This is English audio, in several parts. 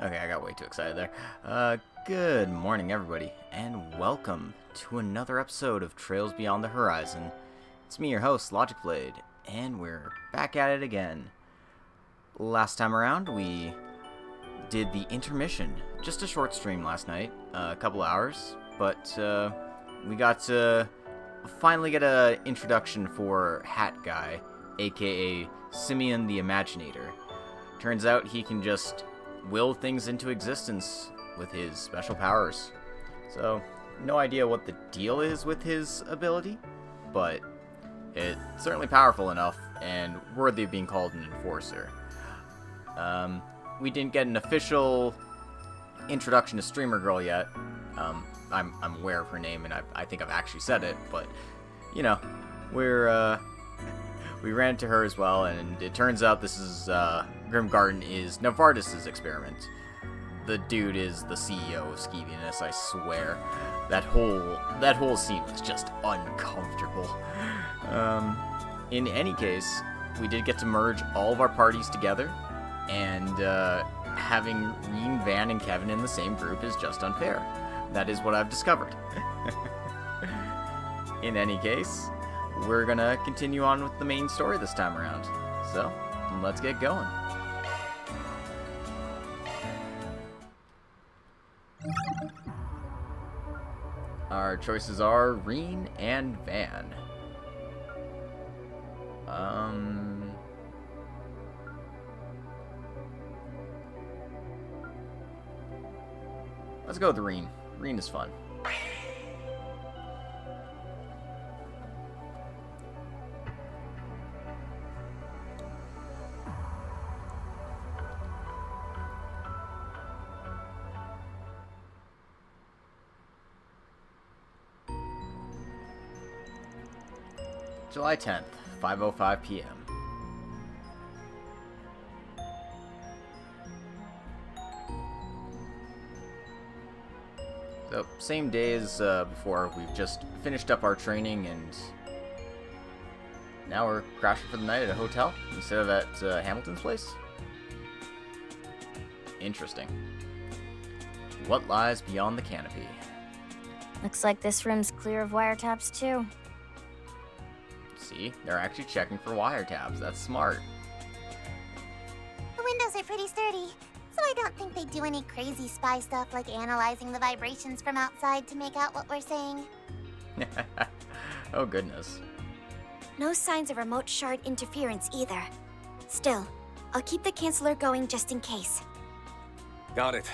Okay, I got way too excited there. Good morning, everybody, and welcome to another episode of Trails Beyond the Horizon. It's me, your host, Logic Blade, and we're back at it again. Last time around, we did the intermission. Just a short stream last night, a couple hours, but we got to finally get an introduction for Hat Guy, aka Simeon the Imaginator. Turns out he can just will things into existence with his special powers. So, no idea what the deal is with his ability, but it's certainly powerful enough and worthy of being called an enforcer. We didn't get an official introduction to Streamer Girl yet. I'm aware of her name, and I think I've actually said it, but, you know, we ran into her as well, and it turns out this is, Grimgarden is Navardis' experiment. The dude is the CEO of skeeviness, I swear. That whole scene was just uncomfortable. In any case, we did get to merge all of our parties together, and having Reen, Van, and Kevin in the same group is just unfair. That is what I've discovered. In any case, we're gonna continue on with the main story this time around. So, let's get going. Our choices are Reen and Van. Let's go with Reen. Reen is fun. July 10th, 5:05 p.m. So, same day as before, we've just finished up our training and now we're crashing for the night at a hotel instead of at Hamilton's place. Interesting. What lies beyond the canopy? Looks like this room's clear of wiretaps too. See, they're actually checking for wiretaps. That's smart. The windows are pretty sturdy, so I don't think they do any crazy spy stuff like analyzing the vibrations from outside to make out what we're saying. Oh goodness. No signs of remote shard interference either. Still, I'll keep the canceller going just in case. Got it.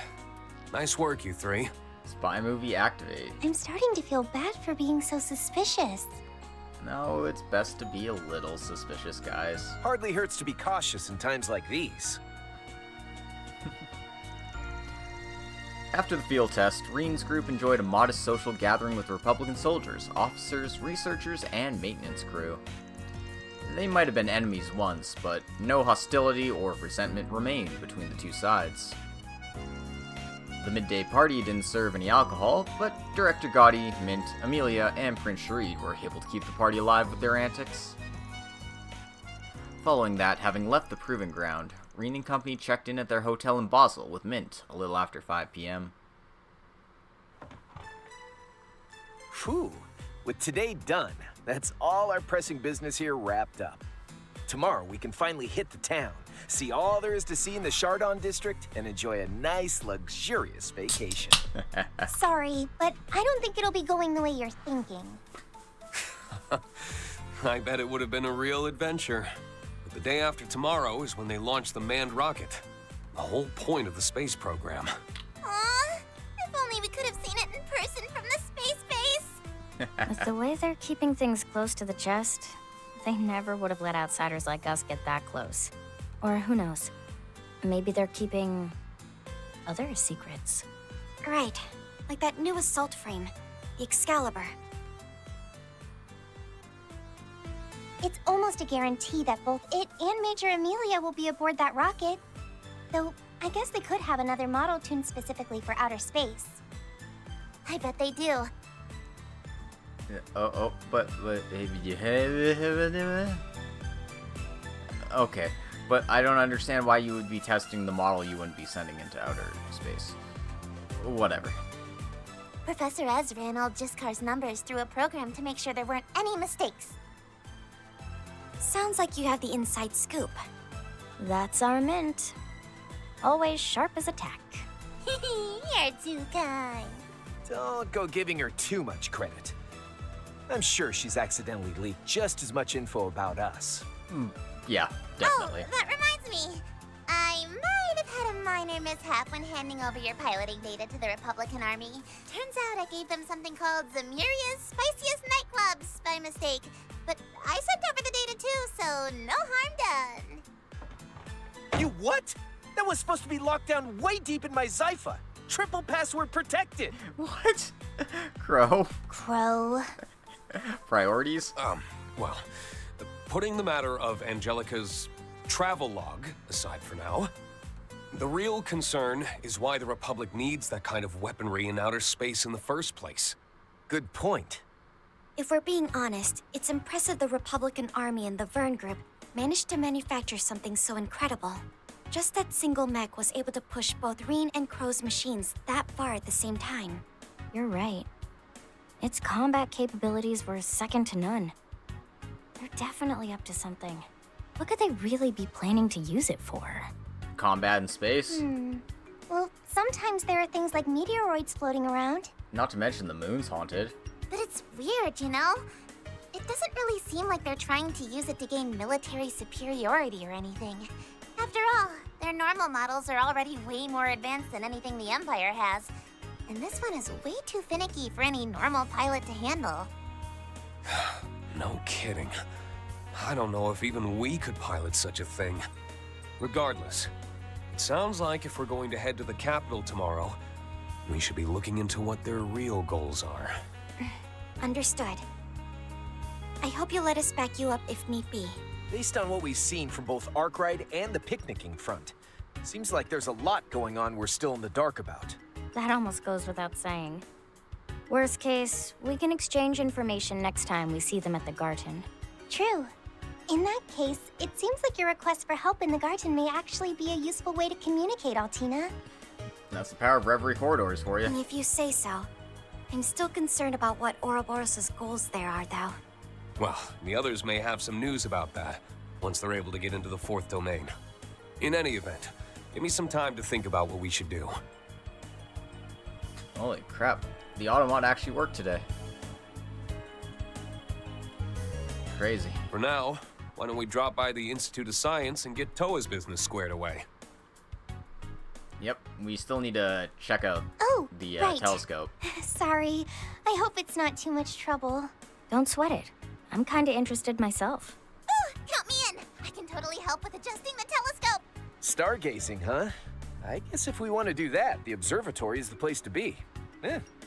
Nice work, you three. Spy movie activate. I'm starting to feel bad for being so suspicious. No, it's best to be a little suspicious, guys. Hardly hurts to be cautious in times like these. After the field test, Reen's group enjoyed a modest social gathering with Republican soldiers, officers, researchers, and maintenance crew. They might have been enemies once, but no hostility or resentment remained between the two sides. The midday party didn't serve any alcohol, but Director Gotti, Mint, Amelia, and Prince Sharid were able to keep the party alive with their antics. Following that, having left the proving ground, Reen and company checked in at their hotel in Basel with Mint a little after 5 p.m. Phew. With today done, that's all our pressing business here wrapped up. Tomorrow we can finally hit the town, see all there is to see in the Chardon district, and enjoy a nice, luxurious vacation. Sorry, but I don't think it'll be going the way you're thinking. I bet it would have been a real adventure. But the day after tomorrow is when they launch the manned rocket. The whole point of the space program. Aw, if only we could have seen it in person from the space base. With the way they're keeping things close to the chest, they never would have let outsiders like us get that close. Or who knows, maybe they're keeping other secrets. Right, like that new assault frame, the Excalibur. It's almost a guarantee that both it and Major Amelia will be aboard that rocket. Though, I guess they could have another model tuned specifically for outer space. I bet they do. But okay. But I don't understand why you would be testing the model you wouldn't be sending into outer space. Whatever. Professor Ez ran all Jiskar's numbers through a program to make sure there weren't any mistakes. Sounds like you have the inside scoop. That's our Mint. Always sharp as a tack. You're too kind. Don't go giving her too much credit. I'm sure she's accidentally leaked just as much info about us. Yeah, definitely. Oh, that reminds me. I might have had a minor mishap when handing over your piloting data to the Republican Army. Turns out I gave them something called Zamuria's Spiciest Nightclubs by mistake. But I sent over the data too, so no harm done. You what? That was supposed to be locked down way deep in my Zypha. Triple password protected. What? Crow? Crow. Priorities? Well, putting the matter of Angelica's travel log aside for now, the real concern is why the Republic needs that kind of weaponry in outer space in the first place. Good point. If we're being honest, it's impressive the Republican Army and the Vern Group managed to manufacture something so incredible. Just that single mech was able to push both Reen and Crow's machines that far at the same time. You're right. Its combat capabilities were second to none. They're definitely up to something. What could they really be planning to use it for? Combat in space? Well, sometimes there are things like meteoroids floating around. Not to mention the moon's haunted. But it's weird, you know? It doesn't really seem like they're trying to use it to gain military superiority or anything. After all, their normal models are already way more advanced than anything the Empire has. And this one is way too finicky for any normal pilot to handle. No kidding. I don't know if even we could pilot such a thing. Regardless, it sounds like if we're going to head to the capital tomorrow, we should be looking into what their real goals are. Understood. I hope you'll let us back you up if need be. Based on what we've seen from both Arkride and the picnicking front, seems like there's a lot going on we're still in the dark about. That almost goes without saying. Worst case, we can exchange information next time we see them at the Garden. True. In that case, it seems like your request for help in the garden may actually be a useful way to communicate, Altina. That's the power of Reverie Corridors for you. If you say so. I'm still concerned about what Ouroboros' goals there are, though. Well, the others may have some news about that once they're able to get into the fourth domain. In any event, give me some time to think about what we should do. Holy crap. The Automod actually worked today. Crazy. For now, why don't we drop by the Institute of Science and get Toa's business squared away? Yep, we still need to check out the right. telescope. Sorry. I hope it's not too much trouble. Don't sweat it. I'm kinda interested myself. Ooh, count me in! I can totally help with adjusting the telescope! Stargazing, huh? I guess if we want to do that, the observatory is the place to be.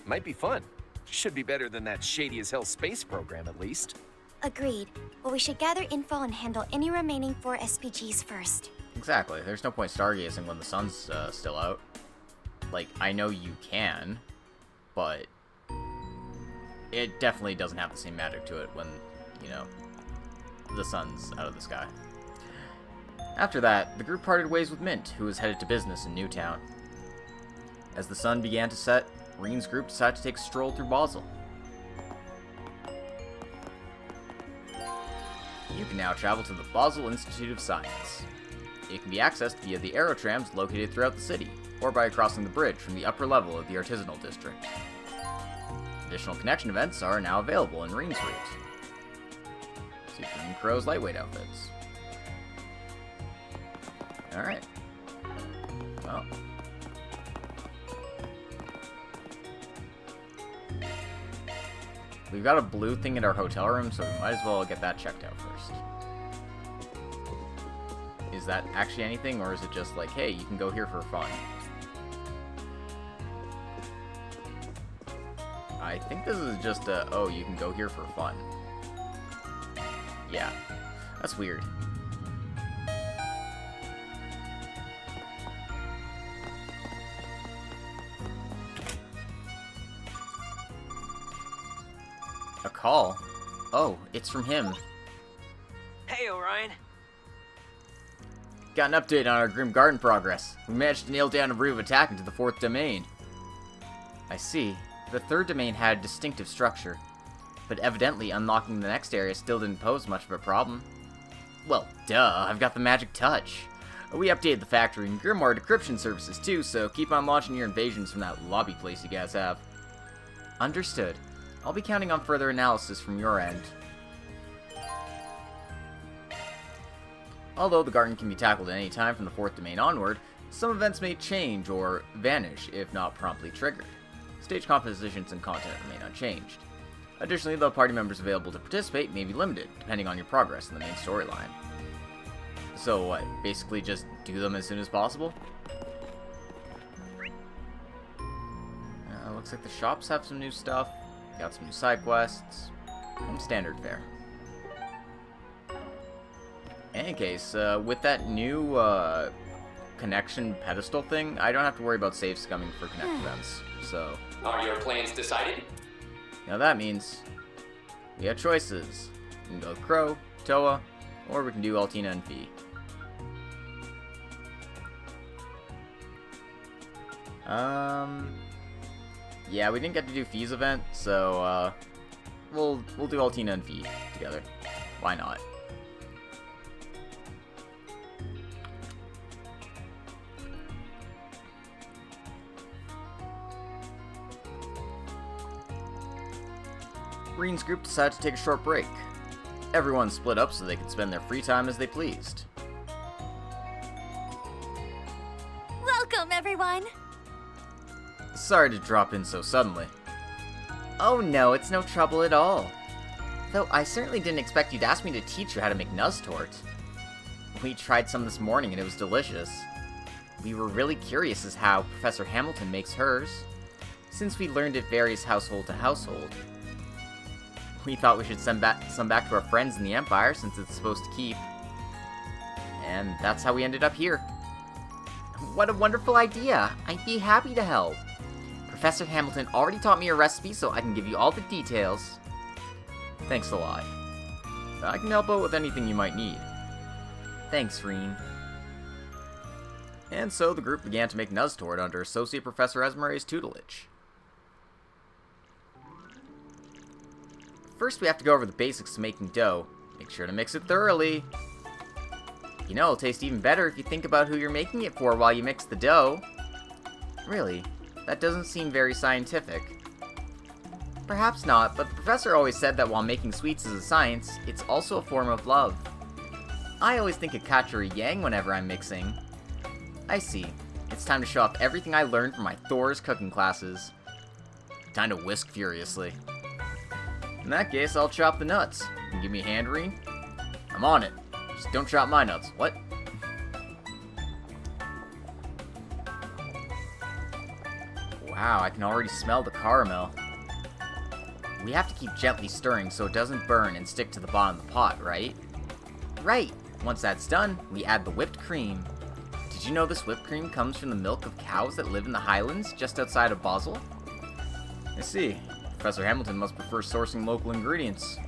Might be fun. Should be better than that shady-as-hell space program, at least. Agreed. But we should gather info and handle any remaining 4 SPGs first. Exactly. There's no point stargazing when the sun's still out. Like, I know you can, but it definitely doesn't have the same magic to it when, you know, the sun's out of the sky. After that, the group parted ways with Mint, who was headed to business in Newtown. As the sun began to set, Reen's group decided to take a stroll through Basel. You can now travel to the Basel Institute of Science. It can be accessed via the aerotrams located throughout the city, or by crossing the bridge from the upper level of the artisanal district. Additional connection events are now available in Reen's route. See Reen Crow's lightweight outfits. Alright. Well. We've got a blue thing at our hotel room, so we might as well get that checked out first. Is that actually anything, or is it just like, hey, you can go here for fun? I think this is just a, oh, you can go here for fun. Yeah, that's weird. A call? Oh, it's from him. Hey, Orion. got an update on our Grim Garden progress. We managed to nail down a route of attack into the 4th domain. I see. The 3rd domain had a distinctive structure, but evidently unlocking the next area still didn't pose much of a problem. Well, duh, I've got the magic touch. We updated the factory and Grimoire decryption services too, so keep on launching your invasions from that lobby place you guys have. Understood. I'll be counting on further analysis from your end. Although the garden can be tackled at any time from the 4th domain onward, some events may change or vanish if not promptly triggered. Stage compositions and content remain unchanged. Additionally, the party members available to participate may be limited, depending on your progress in the main storyline. So what, basically just do them as soon as possible? Looks like the shops have some new stuff, got some new side quests, and standard fare. In any case, with that new connection pedestal thing, I don't have to worry about save scumming for connect events, so... Are your plans decided? Now that means we have choices. We can go with Crow, Toa, or we can do Altina and Fee. Yeah, we didn't get to do Fee's event, so we'll do Altina and Fee together. Why not? Reen's group decided to take a short break. Everyone split up so they could spend their free time as they pleased. Welcome, everyone! Sorry to drop in so suddenly. Oh no, it's no trouble at all. Though I certainly didn't expect you to ask me to teach you how to make Nuzztort. We tried some this morning and it was delicious. We were really curious as how Professor Hamilton makes hers, since we learned it varies household to household. We thought we should send some back to our friends in the Empire since it's supposed to keep. And that's how we ended up here. What a wonderful idea! I'd be happy to help. Professor Hamilton already taught me a recipe so I can give you all the details. Thanks a lot. I can help out with anything you might need. Thanks, Reen. And so the group began to make Nuzztort under Associate Professor Esmeray's tutelage. First, we have to go over the basics of making dough. Make sure to mix it thoroughly. You know, it'll taste even better if you think about who you're making it for while you mix the dough. Really, that doesn't seem very scientific. Perhaps not, but the professor always said that while making sweets is a science, it's also a form of love. I always think of Katri Yang whenever I'm mixing. I see. It's time to show off everything I learned from my Thor's cooking classes. Time to whisk furiously. In that case, I'll chop the nuts. You can give me a hand, Reen? I'm on it. Just don't chop my nuts. What? Wow, I can already smell the caramel. We have to keep gently stirring so it doesn't burn and stick to the bottom of the pot, right? Right! Once that's done, we add the whipped cream. Did you know this whipped cream comes from the milk of cows that live in the highlands just outside of Basel? I see. Professor Hamilton must prefer sourcing local ingredients.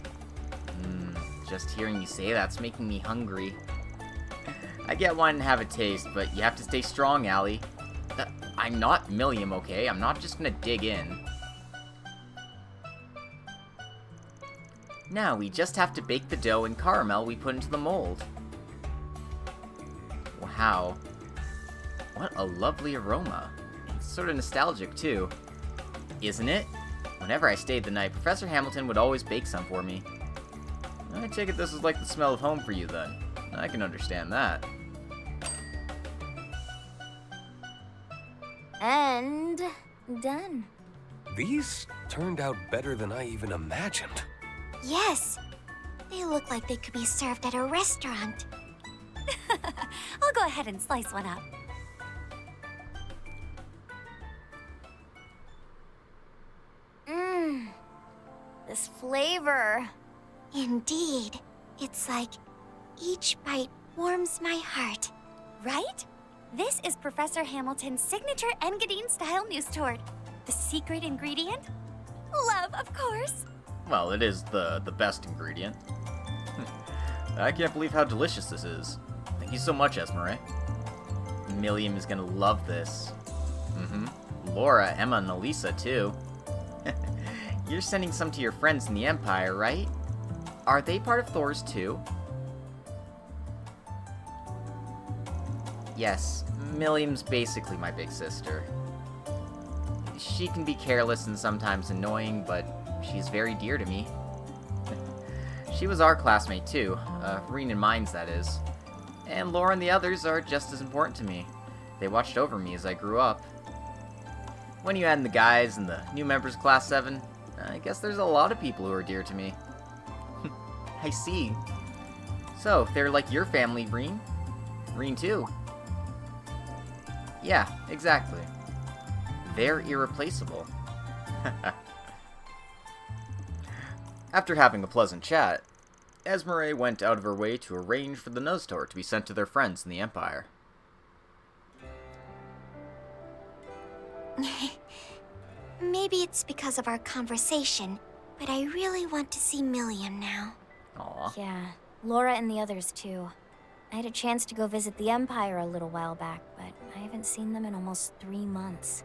Just hearing you say that's making me hungry. I get wanting to have a taste, but you have to stay strong, Allie. I'm not Milliam, okay? I'm not just gonna dig in. Now, we just have to bake the dough and caramel we put into the mold. Wow. What a lovely aroma. It's sort of nostalgic, too. Isn't it? Whenever I stayed the night, Professor Hamilton would always bake some for me. I take it this is like the smell of home for you, then. I can understand that. And done. These turned out better than I even imagined. Yes! They look like they could be served at a restaurant. I'll go ahead and slice one up. This flavor. Indeed. It's like each bite warms my heart. Right? This is Professor Hamilton's signature Engadine-style Nuzztort. The secret ingredient? Love, of course. Well, it is the best ingredient. I can't believe how delicious this is. The Thank you so much, Esmeralda. Milliam is gonna love this. Laura, Emma, and Elisa, too. You're sending some to your friends in the Empire, right? Are they part of Thor's, too? Yes, Milliam's basically my big sister. She can be careless and sometimes annoying, but she's very dear to me. She was our classmate, too. Reen and Mines, that is. And Laura and the others are just as important to me. They watched over me as I grew up. When you add in the guys and the new members of Class 7, I guess there's a lot of people who are dear to me. I see. So, they're like your family, Reen? Reen too. Yeah, exactly. They're irreplaceable. After having a pleasant chat, Esmeralda went out of her way to arrange for the Nuztor to be sent to their friends in the Empire. Maybe it's because of our conversation, but I really want to see Milliam now. Aw. Yeah, Laura and the others too. I had a chance to go visit the Empire a little while back, but I haven't seen them in almost 3 months.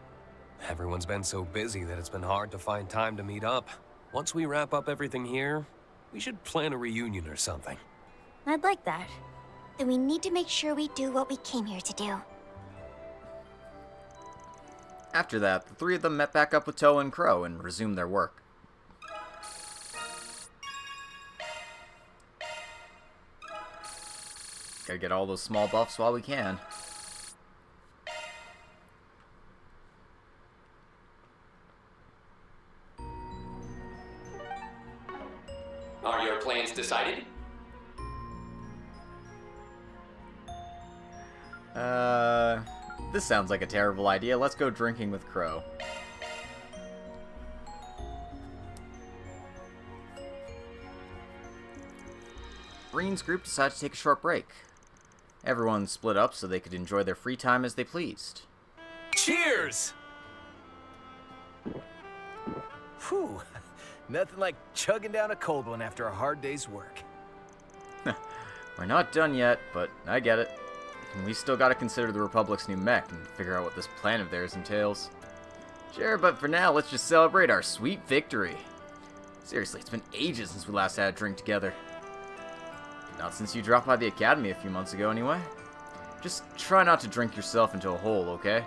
Everyone's been so busy that it's been hard to find time to meet up. Once we wrap up everything here, we should plan a reunion or something. I'd like that. Then we need to make sure we do what we came here to do. After that, the three of them met back up with Toa and Crow and resumed their work. Gotta get all those small buffs while we can. Are your plans decided? This sounds like a terrible idea. Let's go drinking with Crow. Reen's group decided to take a short break. Everyone split up so they could enjoy their free time as they pleased. Cheers! Whew. Nothing like chugging down a cold one after a hard day's work. We're not done yet, but I get it. We still gotta consider the Republic's new mech and figure out what this plan of theirs entails. Sure, but for now, let's just celebrate our sweet victory. Seriously, it's been ages since we last had a drink together. Not since you dropped by the academy a few months ago, anyway. Just try not to drink yourself into a hole, okay?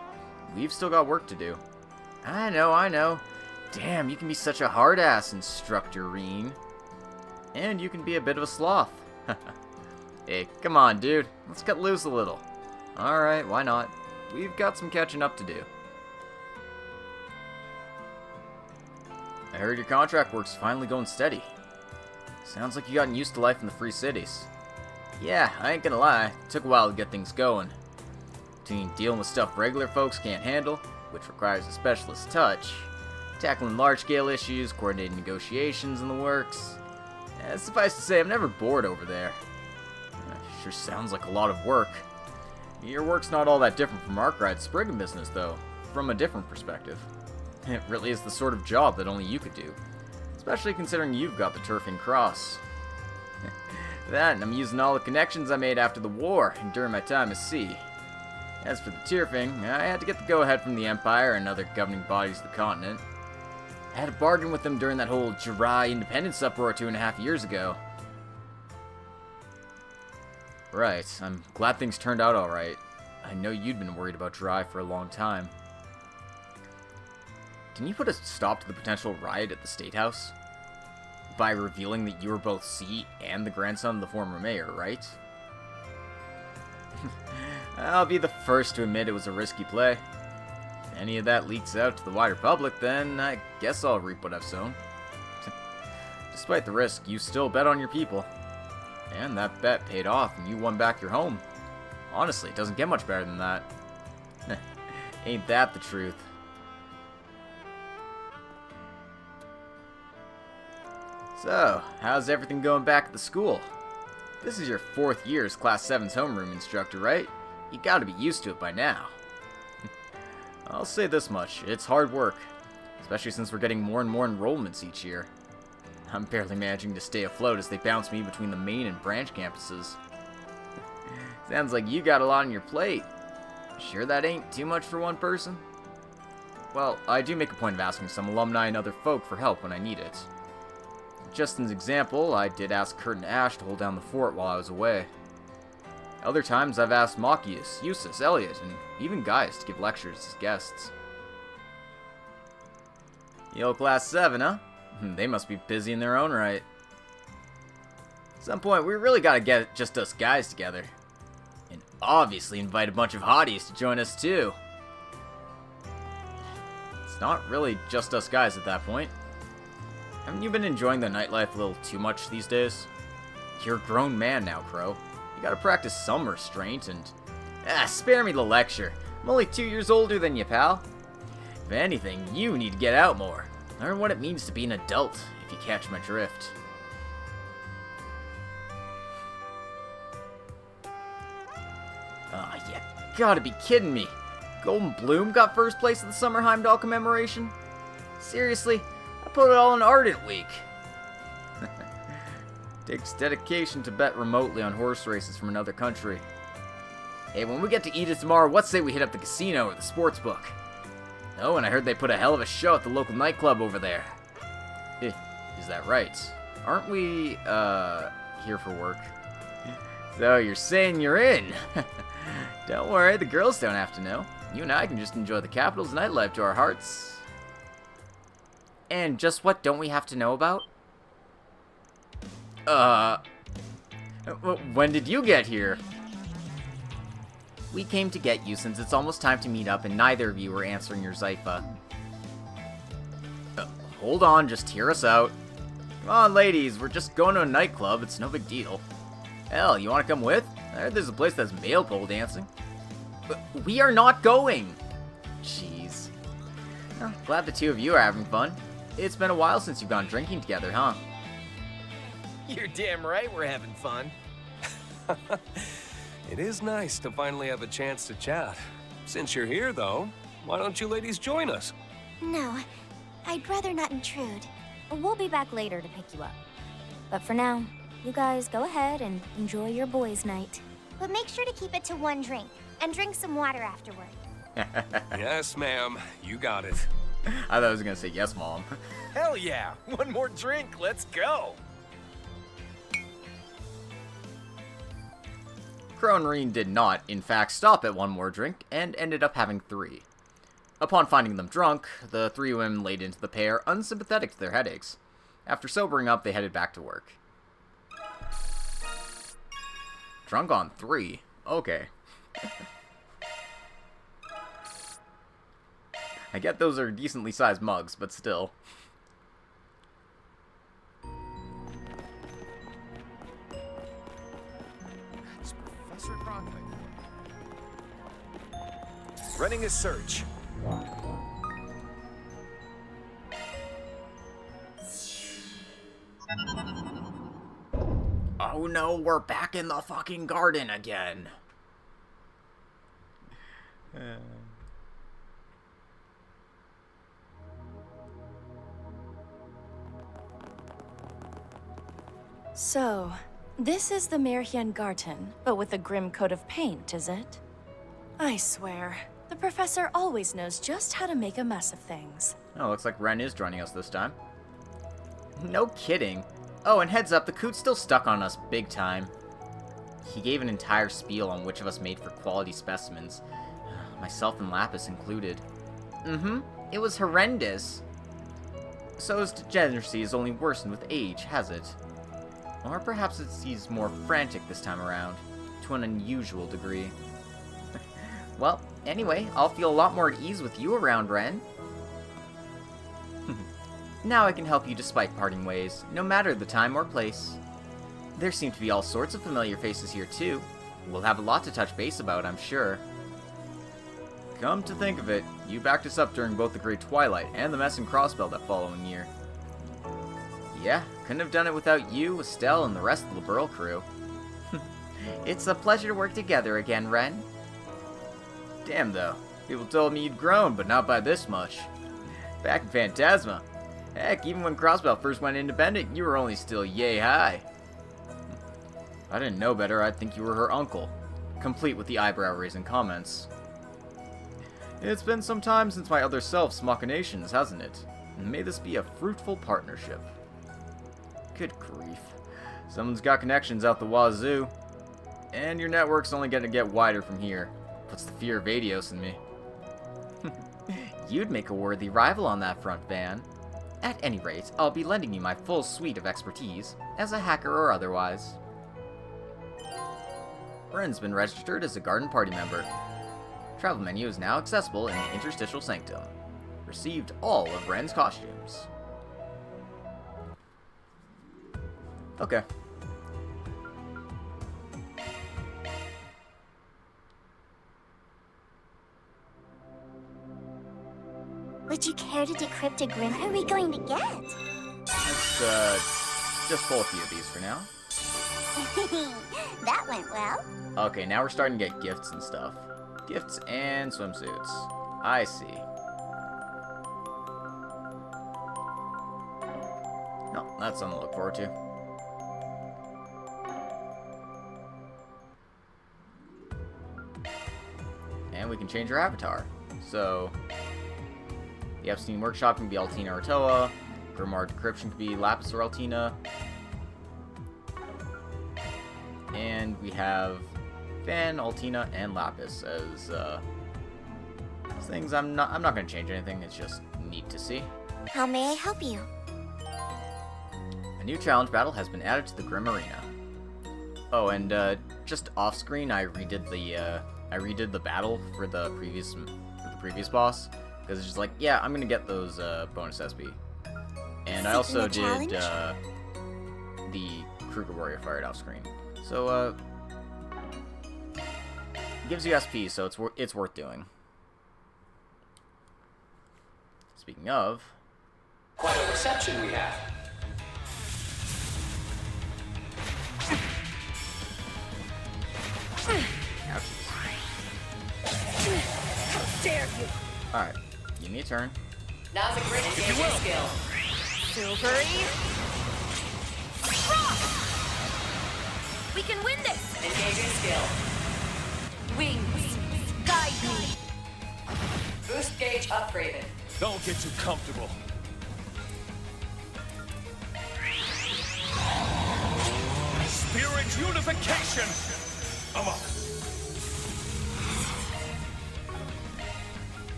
We've still got work to do. I know. Damn, you can be such a hard-ass, Instructor Reen. And you can be a bit of a sloth. Hey, come on, dude. Let's cut loose a little. Alright, why not? We've got some catching up to do. I heard your contract work's finally going steady. Sounds like you gotten used to life in the Free Cities. Yeah, I ain't gonna lie. It took a while to get things going. Between dealing with stuff regular folks can't handle, which requires a specialist touch, tackling large-scale issues, coordinating negotiations in the works. Suffice to say, I'm never bored over there. Sure sounds like a lot of work. Your work's not all that different from Arkride's Spriggan business, though, from a different perspective. It really is the sort of job that only you could do, especially considering you've got the Turfing Cross. That, and I'm using all the connections I made after the war and during my time at sea. As for the Turfing, I had to get the go-ahead from the Empire and other governing bodies of the continent. I had a bargain with them during that whole Jirai independence uproar 2.5 years ago. Right, I'm glad things turned out alright. I know you'd been worried about Jirai for a long time. Can you put a stop to the potential riot at the State House? By revealing that you were both C and the grandson of the former mayor, right? I'll be the first to admit it was a risky play. If any of that leaks out to the wider public, then I guess I'll reap what I've sown. Despite the risk, you still bet on your people. And that bet paid off and you won back your home. Honestly, it doesn't get much better than that. Ain't that the truth? So, how's everything going back at the school? This is your 4th year as Class 7's homeroom instructor, right? You gotta be used to it by now. I'll say this much, it's hard work. Especially since we're getting more and more enrollments each year. I'm barely managing to stay afloat as they bounce me between the main and branch campuses. Sounds like you got a lot on your plate. Sure that ain't too much for one person? Well, I do make a point of asking some alumni and other folk for help when I need it. Just as an example, I did ask Kurt and Ash to hold down the fort while I was away. Other times, I've asked Machias, Eustace, Elliot, and even Gaius to give lectures as guests. Yo, Class 7, huh? They must be busy in their own right. At some point, we really gotta get just us guys together. And obviously invite a bunch of hotties to join us too. It's not really just us guys at that point. Haven't you been enjoying the nightlife a little too much these days? You're a grown man now, Crow. You gotta practice some restraint and... spare me the lecture. I'm only 2 years older than you, pal. If anything, you need to get out more. Learn what it means to be an adult, if you catch my drift. You gotta be kidding me. Golden Bloom got first place at the Summer Heimdall commemoration? Seriously? I put it all in Ardent Week. Takes dedication to bet remotely on horse races from another country. Hey, when we get to Edith tomorrow, what say we hit up the casino or the sports book? Oh, and I heard they put a hell of a show at the local nightclub over there. Is that right? Aren't we, here for work? So you're saying you're in? Don't worry, the girls don't have to know. You and I can just enjoy the capital's nightlife to our hearts. And just what don't we have to know about? When did you get here? We came to get you since it's almost time to meet up and neither of you were answering your Zypha. Hold on, just hear us out. Come on, ladies, we're just going to a nightclub, it's no big deal. Hell, you want to come with? I heard there's a place that's male pole dancing. We are not going! Jeez. Well, glad the two of you are having fun. It's been a while since you've gone drinking together, huh? You're damn right we're having fun. It is nice to finally have a chance to chat. Since you're here, though, why don't you ladies join us? No, I'd rather not intrude. We'll be back later to pick you up. But for now, you guys go ahead and enjoy your boys' night. But make sure to keep it to one drink, and drink some water afterward. Yes, ma'am. You got it. I thought I was gonna say yes, Mom. Hell yeah! One more drink, let's go! Crow and Reen did not, in fact, stop at one more drink, and ended up having 3. Upon finding them drunk, the 3 women laid into the pair, unsympathetic to their headaches. After sobering up, they headed back to work. Drunk on 3? Okay. I get those are decently sized mugs, but still. It's Professor Arkride. Running a search. Oh no, we're back in the fucking garden again. So, this is the Merhian Garten, but with a grim coat of paint, is it? I swear, the professor always knows just how to make a mess of things. Oh, looks like Ren is joining us this time. No kidding. Oh, and heads up, the coot's still stuck on us big time. He gave an entire spiel on which of us made for quality specimens. Myself and Lapis included. It was horrendous. So his degeneracy is only worsened with age, has it? Or perhaps he's more frantic this time around, to an unusual degree. Well, anyway, I'll feel a lot more at ease with you around, Ren. Now I can help you despite parting ways, no matter the time or place. There seem to be all sorts of familiar faces here, too. We'll have a lot to touch base about, I'm sure. Come to think of it, you backed us up during both the Great Twilight and the Mess and Crossbell that following year. Yeah, couldn't have done it without you, Estelle, and the rest of the Burl crew. It's a pleasure to work together again, Ren. Damn, though. People told me you'd grown, but not by this much. Back in Phantasma. Heck, even when Crossbell first went independent, you were only still yay high. If I didn't know better, I'd think you were her uncle. complete with the eyebrow-raising comments. It's been some time since my other self's machinations, hasn't it? May this be a fruitful partnership. Good grief. Someone's got connections out the wazoo. And your network's only gonna get wider from here. Puts the fear of Adios in me. You'd make a worthy rival on that front, Van. At any rate, I'll be lending you my full suite of expertise, as a hacker or otherwise. Ren's been registered as a garden party member. Travel menu is now accessible in the interstitial sanctum. Received all of Ren's costumes. Okay. Would you care to decrypt a Grim? What are we going to get? Let's, just pull a few of these for now. That went well. Okay, now we're starting to get gifts and stuff. Gifts and swimsuits. I see. No, that's something to look forward to. And we can change our avatar. So, the Epstein Workshop can be Altina or Toa. Grimoire Decryption can be Lapis or Altina. And we have Van, Altina, and Lapis as things. I'm not going to change anything. It's just neat to see. How may I help you? A new challenge battle has been added to the Grim Arena. Oh, and just off screen, I redid the battle for the previous boss because it's just like, yeah, I'm gonna get those bonus SB. And I also did the Kruger Warrior fired off screen. So gives you SP, so it's worth doing. Speaking of, Quite a reception we have. How dare you! alright, give me a turn. Now's a great engaging skill. Silvery! Rock! We can win this! Engaging skill. Wings, guide me! Boost gauge upgraded. Don't get too comfortable. Spirit unification! Amok.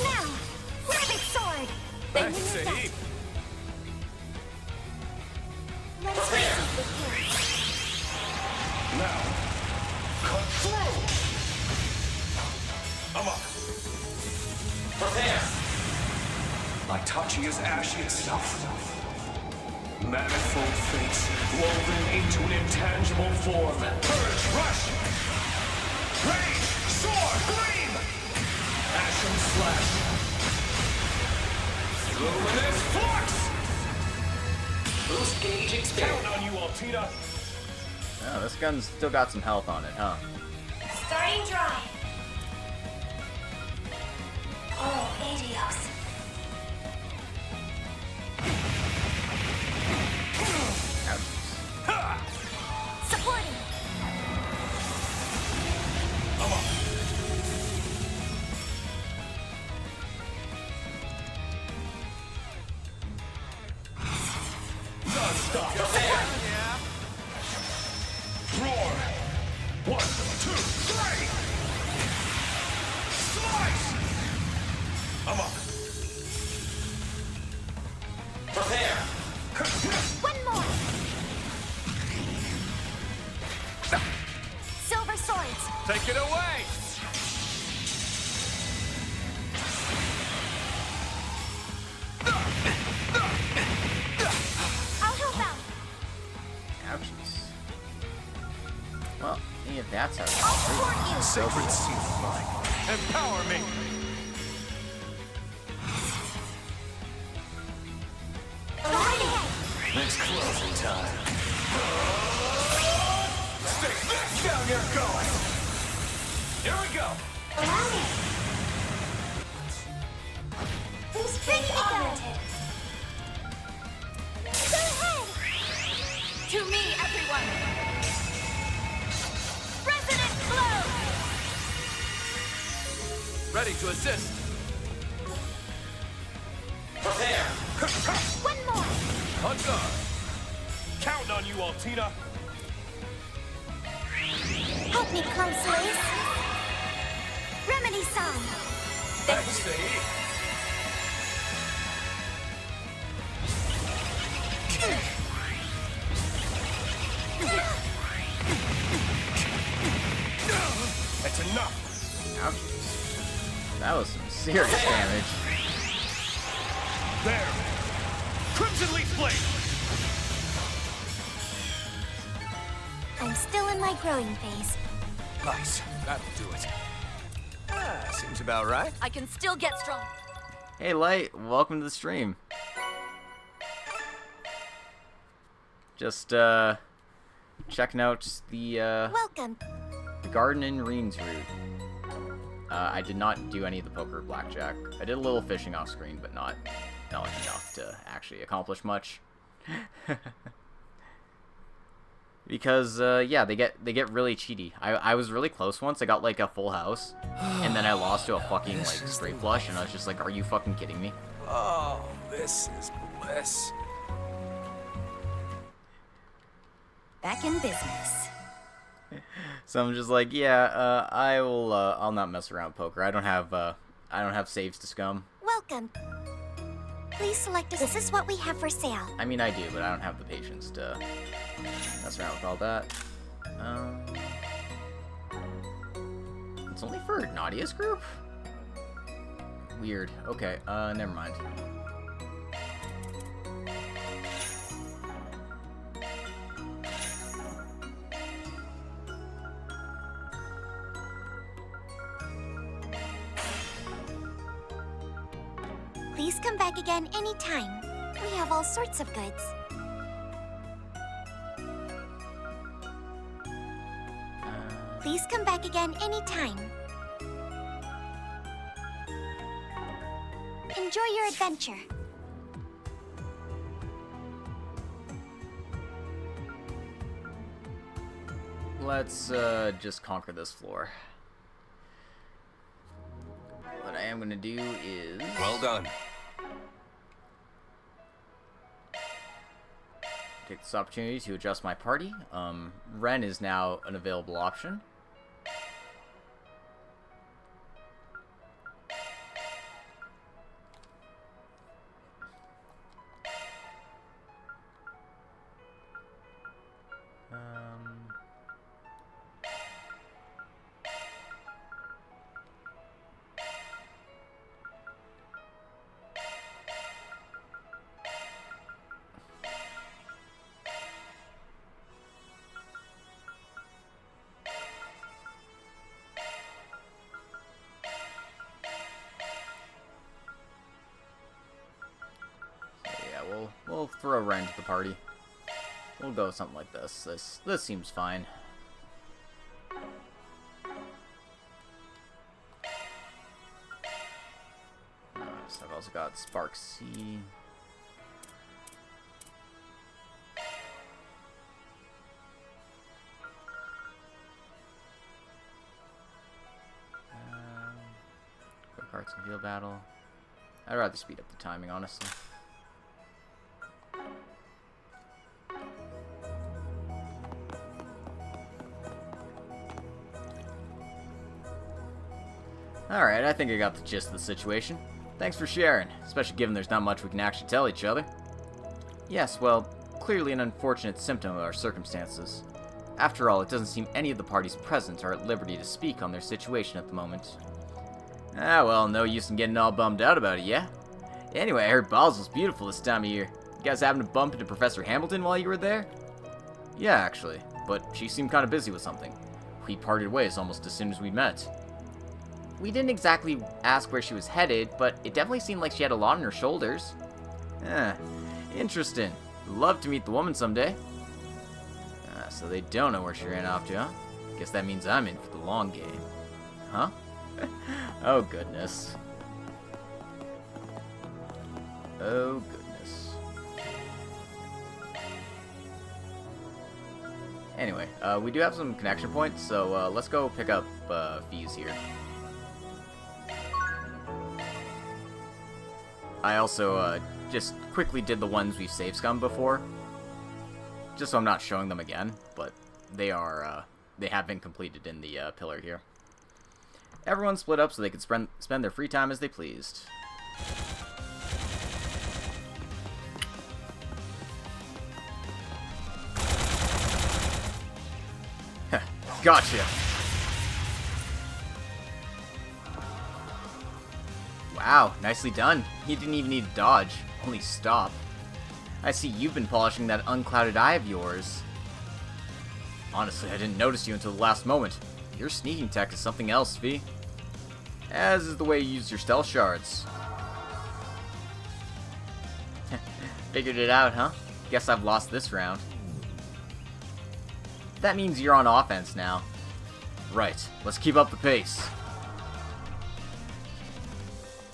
Now, rabbit sword. Thanks, Sahib. Let's Now, cut through! Amok. Prepare. Like Tachi's ashy itself. Manifold fates woven into an intangible form. Courage, rush! Rage, sword, gleam! Ashen slash. Luminous flux! Boost gauge expanded. Count on you, Altina! Oh, this gun's still got some health on it, huh? Starting dry. Oh, Adios. Supporting. Non-stop! Roar! 1, 2, 3! Slice! Amok! Prepare. One more. Silver swords. Take it away! I'll help out. Ouchies. Well, yeah, that's how I'll support you. Sacred seal of mine. Empower me! Right ahead. It's closing time. Stick this down your gullet! Here we go! Allow me. Who's bringing it down? Go ahead. To me, everyone! Resonate! Ready to assist. Prepare. One more! On guard. Counting on you, Altina. Help me, Clump Slays. Remedy song. I say. That's enough. Ouch. That was some serious damage. There. Crimson Leaf Blade. I'm still in my growing phase. Nice. That'll do it. Seems about right. I can still get strong. Hey, Light, welcome to the stream. Just, checking out the Welcome. garden in Reen's route. I did not do any of the poker or blackjack. I did a little fishing off screen, but not enough to actually accomplish much. Because yeah, they get really cheaty. I was really close once. I got like a full house, and then I lost to a fucking like straight flush, and I was just like, "Are you fucking kidding me?" Oh, this is bliss. Back in business. So I'm just like, yeah, I will. I'll not mess around with poker. I don't have saves to scum. Welcome. Please select us. This is what we have for sale. I mean, I do, but I don't have the patience to mess around with all that. It's only for Nadia's group? Weird. Okay, never mind. Please come back again anytime. We have all sorts of goods. Please come back again anytime. Enjoy your adventure. Let's just conquer this floor. What I am gonna do is... Well done. take this opportunity to adjust my party. Ren is now an available option. We'll throw Ren to the party. We'll go with something like this. This seems fine. So I've also got Spark C. Quick Hearts and Field Battle. I'd rather speed up the timing, honestly. Alright, I think I got the gist of the situation. Thanks for sharing, especially given there's not much we can actually tell each other. Yes, well, clearly an unfortunate symptom of our circumstances. After all, it doesn't seem any of the parties present are at liberty to speak on their situation at the moment. Ah, well, no use in getting all bummed out about it, yeah? Anyway, I heard Basel's beautiful this time of year. You guys happen to bump into Professor Hamilton while you were there? Yeah, actually, but she seemed kind of busy with something. We parted ways almost as soon as we met. We didn't exactly ask where she was headed, but it definitely seemed like she had a lot on her shoulders. Interesting. Love to meet the woman someday. So they don't know where she ran off to, huh? Guess that means I'm in for the long game. Huh? Oh, goodness. Oh, goodness. Anyway, we do have some connection points, so let's go pick up fees here. I also just quickly did the ones we've save scummed before, just so I'm not showing them again, but they have been completed in the pillar here. Everyone split up so they could spend their free time as they pleased. Gotcha! Wow, nicely done. He didn't even need to dodge, only stop. I see you've been polishing that unclouded eye of yours. Honestly, I didn't notice you until the last moment. Your sneaking tech is something else, V. As is the way you use your stealth shards. Figured it out, huh? Guess I've lost this round. That means you're on offense now. Right, let's keep up the pace.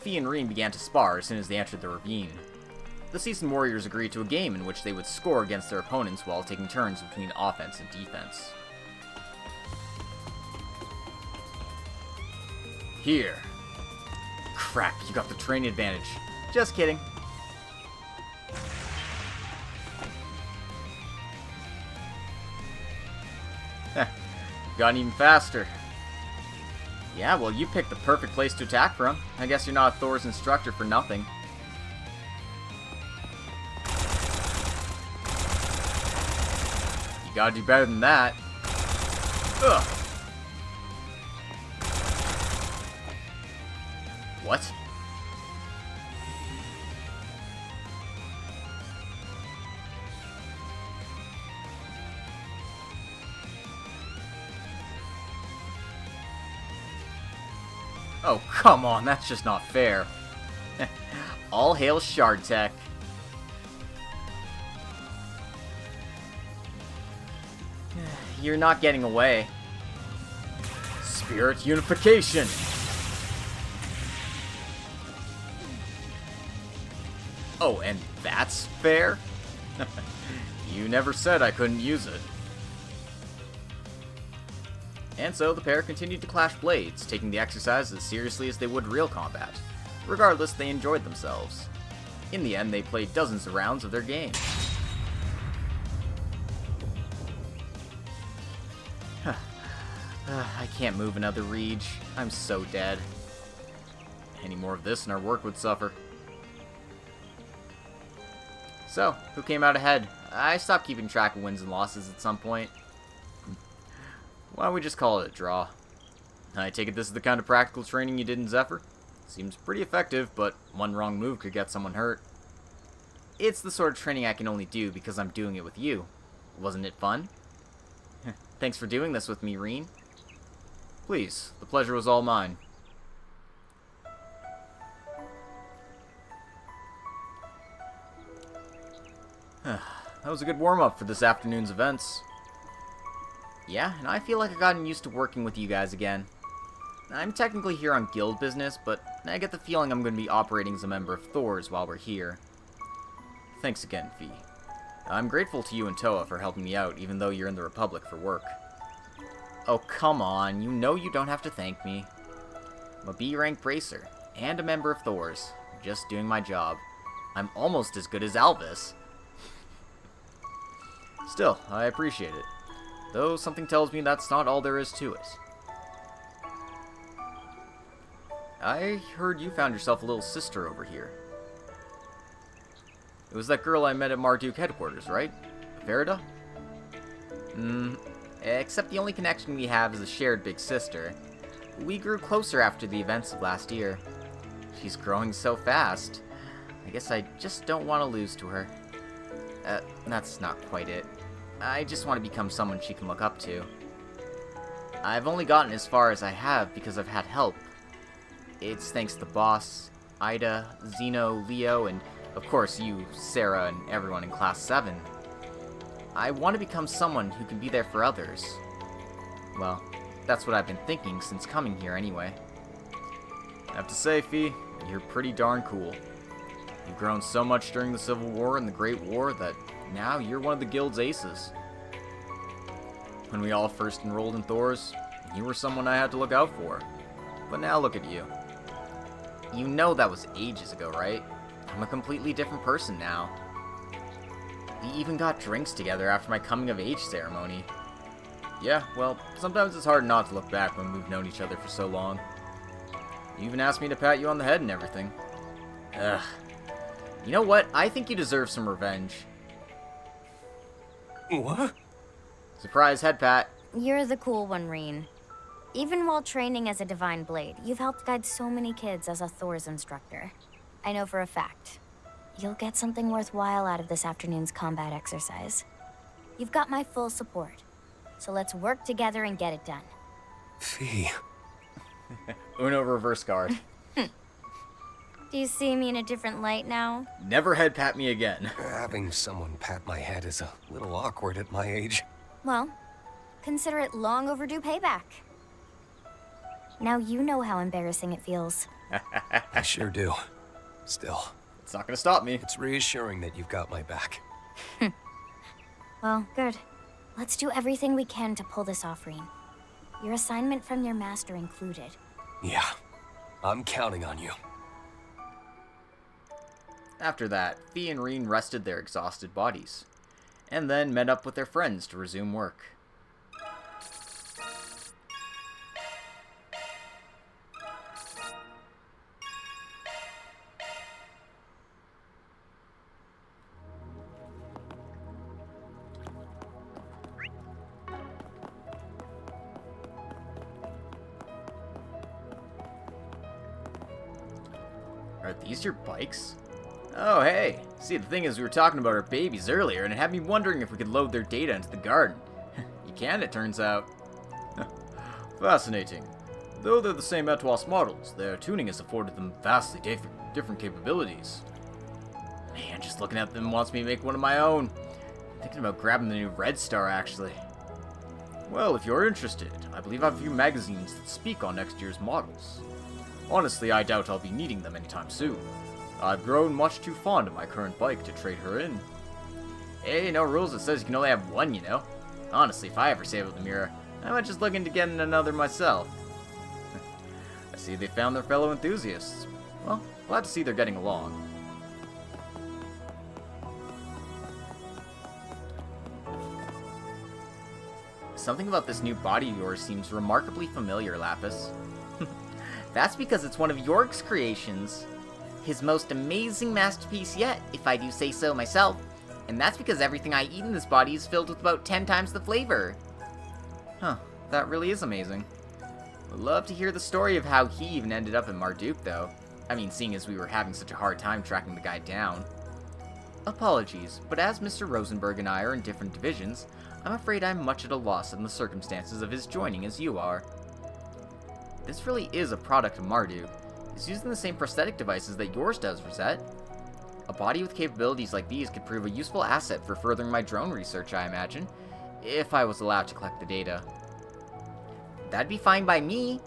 Fee and Reen began to spar as soon as they entered the ravine. The Seasoned Warriors agreed to a game in which they would score against their opponents while taking turns between offense and defense. Here. Crap, you got the training advantage. Just kidding. Gotten even faster. Yeah, well, you picked the perfect place to attack from. I guess you're not Thor's instructor for nothing. You gotta do better than that. Ugh. What? Oh, come on, that's just not fair. All hail Shard Tech. You're not getting away. Spirit Unification! Oh, and that's fair? You never said I couldn't use it. And so the pair continued to clash blades, taking the exercise as seriously as they would real combat. Regardless, they enjoyed themselves. In the end, they played dozens of rounds of their game. I can't move another Rege. I'm so dead. Any more of this and our work would suffer. So, who came out ahead? I stopped keeping track of wins and losses at some point. Why don't we just call it a draw? I take it this is the kind of practical training you did in Zephyr? Seems pretty effective, but one wrong move could get someone hurt. It's the sort of training I can only do because I'm doing it with you. Wasn't it fun? Thanks for doing this with me, Reen. Please, the pleasure was all mine. That was a good warm-up for this afternoon's events. Yeah, and I feel like I've gotten used to working with you guys again. I'm technically here on guild business, but I get the feeling I'm going to be operating as a member of Thor's while we're here. Thanks again, Fee. I'm grateful to you and Toa for helping me out, even though you're in the Republic for work. Oh, come on, you know you don't have to thank me. I'm a B-rank bracer, and a member of Thor's, just doing my job. I'm almost as good as Alvis. Still, I appreciate it. Though something tells me that's not all there is to it. I heard you found yourself a little sister over here. It was that girl I met at Marduk headquarters, right? Verida? Except the only connection we have is a shared big sister. We grew closer after the events of last year. She's growing so fast. I guess I just don't want to lose to her. That's not quite it. I just want to become someone she can look up to. I've only gotten as far as I have because I've had help. It's thanks to the boss, Ida, Zeno, Leo, and of course you, Sarah, and everyone in Class 7. I want to become someone who can be there for others. Well, that's what I've been thinking since coming here anyway. I have to say, Fee, you're pretty darn cool. You've grown so much during the Civil War and the Great War that now you're one of the guild's aces. When we all first enrolled in Thor's, you were someone I had to look out for. But now look at you. You know that was ages ago, right? I'm a completely different person now. We even got drinks together after my coming-of-age ceremony. Yeah, well, sometimes it's hard not to look back when we've known each other for so long. You even asked me to pat you on the head and everything. Ugh. You know what? I think you deserve some revenge. What? Surprise head pat. You're the cool one, Reen. Even while training as a Divine Blade, you've helped guide so many kids as a Thor's instructor. I know for a fact. You'll get something worthwhile out of this afternoon's combat exercise. You've got my full support. So let's work together and get it done. Fee. Uno reverse guard. Do you see me in a different light now? Never head pat me again. Having someone pat my head is a little awkward at my age. Well, consider it long overdue payback. Now you know how embarrassing it feels. I sure do. Still, It's not gonna stop me. it's reassuring that you've got my back. Well, good. Let's do everything we can to pull this off, Reen. Your assignment from your master included. Yeah, I'm counting on you. After that, Fee and Reen rested their exhausted bodies, and then met up with their friends to resume work. Are these your bikes? Oh, hey. See, the thing is, we were talking about our babies earlier, and it had me wondering if we could load their data into the garden. You can, it turns out. Fascinating. Though they're the same Etwas models, their tuning has afforded them vastly different capabilities. Man, just looking at them wants me to make one of my own. I'm thinking about grabbing the new Red Star, actually. Well, if you're interested, I believe I have a few magazines that speak on next year's models. Honestly, I doubt I'll be needing them anytime soon. I've grown much too fond of my current bike to trade her in. Hey, no rules that says you can only have one, you know? Honestly, if I ever save up the mirror, I might just looking to get another myself. I see they found their fellow enthusiasts. Well, glad to see they're getting along. Something about this new body of yours seems remarkably familiar, Lapis. That's because it's one of York's creations. His most amazing masterpiece yet, if I do say so myself. And that's because everything I eat in this body is filled with about 10 times the flavor. Huh, that really is amazing. Would love to hear the story of how he even ended up in Marduk, though. I mean, seeing as we were having such a hard time tracking the guy down. Apologies, but as Mr. Rosenberg and I are in different divisions, I'm afraid I'm much at a loss in the circumstances of his joining as you are. This really is a product of Marduk. It's using the same prosthetic devices that yours does, Rosette. A body with capabilities like these could prove a useful asset for furthering my drone research, I imagine, if I was allowed to collect the data. That'd be fine by me.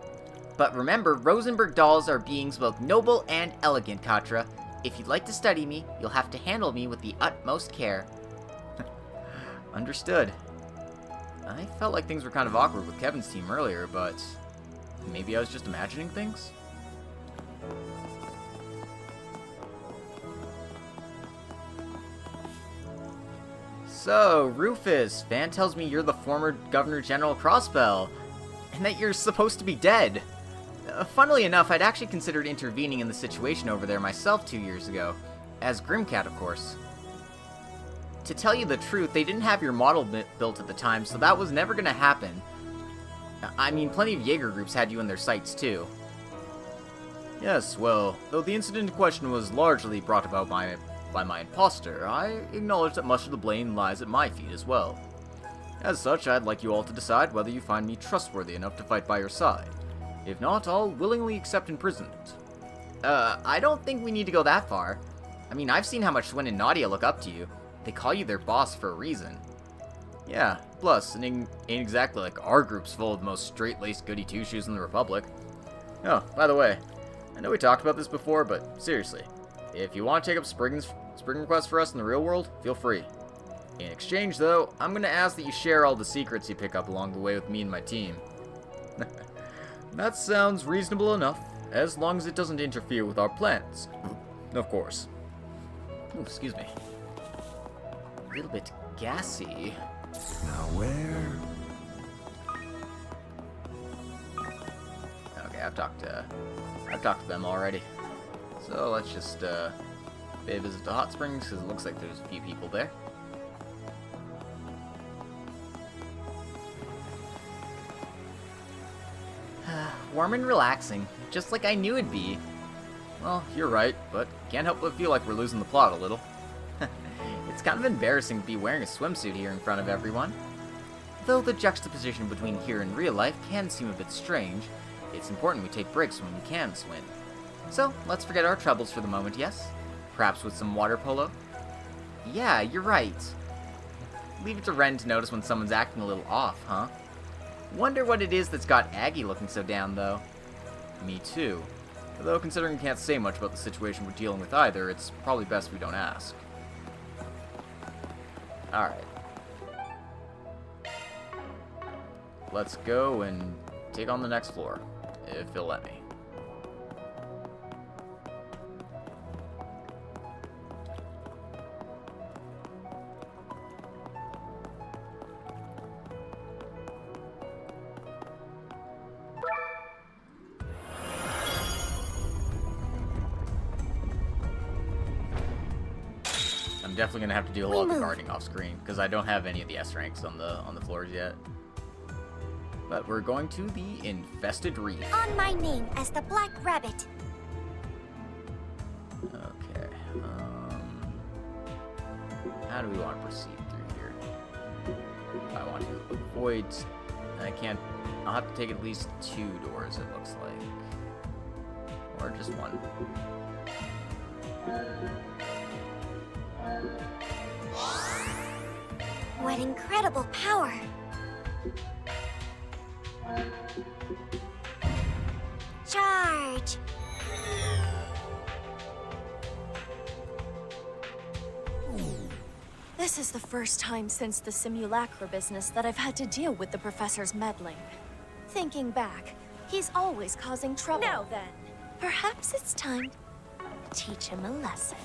But remember, Rosenberg dolls are beings both noble and elegant, Katra. If you'd like to study me, you'll have to handle me with the utmost care. Understood. I felt like things were kind of awkward with Kevin's team earlier, but maybe I was just imagining things? So, Rufus, Van tells me you're the former Governor General Crossbell, and that you're supposed to be dead. Funnily enough, I'd actually considered intervening in the situation over there myself 2 years ago, as Grimcat, of course. To tell you the truth, they didn't have your model built at the time, so that was never going to happen. I mean, plenty of Jaeger groups had you in their sights, too. Yes, well, though the incident in question was largely brought about by my imposter, I acknowledge that much of the blame lies at my feet as well. As such, I'd like you all to decide whether you find me trustworthy enough to fight by your side. If not, I'll willingly accept imprisonment. I don't think we need to go that far. I mean, I've seen how much Swin and Nadia look up to you. They call you their boss for a reason. Yeah, plus, it ain't exactly like our group's full of the most straight-laced goody two-shoes in the Republic. Oh, by the way, I know we talked about this before, but seriously, if you want to take up spring requests for us in the real world, feel free. In exchange, though, I'm going to ask that you share all the secrets you pick up along the way with me and my team. That sounds reasonable enough, as long as it doesn't interfere with our plans. Of course. Ooh, excuse me. A little bit gassy. Now where? Okay, I've talked to them already. So let's just pay a visit to Hot Springs because it looks like there's a few people there. Warm and relaxing, just like I knew it'd be. Well, you're right, but can't help but feel like we're losing the plot a little. It's kind of embarrassing to be wearing a swimsuit here in front of everyone. Though the juxtaposition between here and real life can seem a bit strange, it's important we take breaks when we can swim. So, let's forget our troubles for the moment, yes? Perhaps with some water polo? Yeah, you're right. Leave it to Ren to notice when someone's acting a little off, huh? Wonder what it is that's got Aggie looking so down, though. Me too. Although, considering we can't say much about the situation we're dealing with either, it's probably best we don't ask. Alright. Let's go and take on the next floor, if he'll let me. I'm definitely gonna have to do a lot of the guarding off screen because I don't have any of the S ranks on the floors yet. But we're going to the infested reef. On my name as the Black Rabbit. Okay. How do we want to proceed through here? I want to avoid. I can't. I'll have to take at least 2 doors. It looks like, or just one. What incredible power! Charge! This is the first time since the simulacra business that I've had to deal with the professor's meddling. Thinking back, he's always causing trouble. Now then, perhaps it's time to teach him a lesson.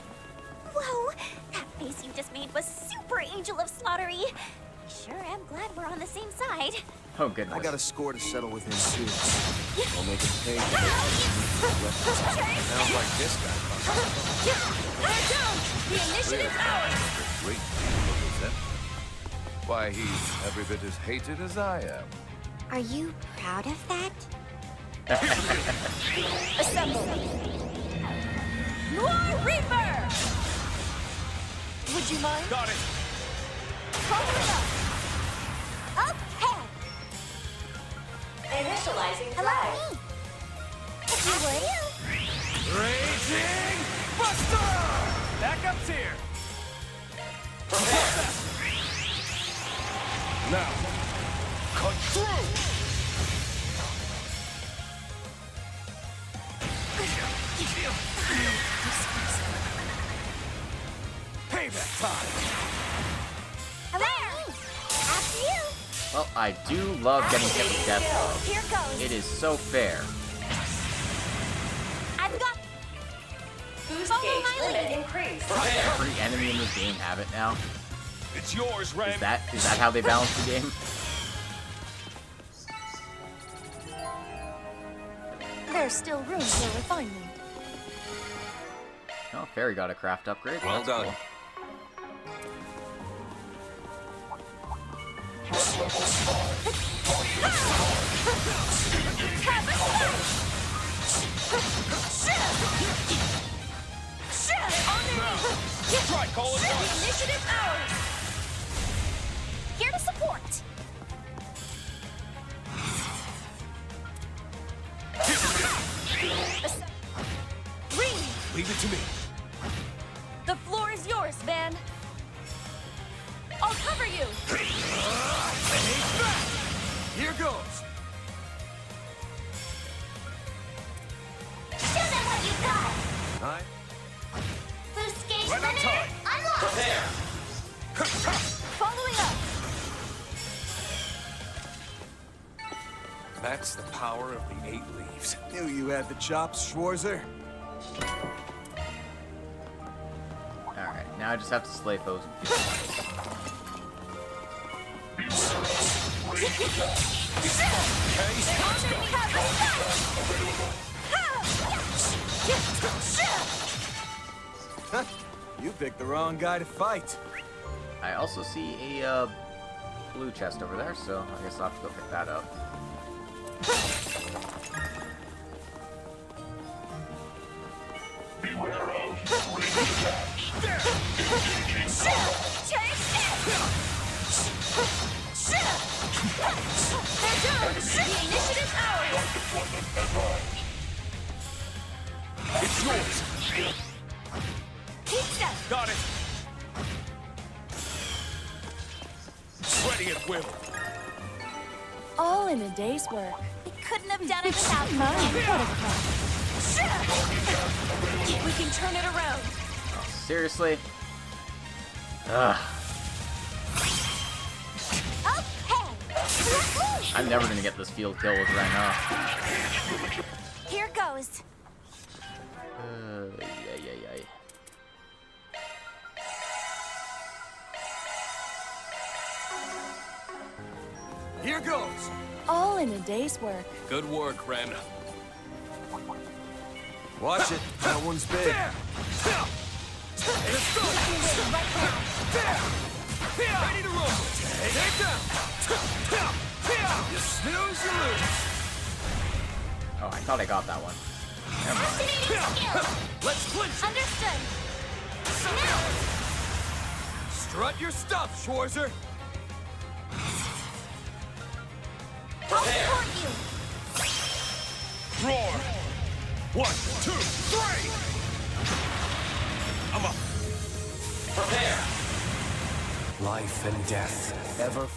Whoa! That face you just made was super Angel of Slaughtery. I sure am glad we're on the same side. Oh goodness. I got a score to settle with him soon. I'll make it pay for Sounds like this guy. They're down! The initiative's ours! Great deal of resentment. Why, he's every bit as hated as I am. Are you proud of that? Assemble! Noir Reaper! Would you mind? Got it! Follow it up! Okay. Initializing Hello, flag. me. If you would. Raging Buster! Backup's here! Prepare. Now, cut through! Payback time! Hello. After you. Well, I do love getting hit with death blow. Here goes. It is so fair. I've got. Boost Follow gauge my limit lead. increased. Every enemy in this game have it now. It's yours, Ren. Is that how they balance the game? There's still room for refinement. Oh, Fairy got a craft upgrade. Well That's done. cool. Try call it once. Initiative ours! Here to support. Leave it to me. The floor is yours, Van. I'll cover you. Ain't back. Here goes. Show them what you got. Time. Boost gauge Right on limiter time. unlocked. Prepare. Following up. That's the power of the 8 leaves. Knew you had the chops, Schwarzer. Alright. Now I just have to slay foes and field battles. You picked the wrong guy to fight. I also see a blue chest over there, so I guess I'll have to go pick that up. It's yours. Got it. Ready at will. All in a day's work. We couldn't have done it without you. Mine, what a crap. We can turn it around. Oh, seriously? Ugh. Okay. I'm never gonna get this field kill with right now. Here goes. Yeah. Here goes. All in a day's work. Good work, Ren. Watch it. That one's big. Ready to roll. Take down. You snooze, you lose. Oh, I thought I got that one. Never mind. Let's clinch. Understood. Strut your stuff, Schwarzer. I'll support you. Roar. 1, 2, 3. I'm up. Prepare. Life and death. Ever.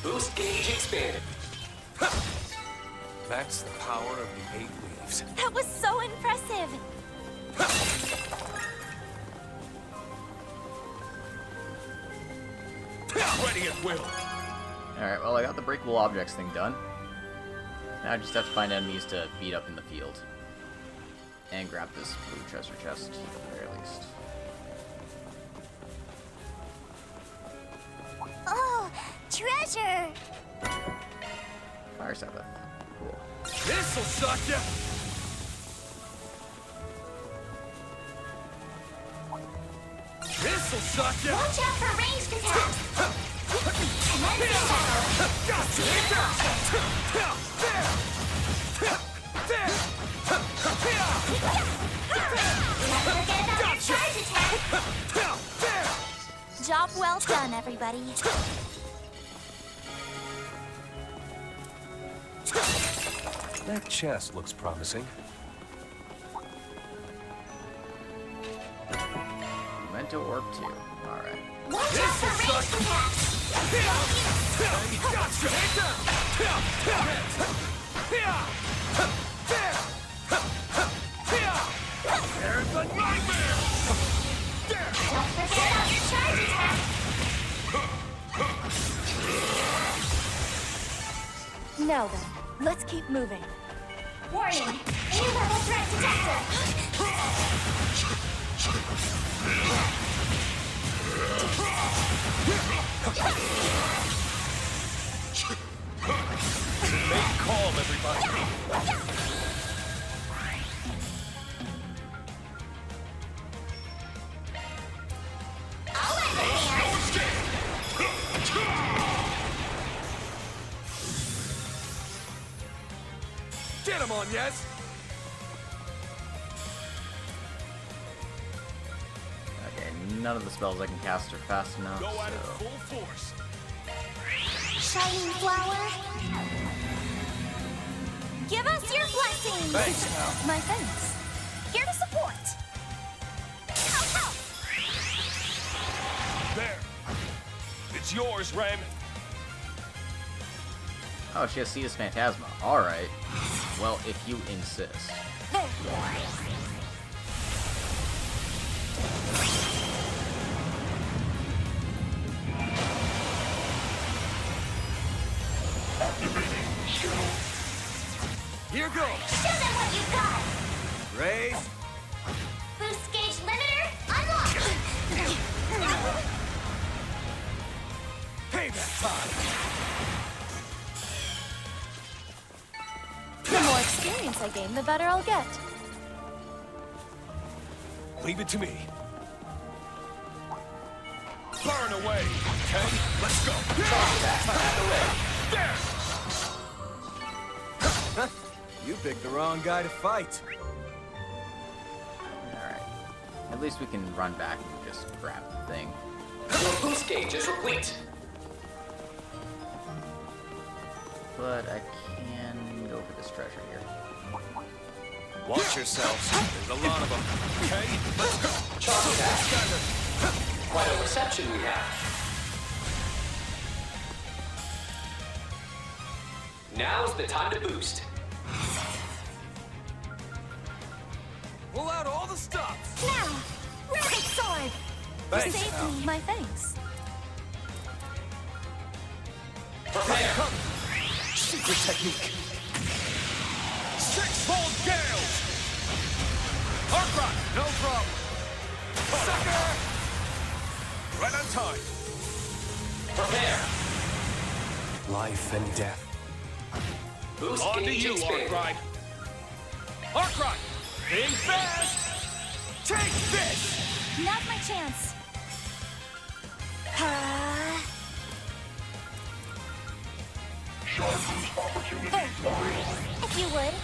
Boost gauge expanded. That's the power of the 8 leaves. That was so impressive. Ready at will. Alright, well, I got the breakable objects thing done. Now I just have to find enemies to beat up in the field. And grab this blue treasure chest, at the very least. Oh, treasure! Fire Sabbath. Cool. This'll suck ya. This'll suck ya. Watch out for ranged attacks! Gotcha. Job well done, everybody. That chest looks promising. Memento Orb 2. Alright. Watch out for ranged attacks! Gotcha. There's a nightmare. Don't forget about your charge attack! Now then, let's keep moving. Warning! A-level threat detected! Make calm, everybody. I'll lend a hand! Get him on, yes? Okay, none of the spells I can cast are fast enough, Go at it so... full force. Shining flower! Give us your blessing. Thanks, pal. My thanks. Here to support. Help! There. It's yours, Ren. Oh, she has Cetus Phantasma. Alright. Well, if you insist. There. Here goes. Show them what you got! Raise. Boost gauge limiter unlocked! experience I gain, the better I'll get. Leave it to me. Burn away, okay? Let's go. There! You picked the wrong guy to fight. Alright. At least we can run back and just grab the thing. Your boost gauge is replete. But I can go for this treasure here. Watch yourselves. There's a lot of them. Okay? Let's go. Charge that. Quite a reception we have. Now's the time to boost. Pull out all the stops. Now! Rabbit sword! Thanks, Saved Al. me. My thanks. Prepare. Secret technique. Six-fold gales. Arkride, no problem. Sucker! Right on time. Prepare. Life and death. Boost On to gauge you, expanded. Arkride. Arkride, being fast. Take this. Now's my chance. If you would.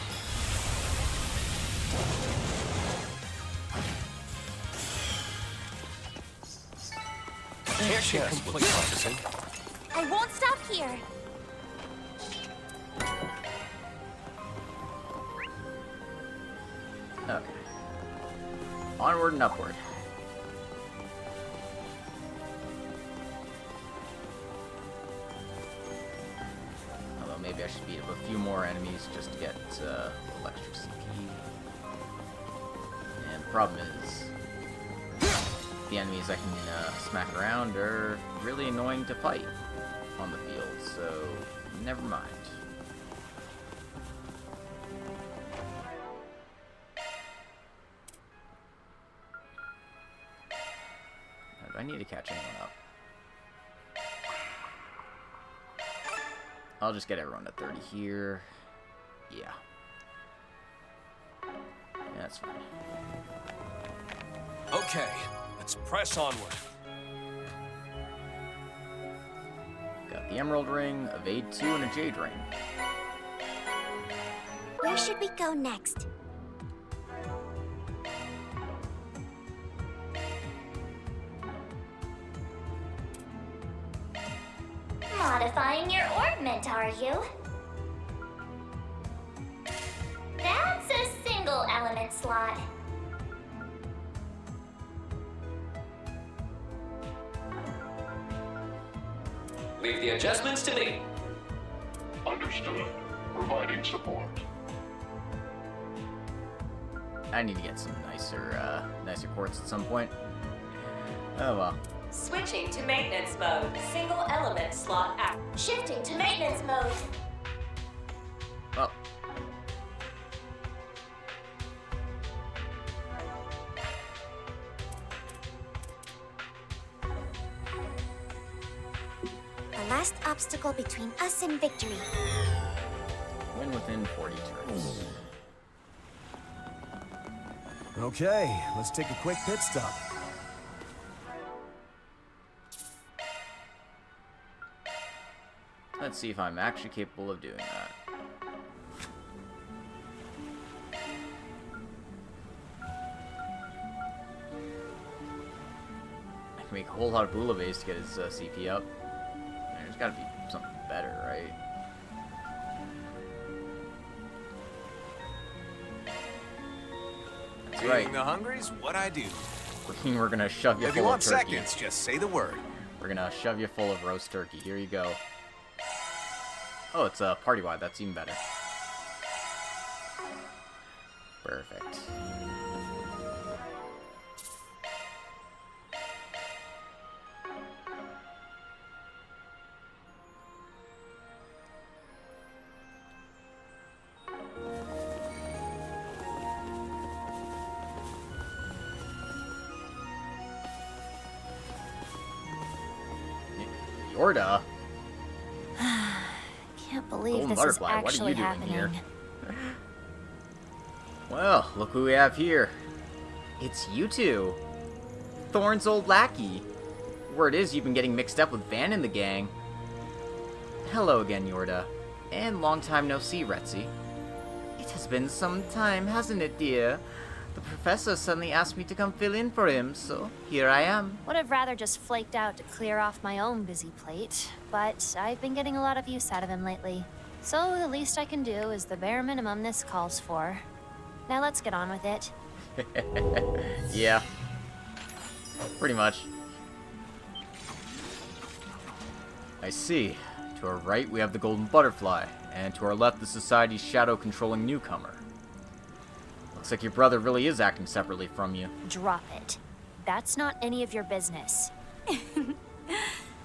Airship complete processing. I won't stop here. Okay. Onward and upward. Although maybe I should beat up a few more enemies just to get a little extra CP. And the problem is, the enemies I can smack around are really annoying to fight on the field, so never mind. Now, do I need to catch anyone up? I'll just get everyone to 30 here. Yeah. Yeah, that's fine. Okay, let's press onward. Got the Emerald Ring, a Vade 2, and a Jade Ring. Where should we go next? Modifying your orbment, are you? That's a single element slot. Leave the adjustments to me. Understood. Providing support. I need to get some nicer quartz at some point. Oh well. Switching to maintenance mode. Single element slot act. Shifting to maintenance mode. Well. The last obstacle between us and victory. Win within 40 turns. Okay, let's take a quick pit stop. Let's see if I'm actually capable of doing that. I can make a whole lot of bouillabaisse to get his CP up. There's gotta be something better, right? That's right. Feeding the hungry's what I do. We're gonna shove you If full you of want turkey. seconds, just say the word. We're gonna shove you full of roast turkey. Here you go. Oh, it's party-wide. That's even better. Perfect. Yorda? Can't believe Golden this is butterfly, what are you actually doing happening. here? Well, look who we have here. It's you two. Thorn's old lackey. Word is you've been getting mixed up with Van and the gang. Hello again, Yorda. And long time no see, Retzi. It has been some time, hasn't it, dear? The professor suddenly asked me to come fill in for him, so here I am. Would have rather just flaked out to clear off my own busy plate, but I've been getting a lot of use out of him lately. So the least I can do is the bare minimum this calls for. Now let's get on with it. Yeah. Pretty much. I see. To our right, we have the Golden Butterfly, and to our left, the Society's shadow-controlling newcomer. Looks like your brother really is acting separately from you. Drop it. That's not any of your business.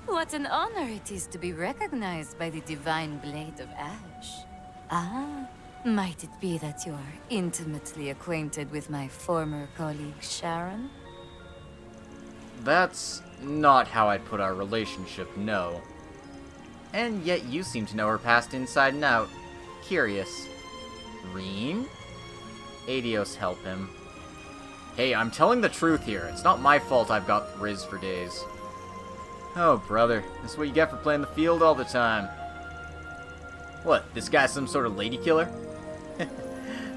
What an honor it is to be recognized by the Divine Blade of Ash. Ah, might it be that you're intimately acquainted with my former colleague, Sharon? That's not how I'd put our relationship, no. And yet you seem to know her past inside and out. Curious. Reen? Adios, help him. Hey, I'm telling the truth here. It's not my fault I've got Riz for days. Oh, brother. This is what you get for playing the field all the time. What, this guy's some sort of lady killer?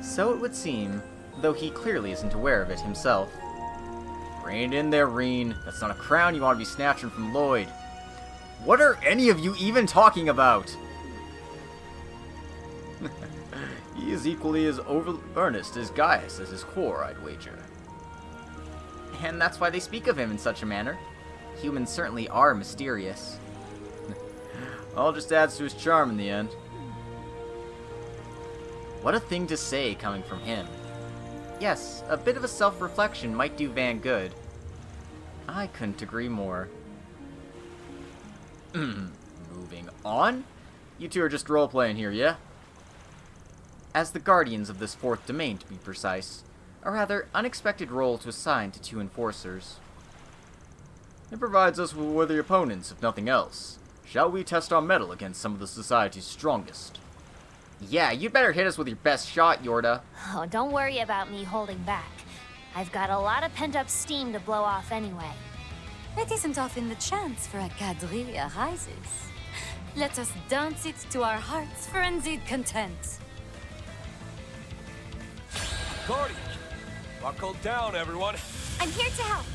So it would seem, though he clearly isn't aware of it himself. Rein it in there, Reen. That's not a crown you want to be snatching from Lloyd. What are any of you even talking about? He is equally as earnest as Gaius as his core, I'd wager. And that's why they speak of him in such a manner. Humans certainly are mysterious. All just adds to his charm in the end. What a thing to say coming from him. Yes, a bit of a self-reflection might do Van good. I couldn't agree more. Moving on. You two are just role-playing here, yeah? As the guardians of this fourth domain, to be precise, a rather unexpected role to assign to two enforcers. It provides us with worthy opponents, if nothing else. Shall we test our mettle against some of the Society's strongest? Yeah, you'd better hit us with your best shot, Yorda. Oh, don't worry about me holding back. I've got a lot of pent-up steam to blow off anyway. It isn't often the chance for a quadrille arises. Let us dance it to our heart's frenzied content. Guardian! Buckle down, everyone! I'm here to help.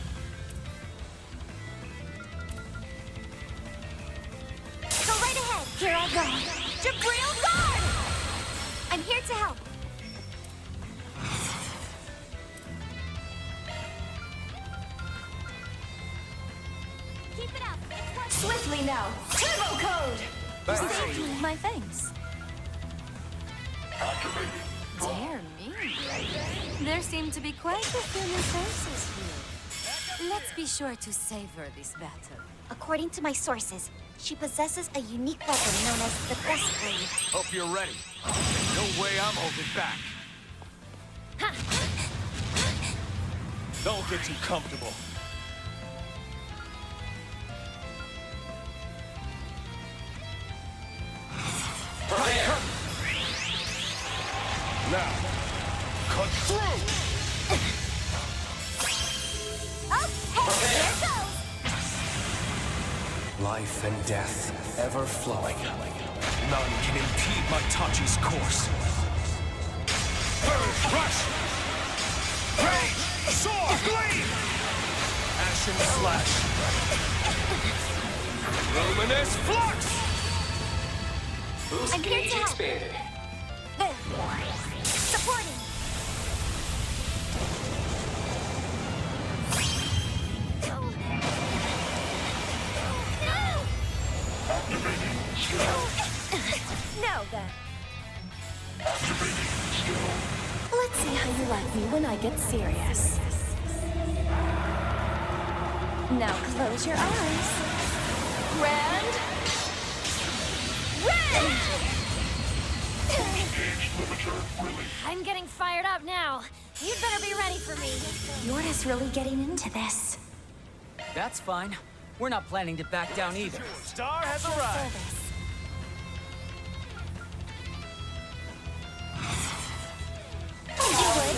Go right ahead. Here I go. Jabril, guard! I'm here to help. Keep it up. Swiftly now. Turbo code! My thanks. Dear me. There seem to be quite a few new faces here. Let's be sure to savor this battle. According to my sources, she possesses a unique weapon known as the Best Blade. Hope you're ready. No way I'm holding back. Don't get too comfortable. Prepare! Now, cut through! Okay, here goes! Life and death, ever flowing. None can impede Matachi's course. Burn, rush! Rage! Sword! Bleed! Ashen slash! Luminous flux! Boost I'm here gauge to help. expanded. Supporting! Now then. Let's see how you like me when I get serious. Now close your eyes. Rand! I'm getting fired up now. You'd better be ready for me. Yorda's really getting into this. That's fine. We're not planning to back down either. Star has arrived! Hold your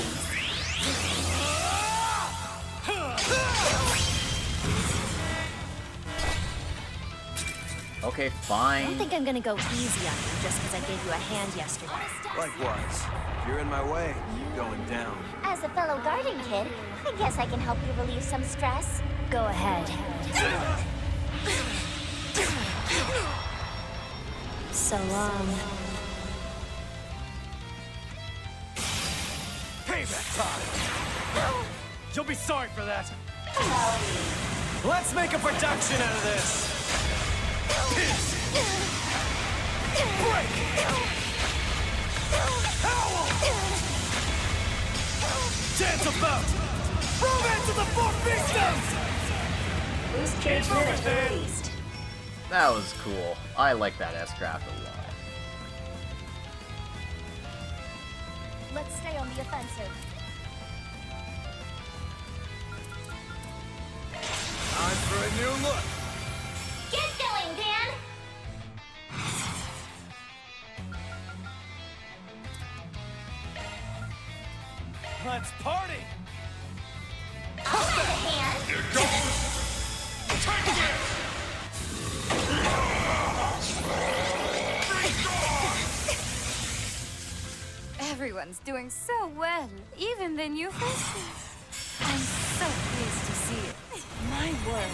Okay, I fine. don't think I'm gonna go easy on you just because I gave you a hand yesterday. Likewise. If you're in my way, you're going down. As a fellow garden kid, I guess I can help you relieve some stress. Go ahead. So long. Payback time! You'll be sorry for that. Let's make a production out of this. Pierce! Break! Howl! Dance about! Romance of the Four Fiefdoms! Boost cage limiter released. That was cool. I like that S-Craft a lot. Let's stay on the offensive. Time for a new look. Get going, Dan! Let's party! I'll lend a hand! Here goes! Take this! Everyone's doing so well, even the new faces. I'm so pleased to see it. My word.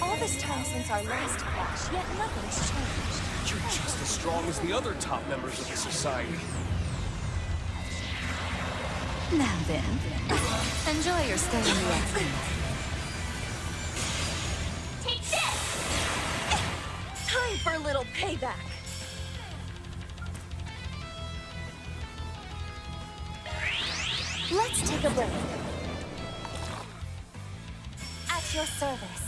All this time since our last clash, yet nothing's changed. You're just as strong as the other top members of the society. Now then, enjoy your stay in the afternoon. Take this! Time for a little payback. Let's take a break. At your service.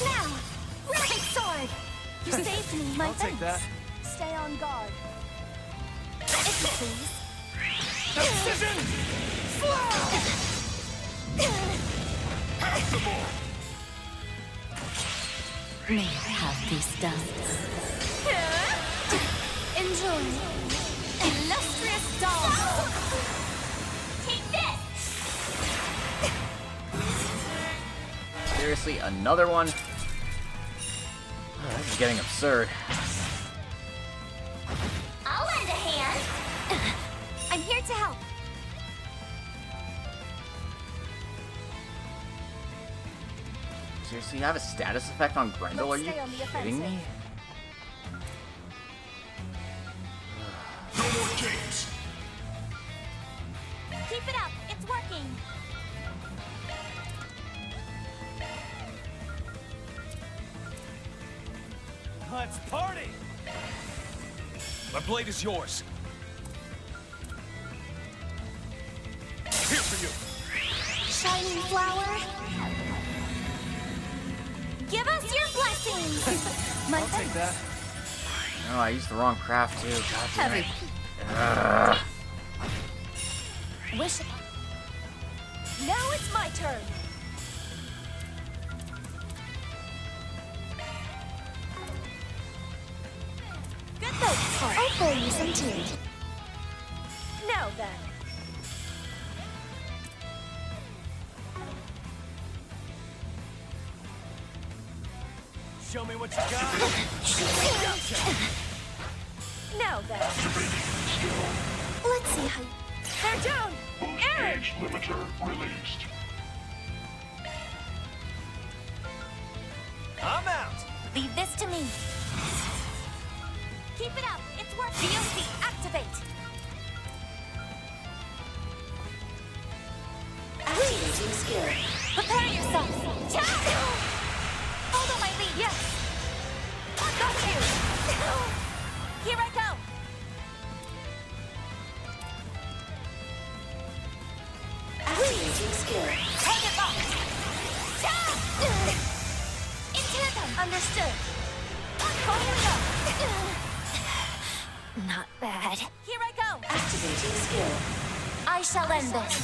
Now, Rabbit Sword! You saved me, my I'll take that. Stay on guard. If you please. Precision! Have the ball! May I have these dance? Enjoy. Illustrious doll. Take this! Seriously, another one? Oh, this is getting absurd. I'll lend a hand! I'm here to help. Seriously, you have a status effect on Grendel? Are Let's you stay on the kidding me? No more games! Keep it up. It's working. Let's party! My blade is yours. Here for you! Shining flower. Give us your blessings. My I'll take that. No, I used the wrong craft too. God damn it. Wish. Now it's my turn. Good though. I'll pour you some tea. Now then. Show me what you got. Now then. Let's see how. They're down. Boost Aaron. cage limiter released. I'm out. Leave this to me. Keep it up. It's working. VOC, activate. Activating skill. Prepare yourself. Ciao! Follow my lead. Yes. Got you. Here I go. Activating skill. Target locked. Ciao! Into them. Understood. Firing up. Not bad. Here I go. Activating skill. I shall end this.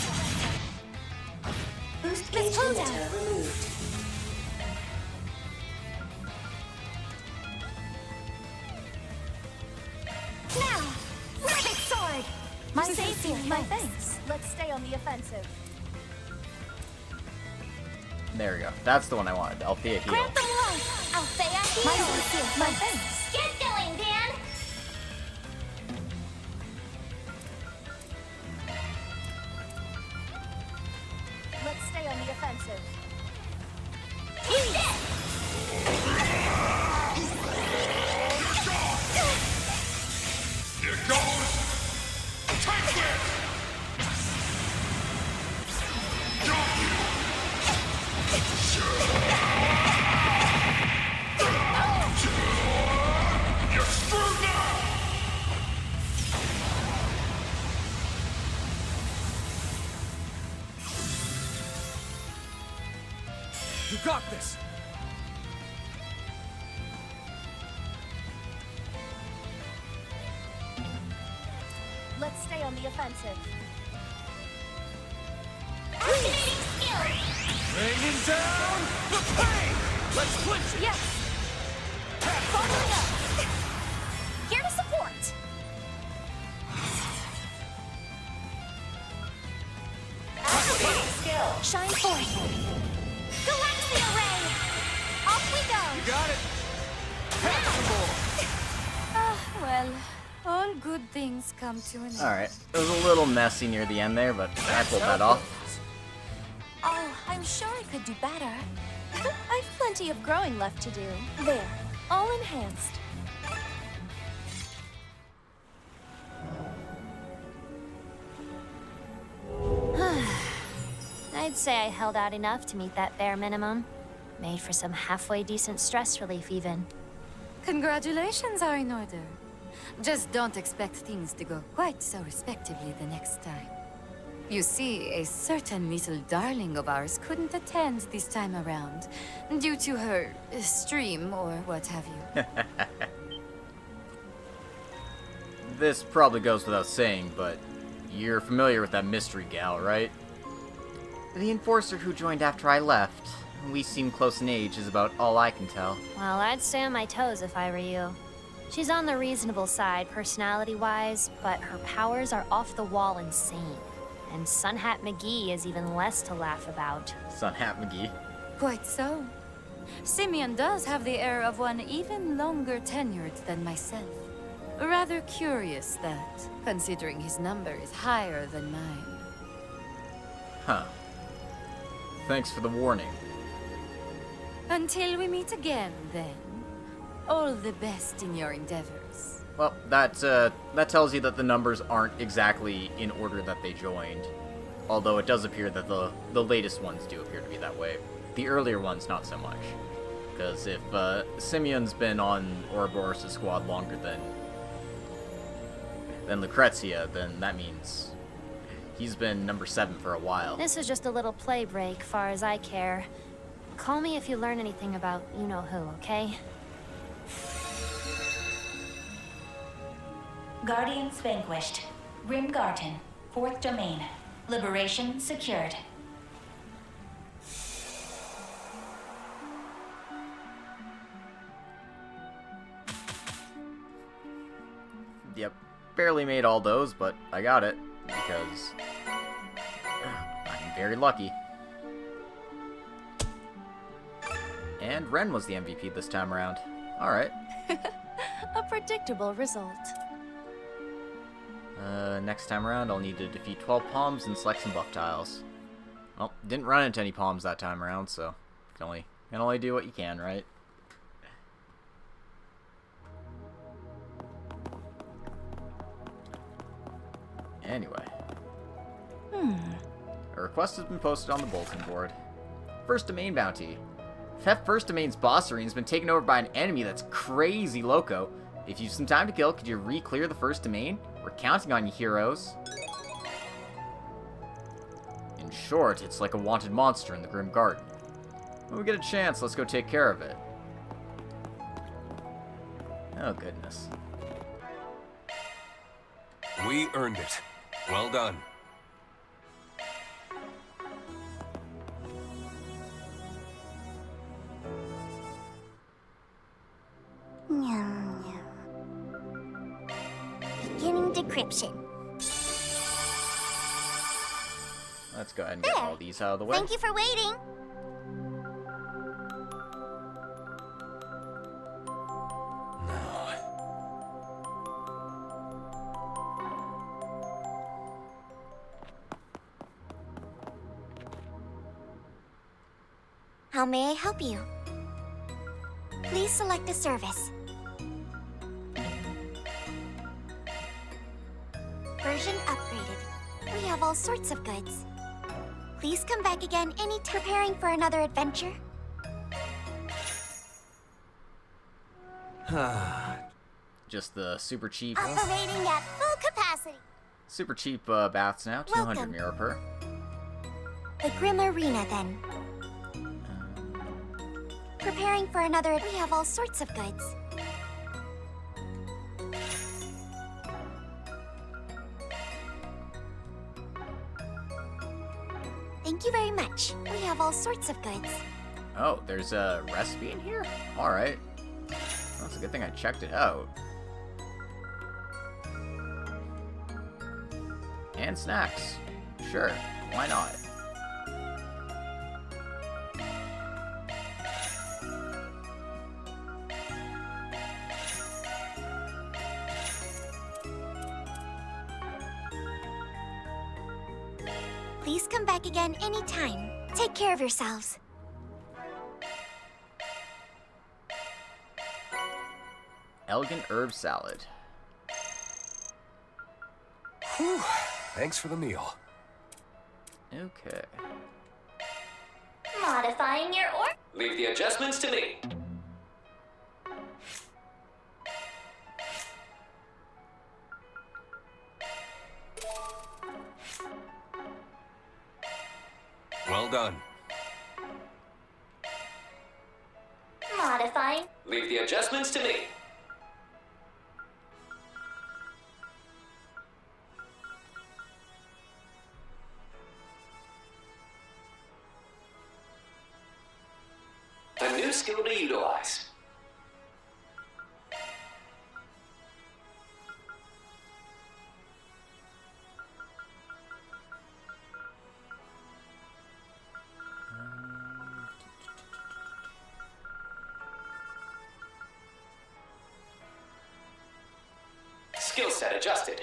Boost cage limiter removed. Now, Rabbit Sword. My safety, my thanks. Let's stay on the offensive. There we go. That's the one I wanted. Althea heal. Grant them life! Althea heal! My thanks. Get going, Dan! Let's stay on the offensive. Take this! Here goes! Take this! Got you! You're screwed now! You got this! Let's stay on the offensive. Activating skill! Raining down the pain! Let's clinch it! Yes! Following up! Here to support! Activating skill! Shine forth! Galaxia Ray! Off we go! You got it! Have some more! Well, all good things come to an end. Alright. It was a little messy near the end there, but I pulled that off. Oh, I'm sure I could do better. I've plenty of growing left to do. There, all enhanced. I'd say I held out enough to meet that bare minimum. Made for some halfway decent stress relief, even. Congratulations are in order. Just don't expect things to go quite so respectively the next time. You see, a certain little darling of ours couldn't attend this time around, due to her stream or what have you. This probably goes without saying, but you're familiar with that mystery gal, right? The enforcer who joined after I left. We seem close in age is about all I can tell. Well, I'd stay on my toes if I were you. She's on the reasonable side, personality-wise, but her powers are off-the-wall insane. And Sunhat McGee is even less to laugh about. Sunhat McGee. Quite so. Simeon does have the air of one even longer tenured than myself. Rather curious that, considering his number is higher than mine. Huh. Thanks for the warning. Until we meet again, then. All the best in your endeavors. Well, that tells you that the numbers aren't exactly in order that they joined. Although it does appear that the latest ones do appear to be that way. The earlier ones, not so much. Because if Simeon's been on Ouroboros' squad longer than Lucrezia, then that means he's been number 7 for a while. This is just a little play break, far as I care. Call me if you learn anything about you-know-who, okay? Guardians vanquished. Grim Garten, 4th domain. Liberation secured. Yep, barely made all those, but I got it, because I'm very lucky. And Ren was the MVP this time around. Alright. A predictable result. Next time around, I'll need to defeat 12 Palms and select some buff tiles. Well, didn't run into any Palms that time around, so can only do what you can, right? Anyway. A request has been posted on the bulletin board. First domain bounty. Theft First Domain's boss arena has been taken over by an enemy that's crazy loco. If you've some time to kill, could you re-clear the first domain? We're counting on you, heroes. In short, it's like a wanted monster in the Grim Garden. When we get a chance, let's go take care of it. Oh, goodness. We earned it. Well done. Beginning decryption. Let's go ahead and get all these out of the way. Thank you for waiting. How may I help you? Please select a service. Version upgraded. We have all sorts of goods. Please come back again any time. Preparing for another adventure? Just the super cheap, Operating at full capacity. baths now. 200 Welcome. mirror per. The Grim Arena, then. Preparing for another. We have all sorts of goods. Thank you very much. We have all sorts of goods. Oh, there's a recipe in here? Alright. That's a good thing I checked it out. And snacks. Sure, why not? Please come back again anytime. Take care of yourselves. Elegant herb salad. Whew. Thanks for the meal. Okay. Modifying your Leave the adjustments to me. Well done. Modifying. Leave the adjustments to me. A new skill to utilize. Skill set adjusted.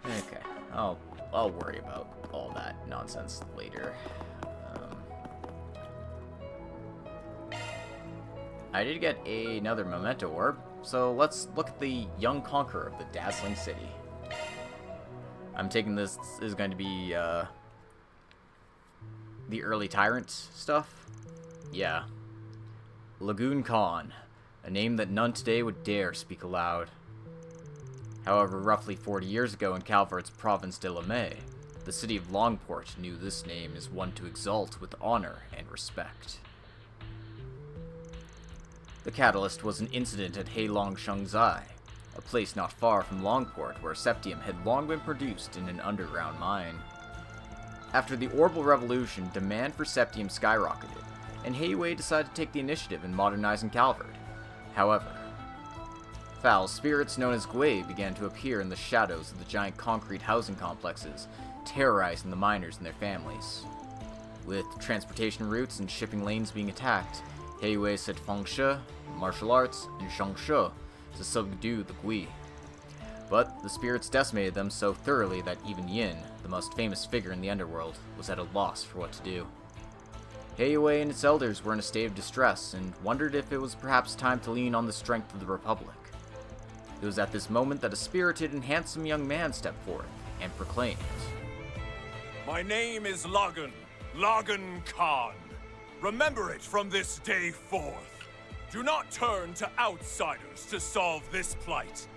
Okay, I'll worry about all that nonsense later. I did get another memento orb, so let's look at the young conqueror of the dazzling city. I'm taking this is going to be the early tyrant stuff. Yeah. Lagoon Khan, a name that none today would dare speak aloud. However, roughly 40 years ago in Calvard's province de la May, the city of Longport knew this name as one to exalt with honor and respect. The catalyst was an incident at Heilong Shangzai, a place not far from Longport where septium had long been produced in an underground mine. After the Orbital Revolution, demand for septium skyrocketed, and Heiwei decided to take the initiative in modernizing Calvard. However, foul spirits known as Gui began to appear in the shadows of the giant concrete housing complexes, terrorizing the miners and their families. With transportation routes and shipping lanes being attacked, Heiwei set Fengshe, martial arts, and Shengshe to subdue the Gui. But the spirits decimated them so thoroughly that even Yin, the most famous figure in the underworld, was at a loss for what to do. Heiwei and its elders were in a state of distress and wondered if it was perhaps time to lean on the strength of the Republic. It was at this moment that a spirited and handsome young man stepped forth and proclaimed, My name is Lagan Khan. Remember it from this day forth. Do not turn to outsiders to solve this plight.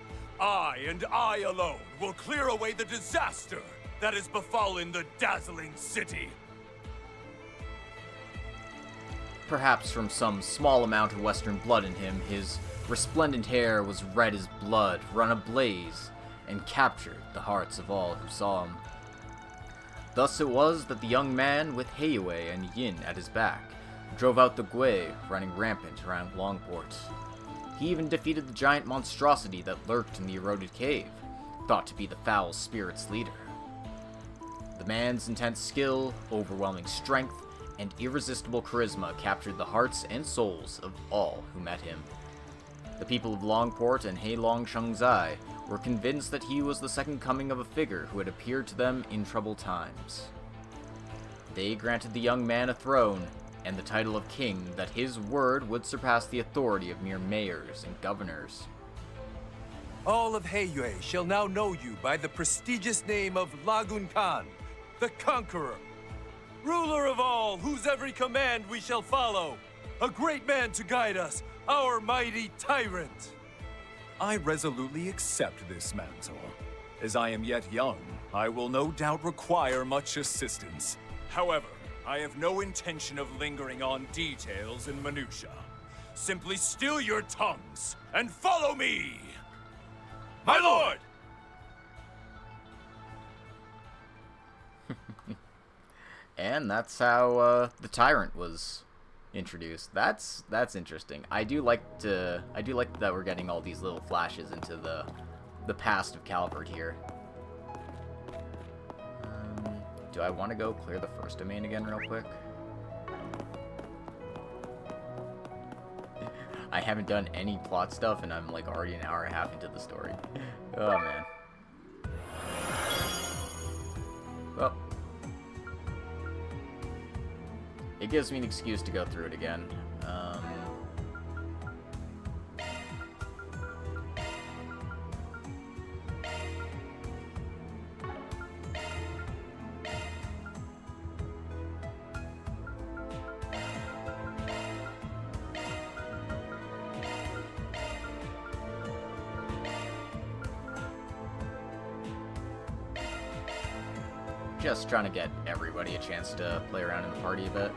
I and I alone will clear away the disaster that has befallen the dazzling city. Perhaps from some small amount of Western blood in him, his resplendent hair was red as blood, run ablaze, and captured the hearts of all who saw him. Thus it was that the young man, with Heiwei and Yin at his back, drove out the Gui running rampant around Longport. He even defeated the giant monstrosity that lurked in the eroded cave, thought to be the foul spirit's leader. The man's intense skill, overwhelming strength, and irresistible charisma captured the hearts and souls of all who met him. The people of Longport and Heilong Shengzai were convinced that he was the second coming of a figure who had appeared to them in troubled times. They granted the young man a throne and the title of king that his word would surpass the authority of mere mayors and governors. All of Heiyue shall now know you by the prestigious name of Lagun Khan, the Conqueror. Ruler of all, whose every command we shall follow. A great man to guide us, our mighty tyrant. I resolutely accept this mantle. As I am yet young, I will no doubt require much assistance. However, I have no intention of lingering on details and minutiae. Simply still your tongues and follow me! My lord! And that's how the tyrant was introduced. That's interesting. I do like that we're getting all these little flashes into the past of Calvard here. Do I want to go clear the first domain again real quick? I haven't done any plot stuff and I'm like already an hour and a half into the story. Oh man. Well, it gives me an excuse to go through it again. Just trying to get everybody a chance to play around in the party a bit.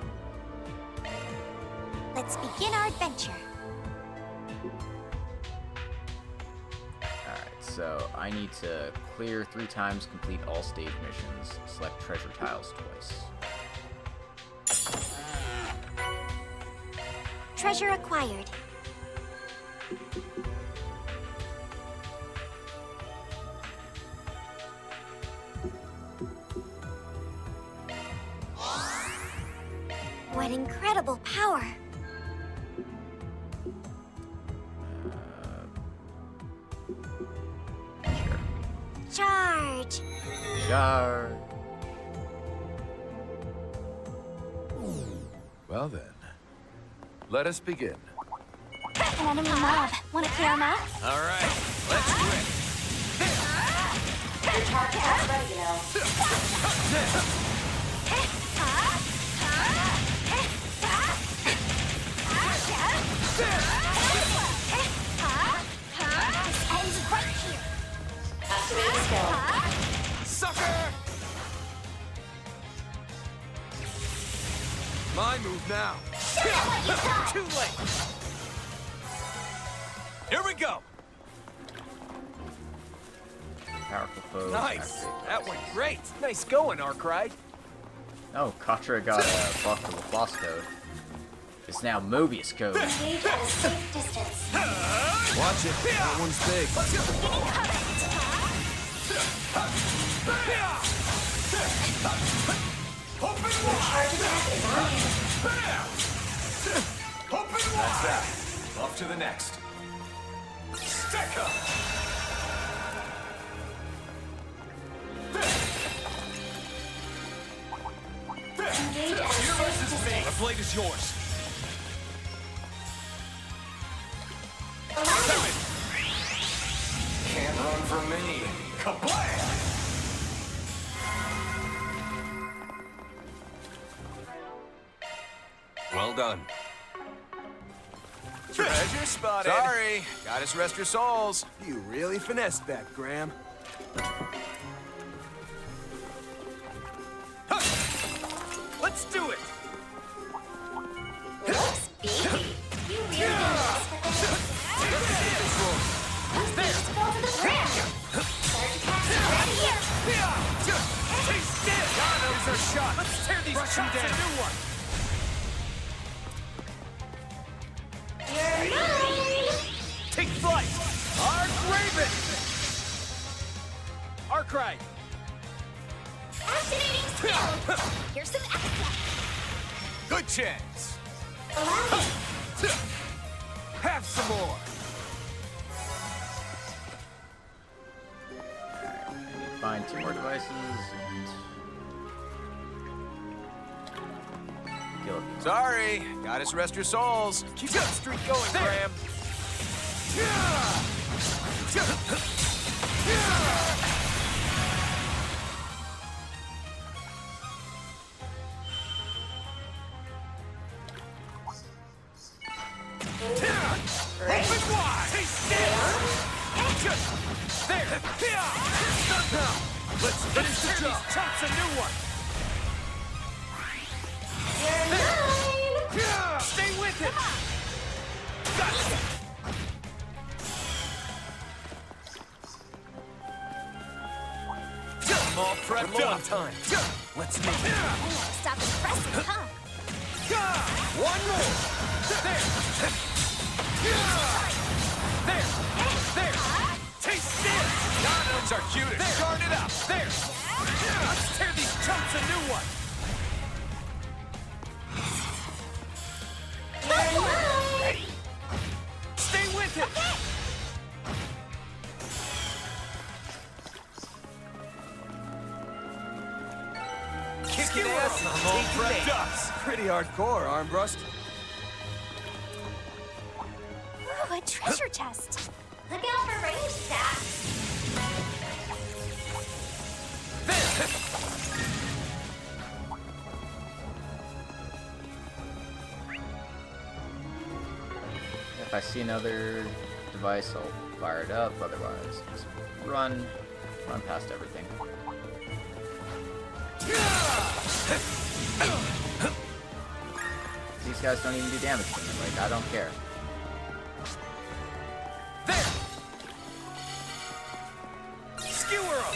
Let's begin our adventure. Alright, so I need to clear 3 times, complete all stage missions, select treasure tiles twice. Treasure acquired. What incredible power! Charge! Charge! Well then, let us begin. An enemy mob. Want to clear them out? All right, let's rip. Your target is ready now. Ends right here. Activate skill. Sucker! My move now. Too late. Here we go. Powerful foe. Nice. That went great. Nice going, Arkride. Oh, Katra got a buff to Laplace code. It's now Mobius code. Engage at a safe distance. Watch it. That one's big. Your charge attack is on you. That's that. Off to the next. Stick up. Engage at a safe distance. The blade is yours. Can't run from me. Kablam! Well done. Treasure spotted. Sorry. Gotta rest your souls. You really finessed that, Graham. Let's do it. Looks beefy. You really messed with the Let's fall to the ground. Surge attack ready here. Taste dead. Here's our shot. Let's tear these two down. New one. You're mine. Arkride! Activating skill! Here's some extra! Good chance! Allow me! Have some more! Find 2 more devices and kill it. Sorry, gotta rest your souls. Keep that streak going, Graham. Open wide! There! Now, let's finish the job. Chunks a new one. Stay with it! Gotcha! All prepped up. Time. Let's make it. Stop impressing, huh? One more! There! There! Taste this! Condoms are cutest. Guard it up! There! Let's tear these chunks a new one! Stay with it! Kicking ass, I'm all prepped up. Pretty hardcore, Armbrust. Ooh, a treasure chest. Look out for range attacks. If I see another device, I'll fire it up. Otherwise, just run past everything. These guys don't even do damage to me. Like, I don't care. There! Skewer them!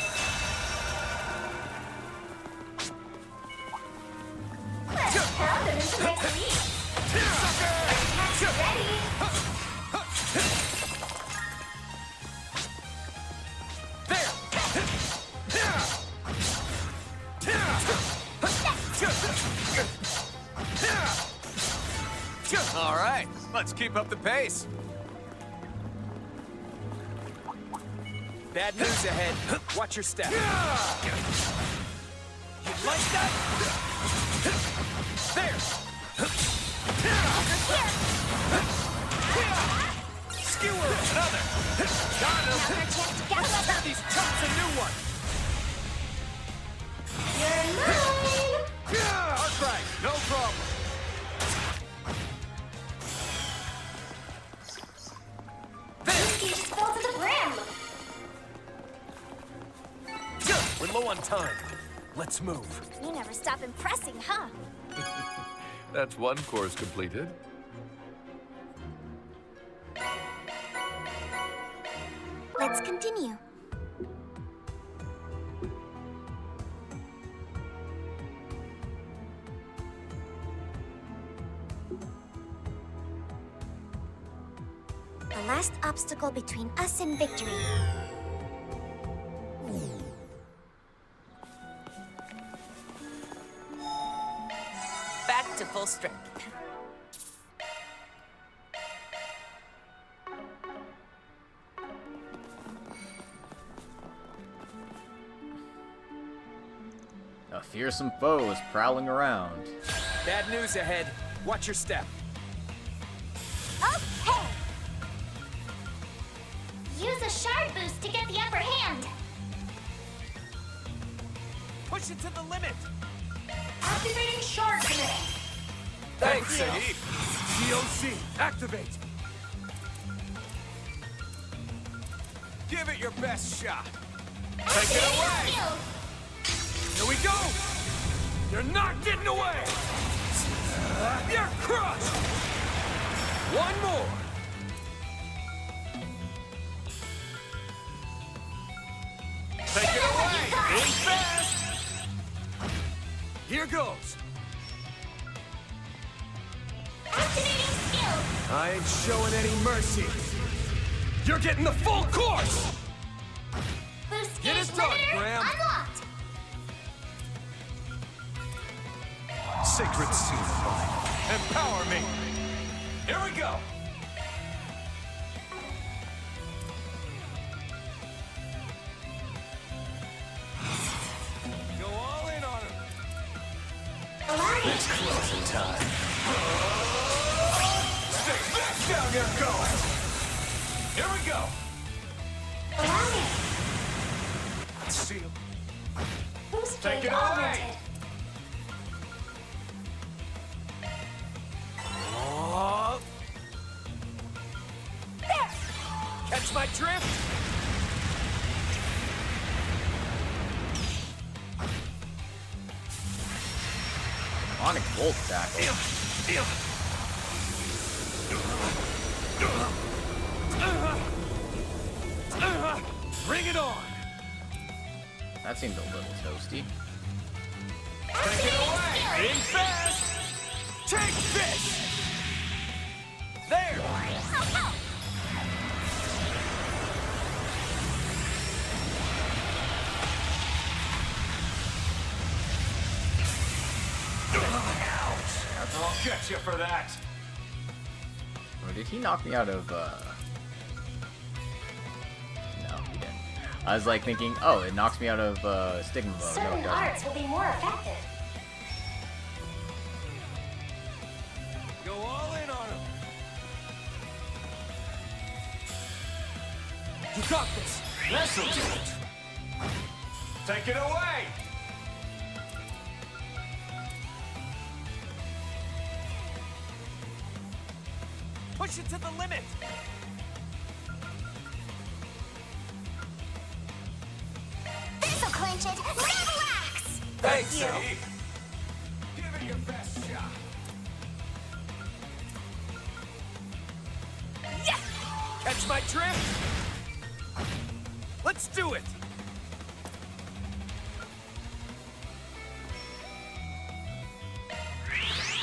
Let's pound them into next week. Attack's ready. All right, let's keep up the pace. Bad news ahead. Watch your step. You like that? There. Skewer another. Got him. Let's tear these chunks a new one. You're mine. Arkride, no problem. Whiskey just fell to the brim. We're low on time. Let's move. You never stop impressing, huh? That's one course completed. Let's continue. The last obstacle between us and victory. Back to full strength. A fearsome foe is prowling around. Bad news ahead. Watch your step. Okay! Use a shard boost to get the upper hand. Push it to the limit. Activating shard command. Thanks, Sahib. DOC, activate. Give it your best shot. Take it away. Skill. Here we go. You're not getting away. You're crushed. One more. Take it away. Going fast. Here goes. Activating skill. I ain't showing any mercy. You're getting the full course. Boost Get gauge it start, Limiter Graham. unlocked! Sacred seed of mine. Empower me. Here we go. Go all in on him. Allow me! It's closing time. Stay back down there, go. Here we go. Allow me! Let's see him. Boost Take gauge it away. augmented. Oh. There! Catch my drift? Sonic Volt tackle. Bring it on. That seemed a little toasty. Take it away. Being fast. Take this. There. I'll get you for that. Or did he knock me out of, No, he didn't. I was like thinking, oh, it knocks me out of, Stigma mode. No, it Certain doesn't. arts will be more effective. Go all in on him. You got this. This'll do it. Take it away. Push it to the limit. This'll clinch it! Relax! Thanks, Eddie. Give it your best shot. Yeah! Catch my drift? Let's do it!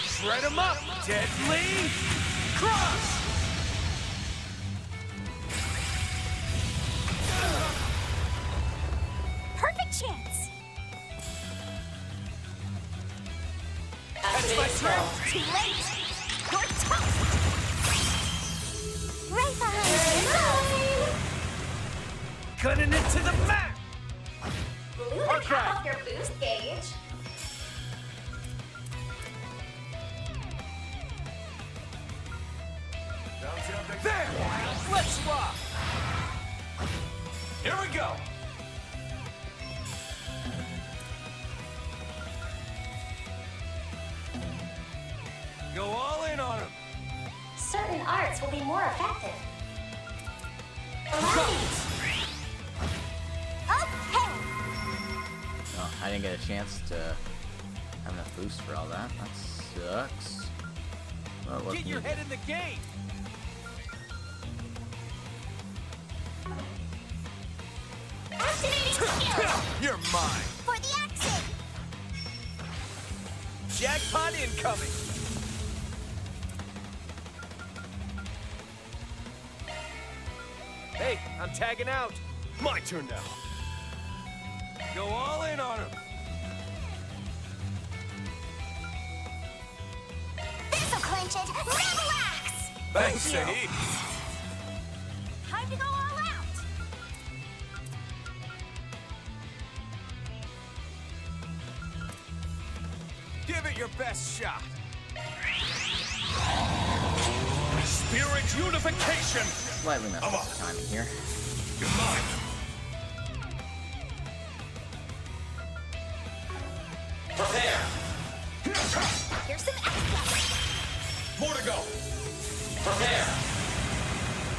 Shred 'em up, Deadly! Cross! Perfect chance! Catch my drift! Too late! You're toast! Right behind you! Cutting it to the map! Blue Arkride. cap off your boost gauge. There! Let's rock! Here we go! Go all in on him! Certain arts will be more effective. Go! Okay! Oh, I didn't get a chance to have enough boost for all that. That sucks. Well, what Get can your you do? head in the game! Activating skill! You're mine! For the action! Jackpot incoming! Hey, I'm tagging out. My turn now. Go all in on him. This'll clinch it! Relax! Thanks, Eddie. Time to go all out! Give it your best shot. Spirit unification. Slightly messed up the timing here. You're mine. Prepare. Here's some extra! More to go. Prepare.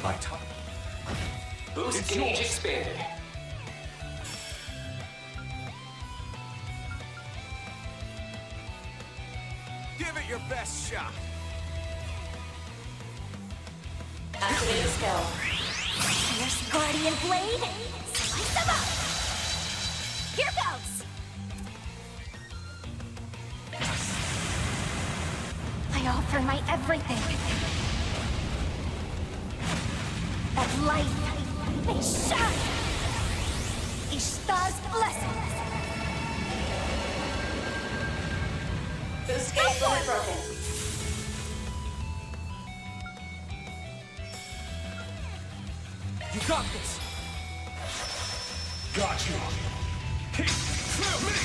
My top. Boost It's gauge yours. expanded. Give it your best shot. Activating skill. Fierce Guardian Blade! Slice them up! Here goes! I offer my everything. That light may shine! Ishtar's blessing! Boost gate limit broken. You got this! Got you! Hey, feel me!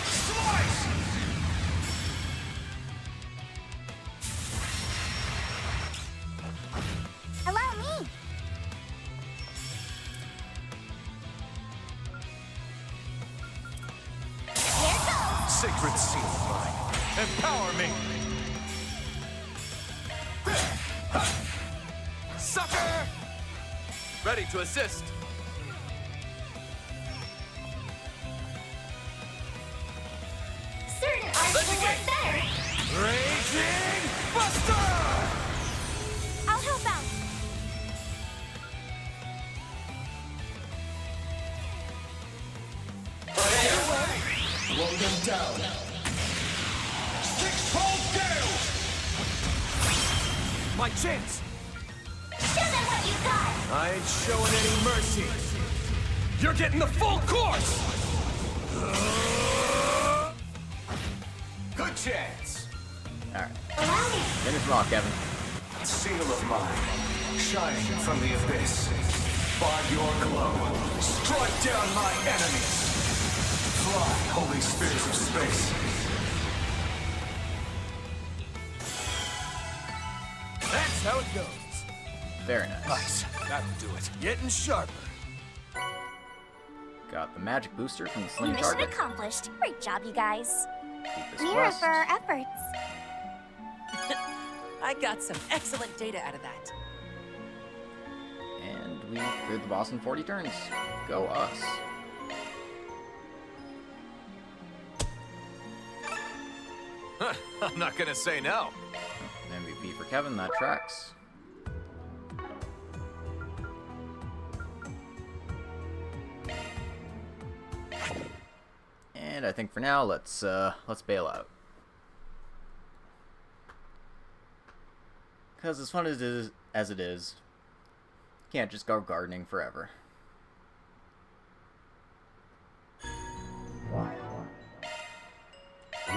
Slice! Allow me! Here goes! Sacred seal of mine, empower me! Sucker! Ready to assist. Certain arts will work better. Raging Buster! I'll help out. Blow them down. Six-fold gale! My chance! Show them what you got. I ain't showing any mercy. You're getting the full course! Good chance. Alright. Finish them off, Kevin. Seal of mine, shining from the abyss. By your glow, strike down my enemies. Fly, holy spirits of space. That's how it goes. Very nice. Nice. That'll do it. Getting sharper. Got the magic booster from the sling Mission target. accomplished. Great job, you guys. Keep this Mira quest. for our efforts. I got some excellent data out of that. And we cleared the boss in 40 turns. Go us. I'm not gonna say no. MVP for Kevin, that tracks. And I think for now, let's bail out. Because as fun as it is, can't just go gardening forever.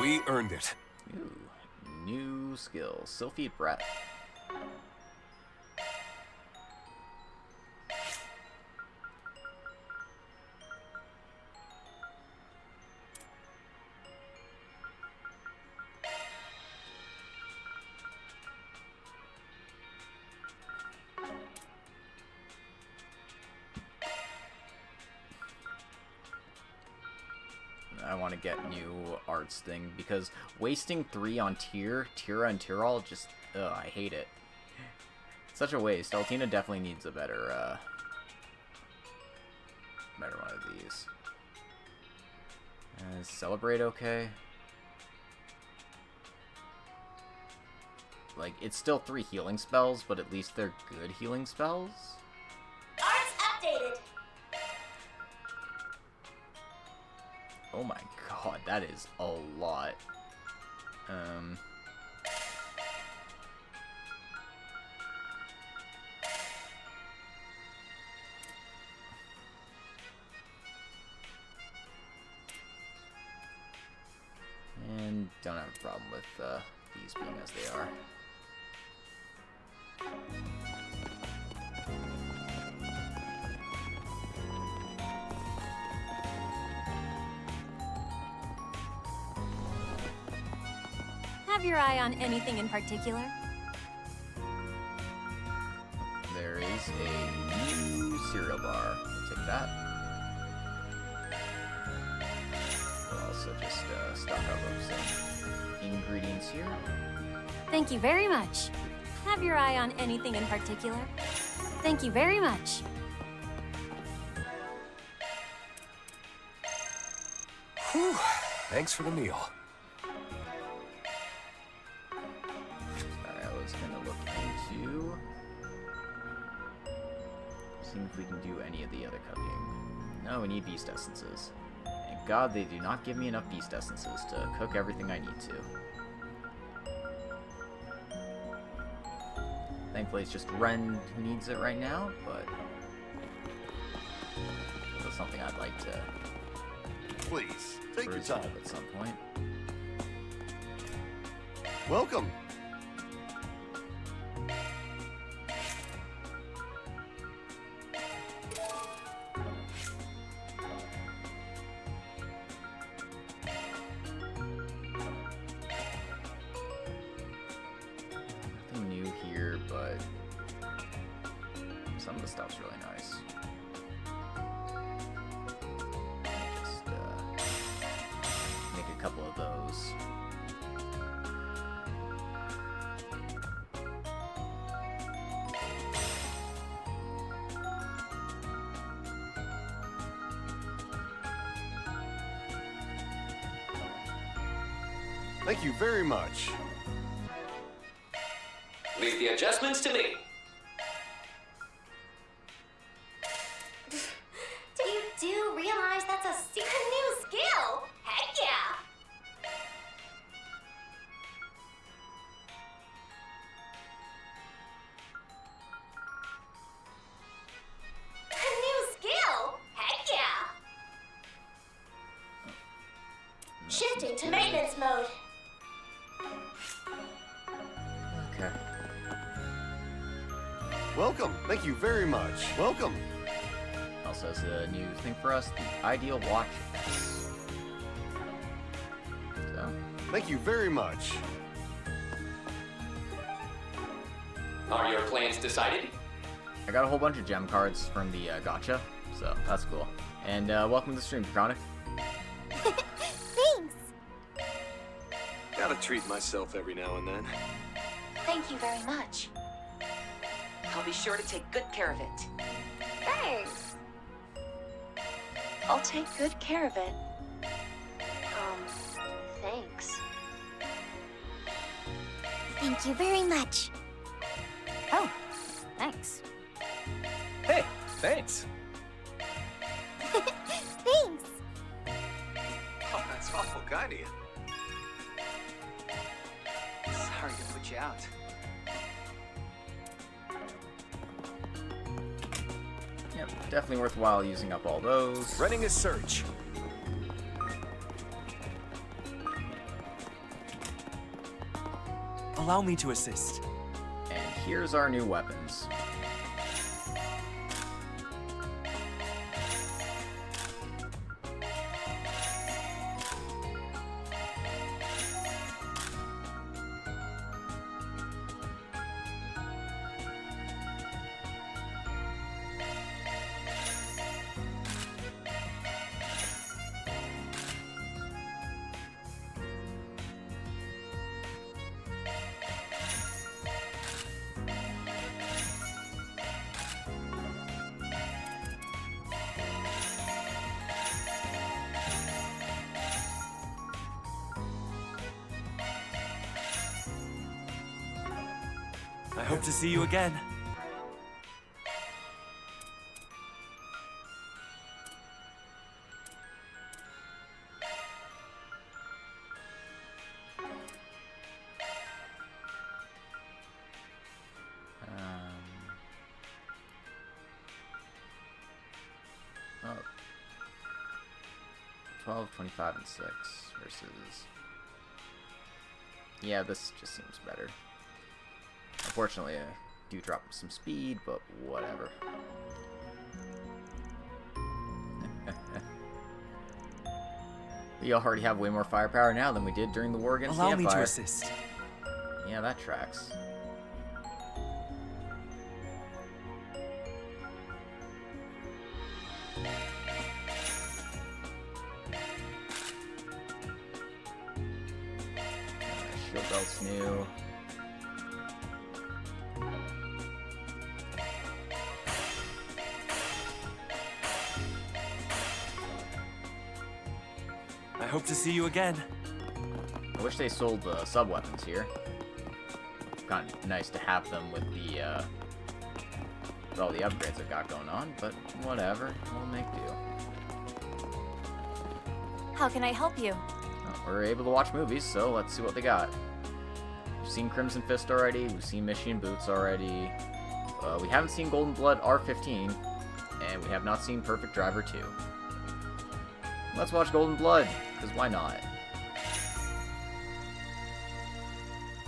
We earned it. Ooh, new skill, Sylphid Breath. I want to get new arts thing because wasting 3 on Tira and Tyrol just, I hate it. Such a waste. Altina definitely needs a better one of these. Is Celebrate okay? Like, it's still 3 healing spells, but at least they're good healing spells? Arts updated. Oh my god, that is a lot. And don't have a problem with these being as they are. Have your eye on anything in particular? There is a new cereal bar. Take that. We'll also just stock up on some ingredients here. Thank you very much. Have your eye on anything in particular? Thank you very much. Whew. Thanks for the meal. I was gonna look into seeing if we can do any of the other cooking. No, we need beast essences. Thank God they do not give me enough beast essences to cook everything I need to. Thankfully, it's just Ren who needs it right now, but something I'd like to Please, take your resolve time. at some point. Welcome. Nothing new here, but some of the stuff's really nice. Just make a couple of those. Thank you very much. Leave the adjustments to me. You do realize that's a secret new skill? Heck yeah! A new skill? Heck yeah! Shifting to maintenance mode. Okay. Welcome. Thank you very much. Welcome. Also has a new thing for us, the Ideal Watch S. So, Thank you very much. Are your plans decided? I got a whole bunch of gem cards from the gacha, so that's cool. And welcome to the stream, Draconic. Thanks! Gotta treat myself every now and then. Thank you very much. I'll be sure to take good care of it. Thanks! I'll take good care of it. Thanks. Thank you very much. Oh, thanks. Hey, thanks. Thanks! Oh, that's awful kind of you. Sorry to put you out. Yep, definitely worthwhile using up all those. Running a search. Allow me to assist. And here's our new weapons. I hope to see you again. Oh. 12, 25, and 6 versus... Yeah, this just seems better. Unfortunately, I do drop some speed, but whatever. We already have way more firepower now than we did during the war against the Allow Empire. me to assist. Yeah, that tracks. Shield belt's new. I hope to see you again. I wish they sold the sub-weapons here. Kind of nice to have them with the, with all the upgrades I've got going on, but whatever, we'll make do. How can I help you? Well, we're able to watch movies, so let's see what they got. We've seen Crimson Fist already, we've seen Mission Boots already. We haven't seen Golden Blood R15, and we have not seen Perfect Driver 2. let's watch Golden Blood, because why not?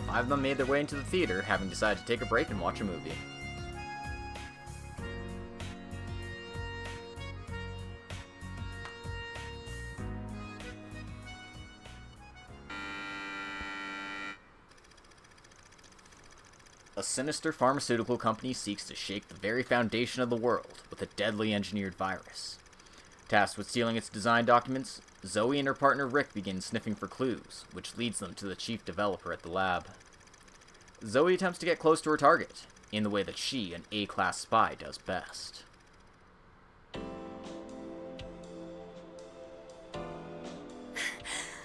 5 of them made their way into the theater, having decided to take a break and watch a movie. A sinister pharmaceutical company seeks to shake the very foundation of the world with a deadly engineered virus. Tasked with stealing its design documents, Zoe and her partner Rick begin sniffing for clues, which leads them to the chief developer at the lab. Zoe attempts to get close to her target, in the way that she, an A-class spy, does best.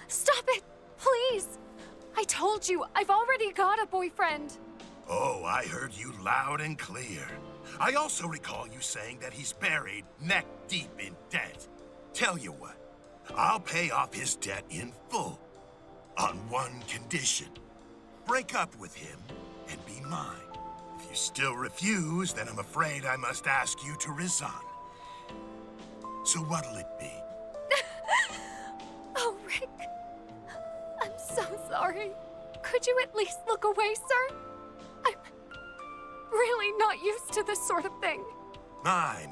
Stop it! Please! I told you, I've already got a boyfriend! Oh, I heard you loud and clear. I also recall you saying that he's buried neck deep in debt. Tell you what, I'll pay off his debt in full. On one condition. Break up with him and be mine. If you still refuse, then I'm afraid I must ask you to resign. So what'll it be? Oh, Rick. I'm so sorry. Could you at least look away, sir? I'm really not used to this sort of thing. My,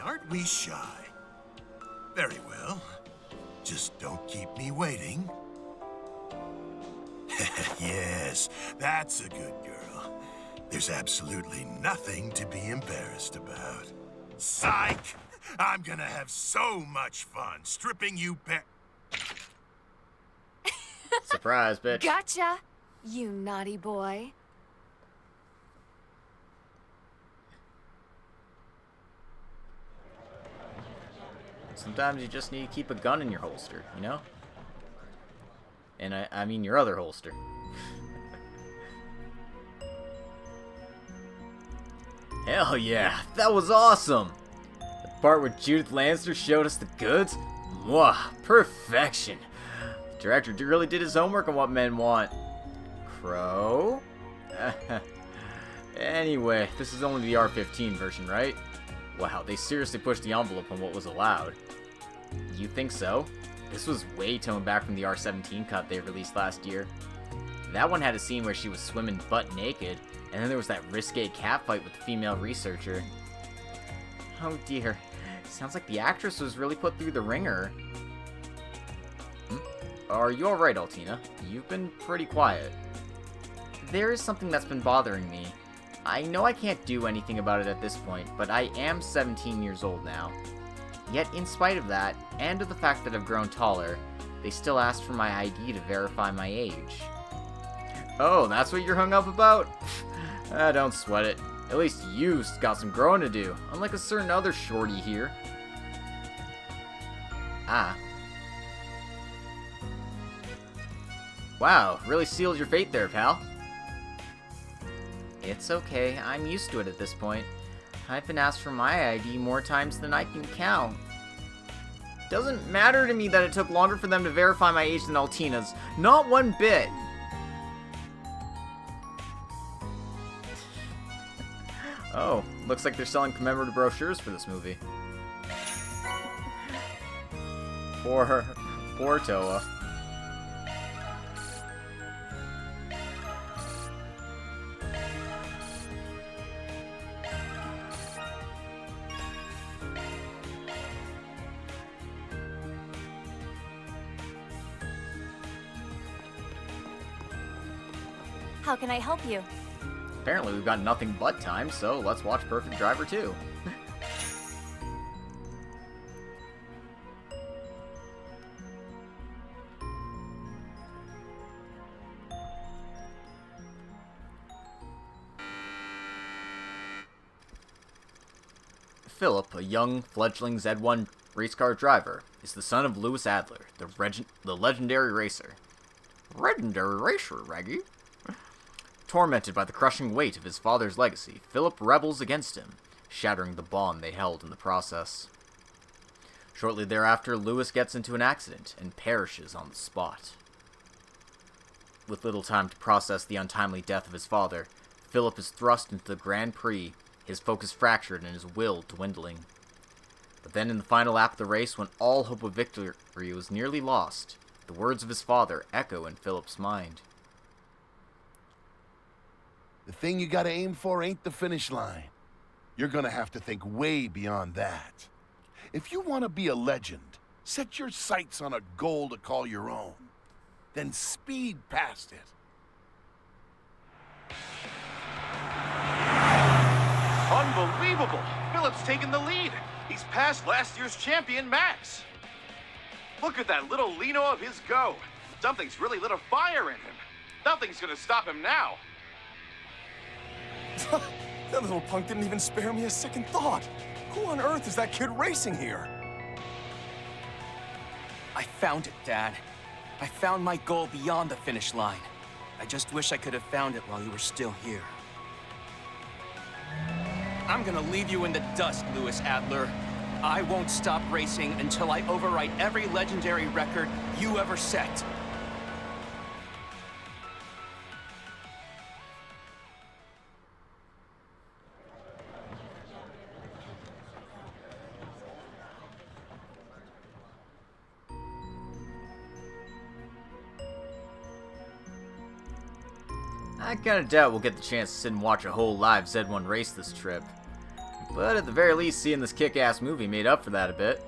aren't we shy? Very well. Just don't keep me waiting. Yes, that's a good girl. There's absolutely nothing to be embarrassed about. Psych! I'm gonna have so much fun stripping you bare. Surprise, bitch. Gotcha, you naughty boy. Sometimes you just need to keep a gun in your holster, you know? And I mean your other holster. Hell yeah, that was awesome! The part where Judith Lannister showed us the goods? Mwah, perfection! The director really did his homework on what men want. Crow? Anyway, this is only the R15 version, right? Wow, they seriously pushed the envelope on what was allowed. You think so? This was way toned back from the R17 cut they released last year. That one had a scene where she was swimming butt naked, and then there was that risque catfight with the female researcher. Oh dear, sounds like the actress was really put through the ringer. Are you alright, Altina? You've been pretty quiet. There is something that's been bothering me. I know I can't do anything about it at this point, but I am 17 years old now. Yet, in spite of that, and of the fact that I've grown taller, they still asked for my ID to verify my age. Oh, that's what you're hung up about? Don't sweat it. At least you've got some growing to do, unlike a certain other shorty here. Ah. Wow, really sealed your fate there, pal. It's okay, I'm used to it at this point. I've been asked for my ID more times than I can count. Doesn't matter to me that it took longer for them to verify my age than Altina's. Not one bit. Oh, looks like they're selling commemorative brochures for this movie. Poor Toa. How can I help you? Apparently we've got nothing but time, so let's watch Perfect Driver 2. Philip, a young, fledgling Z1 race car driver, is the son of Louis Adler, the legendary racer. Legendary racer, Reggie? Tormented by the crushing weight of his father's legacy, Philip rebels against him, shattering the bond they held in the process. Shortly thereafter, Louis gets into an accident and perishes on the spot. With little time to process the untimely death of his father, Philip is thrust into the Grand Prix, his focus fractured and his will dwindling. But then in the final lap of the race, when all hope of victory was nearly lost, the words of his father echo in Philip's mind. The thing you gotta aim for ain't the finish line. You're gonna have to think way beyond that. If you want to be a legend, set your sights on a goal to call your own. Then speed past it. Unbelievable! Philip's taken the lead. He's passed last year's champion, Max. Look at that little Lino of his go. Something's really lit a fire in him. Nothing's gonna stop him now. That little punk didn't even spare me a second thought. Who on earth is that kid racing here? I found it, Dad. I found my goal beyond the finish line. I just wish I could have found it while you were still here. I'm gonna leave you in the dust, Lewis Adler. I won't stop racing until I overwrite every legendary record you ever set. I kinda doubt we'll get the chance to sit and watch a whole live Z1 race this trip. But at the very least, seeing this kick-ass movie made up for that a bit.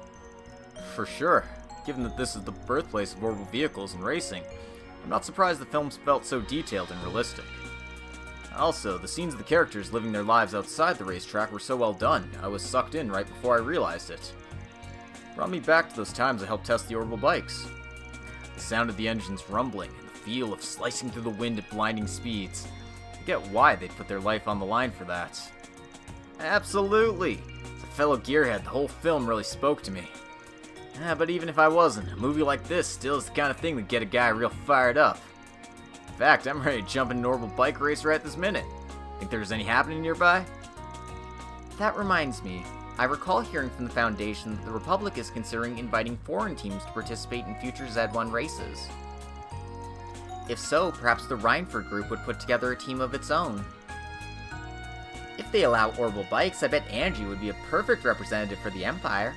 For sure, given that this is the birthplace of orbital vehicles and racing, I'm not surprised the films felt so detailed and realistic. Also, the scenes of the characters living their lives outside the racetrack were so well done, I was sucked in right before I realized it. Brought me back to those times I helped test the orbital bikes. The sound of the engines rumbling and the feel of slicing through the wind at blinding speeds. I get why they'd put their life on the line for that. Absolutely! As a fellow gearhead, the whole film really spoke to me. But even if I wasn't, a movie like this still is the kind of thing that get a guy real fired up. In fact, I'm ready to jump in an orbital bike race right this minute. Think there's any happening nearby? That reminds me, I recall hearing from the Foundation that the Republic is considering inviting foreign teams to participate in future Z1 races. If so, perhaps the Rhineford group would put together a team of its own. If they allow orbital bikes, I bet Angie would be a perfect representative for the Empire.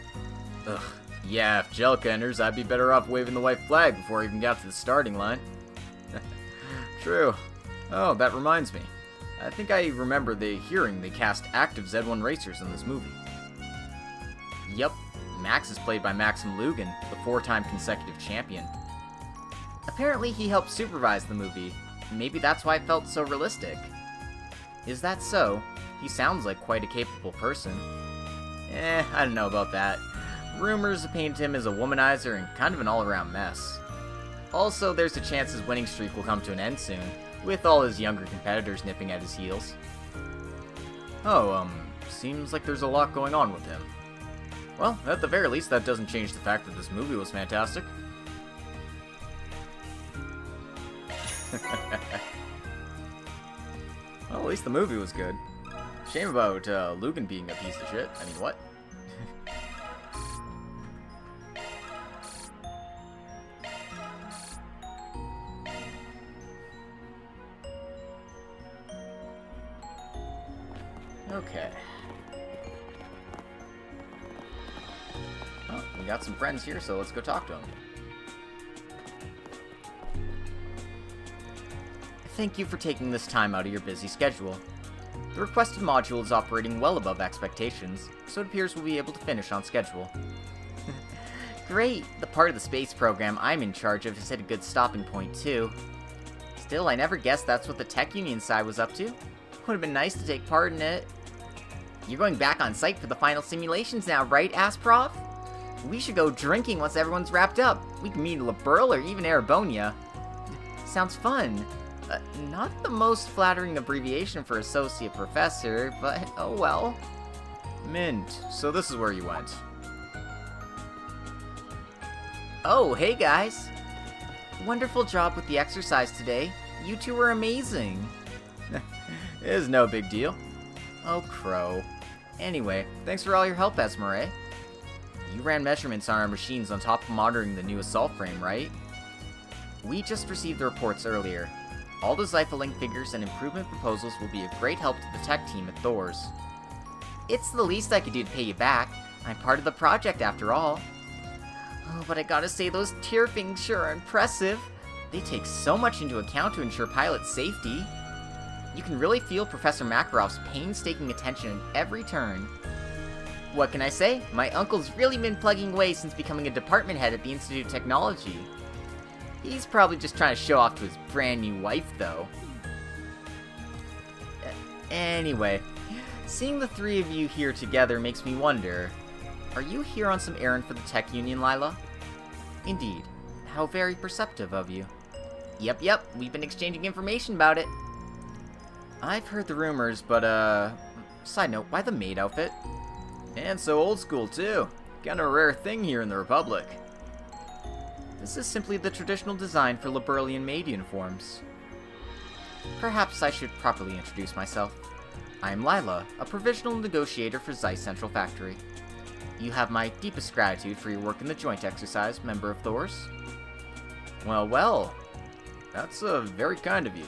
Ugh, yeah, if Jellica enters, I'd be better off waving the white flag before I even got to the starting line. True. Oh, that reminds me. I think I remember hearing they cast active Z1 racers in this movie. Yep, Max is played by Maxim Lugan, the 4-time consecutive champion. Apparently he helped supervise the movie. Maybe that's why it felt so realistic. Is that so? He sounds like quite a capable person. I don't know about that. Rumors have painted him as a womanizer and kind of an all-around mess. Also, there's a chance his winning streak will come to an end soon, with all his younger competitors nipping at his heels. Oh, seems like there's a lot going on with him. Well, at the very least, that doesn't change the fact that this movie was fantastic. Well, at least the movie was good. Shame about Lugan being a piece of shit. I mean, what? Okay. Oh, we got some friends here, so let's go talk to them. Thank you for taking this time out of your busy schedule. The requested module is operating well above expectations, so it appears we'll be able to finish on schedule. Great! The part of the space program I'm in charge of has hit a good stopping point, too. Still, I never guessed that's what the Tech Union side was up to. Would have been nice to take part in it. You're going back on site for the final simulations now, right, Asprof? We should go drinking once everyone's wrapped up. We can meet LaBurle or even Arabonia. Sounds fun. Not the most flattering abbreviation for Associate Professor, but oh well. Mint, so this is where you went. Oh, hey guys! Wonderful job with the exercise today. You two were amazing. It is no big deal. Oh, Crow. Anyway, thanks for all your help, Esmeralda. You ran measurements on our machines on top of monitoring the new assault frame, right? We just received the reports earlier. All the Zypheling figures and improvement proposals will be a great help to the tech team at Thor's. It's the least I could do to pay you back. I'm part of the project after all. Oh, but I gotta say, those tear things sure are impressive. They take so much into account to ensure pilot safety. You can really feel Professor Makarov's painstaking attention at every turn. What can I say? My uncle's really been plugging away since becoming a department head at the Institute of Technology. He's probably just trying to show off to his brand new wife, though. Anyway, seeing the three of you here together makes me wonder, are you here on some errand for the Tech Union, Lila? Indeed. How very perceptive of you. Yep, we've been exchanging information about it. I've heard the rumors, but, side note, why the maid outfit? And so old school, too. Kind of a rare thing here in the Republic. This is simply the traditional design for Liberlian maid uniforms. Perhaps I should properly introduce myself. I'm Lila, a provisional negotiator for Zeiss Central Factory. You have my deepest gratitude for your work in the joint exercise, member of Thor's. Well, that's very kind of you.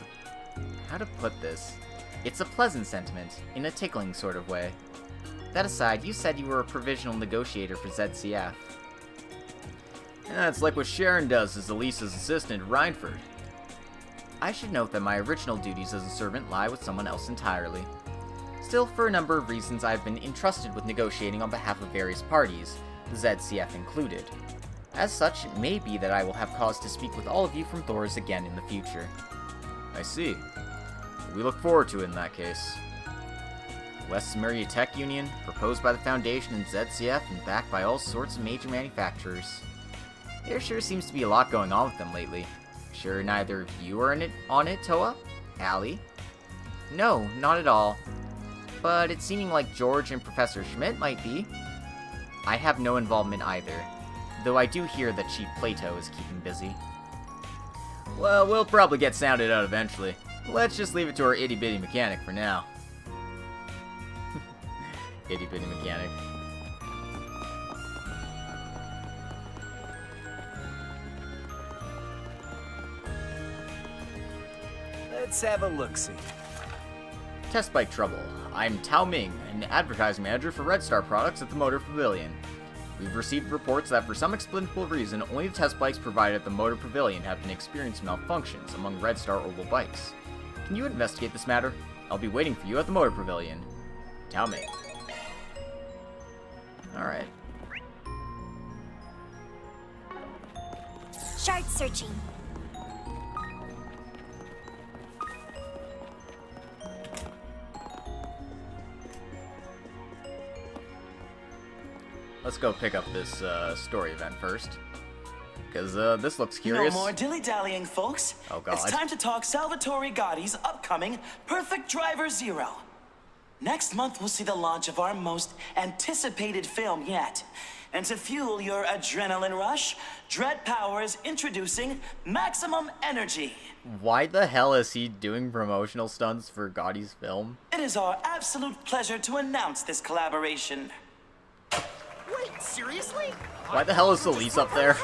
How to put this? It's a pleasant sentiment, in a tickling sort of way. That aside, you said you were a provisional negotiator for ZCF. It's like what Sharon does as Elisa's assistant at Rhineford. I should note that my original duties as a servant lie with someone else entirely. Still, for a number of reasons, I've been entrusted with negotiating on behalf of various parties, the ZCF included. As such, it may be that I will have cause to speak with all of you from Thor's again in the future. I see. We look forward to it in that case. West Cimmeria Tech Union, proposed by the Foundation and ZCF and backed by all sorts of major manufacturers. There sure seems to be a lot going on with them lately. Sure neither of you are on it, Toa? Allie? No, not at all. But it's seeming like George and Professor Schmidt might be. I have no involvement either, though I do hear that Chief Plato is keeping busy. Well, we'll probably get sounded out eventually. Let's just leave it to our itty-bitty mechanic for now. Itty-bitty mechanic. Let's have a look-see. Test Bike Trouble. I'm Tao Ming, an advertising manager for Red Star products at the Motor Pavilion. We've received reports that for some explicable reason, only the test bikes provided at the Motor Pavilion have been experiencing malfunctions among Red Star Oval bikes. Can you investigate this matter? I'll be waiting for you at the Motor Pavilion. Tao Ming. Alright. Shard searching. Let's go pick up this story event first. Because this looks curious. No more dilly-dallying, folks. Oh, God. It's time to talk Salvatore Gotti's upcoming Perfect Driver Zero. Next month, we'll see the launch of our most anticipated film yet. And to fuel your adrenaline rush, Dread Power is introducing Maximum Energy. Why the hell is he doing promotional stunts for Gotti's film? It is our absolute pleasure to announce this collaboration. Wait, seriously? Why the hell is Elise up there?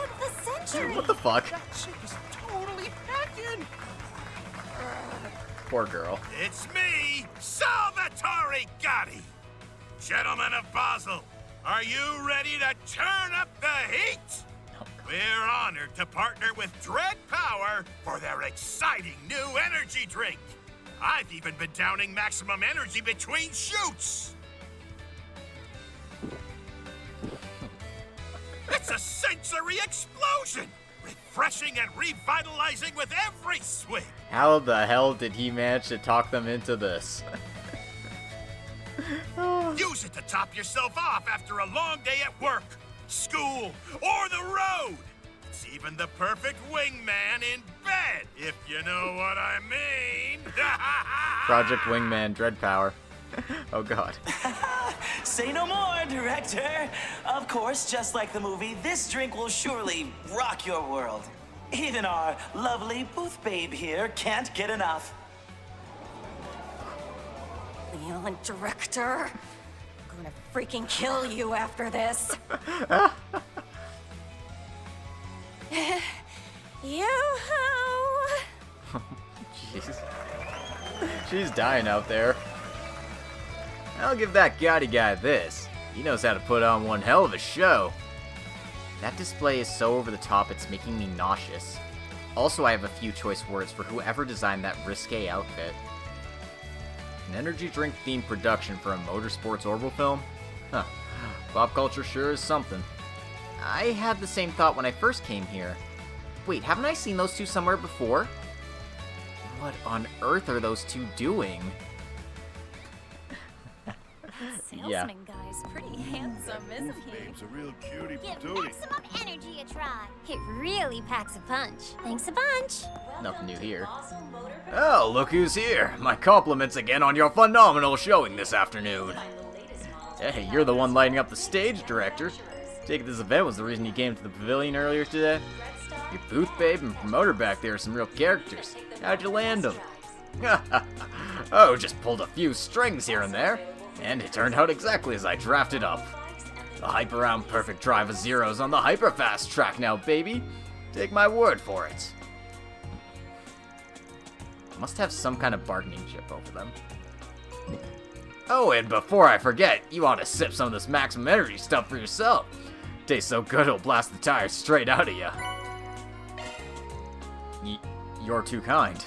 Dude, what the fuck? That chick is totally packing. Poor girl. It's me, Salvatore Gotti. Gentlemen of Basel, are you ready to turn up the heat? We're honored to partner with Dread Power for their exciting new energy drink. I've even been downing Maximum Energy between shoots. It's a sensory explosion! Refreshing and revitalizing with every swing! How the hell did he manage to talk them into this? Use it to top yourself off after a long day at work, school, or the road! It's even the perfect wingman in bed, if you know what I mean! Project Wingman Dread Power. Oh, God. Say no more, director. Of course, just like the movie, this drink will surely rock your world. Even our lovely booth babe here can't get enough. Leon, director, I'm gonna freaking kill you after this. Yoo-hoo! Jeez. She's dying out there. I'll give that Gotti guy this. He knows how to put on one hell of a show. That display is so over the top it's making me nauseous. Also, I have a few choice words for whoever designed that risque outfit. An energy drink themed production for a motorsports orbital film? Huh. Pop culture sure is something. I had the same thought when I first came here. Wait, haven't I seen those two somewhere before? What on earth are those two doing? Salesman guy's pretty handsome, isn't he? Babe's a real cutie Give patootie. maximum energy a try. It really packs a punch. Thanks a bunch. Nothing new here. Oh, look who's here. My compliments again on your phenomenal showing this afternoon. Hey, you're the one lighting up the stage, director. Take it this event was the reason you came to the pavilion earlier today? Your booth babe and promoter back there are some real characters. How'd you land them? Oh, just pulled a few strings here and there. And it turned out exactly as I drafted up. The hyper-round perfect drive of zeros on the hyper-fast track now, baby. Take my word for it. Must have some kind of bargaining chip over them. Oh, and before I forget, you ought to sip some of this maximum energy stuff for yourself. Tastes so good it'll blast the tires straight out of you. You're too kind.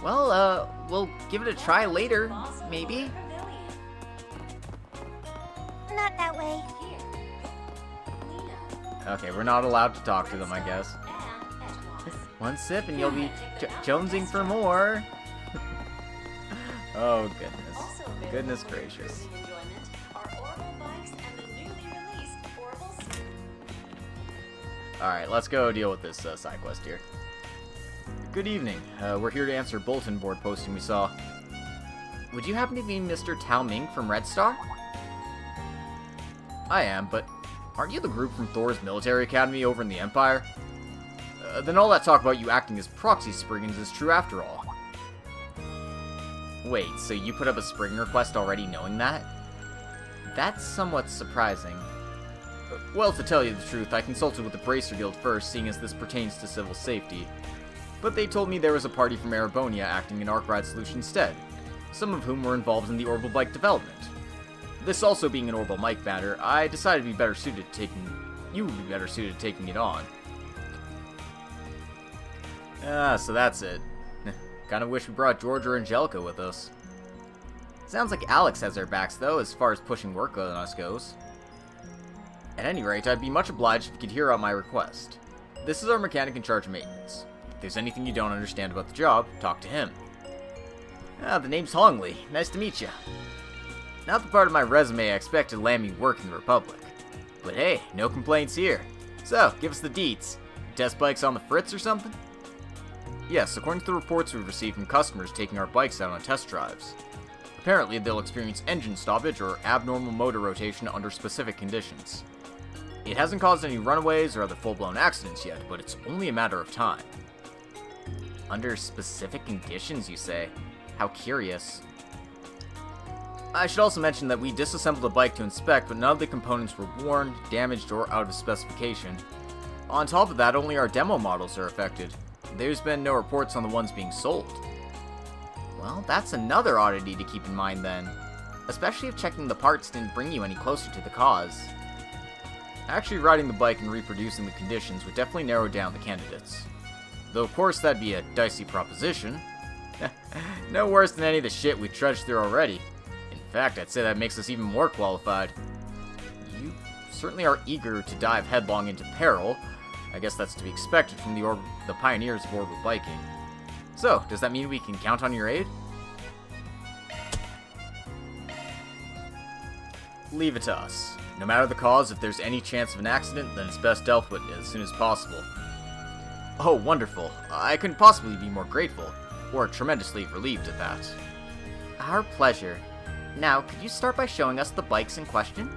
Well, we'll give it a try later, maybe. Not that way. Okay, we're not allowed to talk to them, I guess. One sip and you'll be jonesing for more. Oh, goodness. Goodness gracious. Alright, let's go deal with this side quest here. Good evening. We're here to answer a bulletin board posting we saw. Would you happen to be Mr. Tao Ming from Red Star? I am, but aren't you the group from Thor's military academy over in the Empire? Then all that talk about you acting as proxy Spriggans is true after all. Wait, so you put up a Spriggan request already knowing that? That's somewhat surprising. Well, to tell you the truth, I consulted with the Bracer Guild first, seeing as this pertains to civil safety. But they told me there was a party from Erebonnia acting in Arkride solution instead, some of whom were involved in the orbital bike development. This also being an orbital bike matter, I decided you would be better suited to taking it on. So that's it. Kinda wish we brought George or Angelica with us. Sounds like Alex has their backs though, as far as pushing workload on us goes. At any rate, I'd be much obliged if you could hear out my request. This is our mechanic in charge of maintenance. If there's anything you don't understand about the job, talk to him. The name's Hongley. Nice to meet you. Not the part of my resume I expected to land me work in the Republic. But hey, no complaints here. So, give us the deets. Test bikes on the fritz or something? Yes, according to the reports we've received from customers taking our bikes out on test drives. Apparently, they'll experience engine stoppage or abnormal motor rotation under specific conditions. It hasn't caused any runaways or other full-blown accidents yet, but it's only a matter of time. Under specific conditions, you say? How curious. I should also mention that we disassembled the bike to inspect, but none of the components were worn, damaged, or out of specification. On top of that, only our demo models are affected. There's been no reports on the ones being sold. Well, that's another oddity to keep in mind then. Especially if checking the parts didn't bring you any closer to the cause. Actually riding the bike and reproducing the conditions would definitely narrow down the candidates. Though of course that'd be a dicey proposition. No worse than any of the shit we trudged through already. In fact, I'd say that makes us even more qualified. You certainly are eager to dive headlong into peril. I guess that's to be expected from the pioneers of orbital biking. So, does that mean we can count on your aid? Leave it to us. No matter the cause, if there's any chance of an accident, then it's best dealt with as soon as possible. Oh, wonderful. I couldn't possibly be more grateful, or tremendously relieved at that. Our pleasure. Now, could you start by showing us the bikes in question?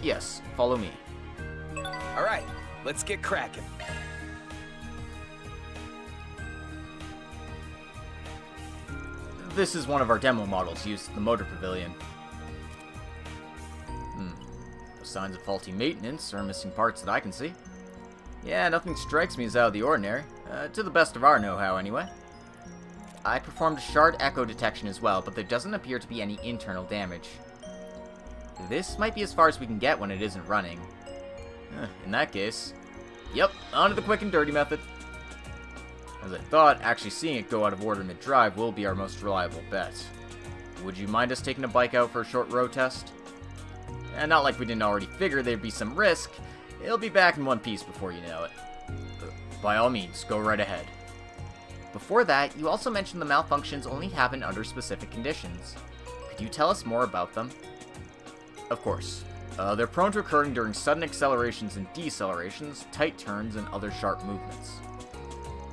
Yes, follow me. Alright, let's get cracking. This is one of our demo models used in the motor pavilion. No signs of faulty maintenance or missing parts that I can see. Yeah, nothing strikes me as out of the ordinary, to the best of our know-how anyway. I performed a shard echo detection as well, but there doesn't appear to be any internal damage. this might be as far as we can get when it isn't running. In that case, yep, on to the quick and dirty method. As I thought, actually seeing it go out of order mid-drive will be our most reliable bet. Would you mind us taking a bike out for a short road test? And not like we didn't already figure there'd be some risk. It'll be back in one piece before you know it. By all means, go right ahead. Before that, you also mentioned the malfunctions only happen under specific conditions. Could you tell us more about them? Of course. They're prone to occurring during sudden accelerations and decelerations, tight turns, and other sharp movements.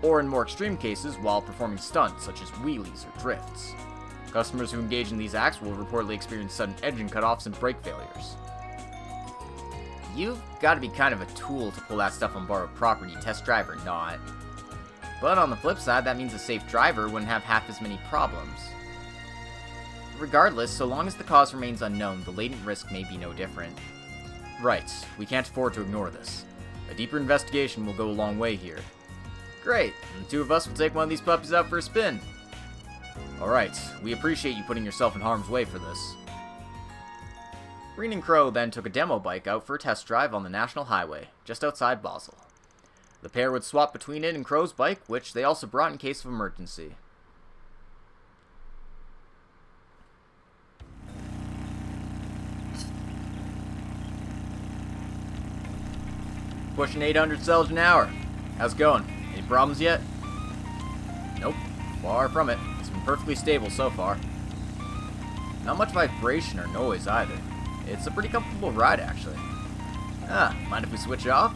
Or in more extreme cases, while performing stunts such as wheelies or drifts. Customers who engage in these acts will reportedly experience sudden engine cutoffs and brake failures. You've got to be kind of a tool to pull that stuff on borrowed property, test drive or not. But on the flip side, that means a safe driver wouldn't have half as many problems. Regardless, so long as the cause remains unknown, the latent risk may be no different. Right, we can't afford to ignore this. A deeper investigation will go a long way here. Great, and the two of us will take one of these puppies out for a spin. Alright, we appreciate you putting yourself in harm's way for this. Reen and Crow then took a demo bike out for a test drive on the National Highway, just outside Basel. The pair would swap between it and Crow's bike, which they also brought in case of emergency. Pushing 800 cells an hour. How's it going? Any problems yet? Nope, far from it. It's been perfectly stable so far. Not much vibration or noise either. It's a pretty comfortable ride, actually. Mind if we switch it off?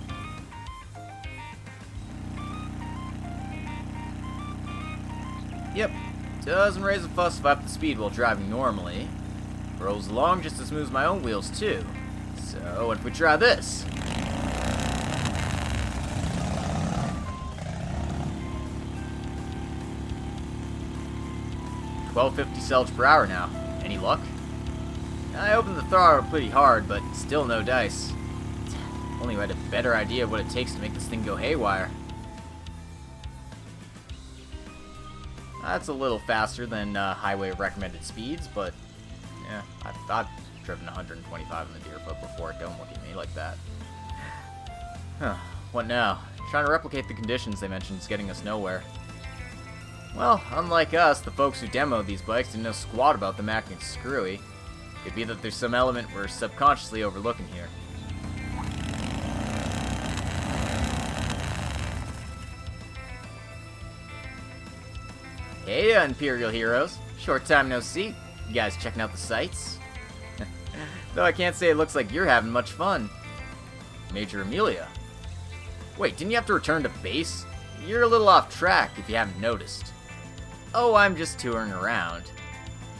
Yep, doesn't raise a fuss if I up the speed while driving normally. Rolls along just as smooth as my own wheels, too. So, what if we try this? $12.50 cells per hour now. Any luck? I opened the throttle pretty hard, but still no dice. Only had a better idea of what it takes to make this thing go haywire. That's a little faster than highway recommended speeds, but yeah, I've driven 125 on the Deerfoot before. Don't look at me like that. Huh, what now? Trying to replicate the conditions they mentioned is getting us nowhere. Well, unlike us, the folks who demoed these bikes didn't know squat about them acting screwy. Could be that there's some element we're subconsciously overlooking here. Hey, Imperial heroes. Short time no see. You guys checking out the sights? Though I can't say it looks like you're having much fun. Major Amelia. Wait, didn't you have to return to base? You're a little off track if you haven't noticed. Oh, I'm just touring around.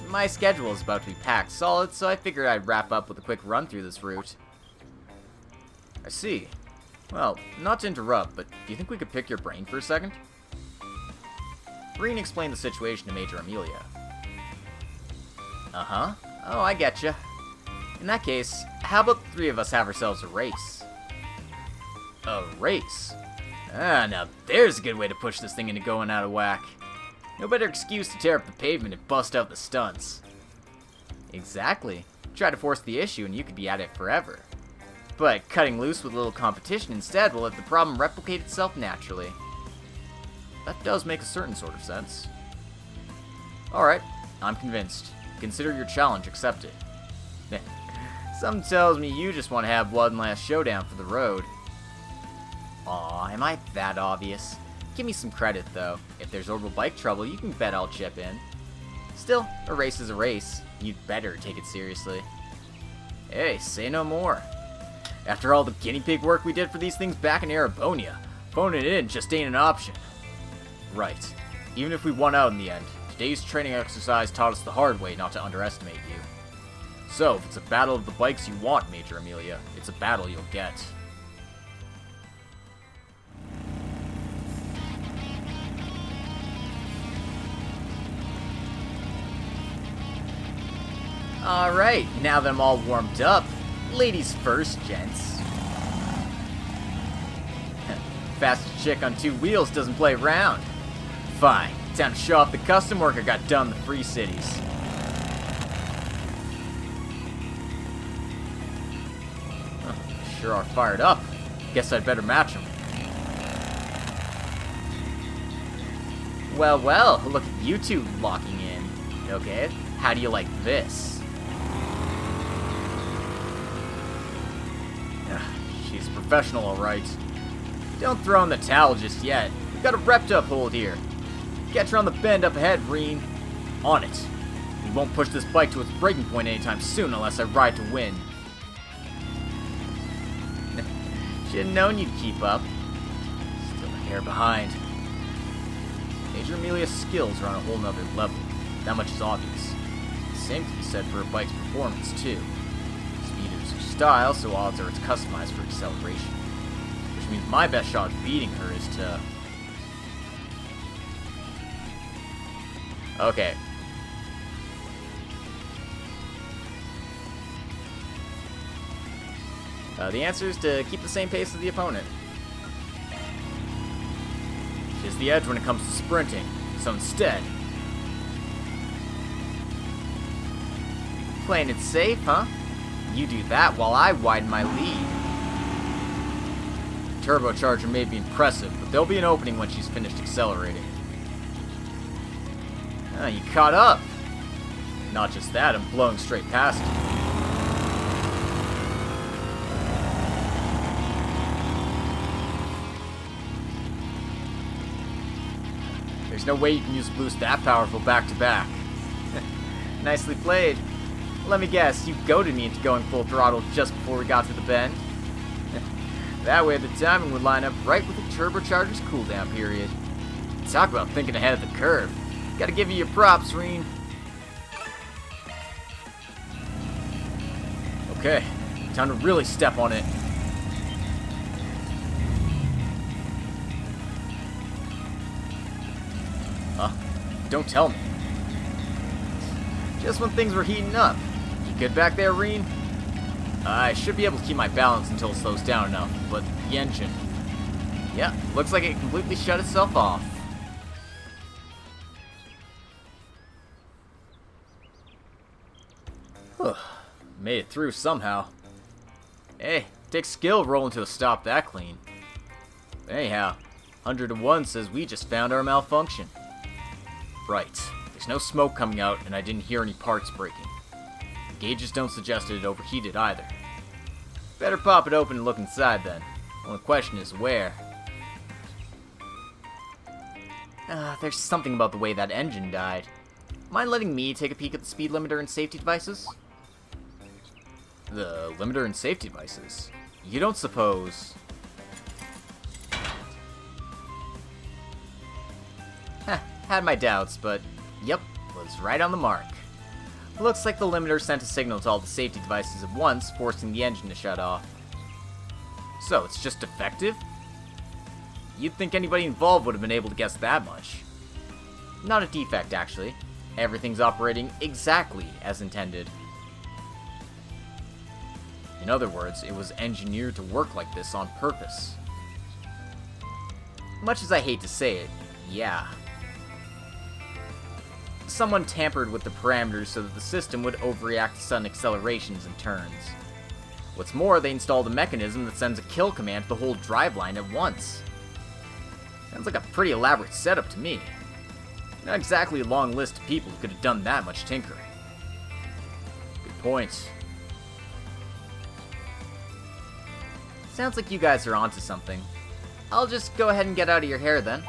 My schedule is about to be packed solid, so I figured I'd wrap up with a quick run through this route. I see. Well, not to interrupt, but do you think we could pick your brain for a second? Reen explained the situation to Major Amelia. Uh-huh. Oh, I getcha. In that case, how about the three of us have ourselves a race? A race? Now there's a good way to push this thing into going out of whack. No better excuse to tear up the pavement and bust out the stunts. Exactly. Try to force the issue and you could be at it forever. But cutting loose with a little competition instead will let the problem replicate itself naturally. That does make a certain sort of sense. Alright, I'm convinced. Consider your challenge accepted. Something tells me you just want to have one last showdown for the road. Aw, am I that obvious? Give me some credit, though. If there's orbital bike trouble, you can bet I'll chip in. Still, a race is a race. You'd better take it seriously. Hey, say no more. After all the guinea pig work we did for these things back in Erebonia, phoning it in just ain't an option. Right. Even if we won out in the end, today's training exercise taught us the hard way not to underestimate you. So, if it's a battle of the bikes you want, Major Amelia, it's a battle you'll get. Alright, now that I'm all warmed up, ladies first, gents. Fastest chick on two wheels doesn't play around. Fine, time to show off the custom work I got done in the Free Cities. sure are fired up. Guess I'd better match them. Well, well, look at you two locking in. Okay, how do you like this? She's a professional, alright. Don't throw in the towel just yet. We've got a rep to uphold here. Catch her on the bend up ahead, Reen. On it. We won't push this bike to its breaking point anytime soon unless I ride to win. Should've known you'd keep up. Still a hair behind. Major Amelia's skills are on a whole nother level. That much is obvious. The same can be said for her bike's performance, too. Speed is her style, so odds are it's customized for acceleration. Which means my best shot at beating her is to... Okay. The answer is to keep the same pace as the opponent. She has the edge when it comes to sprinting, so instead... Playing it safe, huh? You do that while I widen my lead. Turbocharger may be impressive, but there'll be an opening when she's finished accelerating. You caught up. Not just that, I'm blowing straight past you. There's no way you can use a boost that powerful back-to-back. Nicely played. Let me guess, you goaded me into going full throttle just before we got to the bend? That way the timing would line up right with the turbocharger's cooldown period. Talk about thinking ahead of the curve. Gotta give you your props, Reen. Okay, time to really step on it. Huh? Don't tell me. Just when things were heating up. You good back there, Reen? I should be able to keep my balance until it slows down enough, but the engine... Yeah, looks like it completely shut itself off. Made it through somehow. Hey, takes skill rolling to a stop that clean. But anyhow, 100 to 1 says we just found our malfunction. Right, there's no smoke coming out and I didn't hear any parts breaking. The gauges don't suggest it overheated either. Better pop it open and look inside then. Only question is where. There's something about the way that engine died. Mind letting me take a peek at the speed limiter and safety devices? The limiter and safety devices? You don't suppose... Had my doubts, but yep, was right on the mark. Looks like the limiter sent a signal to all the safety devices at once, forcing the engine to shut off. So, it's just defective? You'd think anybody involved would have been able to guess that much. Not a defect, actually. Everything's operating exactly as intended. In other words, it was engineered to work like this on purpose. Much as I hate to say it, yeah. Someone tampered with the parameters so that the system would overreact to sudden accelerations and turns. What's more, they installed a mechanism that sends a kill command to the whole driveline at once. Sounds like a pretty elaborate setup to me. Not exactly a long list of people who could have done that much tinkering. Good point. Sounds like you guys are onto something. I'll just go ahead and get out of your hair then.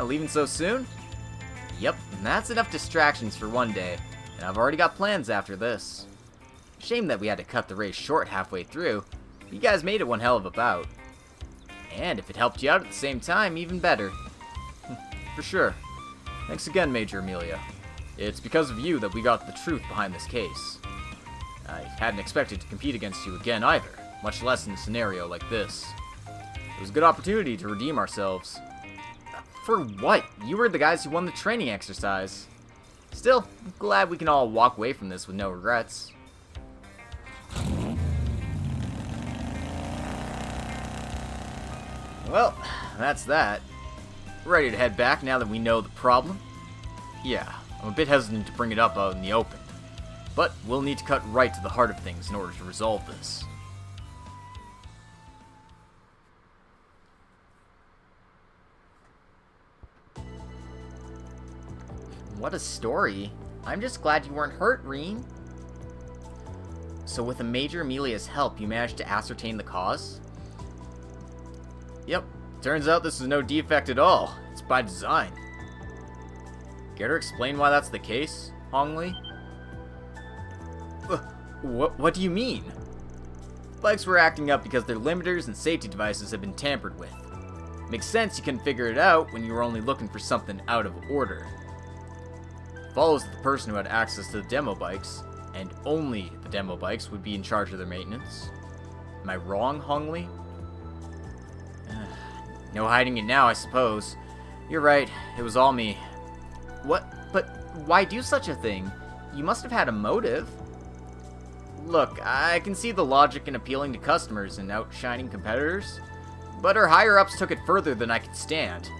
Leaving so soon? Yep, that's enough distractions for one day, and I've already got plans after this. Shame that we had to cut the race short halfway through. You guys made it one hell of a bout. And if it helped you out at the same time, even better. For sure. Thanks again, Major Amelia. It's because of you that we got the truth behind this case. I hadn't expected to compete against you again either, much less in a scenario like this. It was a good opportunity to redeem ourselves. For what? You were the guys who won the training exercise. Still, I'm glad we can all walk away from this with no regrets. Well, that's that. Ready to head back now that we know the problem? Yeah, I'm a bit hesitant to bring it up out in the open. But we'll need to cut right to the heart of things in order to resolve this. What a story. I'm just glad you weren't hurt, Reen. So with Major Amelia's help, you managed to ascertain the cause? Yep. Turns out this is no defect at all. It's by design. Care to explain why that's the case, Hongli? What do you mean? Bikes were acting up because their limiters and safety devices have been tampered with. Makes sense you can figure it out when you were only looking for something out of order. Follows that the person who had access to the demo bikes, and only the demo bikes, would be in charge of their maintenance. Am I wrong, Hongli? No hiding it now, I suppose. You're right, it was all me. What? But why do such a thing? You must have had a motive. Look, I can see the logic in appealing to customers and outshining competitors, but our higher-ups took it further than I could stand.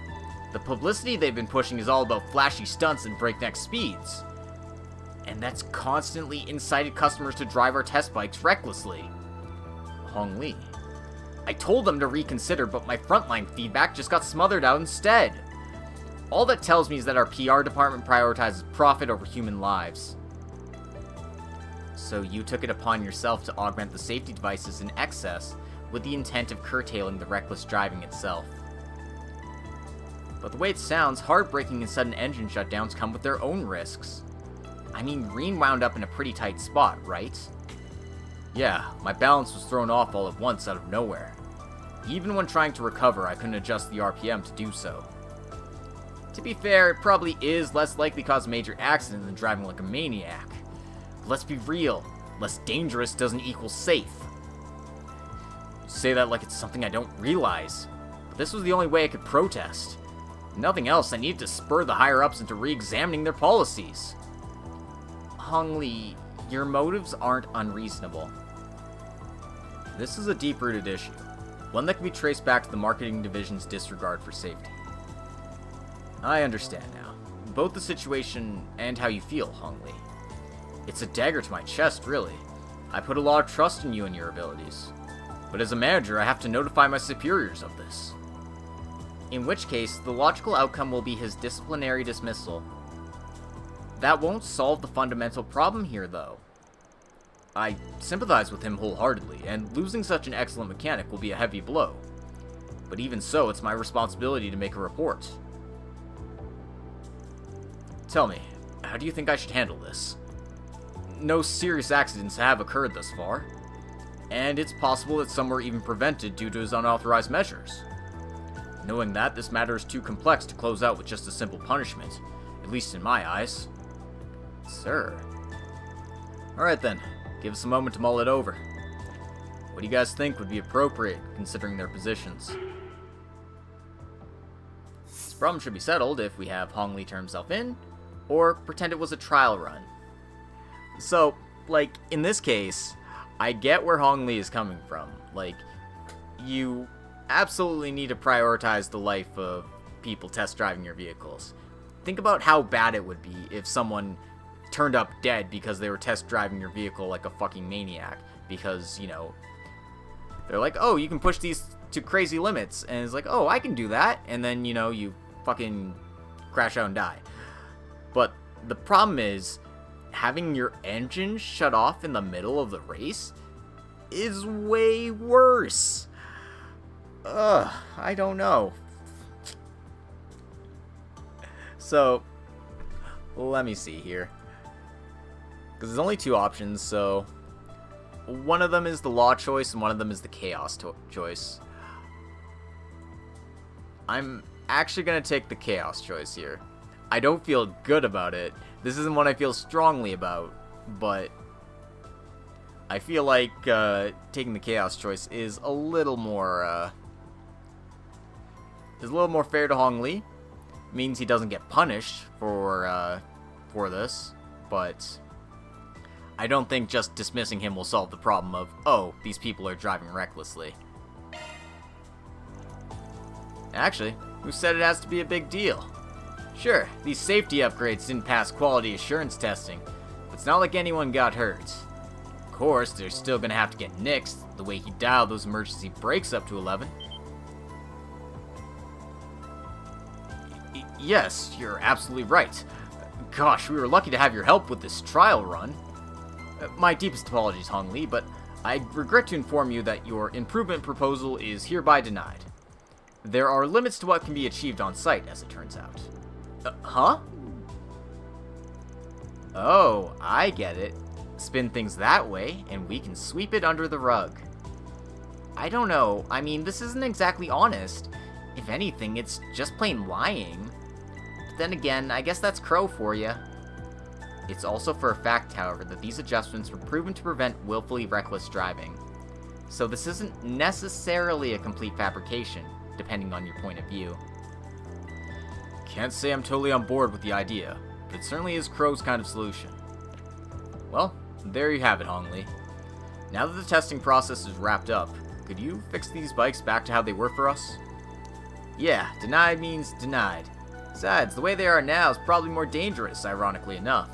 The publicity they've been pushing is all about flashy stunts and breakneck speeds. And that's constantly incited customers to drive our test bikes recklessly. Hongli. I told them to reconsider, but my frontline feedback just got smothered out instead. All that tells me is that our PR department prioritizes profit over human lives. So you took it upon yourself to augment the safety devices in excess with the intent of curtailing the reckless driving itself. But the way it sounds, hard-braking and sudden engine shutdowns come with their own risks. I mean, Reen wound up in a pretty tight spot, right? Yeah, my balance was thrown off all at once out of nowhere. Even when trying to recover, I couldn't adjust the RPM to do so. To be fair, it probably is less likely to cause a major accident than driving like a maniac. But let's be real, less dangerous doesn't equal safe. You say that like it's something I don't realize, but this was the only way I could protest. If nothing else, I needed to spur the higher-ups into re-examining their policies. Hongli, your motives aren't unreasonable. This is a deep-rooted issue, one that can be traced back to the marketing division's disregard for safety. I understand now, both the situation and how you feel, Hongli. It's a dagger to my chest, really. I put a lot of trust in you and your abilities. But as a manager, I have to notify my superiors of this. In which case, the logical outcome will be his disciplinary dismissal. That won't solve the fundamental problem here, though. I sympathize with him wholeheartedly, and losing such an excellent mechanic will be a heavy blow. But even so, it's my responsibility to make a report. Tell me, how do you think I should handle this? No serious accidents have occurred thus far, and it's possible that some were even prevented due to his unauthorized measures. Knowing that, this matter is too complex to close out with just a simple punishment, at least in my eyes. Sir. Alright then, give us a moment to mull it over. What do you guys think would be appropriate, considering their positions? This problem should be settled if we have Hongli turn himself in, or pretend it was a trial run. So, like, in this case, I get where Hongli is coming from. Like, you absolutely need to prioritize the life of people test driving your vehicles. Think about how bad it would be if someone turned up dead because they were test driving your vehicle like a fucking maniac. Because, you know, they're like, oh, you can push these to crazy limits. And it's like, oh, I can do that. And then, you know, you fucking crash out and die. But the problem is, having your engine shut off in the middle of the race is way worse. I don't know. So, let me see here. Because there's only two options, so one of them is the law choice and one of them is the chaos choice. I'm actually going to take the chaos choice here. I don't feel good about it. This isn't one I feel strongly about, but I feel like taking the chaos choice is a little more fair to Hongli. Means he doesn't get punished for this, but I don't think just dismissing him will solve the problem of, oh, these people are driving recklessly. Actually, who said it has to be a big deal? Sure, these safety upgrades didn't pass quality assurance testing, but it's not like anyone got hurt. Of course, they're still gonna have to get nixed, the way he dialed those emergency brakes up to 11. Yes, you're absolutely right. Gosh, we were lucky to have your help with this trial run. My deepest apologies, Hong Li, but I regret to inform you that your improvement proposal is hereby denied. There are limits to what can be achieved on site, as it turns out. Huh? Oh, I get it. Spin things that way, and we can sweep it under the rug. I don't know. I mean, this isn't exactly honest. If anything, it's just plain lying. But then again, I guess that's Crow for you. It's also for a fact, however, that these adjustments were proven to prevent willfully reckless driving. So this isn't necessarily a complete fabrication, depending on your point of view. Can't say I'm totally on board with the idea, but it certainly is Crow's kind of solution. Well, there you have it, Hong Li. Now that the testing process is wrapped up, could you fix these bikes back to how they were for us? Yeah, denied means denied. Besides, the way they are now is probably more dangerous, ironically enough.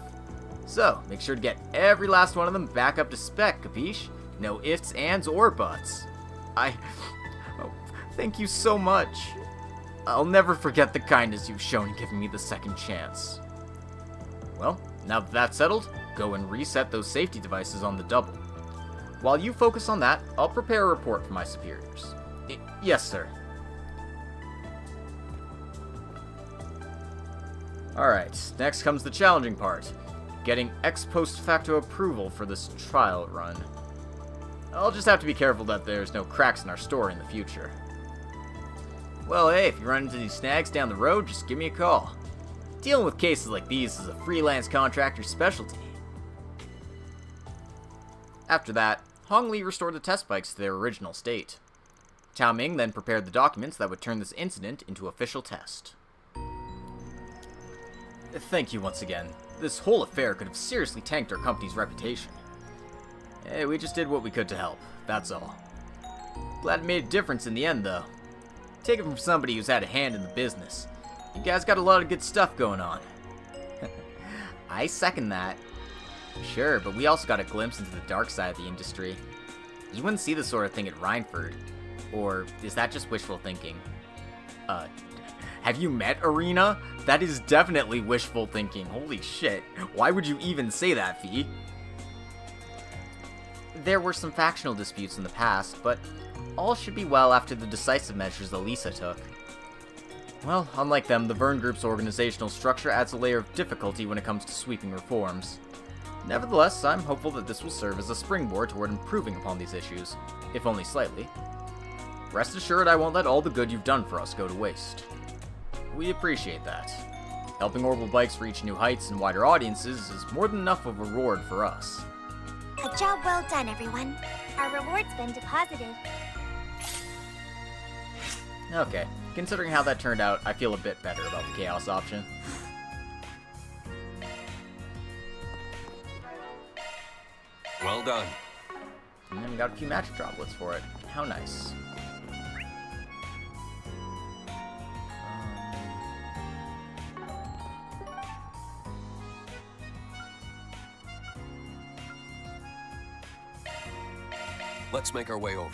So, make sure to get every last one of them back up to spec, capiche? No ifs, ands, or buts. Oh, thank you so much. I'll never forget the kindness you've shown in giving me the second chance. Well, now that that's settled, go and reset those safety devices on the double. While you focus on that, I'll prepare a report for my superiors. Yes, sir. Alright, next comes the challenging part. Getting ex post facto approval for this trial run. I'll just have to be careful that there's no cracks in our story in the future. Well, hey, if you run into these snags down the road, just give me a call. Dealing with cases like these is a freelance contractor's specialty. After that, Hong Li restored the test bikes to their original state. Chao Ming then prepared the documents that would turn this incident into official test. Thank you once again. This whole affair could have seriously tanked our company's reputation. Hey, we just did what we could to help, that's all. Glad it made a difference in the end, though. Take it from somebody who's had a hand in the business. You guys got a lot of good stuff going on. I second that. Sure, but we also got a glimpse into the dark side of the industry. You wouldn't see this sort of thing at Rhineford. Or is that just wishful thinking? Have you met Arena? That is definitely wishful thinking. Holy shit. Why would you even say that, Fee? There were some factional disputes in the past, but all should be well after the decisive measures Elisa took. Well, unlike them, the Vern Group's organizational structure adds a layer of difficulty when it comes to sweeping reforms. Nevertheless, I'm hopeful that this will serve as a springboard toward improving upon these issues, if only slightly. Rest assured I won't let all the good you've done for us go to waste. We appreciate that. Helping Orbital Bikes reach new heights and wider audiences is more than enough of a reward for us. A job well done, everyone. Our reward's been deposited. Okay, considering how that turned out, I feel a bit better about the Chaos option. Well done. And then we got a few magic droplets for it. How nice. Let's make our way over.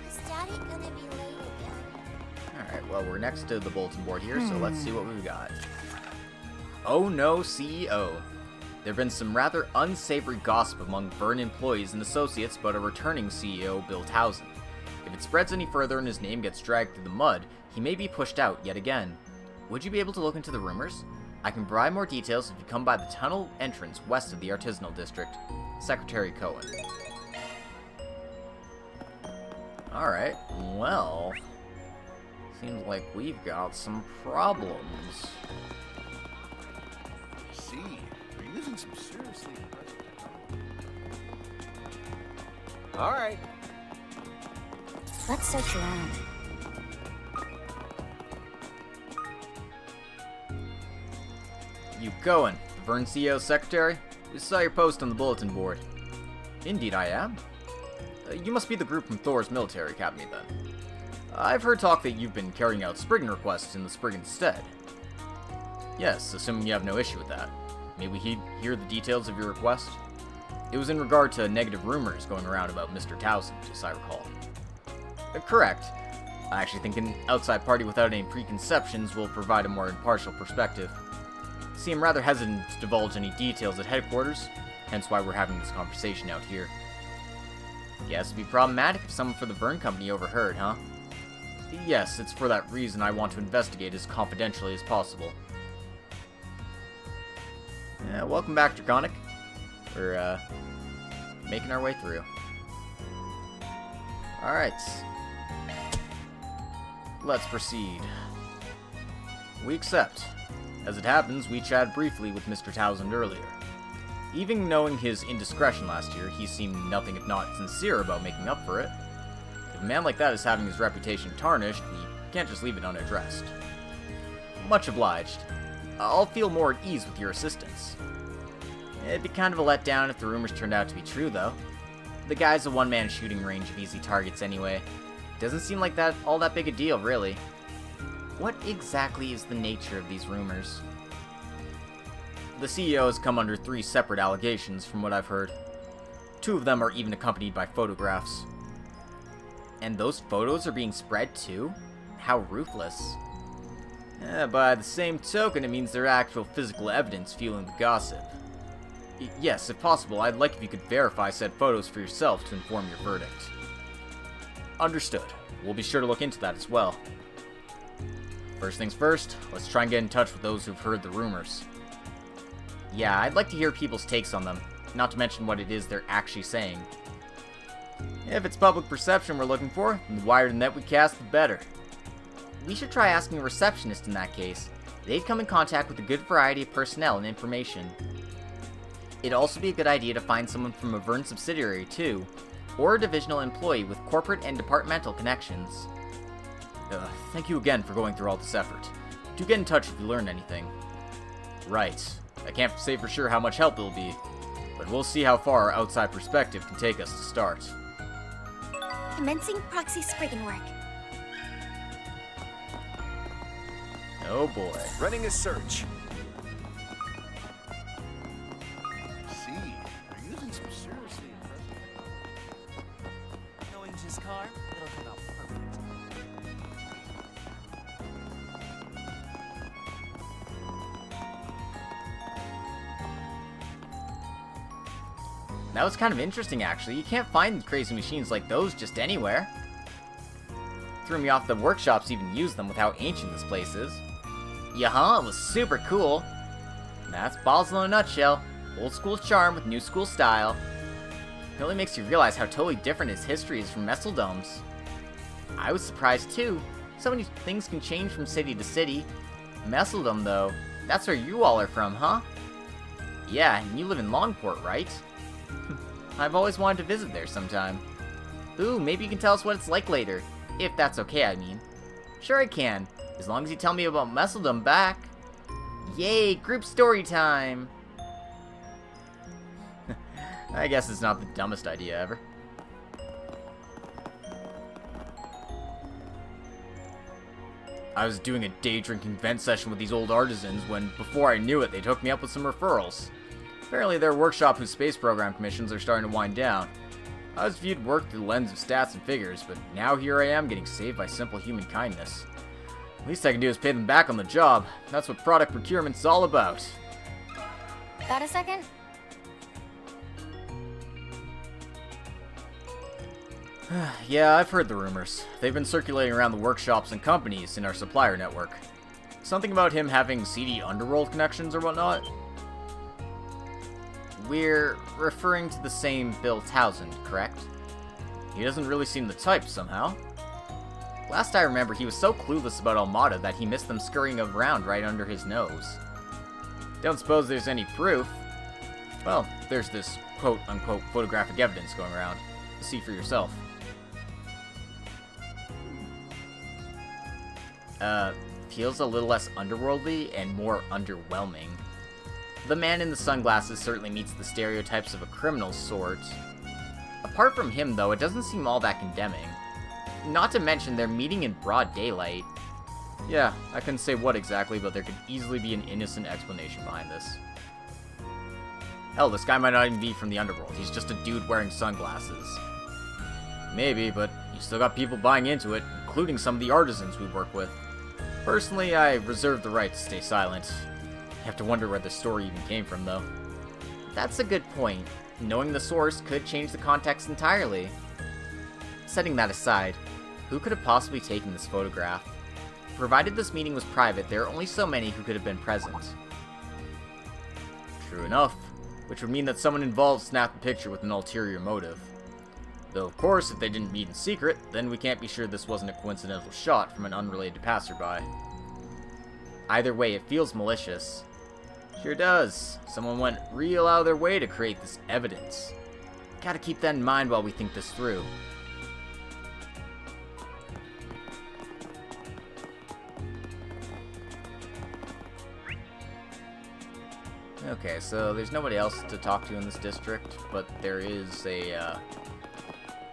Is Daddy gonna be late again? Alright, well, we're next to the bulletin board here, so let's see what we've got. Oh no, CEO. There have been some rather unsavory gossip among Vern employees and associates about a returning CEO, Bill Towson. If it spreads any further and his name gets dragged through the mud, he may be pushed out yet again. Would you be able to look into the rumors? I can provide more details if you come by the tunnel entrance west of the Artisanal District. Secretary Cohen. Alright, well... seems like we've got some problems. I see. You're using some seriously impressive technology. Alright. Let's search around. You Cohen, the Vern CEO's secretary? We saw your post on the bulletin board. Indeed I am. You must be the group from Thor's military academy then. I've heard talk that you've been carrying out Spriggan requests in the Spriggan stead. Yes, assuming you have no issue with that. May we hear the details of your request? It was in regard to negative rumors going around about Mr. Towson, as I recall. Correct. I actually think an outside party without any preconceptions will provide a more impartial perspective. See, I'm rather hesitant to divulge any details at headquarters, hence why we're having this conversation out here. Guess it'd be problematic if someone for the Vern Company overheard, huh? Yes, it's for that reason I want to investigate as confidentially as possible. Welcome back, Draconic. We're, making our way through. Alright. Let's proceed. We accept. As it happens, we chatted briefly with Mr. Towson earlier. Even knowing his indiscretion last year, he seemed nothing if not sincere about making up for it. If a man like that is having his reputation tarnished, we can't just leave it unaddressed. Much obliged. I'll feel more at ease with your assistance. It'd be kind of a letdown if the rumors turned out to be true, though. The guy's a one-man shooting range of easy targets anyway. Doesn't seem like that all that big a deal, really. What exactly is the nature of these rumors? The CEO has come under 3 separate allegations, from what I've heard. 2 of them are even accompanied by photographs. And those photos are being spread too? How ruthless. By the same token, it means there's actual physical evidence fueling the gossip. Yes, if possible, I'd like if you could verify said photos for yourself to inform your verdict. Understood. We'll be sure to look into that as well. First things first, let's try and get in touch with those who've heard the rumors. Yeah, I'd like to hear people's takes on them, not to mention what it is they're actually saying. If it's public perception we're looking for, then the wider the net we cast, the better. We should try asking a receptionist in that case. They'd come in contact with a good variety of personnel and information. It'd also be a good idea to find someone from a Vern subsidiary too, or a divisional employee with corporate and departmental connections. Thank you again for going through all this effort. Do get in touch if you learn anything. Right. I can't say for sure how much help it'll be, but we'll see how far our outside perspective can take us to start. Commencing proxy sprigging work. Oh boy. Running a search. See, they're using some seriously impressive. Knowing his car, it'll come out perfect. That was kind of interesting, actually. You can't find crazy machines like those just anywhere. Threw me off the workshops even use them with how ancient this place is. Yeah, it was super cool. That's Basel in a nutshell. Old school charm with new school style. It really makes you realize how totally different his history is from Messeldome's. I was surprised too. So many things can change from city to city. Messeldome, though, that's where you all are from, huh? Yeah, and you live in Longport, right? I've always wanted to visit there sometime. Ooh, maybe you can tell us what it's like later. If that's okay, I mean. Sure I can, as long as you tell me about Messeldome back. Yay, group story time! I guess it's not the dumbest idea ever. I was doing a day drinking vent session with these old artisans when, before I knew it, they'd hooked me up with some referrals. Apparently their workshop whose space program commissions are starting to wind down. I was viewed work through the lens of stats and figures, but now here I am getting saved by simple human kindness. Least I can do is pay them back on the job. That's what product procurement's all about. Got a second? Yeah, I've heard the rumors. They've been circulating around the workshops and companies in our supplier network. Something about him having seedy underworld connections or whatnot. We're referring to the same Bill Towson, correct? He doesn't really seem the type, somehow. Last I remember, he was so clueless about Almada that he missed them scurrying around right under his nose. Don't suppose there's any proof. Well, there's this quote-unquote photographic evidence going around. See for yourself. Feels a little less underworldly and more underwhelming. The man in the sunglasses certainly meets the stereotypes of a criminal sort. Apart from him, though, it doesn't seem all that condemning. Not to mention, they're meeting in broad daylight. Yeah, I couldn't say what exactly, but there could easily be an innocent explanation behind this. Hell, this guy might not even be from the underworld. He's just a dude wearing sunglasses. Maybe, but you still got people buying into it, including some of the artisans we work with. Personally, I reserve the right to stay silent. You have to wonder where the story even came from, though. That's a good point. Knowing the source could change the context entirely. Setting that aside, who could have possibly taken this photograph? Provided this meeting was private, there are only so many who could have been present. True enough, which would mean that someone involved snapped the picture with an ulterior motive. Though, of course, if they didn't meet in secret, then we can't be sure this wasn't a coincidental shot from an unrelated passerby. Either way, it feels malicious. Sure does. Someone went real out of their way to create this evidence. Gotta keep that in mind while we think this through. Okay, so there's nobody else to talk to in this district, but there is a,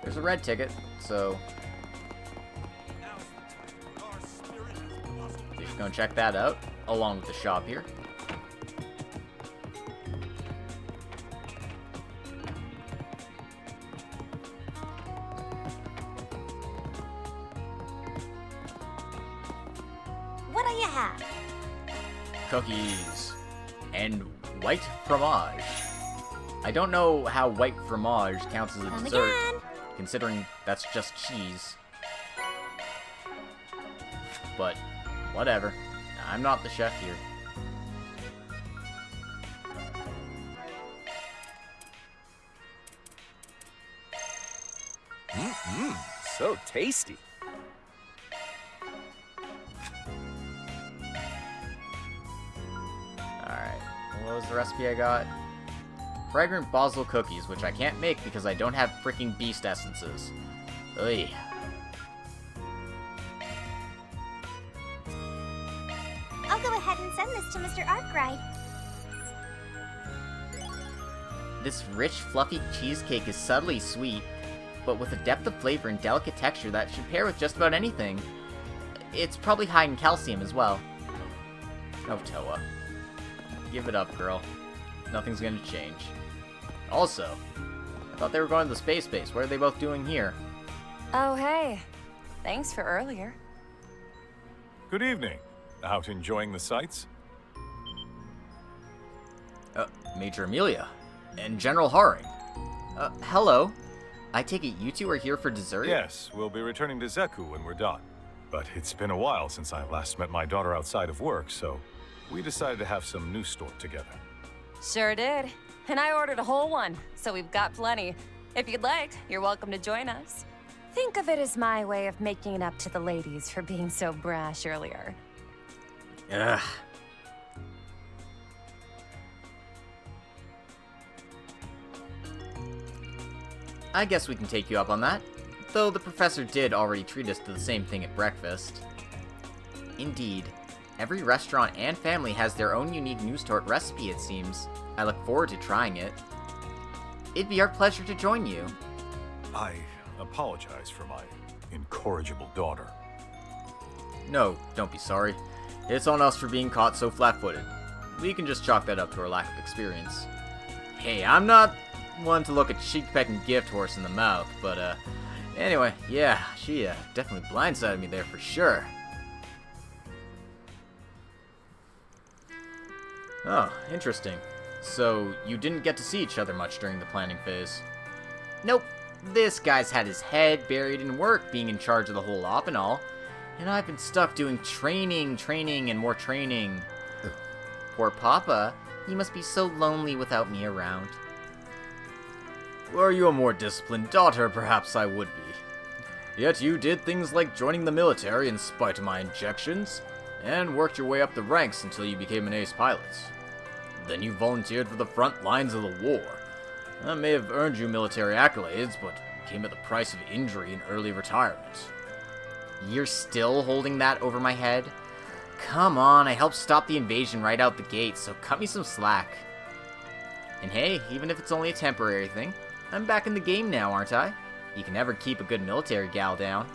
there's a red ticket, so you should go and check that out, along with the shop here. What do you have? Cookies. And white fromage. I don't know how white fromage counts as a dessert, considering that's just cheese. But, whatever. I'm not the chef here. So tasty. What was the recipe I got? Fragrant basil cookies, which I can't make because I don't have freaking beast essences. Ugh. I'll go ahead and send this to Mr. Arkride. This rich, fluffy cheesecake is subtly sweet, but with a depth of flavor and delicate texture that should pair with just about anything. It's probably high in calcium as well. Oh, Toa. Give it up, girl. Nothing's gonna change. Also, I thought they were going to the space base. What are they both doing here? Oh, hey. Thanks for earlier. Good evening. Out enjoying the sights? Major Amelia. And General Haring. Hello. I take it you two are here for dessert? Yes, we'll be returning to Zeku when we're done. But it's been a while since I last met my daughter outside of work, so we decided to have some news stored together. Sure did. And I ordered a whole one, so we've got plenty. If you'd like, you're welcome to join us. Think of it as my way of making it up to the ladies for being so brash earlier. Ugh. I guess we can take you up on that. Though the professor did already treat us to the same thing at breakfast. Indeed. Every restaurant and family has their own unique news tort recipe, it seems. I look forward to trying it. It'd be our pleasure to join you. I apologize for my incorrigible daughter. No, don't be sorry. It's on us for being caught so flat-footed. We can just chalk that up to our lack of experience. Hey, I'm not one to look a cheek-pecking gift horse in the mouth, but, anyway, yeah, she, definitely blindsided me there for sure. Oh, interesting. So, you didn't get to see each other much during the planning phase? Nope. This guy's had his head buried in work, being in charge of the whole op and all. And I've been stuck doing training, and more training. Poor Papa. He must be so lonely without me around. Were you a more disciplined daughter, perhaps I would be. Yet you did things like joining the military in spite of my injections, and worked your way up the ranks until you became an ace pilot. Then you volunteered for the front lines of the war. That may have earned you military accolades, but came at the price of injury and early retirement. You're still holding that over my head? Come on, I helped stop the invasion right out the gate, so cut me some slack. And hey, even if it's only a temporary thing, I'm back in the game now, aren't I? You can never keep a good military gal down.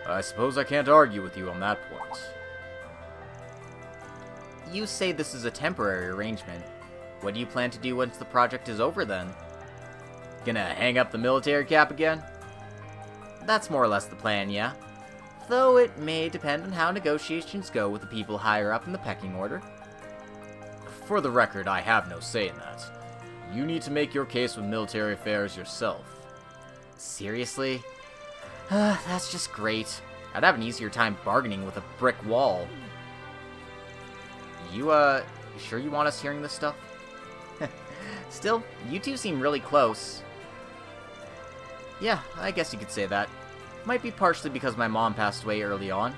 I suppose I can't argue with you on that point. You say this is a temporary arrangement. what do you plan to do once the project is over then? Gonna hang up the military cap again? That's more or less the plan, yeah? Though it may depend on how negotiations go with the people higher up in the pecking order. For the record, I have no say in that. You need to make your case with military affairs yourself. Seriously? That's just great. I'd have an easier time bargaining with a brick wall. You sure you want us hearing this stuff? Still, you two seem really close. Yeah, I guess you could say that. Might be partially because my mom passed away early on.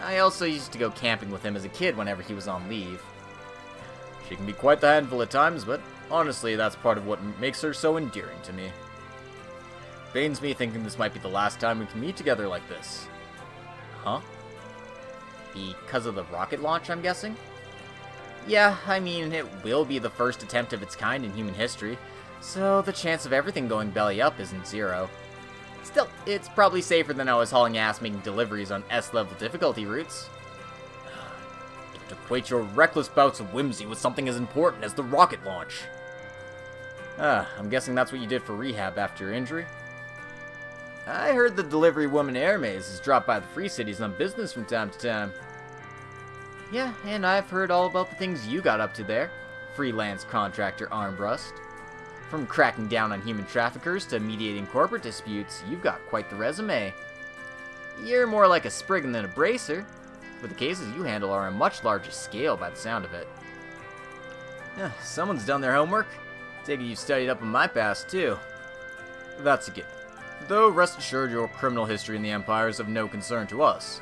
I also used to go camping with him as a kid whenever he was on leave. She can be quite the handful at times, but honestly, that's part of what makes her so endearing to me. Pains me thinking this might be the last time we can meet together like this. Huh? Because of the rocket launch, I'm guessing? Yeah, I mean, it will be the first attempt of its kind in human history, so the chance of everything going belly up isn't zero. Still, it's probably safer than I was hauling ass making deliveries on S-level difficulty routes. Don't equate your reckless bouts of whimsy with something as important as the rocket launch. I'm guessing that's what you did for rehab after your injury? I heard the delivery woman Hermes has dropped by the Free Cities on business from time to time. Yeah, and I've heard all about the things you got up to there, freelance contractor Armbrust. From cracking down on human traffickers to mediating corporate disputes, you've got quite the resume. You're more like a Spriggan than a Bracer, but the cases you handle are on a much larger scale by the sound of it. Someone's done their homework. Take it you've studied up on my past, too. That's a given. Though, rest assured, your criminal history in the Empire is of no concern to us.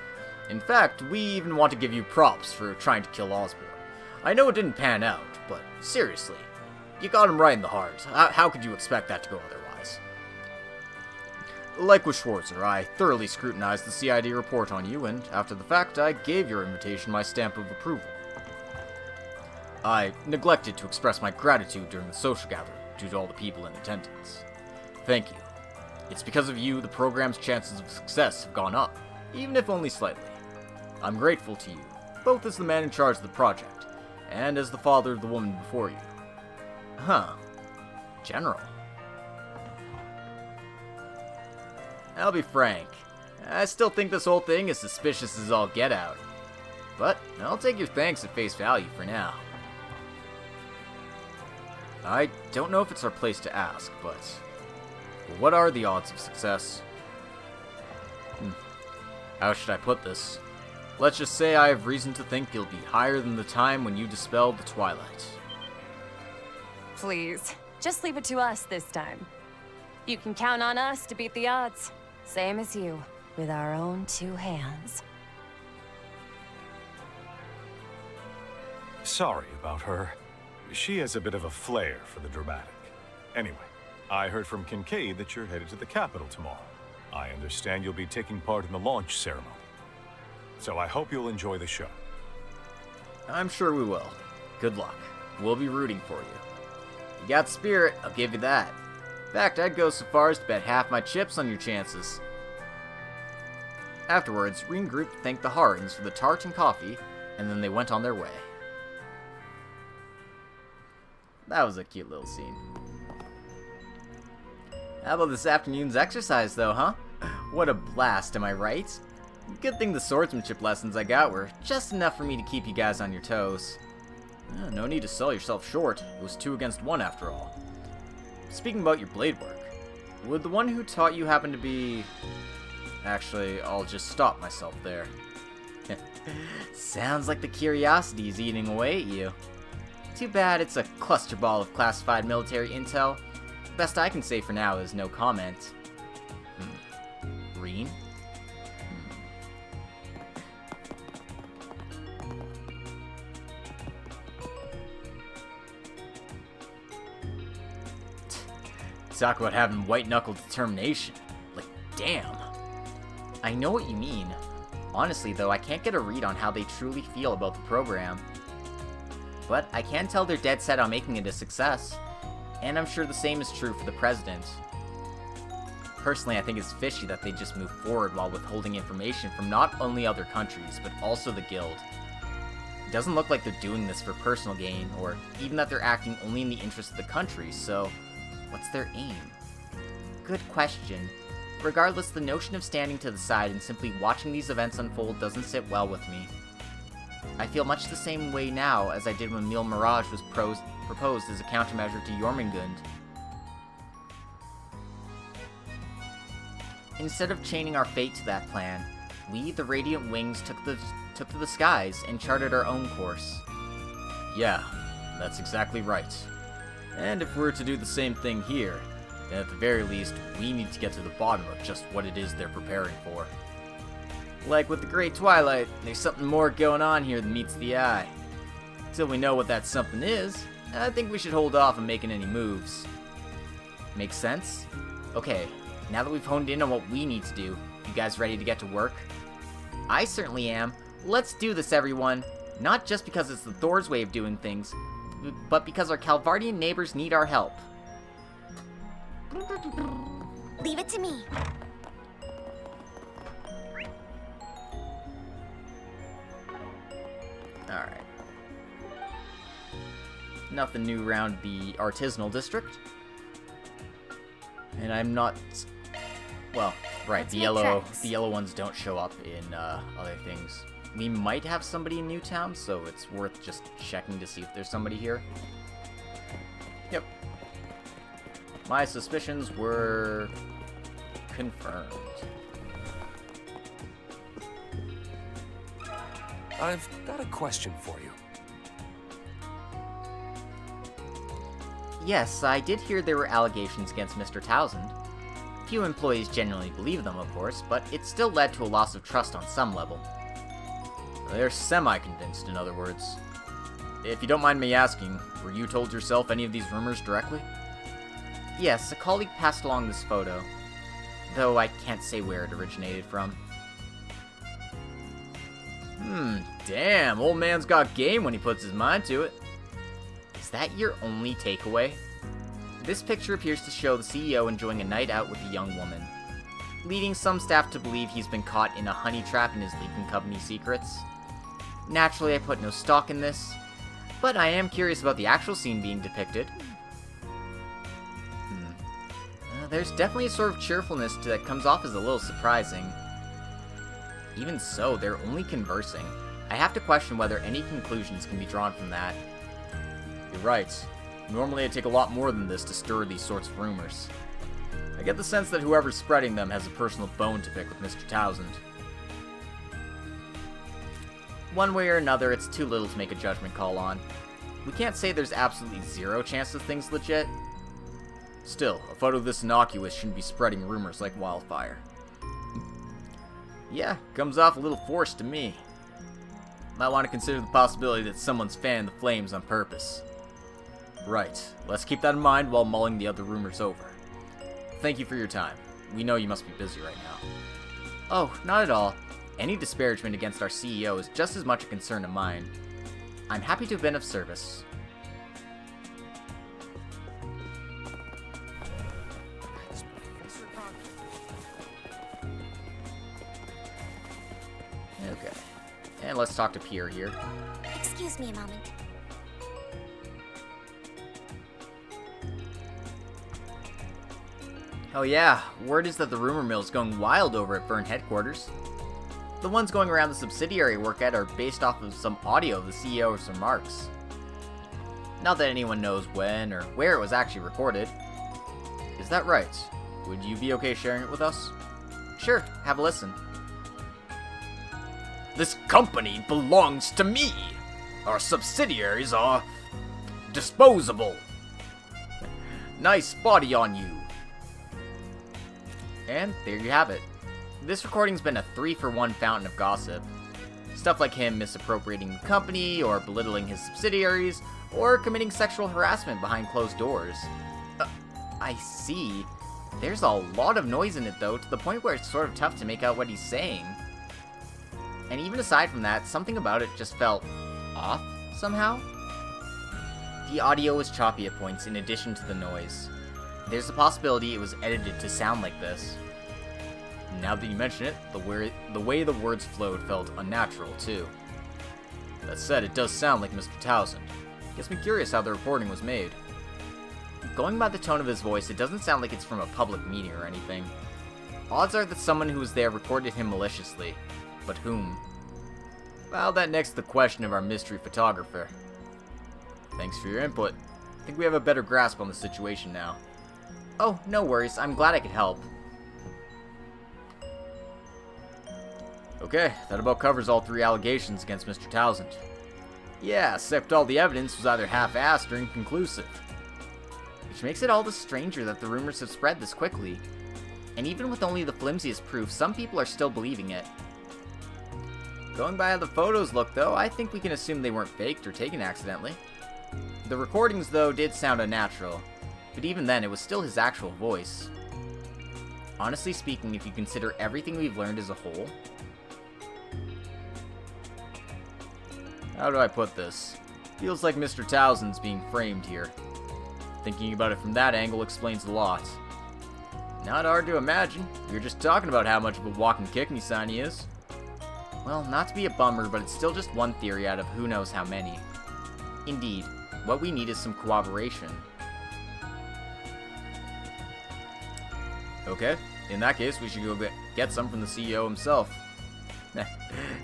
In fact, we even want to give you props for trying to kill Osborn. I know it didn't pan out, but seriously, you got him right in the heart. How could you expect that to go otherwise? Like with Schwarzer, I thoroughly scrutinized the CID report on you, and after the fact, I gave your invitation my stamp of approval. I neglected to express my gratitude during the social gathering due to all the people in attendance. Thank you. It's because of you the program's chances of success have gone up, even if only slightly. I'm grateful to you, both as the man in charge of the project, and as the father of the woman before you. Huh. General. I'll be frank. I still think this whole thing is suspicious as all get out. But I'll take your thanks at face value for now. I don't know if it's our place to ask, but what are the odds of success? How should I put this? Let's just say I have reason to think you'll be higher than the time when you dispelled the Twilight. Please, just leave it to us this time. You can count on us to beat the odds. Same as you, with our own two hands. Sorry about her. She has a bit of a flair for the dramatic. Anyway, I heard from Kincaid that you're headed to the capital tomorrow. I understand you'll be taking part in the launch ceremony. So I hope you'll enjoy the show. I'm sure we will. Good luck. We'll be rooting for you. You got spirit, I'll give you that. In fact, I'd go so far as to bet half my chips on your chances. Afterwards, Reen Group thanked the Harings for the tart and coffee, and then they went on their way. That was a cute little scene. How about this afternoon's exercise, though, huh? What a blast, am I right? Good thing the swordsmanship lessons I got were just enough for me to keep you guys on your toes. No need to sell yourself short. It was 2 against 1 after all. Speaking about your blade work, would the one who taught you happen to be... Actually, I'll just stop myself there. Sounds like the curiosity is eating away at you. Too bad it's a cluster ball of classified military intel. Best I can say for now is no comment. Reen? Talk about having white-knuckle determination. Like, damn. I know what you mean. Honestly, though, I can't get a read on how they truly feel about the program. But I can tell they're dead set on making it a success. And I'm sure the same is true for the president. Personally, I think it's fishy that they just move forward while withholding information from not only other countries, but also the guild. It doesn't look like they're doing this for personal gain, or even that they're acting only in the interest of the country, so what's their aim? Good question. Regardless, the notion of standing to the side and simply watching these events unfold doesn't sit well with me. I feel much the same way now as I did when Mille Mirage was proposed as a countermeasure to Jormungand. Instead of chaining our fate to that plan, we, the Radiant Wings, took to the skies and charted our own course. Yeah, that's exactly right. And if we're to do the same thing here, then at the very least, we need to get to the bottom of just what it is they're preparing for. Like with the Great Twilight, there's something more going on here than meets the eye. Until we know what that something is, I think we should hold off on making any moves. Make sense? Okay, now that we've honed in on what we need to do, you guys ready to get to work? I certainly am. Let's do this, everyone. Not just because it's the Thor's way of doing things, but because our Calvardian neighbors need our help. Leave it to me. Alright. Nothing new around the artisanal district. And I'm not... Well, right, the yellow ones don't show up in other things. We might have somebody in Newtown, so it's worth just checking to see if there's somebody here. Yep. My suspicions were confirmed. I've got a question for you. Yes, I did hear there were allegations against Mr. Townsend. Few employees genuinely believe them, of course, but it still led to a loss of trust on some level. They're semi-convinced, in other words. If you don't mind me asking, were you told yourself any of these rumors directly? Yes, a colleague passed along this photo, though I can't say where it originated from. Damn, old man's got game when he puts his mind to it. Is that your only takeaway? This picture appears to show the CEO enjoying a night out with a young woman, leading some staff to believe he's been caught in a honey trap and is leaking company secrets. Naturally, I put no stock in this, but I am curious about the actual scene being depicted. There's definitely a sort of cheerfulness that comes off as a little surprising. Even so, they're only conversing. I have to question whether any conclusions can be drawn from that. You're right. Normally it'd take a lot more than this to stir these sorts of rumors. I get the sense that whoever's spreading them has a personal bone to pick with Mr. Townsend. One way or another, it's too little to make a judgment call on. We can't say there's absolutely zero chance the thing's legit. Still, a photo this innocuous shouldn't be spreading rumors like wildfire. Yeah, comes off a little forced to me. Might want to consider the possibility that someone's fanned the flames on purpose. Right. Let's keep that in mind while mulling the other rumors over. Thank you for your time. We know you must be busy right now. Oh, not at all. Any disparagement against our CEO is just as much a concern of mine. I'm happy to have been of service. Okay. And let's talk to Pierre here. Excuse me a moment. Oh yeah, word is that the rumor mill's going wild over at Vern headquarters. The ones going around the subsidiary I work at are based off of some audio of the CEO's remarks. Not that anyone knows when or where it was actually recorded. Is that right? Would you be okay sharing it with us? Sure, have a listen. This company belongs to me. Our subsidiaries are disposable. Nice body on you. And there you have it. This recording's been a 3-for-1 fountain of gossip. Stuff like him misappropriating the company, or belittling his subsidiaries, or committing sexual harassment behind closed doors. I see. There's a lot of noise in it though, to the point where it's sort of tough to make out what he's saying. And even aside from that, something about it just felt off, somehow. The audio was choppy at points in addition to the noise. There's a possibility it was edited to sound like this. Now that you mention it, the way the words flowed felt unnatural, too. That said, it does sound like Mr. Townsend. Gets me curious how the recording was made. Going by the tone of his voice, it doesn't sound like it's from a public meeting or anything. Odds are that someone who was there recorded him maliciously. But whom? Well, that next to the question of our mystery photographer. Thanks for your input. I think we have a better grasp on the situation now. Oh, no worries. I'm glad I could help. Okay, that about covers all 3 allegations against Mr. Townsend. Yeah, except all the evidence was either half-assed or inconclusive. Which makes it all the stranger that the rumors have spread this quickly. And even with only the flimsiest proof, some people are still believing it. Going by how the photos look, though, I think we can assume they weren't faked or taken accidentally. The recordings, though, did sound unnatural. But even then, it was still his actual voice. Honestly speaking, if you consider everything we've learned as a whole... How do I put this? Feels like Mr. Townsend's being framed here. Thinking about it from that angle explains a lot. Not hard to imagine. We were just talking about how much of a walking kick-me sign he is. Well, not to be a bummer, but it's still just one theory out of who knows how many. Indeed, what we need is some cooperation. Okay, in that case, we should go get some from the CEO himself.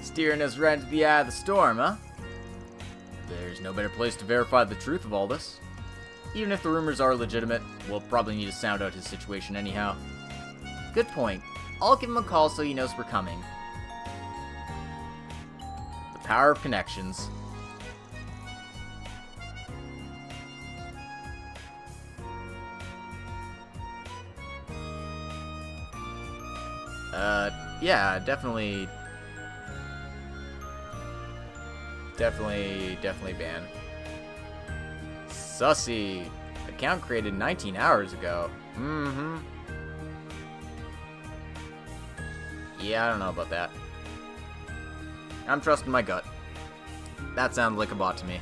Steering us right into the eye of the storm, huh? There's no better place to verify the truth of all this. Even if the rumors are legitimate, we'll probably need to sound out his situation anyhow. Good point. I'll give him a call so he knows we're coming. The power of connections. Yeah, definitely ban. Sussy. Account created 19 hours ago. Yeah, I don't know about that. I'm trusting my gut. That sounded like a bot to me.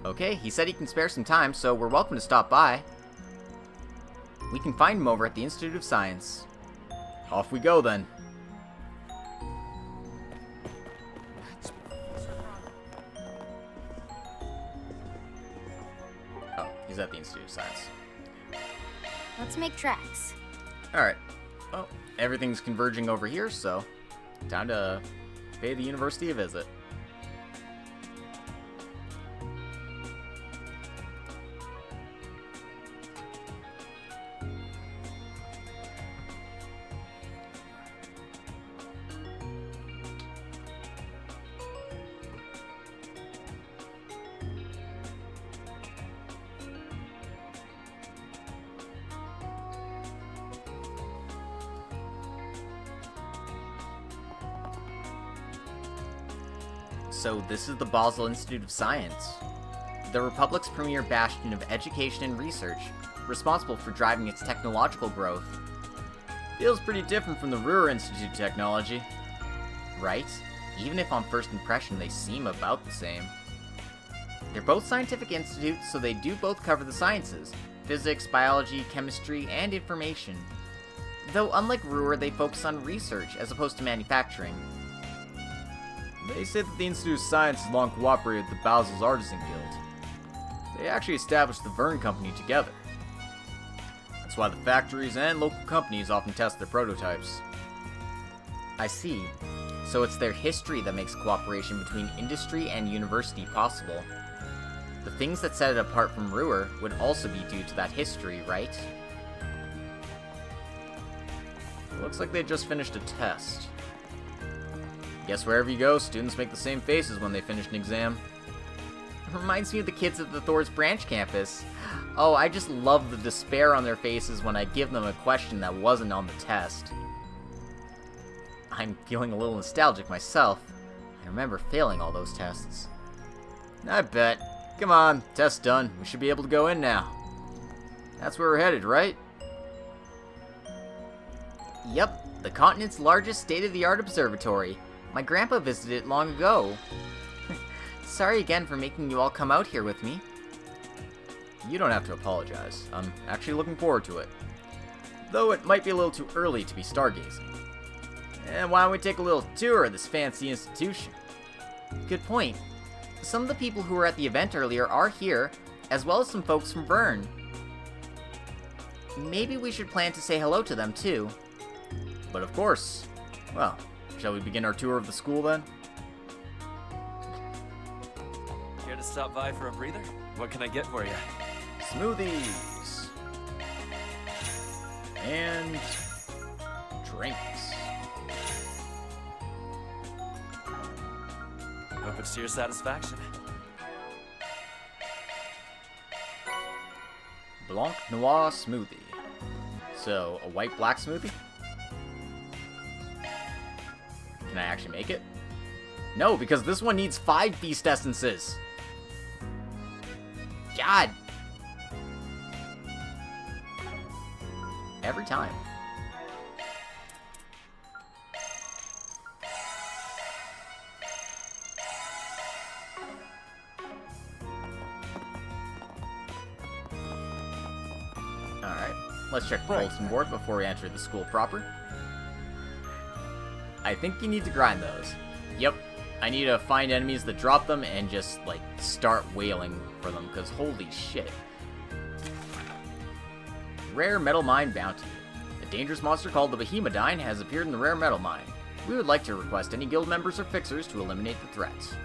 Okay, he said he can spare some time, so we're welcome to stop by. We can find him over at the Institute of Science. Off we go, then. Oh, he's at the Institute of Science. Let's make tracks. Alright. Well, everything's converging over here, so time to pay the university a visit. So this is the Basel Institute of Science, the Republic's premier bastion of education and research, responsible for driving its technological growth. Feels pretty different from the Ruhr Institute of Technology. Right? Even if on first impression they seem about the same. They're both scientific institutes, so they do both cover the sciences: physics, biology, chemistry, and information. Though unlike Ruhr, they focus on research as opposed to manufacturing. They say that the Institute of Science has long cooperated with the Basel's Artisan Guild. They actually established the Verne Company together. That's why the factories and local companies often test their prototypes. I see. So it's their history that makes cooperation between industry and university possible. The things that set it apart from Ruhr would also be due to that history, right? Looks like they just finished a test. Guess wherever you go, students make the same faces when they finish an exam. Reminds me of the kids at the Thor's Branch campus. Oh, I just love the despair on their faces when I give them a question that wasn't on the test. I'm feeling a little nostalgic myself. I remember failing all those tests. I bet. Come on, test done. We should be able to go in now. That's where we're headed, right? Yep, the continent's largest state-of-the-art observatory. My grandpa visited it long ago. Sorry again for making you all come out here with me. You don't have to apologize. I'm actually looking forward to it. Though it might be a little too early to be stargazing. And why don't we take a little tour of this fancy institution? Good point. Some of the people who were at the event earlier are here, as well as some folks from Vern. Maybe we should plan to say hello to them too. But of course. Well, shall we begin our tour of the school then? Care to stop by for a breather? What can I get for you? Smoothies. And drinks. Hope it's to your satisfaction. Blanc Noir smoothie. So, a white-black smoothie? Can I actually make it? No, because this one needs 5 beast essences. God. Every time. Alright, let's check the bulletin board before we enter the school proper. I think you need to grind those. Yep, I need to find enemies that drop them and just, like, start wailing for them, because holy shit. Rare Metal Mine Bounty. A dangerous monster called the Behemodyne has appeared in the Rare Metal Mine. We would like to request any guild members or fixers to eliminate the threats.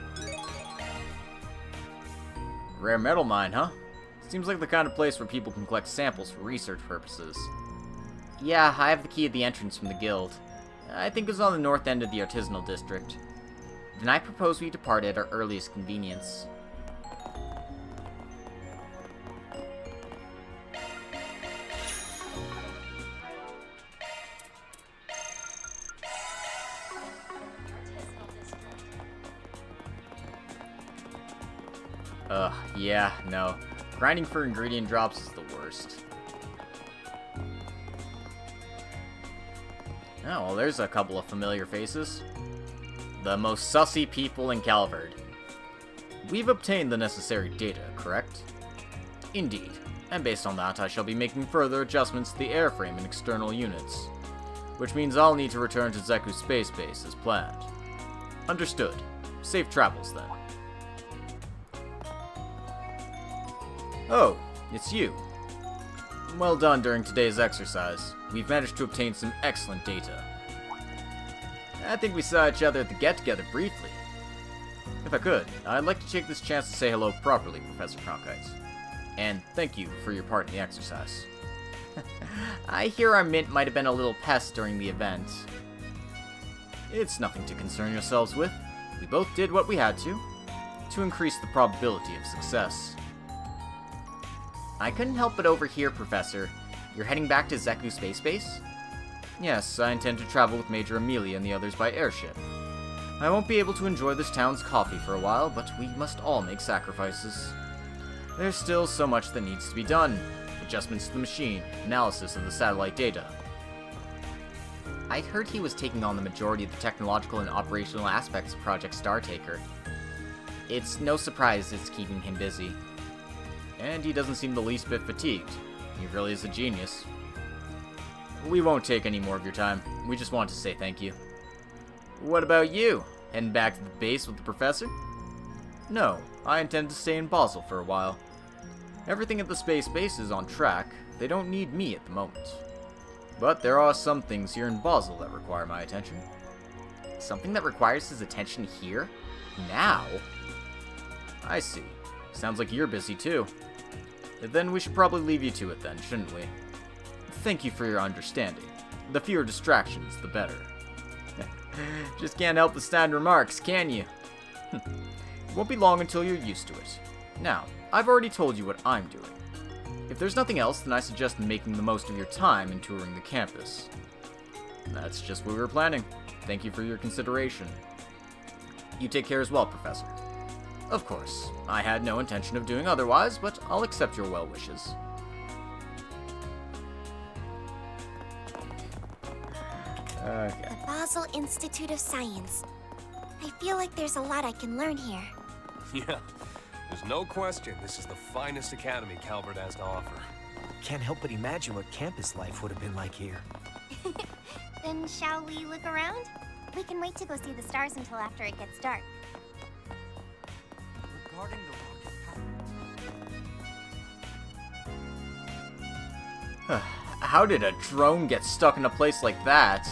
Rare Metal Mine, huh? Seems like the kind of place where people can collect samples for research purposes. Yeah, I have the key at the entrance from the guild. I think it's on the north end of the artisanal district. Then I propose we depart at our earliest convenience. Yeah, no. Grinding for ingredient drops is the worst. Oh, well, there's a couple of familiar faces. The most sussy people in Calvard. We've obtained the necessary data, correct? Indeed. And based on that, I shall be making further adjustments to the airframe and external units. Which means I'll need to return to Zeku Space Base as planned. Understood. Safe travels, then. Oh, it's you. Well done during today's exercise. We've managed to obtain some excellent data. I think we saw each other at the get-together briefly. If I could, I'd like to take this chance to say hello properly, Professor Cronkite. And thank you for your part in the exercise. I hear our mint might have been a little pest during the event. It's nothing to concern yourselves with. We both did what we had to increase the probability of success. I couldn't help but overhear, Professor. You're heading back to Zeku Space Base? Yes, I intend to travel with Major Amelia and the others by airship. I won't be able to enjoy this town's coffee for a while, but we must all make sacrifices. There's still so much that needs to be done. Adjustments to the machine, analysis of the satellite data. I'd heard he was taking on the majority of the technological and operational aspects of Project Startaker. It's no surprise it's keeping him busy. And he doesn't seem the least bit fatigued. He really is a genius. We won't take any more of your time. We just want to say thank you. What about you? Heading back to the base with the professor? No, I intend to stay in Basel for a while. Everything at the space base is on track. They don't need me at the moment. But there are some things here in Basel that require my attention. Something that requires his attention here? Now? I see. Sounds like you're busy too. Then we should probably leave you to it then, shouldn't we? Thank you for your understanding. The fewer distractions, the better. Just can't help the snide remarks, can you? It won't be long until you're used to it. Now, I've already told you what I'm doing. If there's nothing else, then I suggest making the most of your time in touring the campus. That's just what we were planning. Thank you for your consideration. You take care as well, Professor. Of course, I had no intention of doing otherwise, but I'll accept your well wishes. Okay. The Basel Institute of Science. I feel like there's a lot I can learn here. Yeah, there's no question this is the finest academy Calvard has to offer. Can't help but imagine what campus life would have been like here. Then shall we look around? We can wait to go see the stars until after it gets dark. Regarding the rocket How did a drone get stuck in a place like that?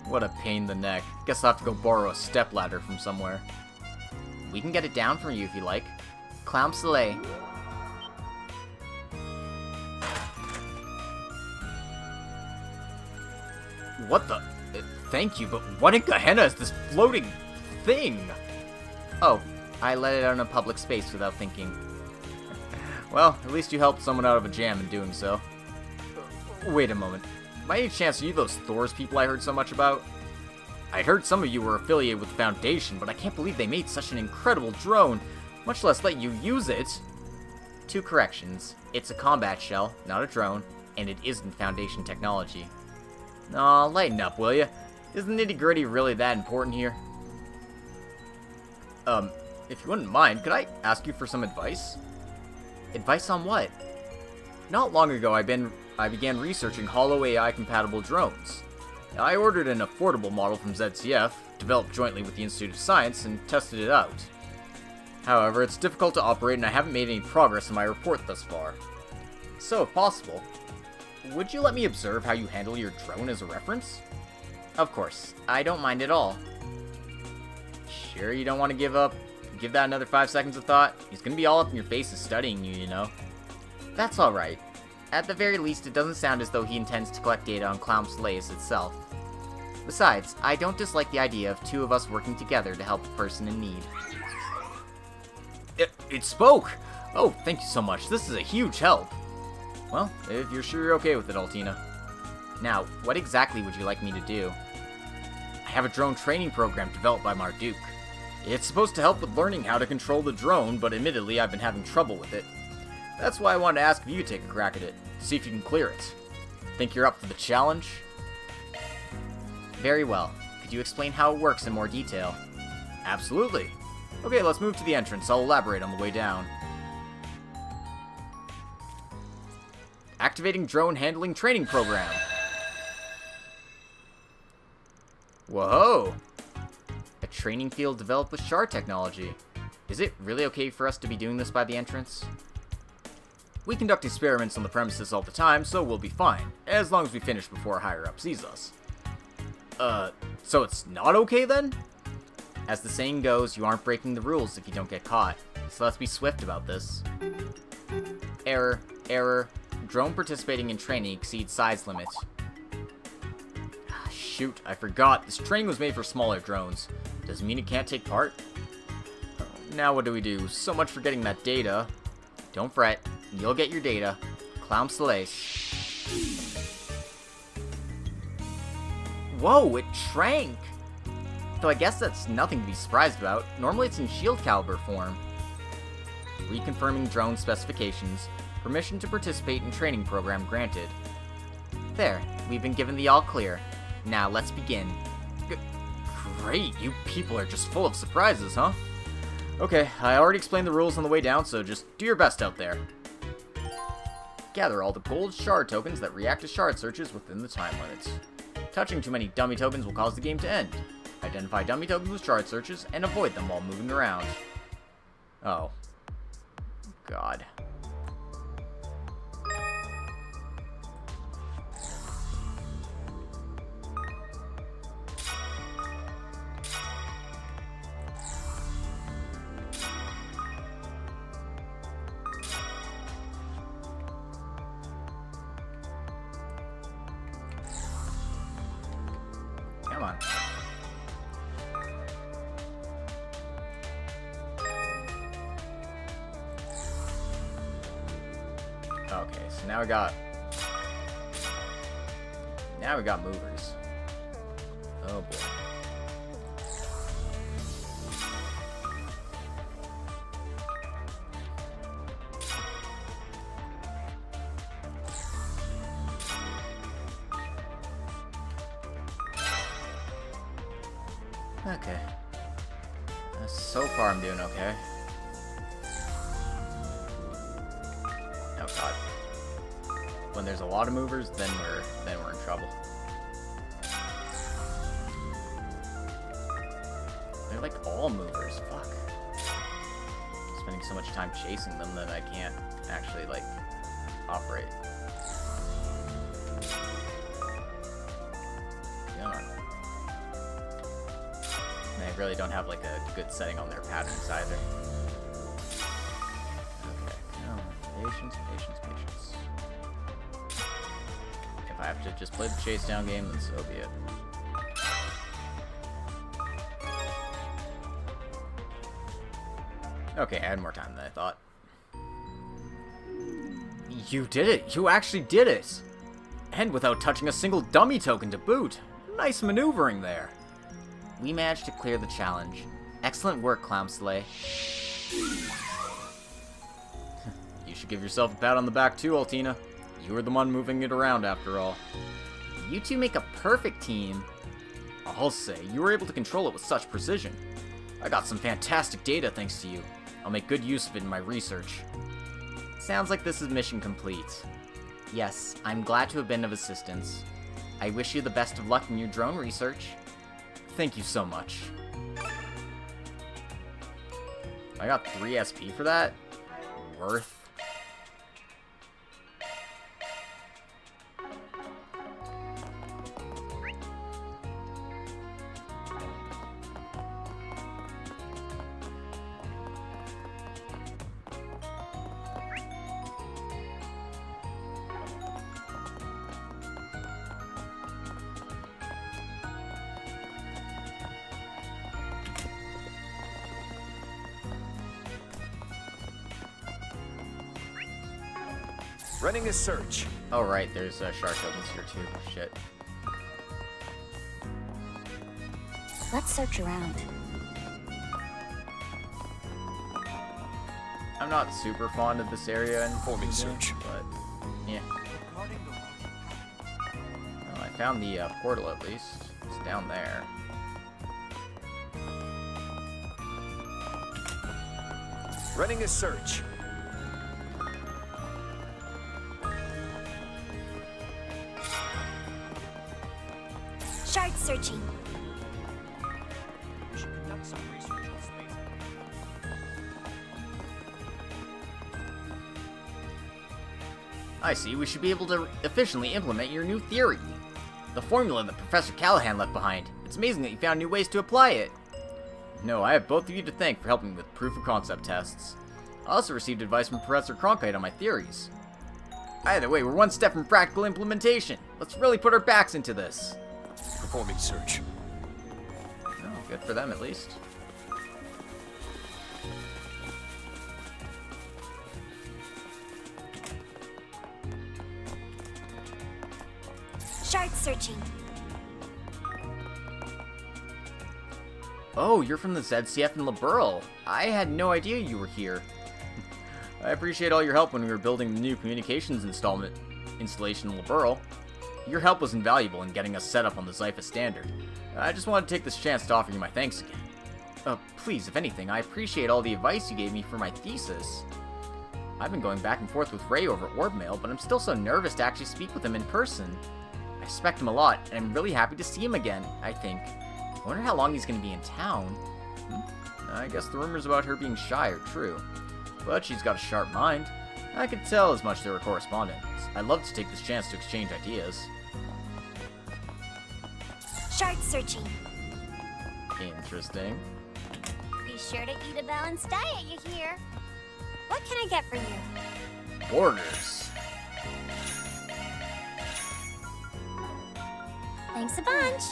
What a pain in the neck. Guess I'll have to go borrow a stepladder from somewhere. We can get it down for you if you like. Clown Soleil. What the? Thank you, but what in Gehenna is this floating thing? Oh, I let it out in a public space without thinking. Well, at least you helped someone out of a jam in doing so. Wait a moment. By any chance, are you those Thor's people I heard so much about? I'd heard some of you were affiliated with the Foundation, but I can't believe they made such an incredible drone, much less let you use it. 2 corrections. It's a combat shell, not a drone, and it isn't Foundation technology. Aw, lighten up, will ya? Is the nitty-gritty really that important here? If you wouldn't mind, could I ask you for some advice? Advice on what? Not long ago, I began researching hollow AI-compatible drones. I ordered an affordable model from ZCF, developed jointly with the Institute of Science, and tested it out. However, it's difficult to operate and I haven't made any progress in my report thus far. So, if possible, would you let me observe how you handle your drone as a reference? Of course, I don't mind at all. Sure you don't want to give up? Give that another 5 seconds of thought? He's gonna be all up in your faces studying you, you know. That's alright. At the very least, it doesn't sound as though he intends to collect data on Clown Soleil itself. Besides, I don't dislike the idea of 2 of us working together to help a person in need. It spoke! Oh, thank you so much. This is a huge help. Well, if you're sure you're okay with it, Altina. Now, what exactly would you like me to do? I have a drone training program developed by Marduk. It's supposed to help with learning how to control the drone, but admittedly I've been having trouble with it. That's why I wanted to ask if you take a crack at it, see if you can clear it. Think you're up for the challenge? Very well. Could you explain how it works in more detail? Absolutely. Okay, let's move to the entrance. I'll elaborate on the way down. Activating drone handling training program. Whoa! A training field developed with shard technology. Is it really okay for us to be doing this by the entrance? We conduct experiments on the premises all the time, so we'll be fine, as long as we finish before a higher up sees us. So it's not okay then? As the saying goes, you aren't breaking the rules if you don't get caught, so let's be swift about this. Error, error. Drone participating in training exceeds size limit. Shoot, I forgot. This training was made for smaller drones. Does it mean it can't take part? Now what do we do? So much for getting that data. Don't fret. You'll get your data. Clown Soleil. Whoa, it shrank! Though I guess that's nothing to be surprised about. Normally it's in shield caliber form. Reconfirming drone specifications. Permission to participate in training program granted. There, we've been given the all clear. Now let's begin. Great, you people are just full of surprises, huh? Okay, I already explained the rules on the way down, so just do your best out there. Gather all the gold shard tokens that react to shard searches within the time limits. Touching too many dummy tokens will cause the game to end. Identify dummy tokens with shard searches and avoid them while moving around. Oh. God. Come on. Okay, so now we got movers. Oh boy. Okay. So far I'm doing okay. Oh god. When there's a lot of movers, then we're in trouble. They're like all movers. Fuck. Spending so much time chasing them that I can't actually, like, operate. Come on. They really don't have, like, a good setting on their patterns either. Okay, come on. Patience, patience, patience. If I have to just play the chase down game, then so be it. Okay, I had more time than I thought. You did it! You actually did it! And without touching a single dummy token to boot! Nice maneuvering there! We managed to clear the challenge. Excellent work, Clownsley. You should give yourself a pat on the back too, Altina. You were the one moving it around after all. You two make a perfect team. I'll say, you were able to control it with such precision. I got some fantastic data thanks to you. I'll make good use of it in my research. Sounds like this is mission complete. Yes, I'm glad to have been of assistance. I wish you the best of luck in your drone research. Thank you so much. I got 3 SP for that? Worth. Running a search. Oh, right, there's shark tokens here too. Shit. Let's search around. I'm not super fond of this area in Performing search, but yeah. Well, I found the portal at least. It's down there. Running a search. Shard searching. We should conduct some research on space. I see, we should be able to efficiently implement your new theory. The formula that Professor Callahan left behind. It's amazing that you found new ways to apply it. No, I have both of you to thank for helping me with proof of concept tests. I also received advice from Professor Cronkite on my theories. Either way, we're one step from practical implementation. Let's really put our backs into this. Performing search. Oh, good for them at least. Shard searching. Oh, you're from the ZCF in Liberl. I had no idea you were here. I appreciate all your help when we were building the new communications installation in Liberl. Your help was invaluable in getting us set up on the Zypha standard. I just wanted to take this chance to offer you my thanks again. Please, if anything, I appreciate all the advice you gave me for my thesis. I've been going back and forth with Ray over Orb Mail, but I'm still so nervous to actually speak with him in person. I respect him a lot, and I'm really happy to see him again, I think. I wonder how long he's going to be in town. I guess the rumors about her being shy are true. But she's got a sharp mind. I could tell as much through her correspondence. I'd love to take this chance to exchange ideas. Shard searching. Interesting. Be sure to eat a balanced diet, you hear? What can I get for you? Borders. Thanks a bunch.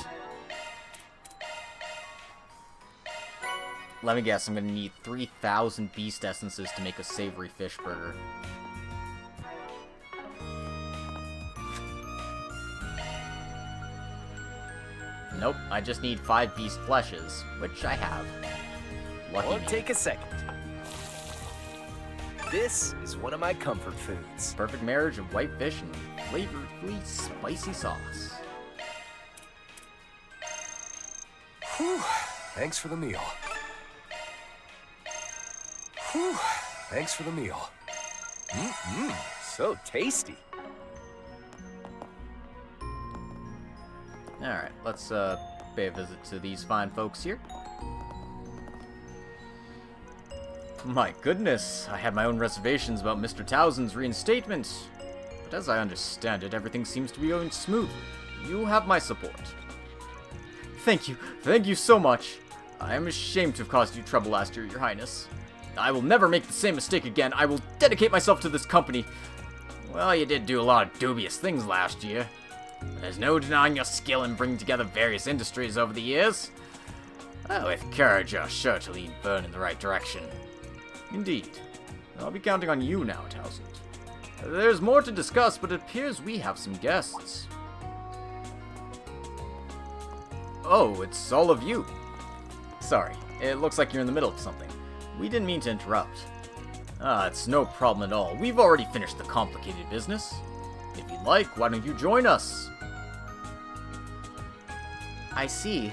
Let me guess, I'm gonna need 3,000 beast essences to make a savory fish burger. Nope, I just need 5 beast fleshes, which I have. Lucky Won't me. take a second. This is one of my comfort foods. Perfect marriage of white fish and flavorfully spicy sauce. Whew. Thanks for the meal. Whew. Thanks for the meal. So tasty. Alright, let's pay a visit to these fine folks here. My goodness, I had my own reservations about Mr. Towsend's reinstatement. But as I understand it, everything seems to be going smoothly. You have my support. Thank you so much. I am ashamed to have caused you trouble last year, Your Highness. I will never make the same mistake again. I will dedicate myself to this company. Well, you did do a lot of dubious things last year. There's no denying your skill in bringing together various industries over the years. With courage, you're sure to lead Vern in the right direction. Indeed. I'll be counting on you now, Towsend. There's more to discuss, but it appears we have some guests. Oh, it's all of you. Sorry, it looks like you're in the middle of something. We didn't mean to interrupt. It's no problem at all. We've already finished the complicated business. If you'd like, why don't you join us? I see.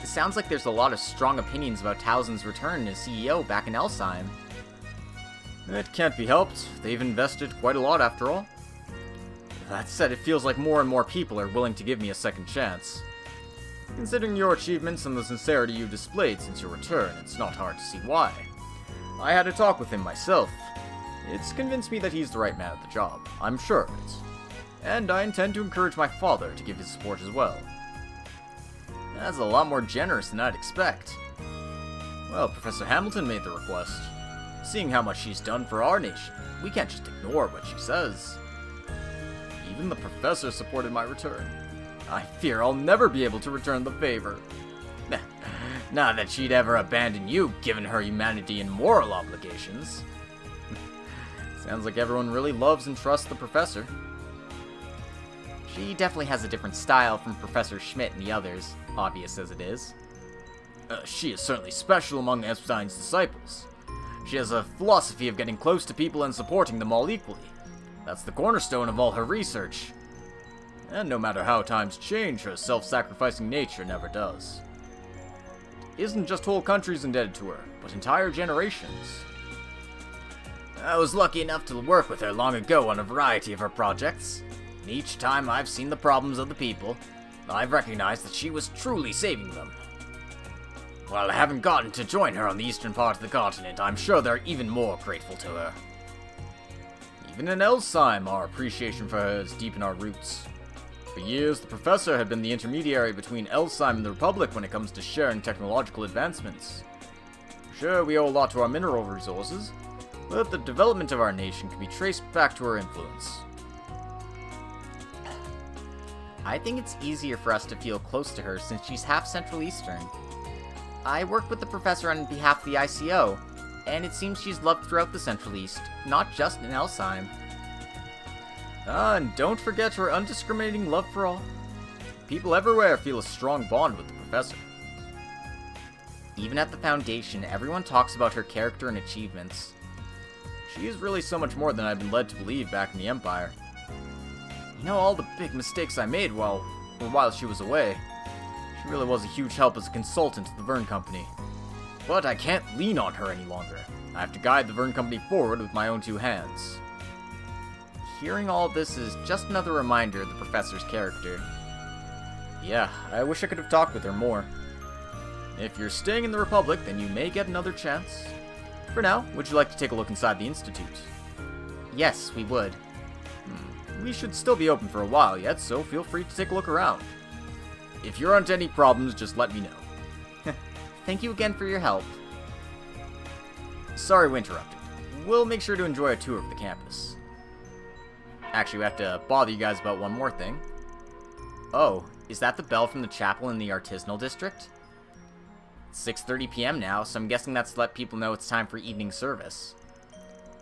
It sounds like there's a lot of strong opinions about Towsend's return as CEO back in Elsheim. It can't be helped. They've invested quite a lot after all. That said, it feels like more and more people are willing to give me a second chance. Considering your achievements and the sincerity you've displayed since your return, it's not hard to see why. I had a talk with him myself. It's convinced me that he's the right man at the job. I'm sure of it. And I intend to encourage my father to give his support as well. That's a lot more generous than I'd expect. Well, Professor Hamilton made the request. Seeing how much she's done for our nation, we can't just ignore what she says. Even the professor supported my return. I fear I'll never be able to return the favor. Not that she'd ever abandon you, given her humanity and moral obligations. Sounds like everyone really loves and trusts the professor. She definitely has a different style from Professor Schmidt and the others, obvious as it is. She is certainly special among Epstein's disciples. She has a philosophy of getting close to people and supporting them all equally. That's the cornerstone of all her research. And no matter how times change, her self-sacrificing nature never does. It isn't just whole countries indebted to her, but entire generations. I was lucky enough to work with her long ago on a variety of her projects. And each time I've seen the problems of the people, I've recognized that she was truly saving them. While I haven't gotten to join her on the eastern part of the continent, I'm sure they're even more grateful to her. Even in Elsheim, our appreciation for her is deep in our roots. For years, the professor had been the intermediary between Elsheim and the Republic when it comes to sharing technological advancements. Sure, we owe a lot to our mineral resources, but the development of our nation can be traced back to her influence. I think it's easier for us to feel close to her since she's half Central Eastern. I worked with the professor on behalf of the ICO, and it seems she's loved throughout the Central East, not just in Elsheim. And don't forget her undiscriminating love for all. People everywhere feel a strong bond with the professor. Even at the Foundation, everyone talks about her character and achievements. She is really so much more than I've been led to believe back in the Empire. You know, all the big mistakes I made while she was away. She really was a huge help as a consultant to the Vern Company. But I can't lean on her any longer. I have to guide the Vern Company forward with my own two hands. Hearing all this is just another reminder of the professor's character. Yeah, I wish I could have talked with her more. If you're staying in the Republic, then you may get another chance. For now, would you like to take a look inside the Institute? Yes, we would. We should still be open for a while yet, so feel free to take a look around. If you aren't any problems, just let me know. Thank you again for your help. Sorry we interrupted. We'll make sure to enjoy a tour of the campus. Actually, we have to bother you guys about one more thing. Oh, is that the bell from the chapel in the artisanal district? It's 6:30 p.m. now, so I'm guessing that's to let people know it's time for evening service.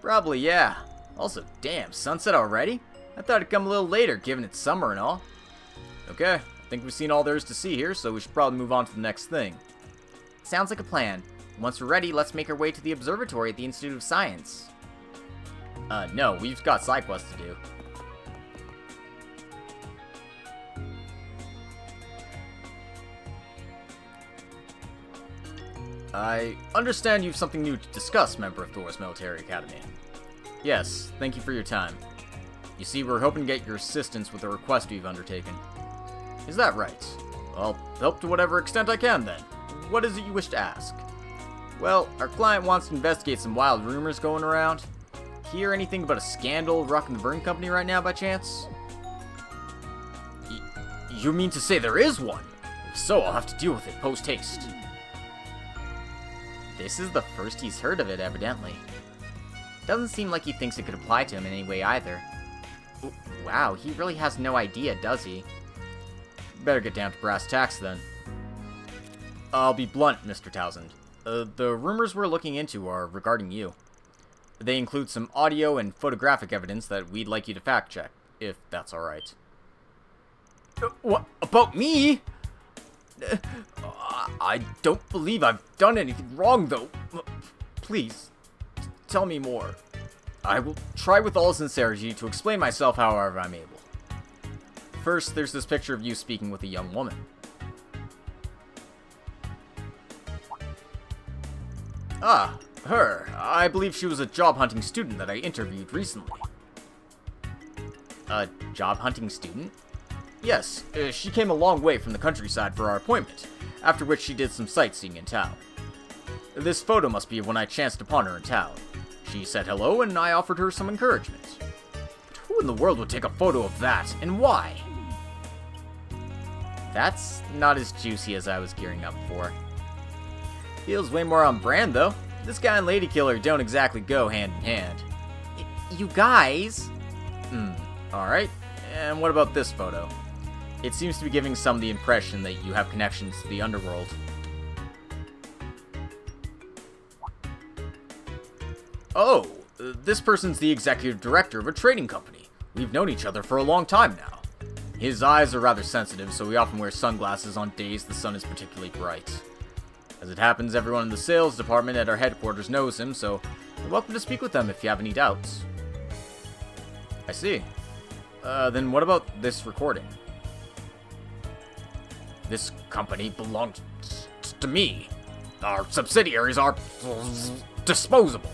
Probably, yeah. Also, damn, sunset already? I thought it'd come a little later, given it's summer and all. Okay, I think we've seen all there is to see here, so we should probably move on to the next thing. Sounds like a plan. Once we're ready, let's make our way to the observatory at the Institute of Science. No, we've got side quests to do. I understand you've something new to discuss, member of Thor's Military Academy. Yes, thank you for your time. You see, we're hoping to get your assistance with a request we've undertaken. Is that right? I'll help to whatever extent I can, then. What is it you wish to ask? Well, our client wants to investigate some wild rumors going around. Hear anything about a scandal rocking the Vern Company right now by chance? You mean to say there is one? If so, I'll have to deal with it post-haste. This is the first he's heard of it, evidently. Doesn't seem like he thinks it could apply to him in any way either. Wow, he really has no idea, does he? Better get down to brass tacks, then. I'll be blunt, Mr. Townsend. The rumors we're looking into are regarding you. They include some audio and photographic evidence that we'd like you to fact-check, if that's alright. What? About me? I don't believe I've done anything wrong, though. Please, tell me more. I will try with all sincerity to explain myself however I'm able. First, there's this picture of you speaking with a young woman. Ah, her. I believe she was a job-hunting student that I interviewed recently. A job-hunting student? Yes, she came a long way from the countryside for our appointment, after which she did some sightseeing in town. This photo must be of when I chanced upon her in town. She said hello, and I offered her some encouragement. But who in the world would take a photo of that, and why? That's not as juicy as I was gearing up for. Feels way more on brand, though. This guy and Lady Killer don't exactly go hand in hand. You guys? Alright. And what about this photo? It seems to be giving some the impression that you have connections to the underworld. Oh, this person's the executive director of a trading company. We've known each other for a long time now. His eyes are rather sensitive, so he often wears sunglasses on days the sun is particularly bright. As it happens, everyone in the sales department at our headquarters knows him, so you're welcome to speak with them if you have any doubts. I see. Then what about this recording? This company belongs to me. Our subsidiaries are disposable.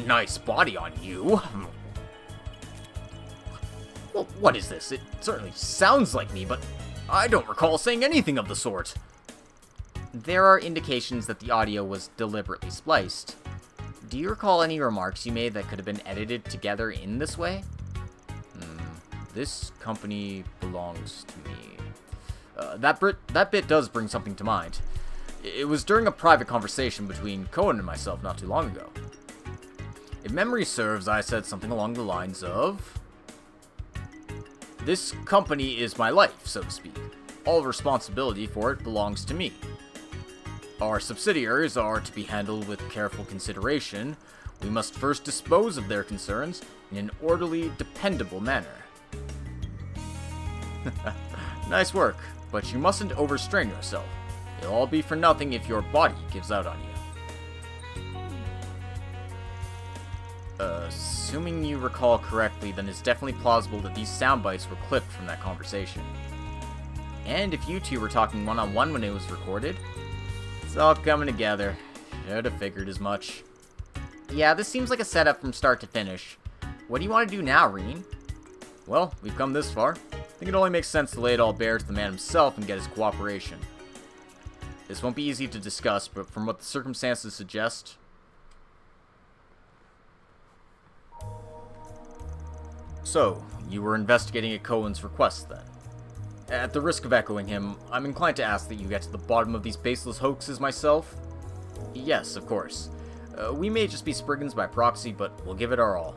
Nice body on you. Well, what is this? It certainly sounds like me, but I don't recall saying anything of the sort. There are indications that the audio was deliberately spliced. Do you recall any remarks you made that could have been edited together in this way? This company belongs to me. That bit does bring something to mind. It was during a private conversation between Cohen and myself not too long ago. If memory serves, I said something along the lines of, "This company is my life, so to speak. All responsibility for it belongs to me. Our subsidiaries are to be handled with careful consideration. We must first dispose of their concerns in an orderly, dependable manner." Nice work, but you mustn't overstrain yourself. It'll all be for nothing if your body gives out on you. Assuming you recall correctly, then it's definitely plausible that these sound bites were clipped from that conversation. And if you two were talking one-on-one when it was recorded, it's all coming together. Should have figured as much. Yeah, this seems like a setup from start to finish. What do you want to do now, Reen? Well, we've come this far. I think it only makes sense to lay it all bare to the man himself and get his cooperation. This won't be easy to discuss, but from what the circumstances suggest... So, you were investigating at Cohen's request, then? At the risk of echoing him, I'm inclined to ask that you get to the bottom of these baseless hoaxes myself? Yes, of course. We may just be Spriggans by proxy, but we'll give it our all.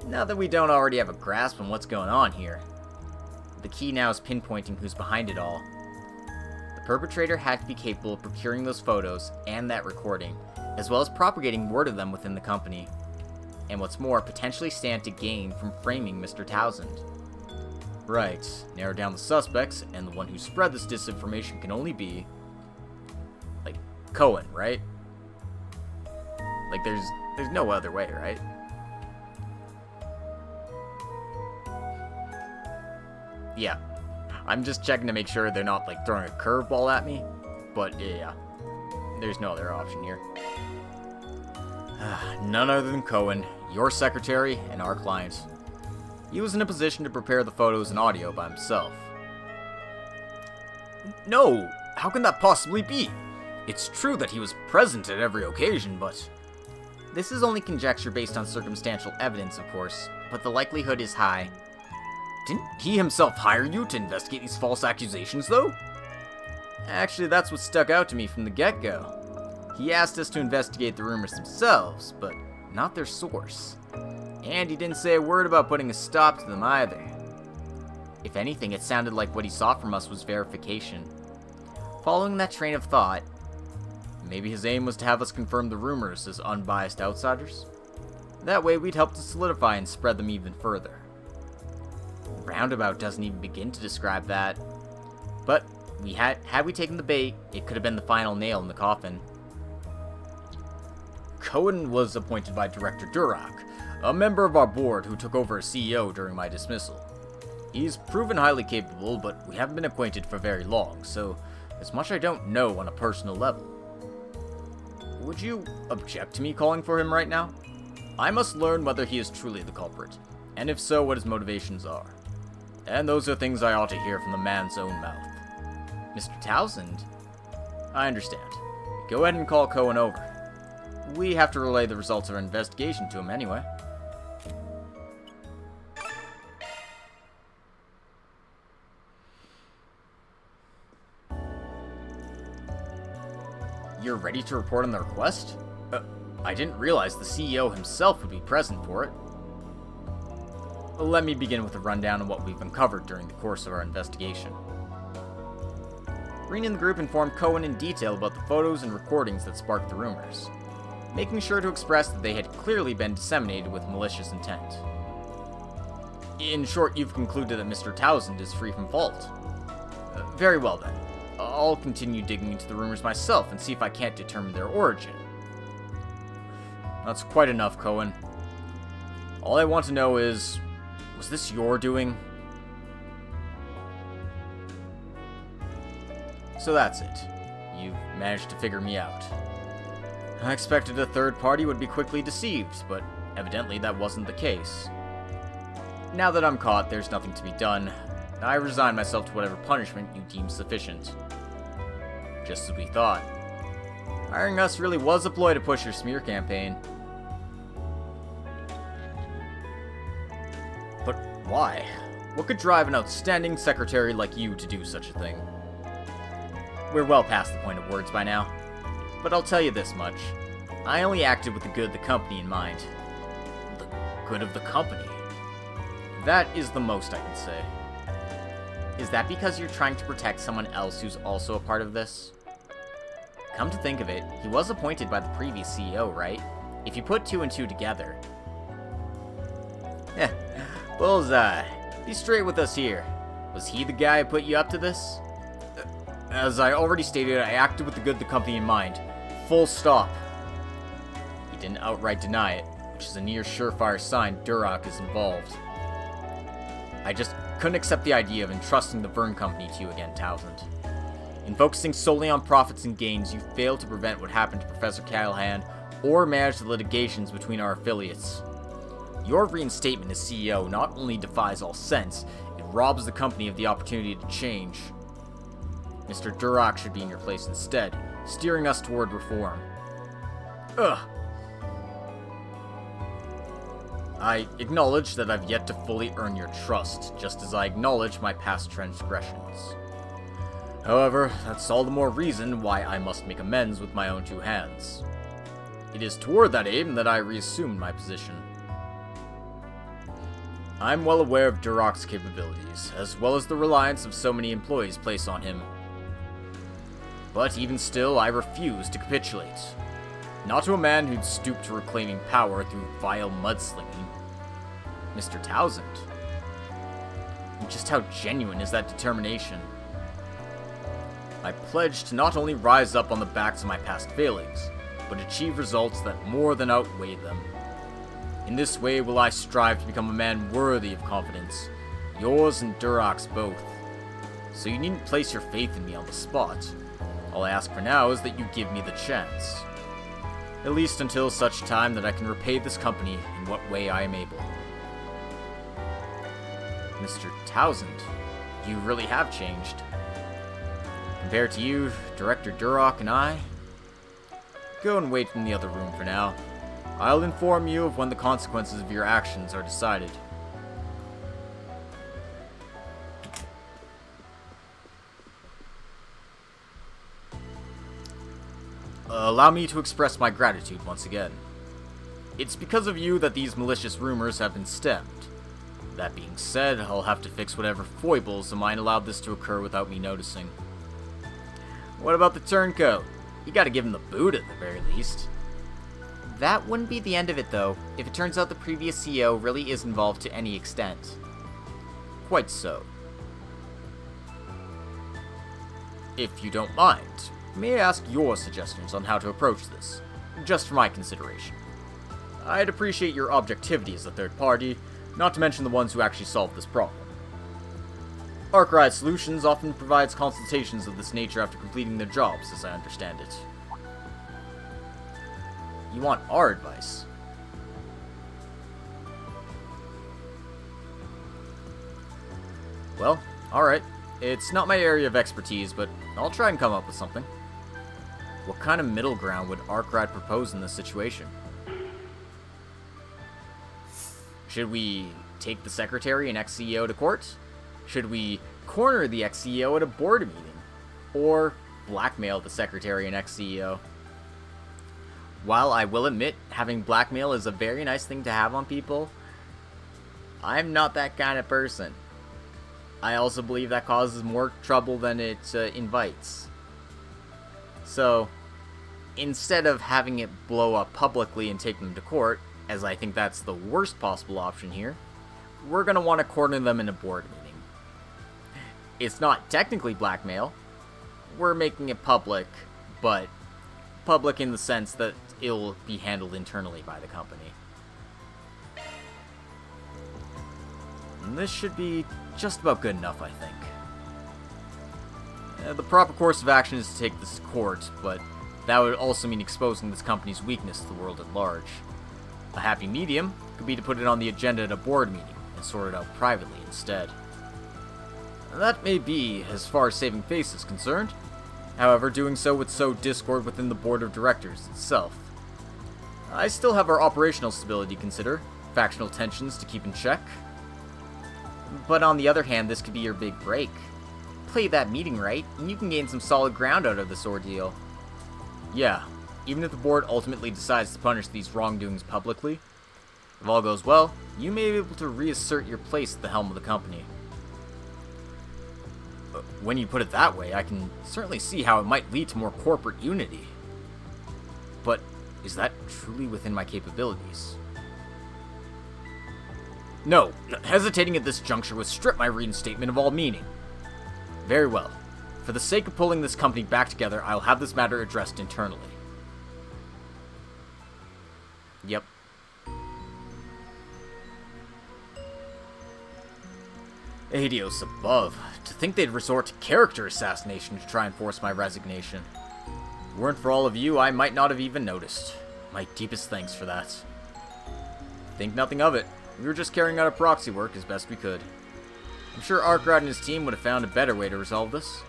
Now that we don't already have a grasp on what's going on here. The key now is pinpointing who's behind it all. The perpetrator had to be capable of procuring those photos and that recording, as well as propagating word of them within the company. And what's more, potentially stand to gain from framing Mr. Townsend. Right, narrow down the suspects, and the one who spread this disinformation can only be... like, Cohen, right? Like, there's no other way, right? Yeah, I'm just checking to make sure they're not, like, throwing a curveball at me. But, yeah, there's no other option here. None other than Cohen, your secretary, and our client. He was in a position to prepare the photos and audio by himself. No! How can that possibly be? It's true that he was present at every occasion, but... This is only conjecture based on circumstantial evidence, of course, but the likelihood is high. Didn't he himself hire you to investigate these false accusations, though? Actually, that's what stuck out to me from the get-go. He asked us to investigate the rumors themselves, but not their source. And he didn't say a word about putting a stop to them either. If anything, it sounded like what he sought from us was verification. Following that train of thought, maybe his aim was to have us confirm the rumors as unbiased outsiders? That way we'd help to solidify and spread them even further. Roundabout doesn't even begin to describe that. But had we taken the bait, it could have been the final nail in the coffin. Cohen was appointed by Director Duroc, a member of our board who took over as CEO during my dismissal. He's proven highly capable, but we haven't been acquainted for very long, so there's much I don't know on a personal level. Would you object to me calling for him right now? I must learn whether he is truly the culprit, and if so, what his motivations are. And those are things I ought to hear from the man's own mouth. Mr. Townsend? I understand. Go ahead and call Cohen over. We have to relay the results of our investigation to him anyway. You're ready to report on the request? I didn't realize the CEO himself would be present for it. Let me begin with a rundown of what we've uncovered during the course of our investigation. Reen and the group informed Cohen in detail about the photos and recordings that sparked the rumors, making sure to express that they had clearly been disseminated with malicious intent. In short, you've concluded that Mr. Townsend is free from fault. Very well then. I'll continue digging into the rumors myself and see if I can't determine their origin. That's quite enough, Cohen. All I want to know is, was this your doing? So that's it. You've managed to figure me out. I expected a third party would be quickly deceived, but evidently that wasn't the case. Now that I'm caught, there's nothing to be done. I resign myself to whatever punishment you deem sufficient. Just as we thought. Hiring us really was a ploy to push your smear campaign. But why? What could drive an outstanding secretary like you to do such a thing? We're well past the point of words by now. But I'll tell you this much. I only acted with the good of the company in mind. The good of the company? That is the most I can say. Is that because you're trying to protect someone else who's also a part of this? Come to think of it, he was appointed by the previous CEO, right? If you put two and two together. Yeah, bullseye. Be straight with us here. Was he the guy who put you up to this? As I already stated, I acted with the good of the company in mind. Full stop. He didn't outright deny it, which is a near surefire sign Duroc is involved. I just couldn't accept the idea of entrusting the Vern Company to you again, Townsend. In focusing solely on profits and gains, you failed to prevent what happened to Professor Callahan or manage the litigations between our affiliates. Your reinstatement as CEO not only defies all sense, it robs the company of the opportunity to change. Mr. Duroc should be in your place instead, steering us toward reform. Ugh. I acknowledge that I've yet to fully earn your trust, just as I acknowledge my past transgressions. However, that's all the more reason why I must make amends with my own two hands. It is toward that aim that I reassumed my position. I'm well aware of Duroc's capabilities, as well as the reliance of so many employees place on him. But even still, I refuse to capitulate. Not to a man who'd stoop to reclaiming power through vile mudslinging. Mr. Townsend. Just how genuine is that determination? I pledge to not only rise up on the backs of my past failings, but achieve results that more than outweigh them. In this way will I strive to become a man worthy of confidence, yours and Duroc's both. So you needn't place your faith in me on the spot. All I ask for now is that you give me the chance. At least until such time that I can repay this company in what way I am able. Mr. Townsend, you really have changed. Compared to you, Director Duroc and I, go and wait in the other room for now. I'll inform you of when the consequences of your actions are decided. Allow me to express my gratitude once again. It's because of you that these malicious rumors have been stemmed. That being said, I'll have to fix whatever foibles of mine allowed this to occur without me noticing. What about the turncoat? You gotta give him the boot at the very least. That wouldn't be the end of it, though, if it turns out the previous CEO really is involved to any extent. Quite so. If you don't mind, may I ask your suggestions on how to approach this, just for my consideration? I'd appreciate your objectivity as a third party, not to mention the ones who actually solved this problem. Arkride Solutions often provides consultations of this nature after completing their jobs, as I understand it. You want our advice? Well, alright. It's not my area of expertise, but I'll try and come up with something. What kind of middle ground would Arkride propose in this situation? Should we take the secretary and ex-CEO to court? Should we corner the ex-CEO at a board meeting? Or blackmail the secretary and ex-CEO? While I will admit having blackmail is a very nice thing to have on people, I'm not that kind of person. I also believe that causes more trouble than it invites. So, instead of having it blow up publicly and take them to court, as I think that's the worst possible option here, we're going to want to corner them in a board meeting. It's not technically blackmail. We're making it public, but public in the sense that it'll be handled internally by the company. And this should be just about good enough, I think. The proper course of action is to take this to court, but that would also mean exposing this company's weakness to the world at large. A happy medium could be to put it on the agenda at a board meeting and sort it out privately instead. That may be as far as saving face is concerned. However, doing so would sow discord within the board of directors itself. I still have our operational stability to consider, factional tensions to keep in check. But on the other hand, this could be your big break. Play that meeting right, and you can gain some solid ground out of this ordeal. Yeah, even if the board ultimately decides to punish these wrongdoings publicly, if all goes well, you may be able to reassert your place at the helm of the company. When you put it that way, I can certainly see how it might lead to more corporate unity. But is that truly within my capabilities? No, hesitating at this juncture would strip my reinstatement of all meaning. Very well. For the sake of pulling this company back together, I'll have this matter addressed internally. Yep. Adios above. To think they'd resort to character assassination to try and force my resignation. If it weren't for all of you, I might not have even noticed. My deepest thanks for that. Think nothing of it. We were just carrying out our proxy work as best we could. I'm sure Arkride and his team would have found a better way to resolve this.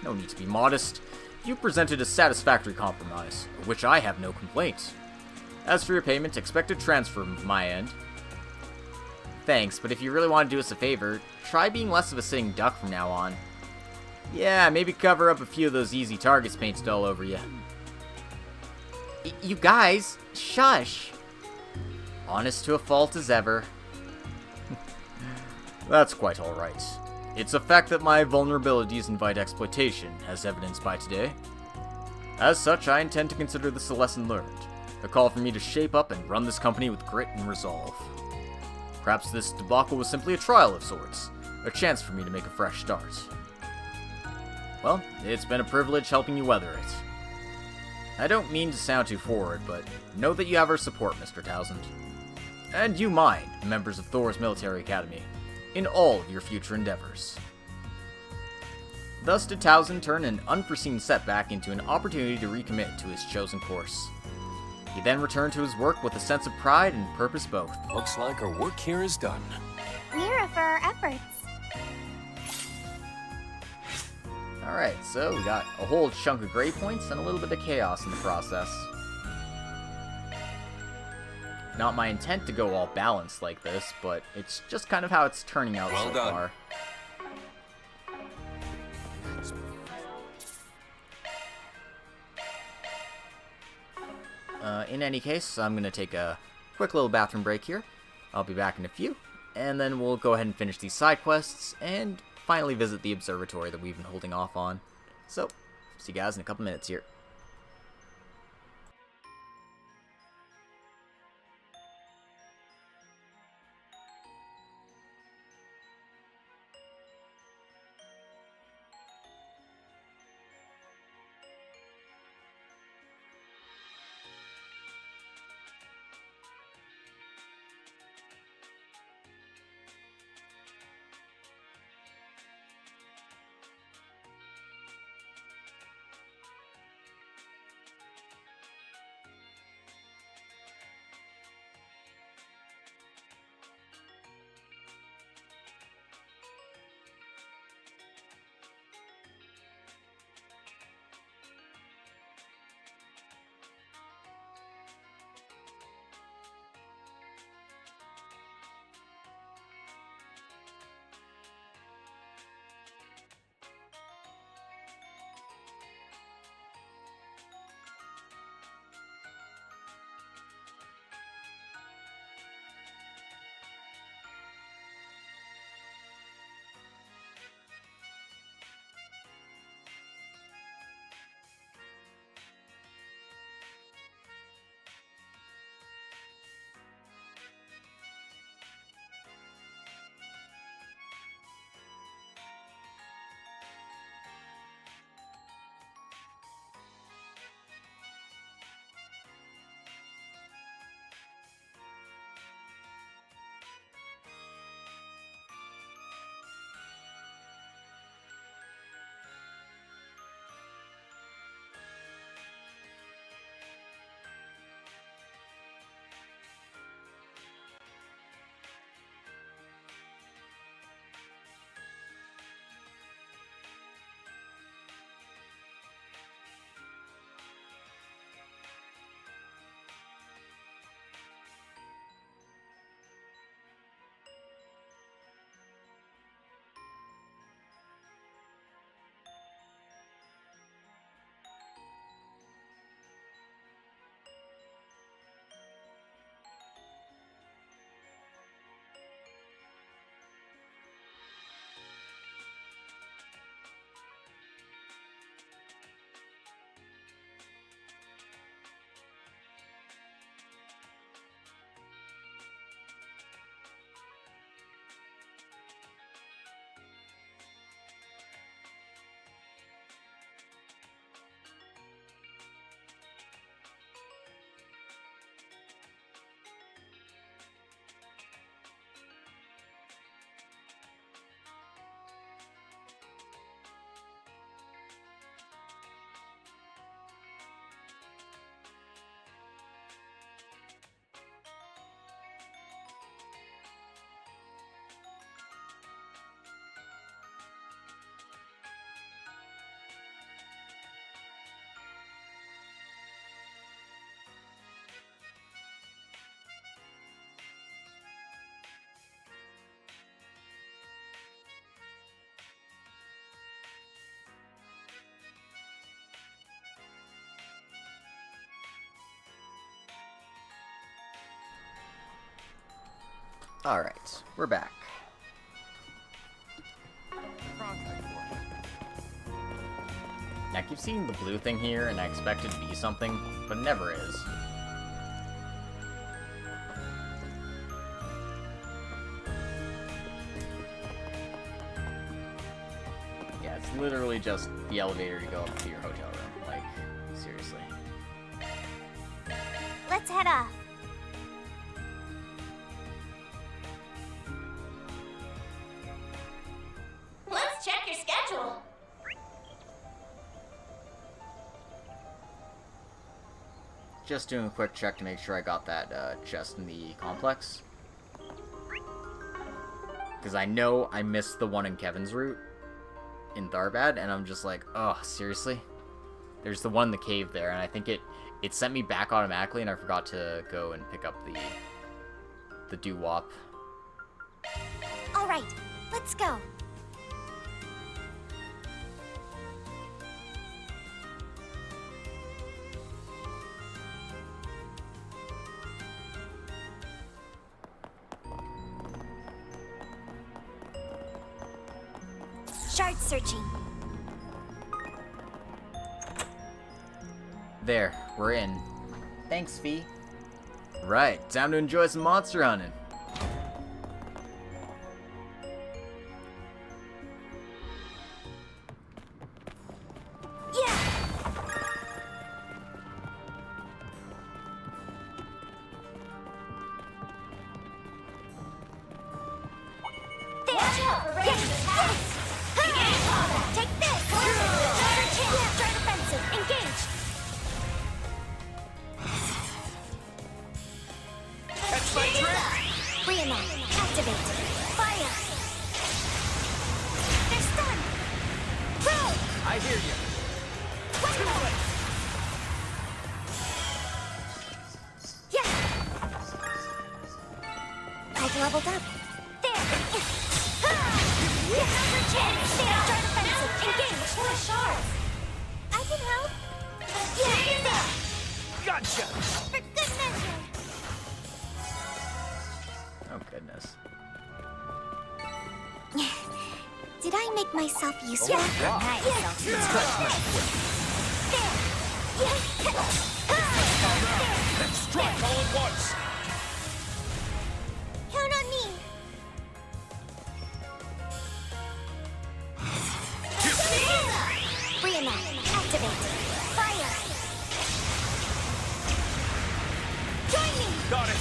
No need to be modest. You presented a satisfactory compromise, of which I have no complaints. As for your payment, expect a transfer from my end. Thanks, but if you really want to do us a favor, try being less of a sitting duck from now on. Yeah, maybe cover up a few of those easy targets painted all over you. You guys, shush! Honest to a fault as ever. That's quite alright. It's a fact that my vulnerabilities invite exploitation, as evidenced by today. As such, I intend to consider this a lesson learned. A call for me to shape up and run this company with grit and resolve. Perhaps this debacle was simply a trial of sorts, a chance for me to make a fresh start. Well, it's been a privilege helping you weather it. I don't mean to sound too forward, but know that you have our support, Mr. Townsend. And you mine, members of Thor's Military Academy, in all of your future endeavors. Thus did Townsend turn an unforeseen setback into an opportunity to recommit to his chosen course. He then returned to his work with a sense of pride and purpose both. Looks like our work here is done. Mira for our efforts. Alright, so we got a whole chunk of grade points and a little bit of chaos in the process. Not my intent to go all balanced like this, but it's just kind of how it's turning out so far. In any case, I'm going to take a quick little bathroom break here. I'll be back in a few, and then we'll go ahead and finish these side quests, and finally visit the observatory that we've been holding off on. So, see you guys in a couple minutes here. Alright, we're back. I keep seeing the blue thing here, and I expect it to be something, but it never is. Yeah, it's literally just the elevator to go up to your hotel room. Like, seriously. Let's head off. Let's check your schedule. Just doing a quick check to make sure I got that chest in the complex. Because I know I missed the one in Kevin's route. in Tharbad, and I'm just like, oh, seriously? There's the one in the cave there, and I think it sent me back automatically, and I forgot to go and pick up the doo-wop. All right, let's go. Shard searching. There, we're in. Thanks, Fee. Right, time to enjoy some monster hunting. I hear you. I've leveled up. There! Counter-chance! Start offensive! Engage! More shards! I can help! There! Gotcha! For good measure! Oh, goodness. Did I make myself useful? Wow. Nice. Let's stretch now. Let's strike all at once. Count on me. Reenact. Activate. Fire. Join me. Got it.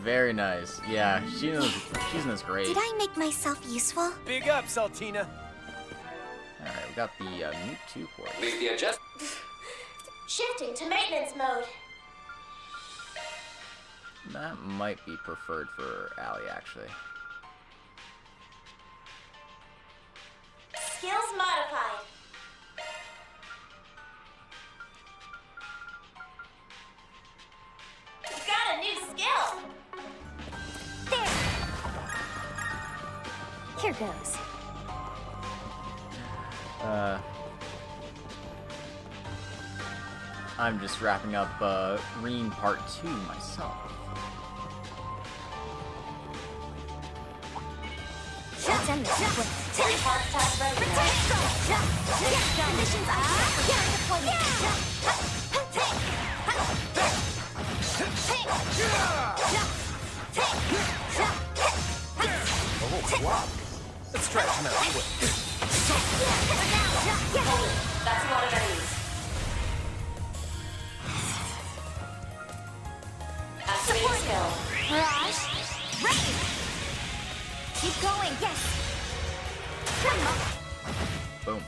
Very nice. Yeah, she's great. Did I make myself useful? Big up, Saltina. Alright, we got the Mute 2 port. Leave the adjust. Shifting to maintenance mode. That might be preferred for Allie, actually. Skills modified. Got a new skill. There. Here goes. I'm just wrapping up Reen Part 2 myself. Let's end this quick. Conmissions Oh, wow. Let's stretch him out quick. That's a lot of enemies. Activating skill. Mirage. Ready. Keep going. Yes. Come on. Boom.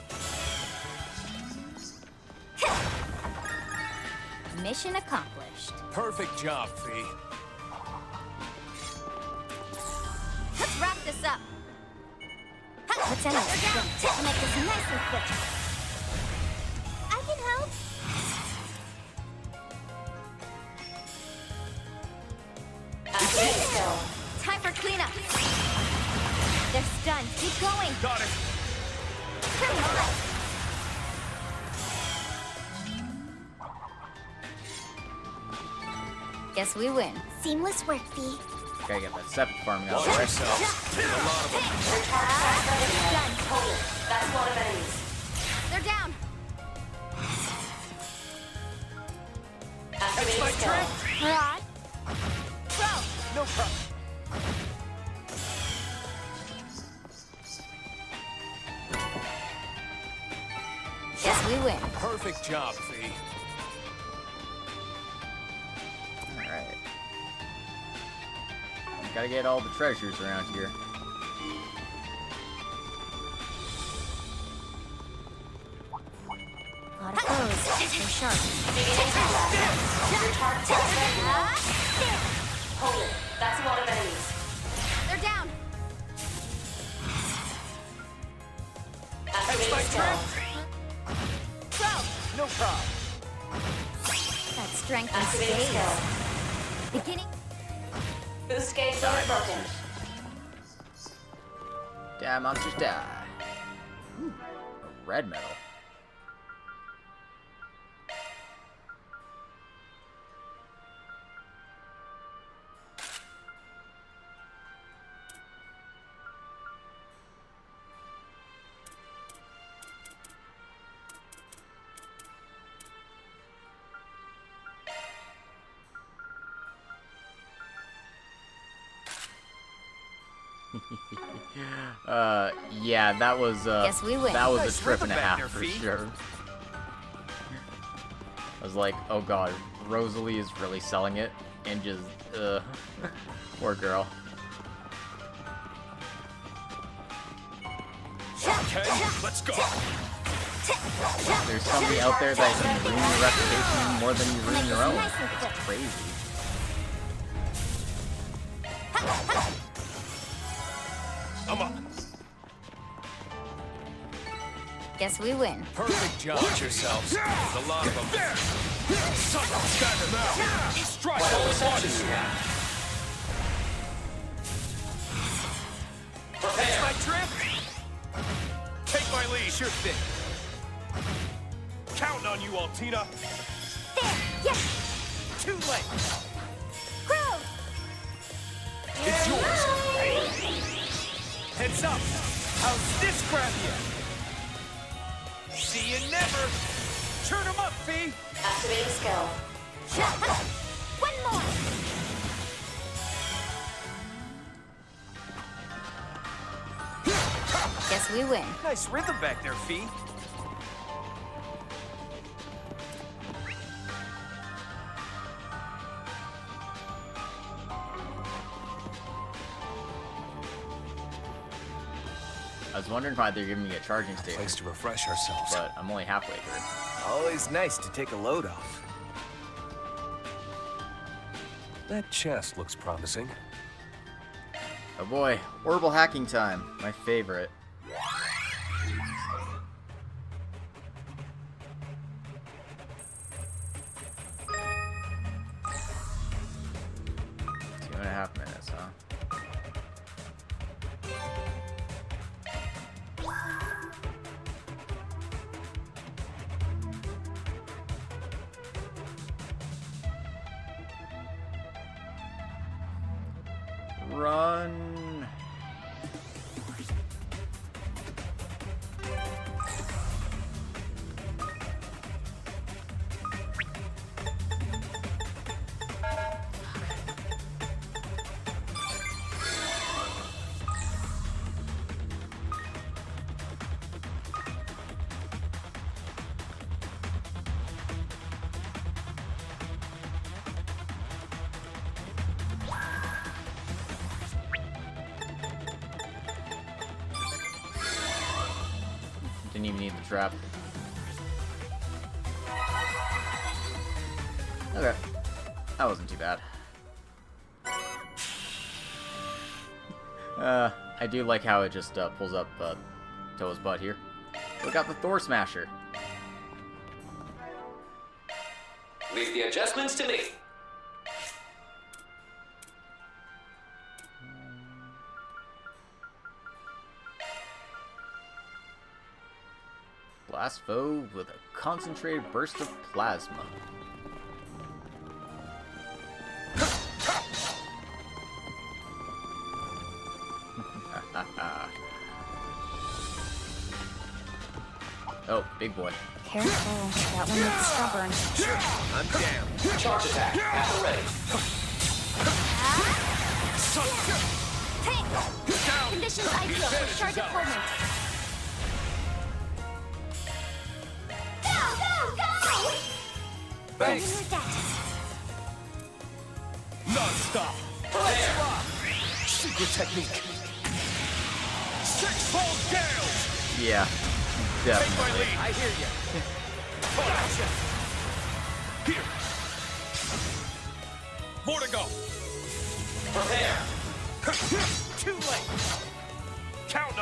Mission accomplished. Perfect job, Fee. Let's wrap this up. Let's end this. We'll make this nice and quick. I can help. Activating skill. Time for cleanup. They're stunned. Keep going. Got it. Come on. Guess we win. Seamless work, Fee. Gotta get that septic farming out Watch there. yourselves. There's a lot of them. Done. Total. That's a lot of enemies. They're down. Activating skill. Rod. Throw. No problem. Guess we win. Perfect job, Fee. Alright. Gotta get all the treasures around here. A lot of foes. They're sharp. Beginning combat. Your target is ready now. Hold it. That's a lot of enemies. They're down. Activate a spell. Throw. No problem. That strength and Activate a space. spell. Beginning. Boost gates are broken. Die, monsters, die. Ooh, a red medal. Yeah, that was Guess we win. that was Nice a trip rhythm and a back half there, for Fee. sure. I was like, oh god, Rosalie is really selling it, and just, poor girl. Okay, let's go. There's somebody out there that can ruin your reputation more than you ruin your own. It's crazy. I'm up. Guess we win. Perfect job. Watch yourselves. There's a lot of them. Stand him out. He strikes all the bodies. That's my trip. Take my lead. Sure thing. Counting on you, Altina. Too late. Crow. It's yours. Heads up. How's this grab you? See you never. Turn him up, Fee. Activate a skill. One more. Guess we win. Nice rhythm back there, Fee. I was wondering why they're giving me a charging station. Place to refresh ourselves. But I'm only halfway through. Always nice to take a load off. That chest looks promising. Oh boy, horrible hacking time. My favorite. Two and a half minutes, huh? Run. Didn't even need the trap. Okay. That wasn't too bad. I do like how it just pulls up Toa's butt here. We got the Thor Smasher. Leave the adjustments to me. Blast foe with a concentrated burst of plasma. Oh, big boy. Careful, that one looks stubborn. I'm down. Charge attack at the ready. Tank! Conditions ideal for shard deployment. Go, go, go! Thanks. Non-stop. Secret technique. Six-fold gales. Yeah, Take my definitely. lead. I hear you. Here. More to go.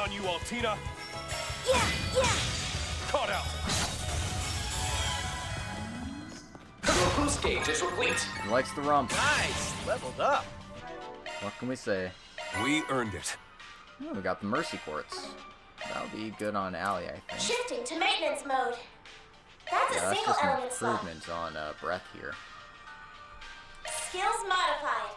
on you, Altina. Yeah. Caught out. Your boost gauge is complete. He likes the rump. Nice! Leveled up. What can we say? We earned it. Oh, we got the Mercy Quartz. That'll be good on Allie, I think. Shifting to maintenance mode. That's Yeah, a that's single just an element slot. improvement on breath here. Skills modified.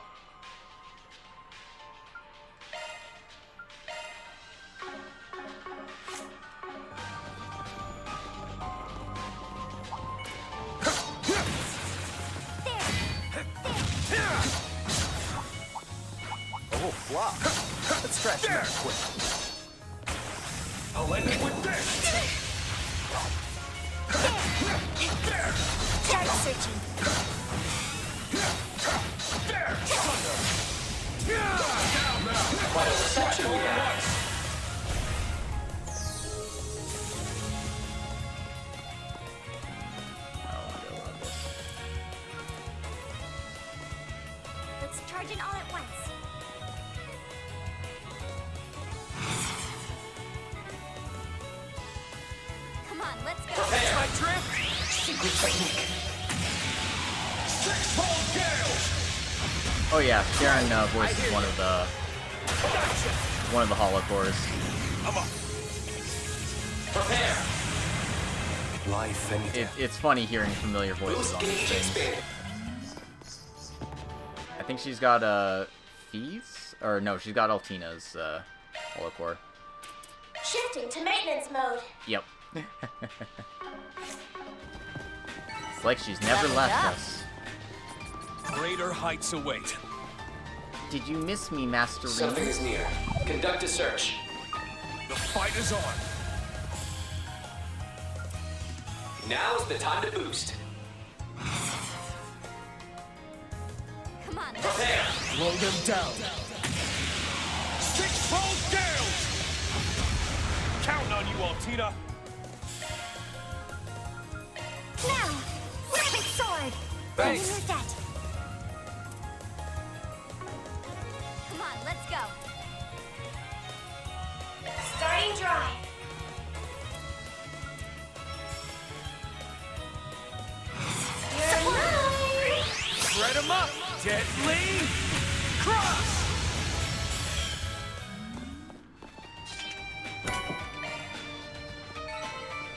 Oh, flop. Let's scratch him out quick. I'll end it with this. Start searching. There. What a reception we have. Let's charge it all at once. Come on, let's go. Prepare. My trip? Secret technique. Six-fold gales. Oh yeah, Sharon voices one of the hollow cores. I'm up. Prepare. Life and death. It's funny hearing familiar voices Boost on these gauge things. expanded. I think she's got Fee's? Or no, she's got Altina's hollow core. Shifting to maintenance mode. Yep. It's like she's never left us. Greater heights await. Did you miss me, Master Something Reed? is near. Conduct a search. The fight is on. Now's the time to boost. Come on, Prepare. Slow them down. Six-fold gales. Counting on you, Altina. Now, rabbit sword. Thanks. Use that. come on, let's go. Starting drive. You're mine. Shred him up. Deadly cross.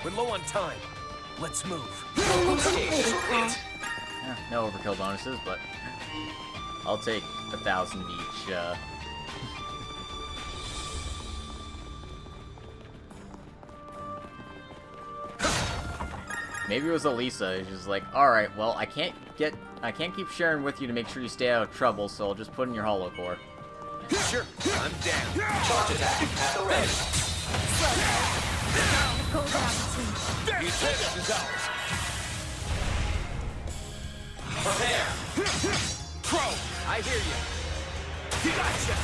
We're low on time. Let's move. Boost gauge is complete. Yeah, no overkill bonuses, but I'll take 1,000 each. Maybe it was Elisa. She's like, all right, well, I can't keep sharing with you to make sure you stay out of trouble, so I'll just put in your hollow core. Sure, I'm down. Charge attack at the ready. The advantage is ours. Prepare. Crow. I hear you. He gotcha.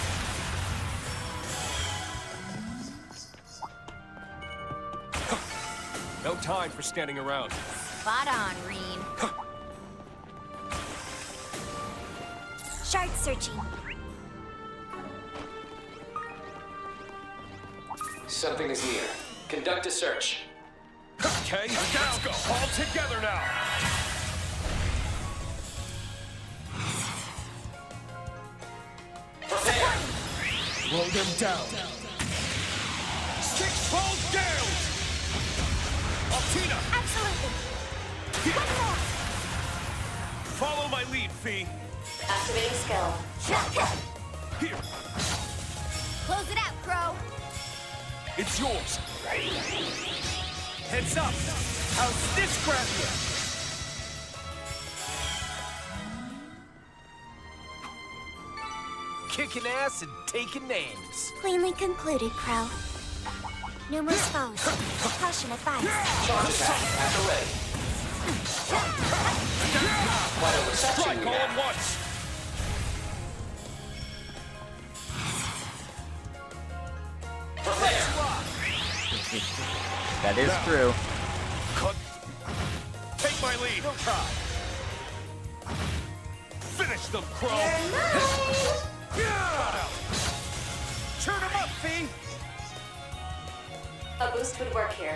No time for standing around. Spot on, Reen. Shard searching. Something is near. Conduct a search. Okay, let's go. All together now. Prepare. Slow them down. Six-fold gales. Altina. Absolutely. Follow my lead, Fee. Activating skill. Here, Close it out, Crow. it's yours. Heads up. How's this grab you? Kicking ass and taking names. Cleanly concluded, Crow. Numerous foes. Caution advised. Charge attack at the ready. What a reception Strike we all have. at once. Prepare. That is true. Cut. Take my lead. We'll try. Finish them, Crow. Cut out. Turn him up, Fee. A boost would work here.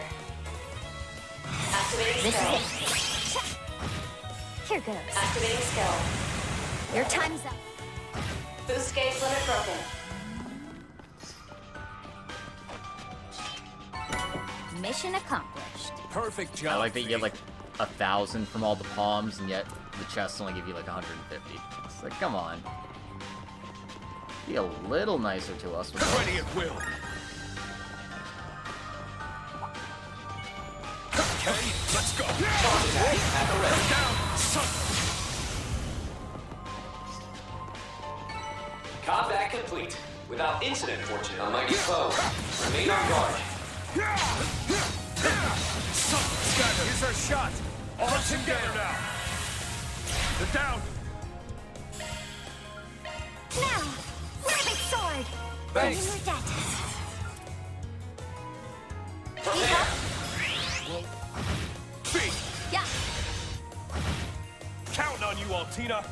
Activating This skill. is it. Here goes. Activating skill. Your time's up. Boost gauge limit broken. Mission accomplished. Perfect job. I like that you get like 1,000 from all the palms, and yet the chests only give you like 150. It's like, come on. Be a little nicer to us. Ready at will. Okay, let's go. Down. Combat complete. Without incident, fortune on my foe. Remain on guard. Here's our shot. All together now. They're down. Now, rabbit sword. Thanks. Your debt. Prepare. Feet. Yeah. Counting on you, Altina.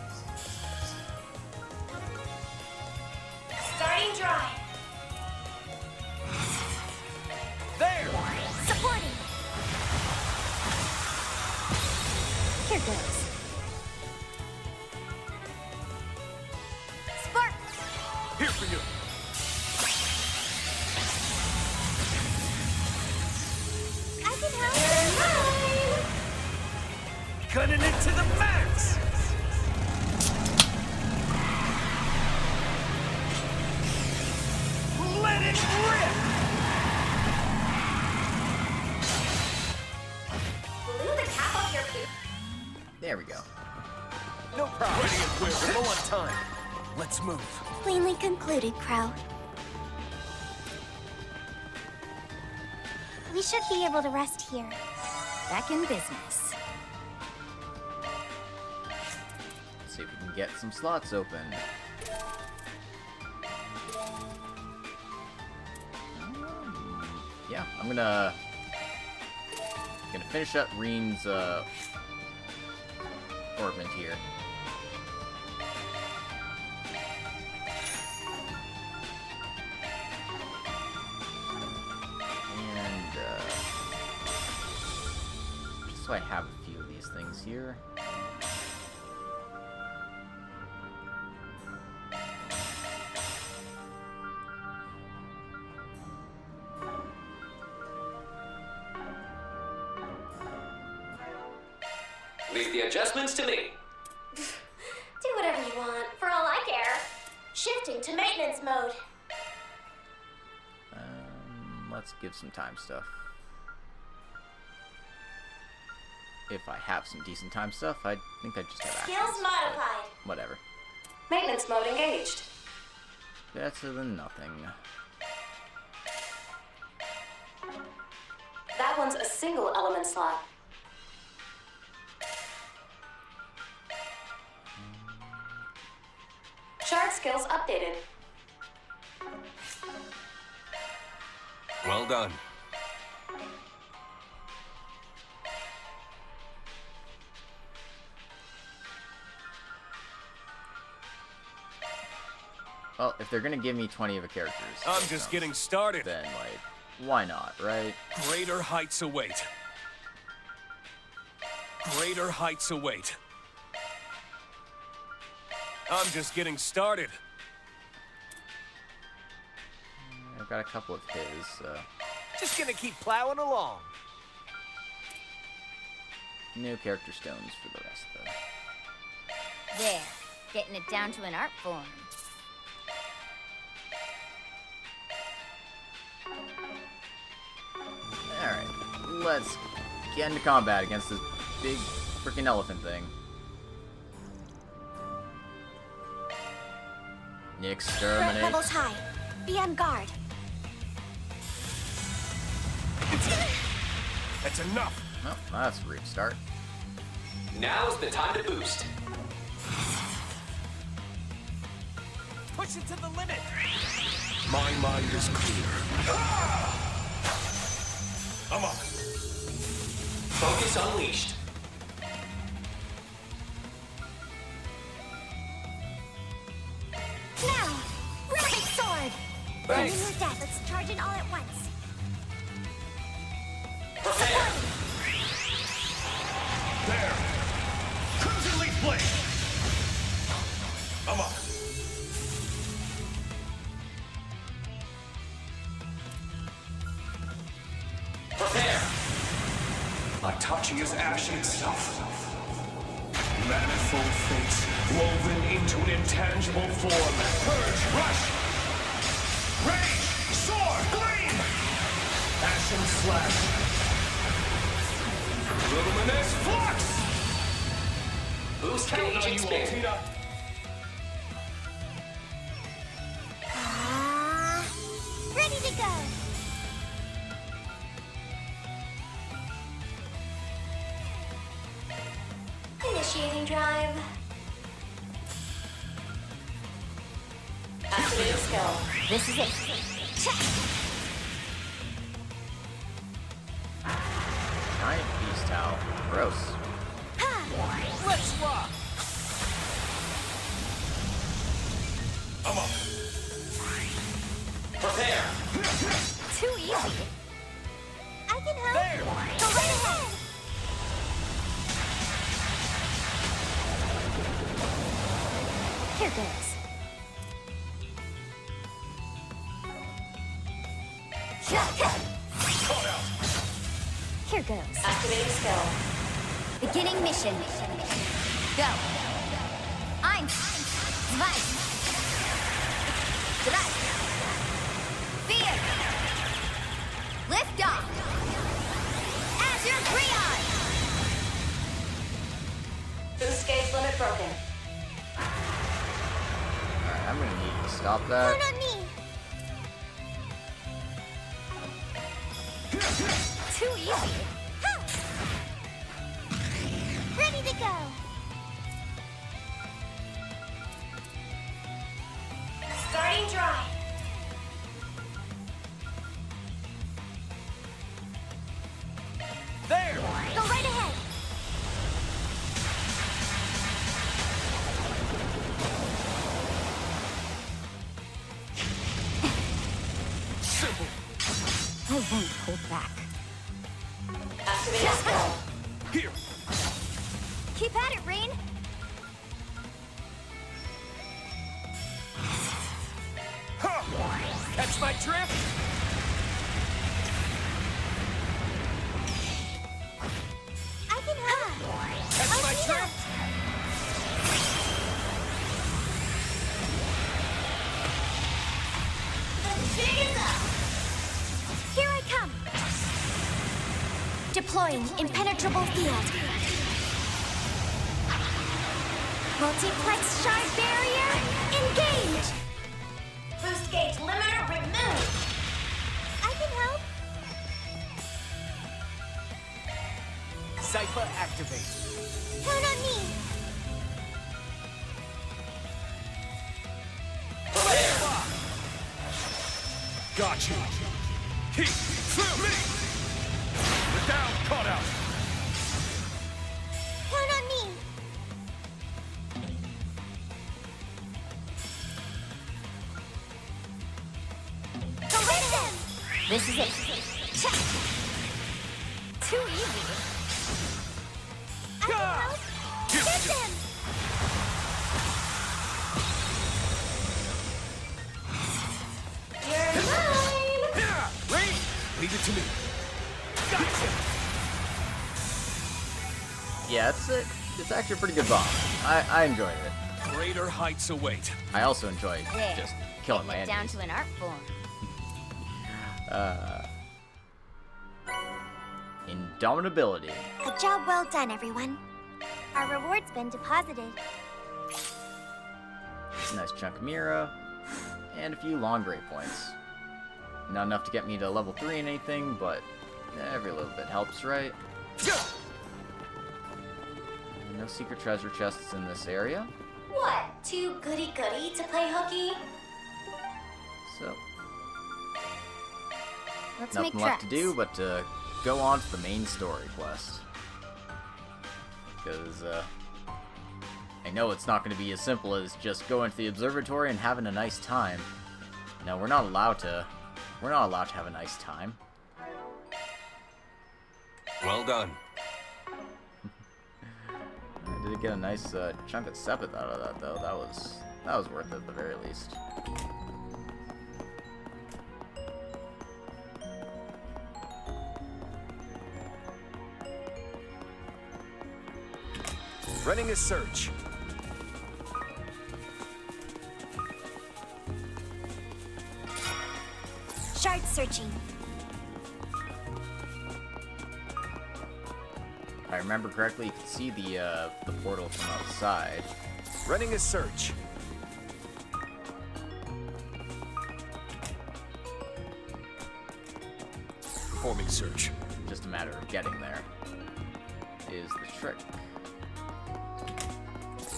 Starting dry. There. Supporting. Here goes. Spark. Here for you. I can help. Gunning it to the max. Let it rip. Blew the cap off your boot. There we go. No problem. Ready at will. We're low on time. Let's move. Cleanly concluded, Crow. We should be able to rest here. Back in business. Let's see if we can get some slots open. Yeah, I'm gonna finish up Reen's orbment here. And just so I have a few of these things here. Leave the adjustments to me. Do whatever you want, for all I care. Shifting to maintenance mode. Let's give some time stuff. If I have some decent time stuff, I think I just have access. Skills modified. Whatever. Maintenance mode engaged. Better than nothing. That one's a single element slot. Shard skills updated. Well done. Well, if they're gonna give me 20 of a character's, I'm just getting started. Then, like, why not, right? Greater heights await. Greater heights await. I'm just getting started. I've got a couple of his, Just gonna keep plowing along. no character stones for the rest, though. There. Getting it down to an art form. Alright, let's get into combat against this big freaking elephant thing. Threat Exterminate. levels high. Be on guard. That's enough. Oh, that's a rude start. Now's the time to boost. Push it to the limit. My mind is clear. I'm up. Focus unleashed. Now, rabbit sword. Thanks. Your death. Let's charge it all at once. touching is ash itself. Manifold fates woven into an intangible form. Purge, rush! Rage! Soar! Gleam! Ashen slash! Luminous flux! Boost Counting gauge on you, expanded. Altina. Ready to go. Initiating drive. Activating skill. This is it. Giant beast towel. Gross. Let's rock! I'm up. Prepare. Too easy. I can help. There. Go right ahead. Here goes. Here goes. Activating skill. Beginning mission. Go. Eins, zwei, drei, vier. Lift off. Azure Freon. Boost gauge limit broken. Alright, I'm gonna need to stop that. Count on me. Too easy. Ready to go. Starting drive. There! Go right ahead. I won't hold back. Activating skill. Here! Keep at it, Rain. Catch my drift? I can help. Catch my Altina. drift? Here I come. Deploying impenetrable field. Multiplex shard barrier engaged. Boost gauge limiter removed. I can help. Cypher activate. Count on me. Got you. Keep through me. The down caught out. Count on me. Go right ahead. This is it. Too easy. I can help. Get them. You're mine. Rain, leave it to me. Gotcha. Yeah, it's actually a pretty good bomb. I enjoyed it. Greater heights await. I also enjoyed Yeah. just killing my Down enemies. to an art form. Indomitability. A job well done, everyone. Our reward's been deposited. Nice chunk of Mira. And a few long grade points. Not enough to get me to level 3 and anything, but every little bit helps, right? No secret treasure chests in this area. What? Too goody-goody to play hooky? So, Let's make nothing left tracks. to do but to go on to the main story quest. Because, I know it's not going to be as simple as just going to the observatory and having a nice time. No, we're not allowed to have a nice time. Well done. I did get a nice chunk of Sepith out of that, though. That was worth it at the very least. Running a search. Shard searching. If I remember correctly, you can see the portal from outside. Running a search. Performing search. Just a matter of getting there is the trick.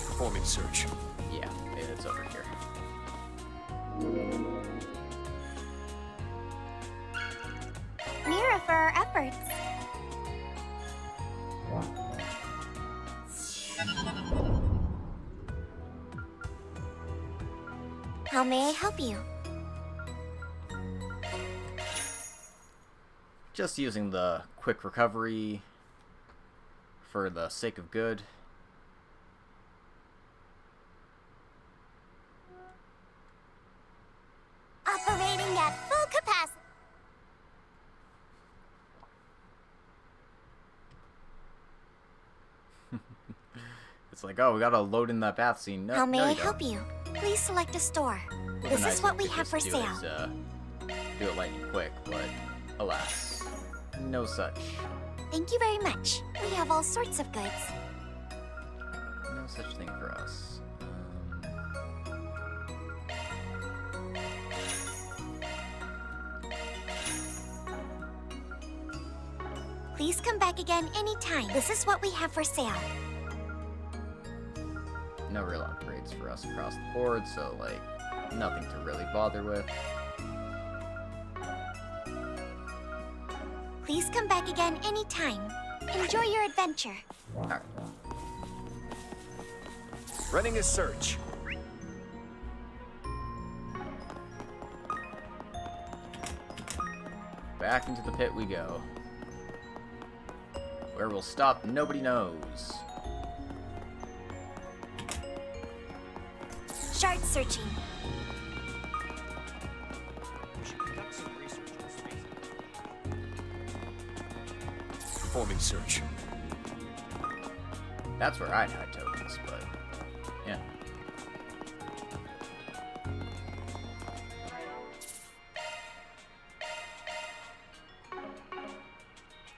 Performing search. Yeah, it's over here. Mira for our efforts. How may I help you? Just using the quick recovery for the sake of good. Operating at full capacity. It's like, oh, we gotta load in that bath scene. No, How may no, I you don't. help you? Please select a store. Would've This been nice is what if we could have just for do sale. do it lightning quick, but alas, no such. Thank you very much. We have all sorts of goods. No such thing for us. Please come back again anytime. This is what we have for sale. No real upgrades for us across the board, so like nothing to really bother with. Please come back again anytime. Enjoy your adventure. Alright. Running a search. Back into the pit we go. Where we'll stop, nobody knows. Shard searching. Performing search. That's where I'd hide tokens, but yeah.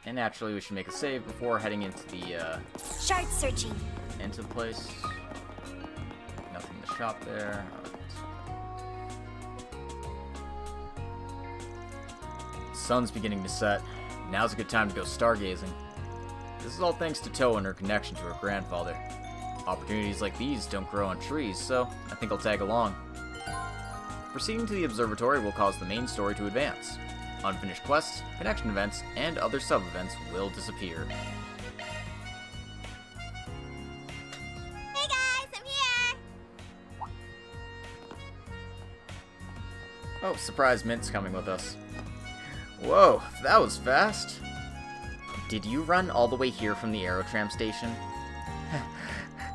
And naturally, we should make a save before heading into the Shard searching. into the place. Nothing in the shop there. The sun's beginning to set. Now's a good time to go stargazing. This is all thanks to Toa and her connection to her grandfather. Opportunities like these don't grow on trees, so I think I'll tag along. Proceeding to the observatory will cause the main story to advance. Unfinished quests, connection events, and other sub-events will disappear. Hey guys, I'm here! Oh, surprise, Mint's coming with us. Whoa, that was fast. Did you run all the way here from the Aerotram station?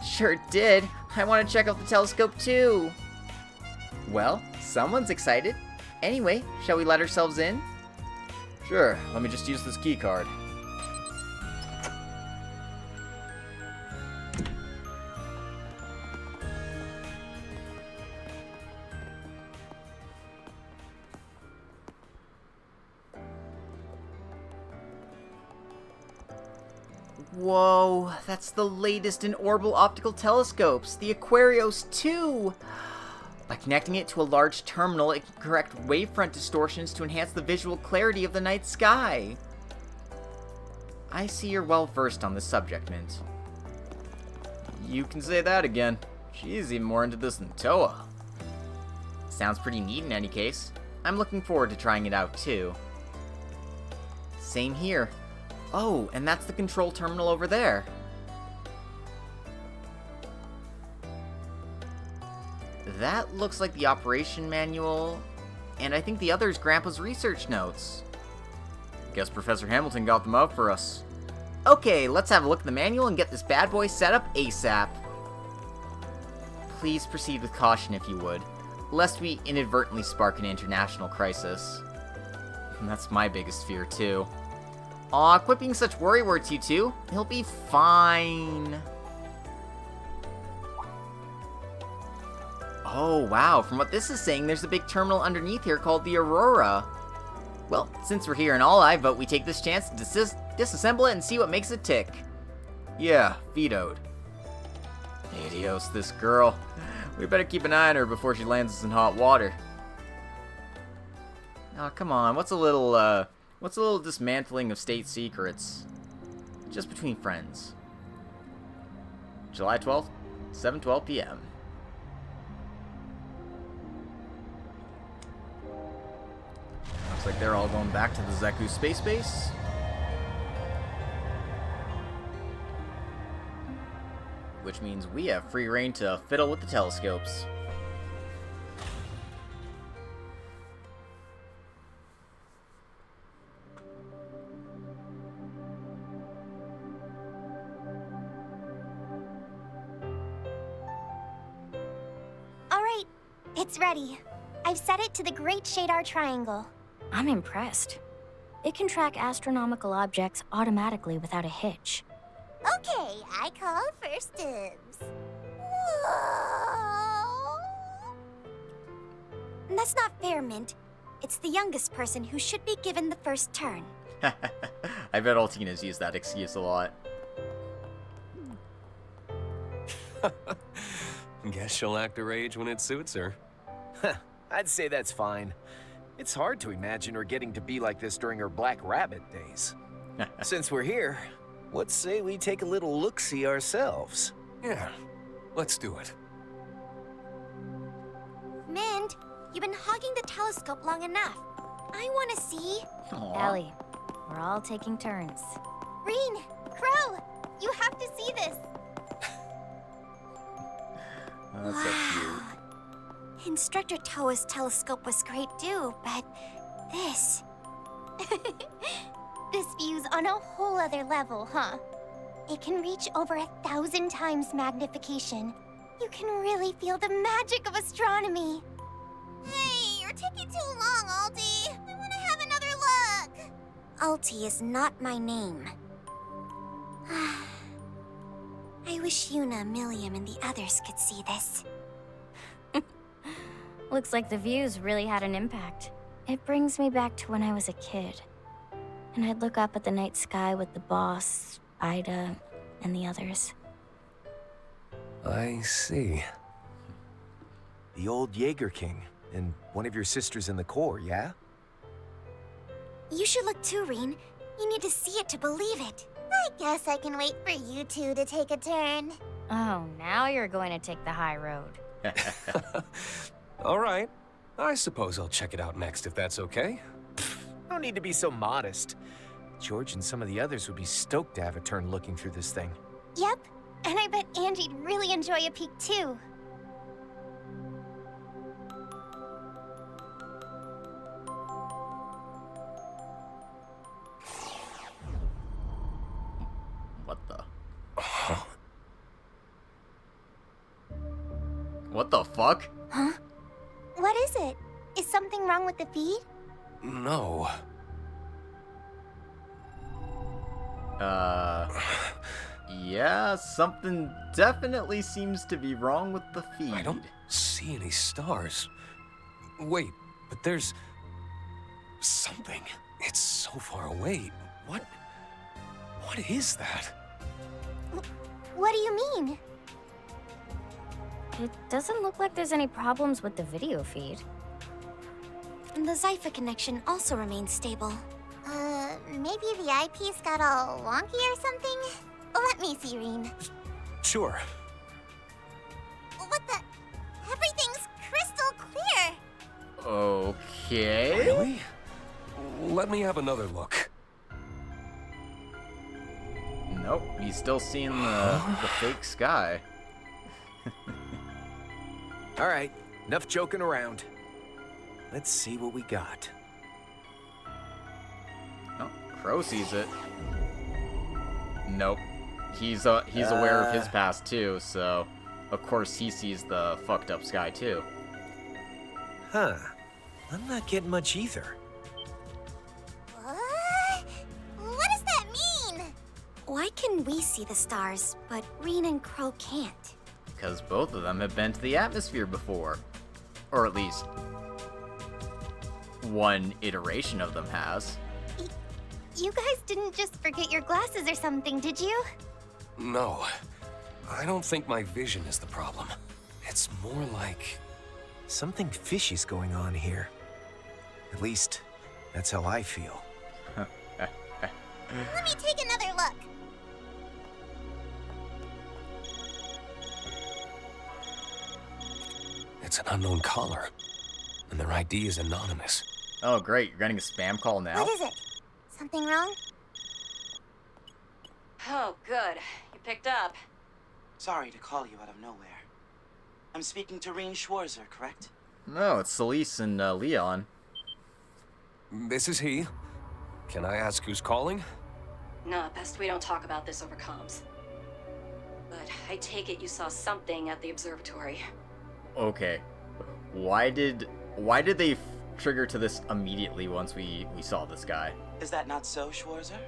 Sure did. I want to check out the telescope too. Well, someone's excited. Anyway, shall we let ourselves in? Sure, let me just use this key card. Whoa, that's the latest in orbital optical telescopes, the Aquarios 2! By connecting it to a large terminal, it can correct wavefront distortions to enhance the visual clarity of the night sky. I see you're well versed on this subject, Mint. You can say that again. She's even more into this than Toa. Sounds pretty neat in any case. I'm looking forward to trying it out too. Same here. Oh, and that's the control terminal over there. That looks like the operation manual, and I think the other is Grandpa's research notes. Guess Professor Hamilton got them out for us. Okay, let's have a look at the manual and get this bad boy set up ASAP. Please proceed with caution if you would, lest we inadvertently spark an international crisis. And that's my biggest fear too. Aw, quit being such worry words, you two. He'll be fine. Oh, wow. From what this is saying, there's a big terminal underneath here called the Aurora. Well, since we're here and all, I vote we take this chance to disassemble it and see what makes it tick. Yeah, vetoed. Adios, this girl. We better keep an eye on her before she lands us in hot water. Oh, come on. What's a little dismantling of state secrets? Just between friends. July 12th, 7:12 p.m. Looks like they're all going back to the Zeku space base. Which means we have free reign to fiddle with the telescopes. All right, it's ready. I've set it to the Great Shadar Triangle. I'm impressed. It can track astronomical objects automatically without a hitch. Okay, I call first dibs. Whoa. That's not fair, Mint. It's the youngest person who should be given the first turn. I bet Altina's used that excuse a lot. Guess she'll act her age when it suits her. I'd say that's fine. It's hard to imagine her getting to be like this during her Black Rabbit days. Since we're here, let's say we take a little look-see ourselves. Yeah, let's do it. Mint, you've been hogging the telescope long enough. I want to see. Ellie, we're all taking turns. Reen, Crow, you have to see this. Oh, that's so cute. Instructor Toa's telescope was great too, but this... This view's on a whole other level, huh? It can reach over 1,000 times magnification. You can really feel the magic of astronomy. Hey, you're taking too long, Alti. I want to have another look. Alti is not my name. I wish Yuna, Milliam, and the others could see this. Looks like the views really had an impact. It brings me back to when I was a kid. And I'd look up at the night sky with the boss, Ida, and the others. I see. The old Jaeger King, and one of your sisters in the Corps, yeah? You should look too, Reen. You need to see it to believe it. I guess I can wait for you two to take a turn. Oh, now you're going to take the high road. All right. I suppose I'll check it out next if that's okay. No need to be so modest. George and some of the others would be stoked to have a turn looking through this thing. Yep, and I bet Angie'd really enjoy a peek too. What the? What the fuck? Huh? What is it? Is something wrong with the feed? No. Yeah, something definitely seems to be wrong with the feed. I don't see any stars. Wait, but there's something. It's so far away. What is that? What do you mean? It doesn't look like there's any problems with the video feed. The Zypha connection also remains stable. Maybe the eyepiece got all wonky or something? Let me see, Reen. Sure. What the? Everything's crystal clear. Okay. Really? Let me have another look. Nope, he's still seeing the fake sky. All right, enough joking around. Let's see what we got. Oh, Crow sees it. Nope. He's aware of his past too, so of course he sees the fucked up sky too. Huh. I'm not getting much either. What does that mean? Why can we see the stars, but Reen and Crow can't? Because both of them have been to the atmosphere before. Or at least one iteration of them has. You guys didn't just forget your glasses or something, did you? No. I don't think my vision is the problem. It's more like... Something fishy's going on here. At least, that's how I feel. Let me take another look. It's an unknown caller. And their ID is anonymous. Oh, great. You're getting a spam call now? What is it? Something wrong? Oh, good. You picked up. Sorry to call you out of nowhere. I'm speaking to Reen Schwarzer, correct? No, it's Celise and Leon. This is he. Can I ask who's calling? No, best we don't talk about this over comms. But I take it you saw something at the observatory. Okay. Why did they trigger to this immediately once we saw this guy? Is that not so, Schwarzer?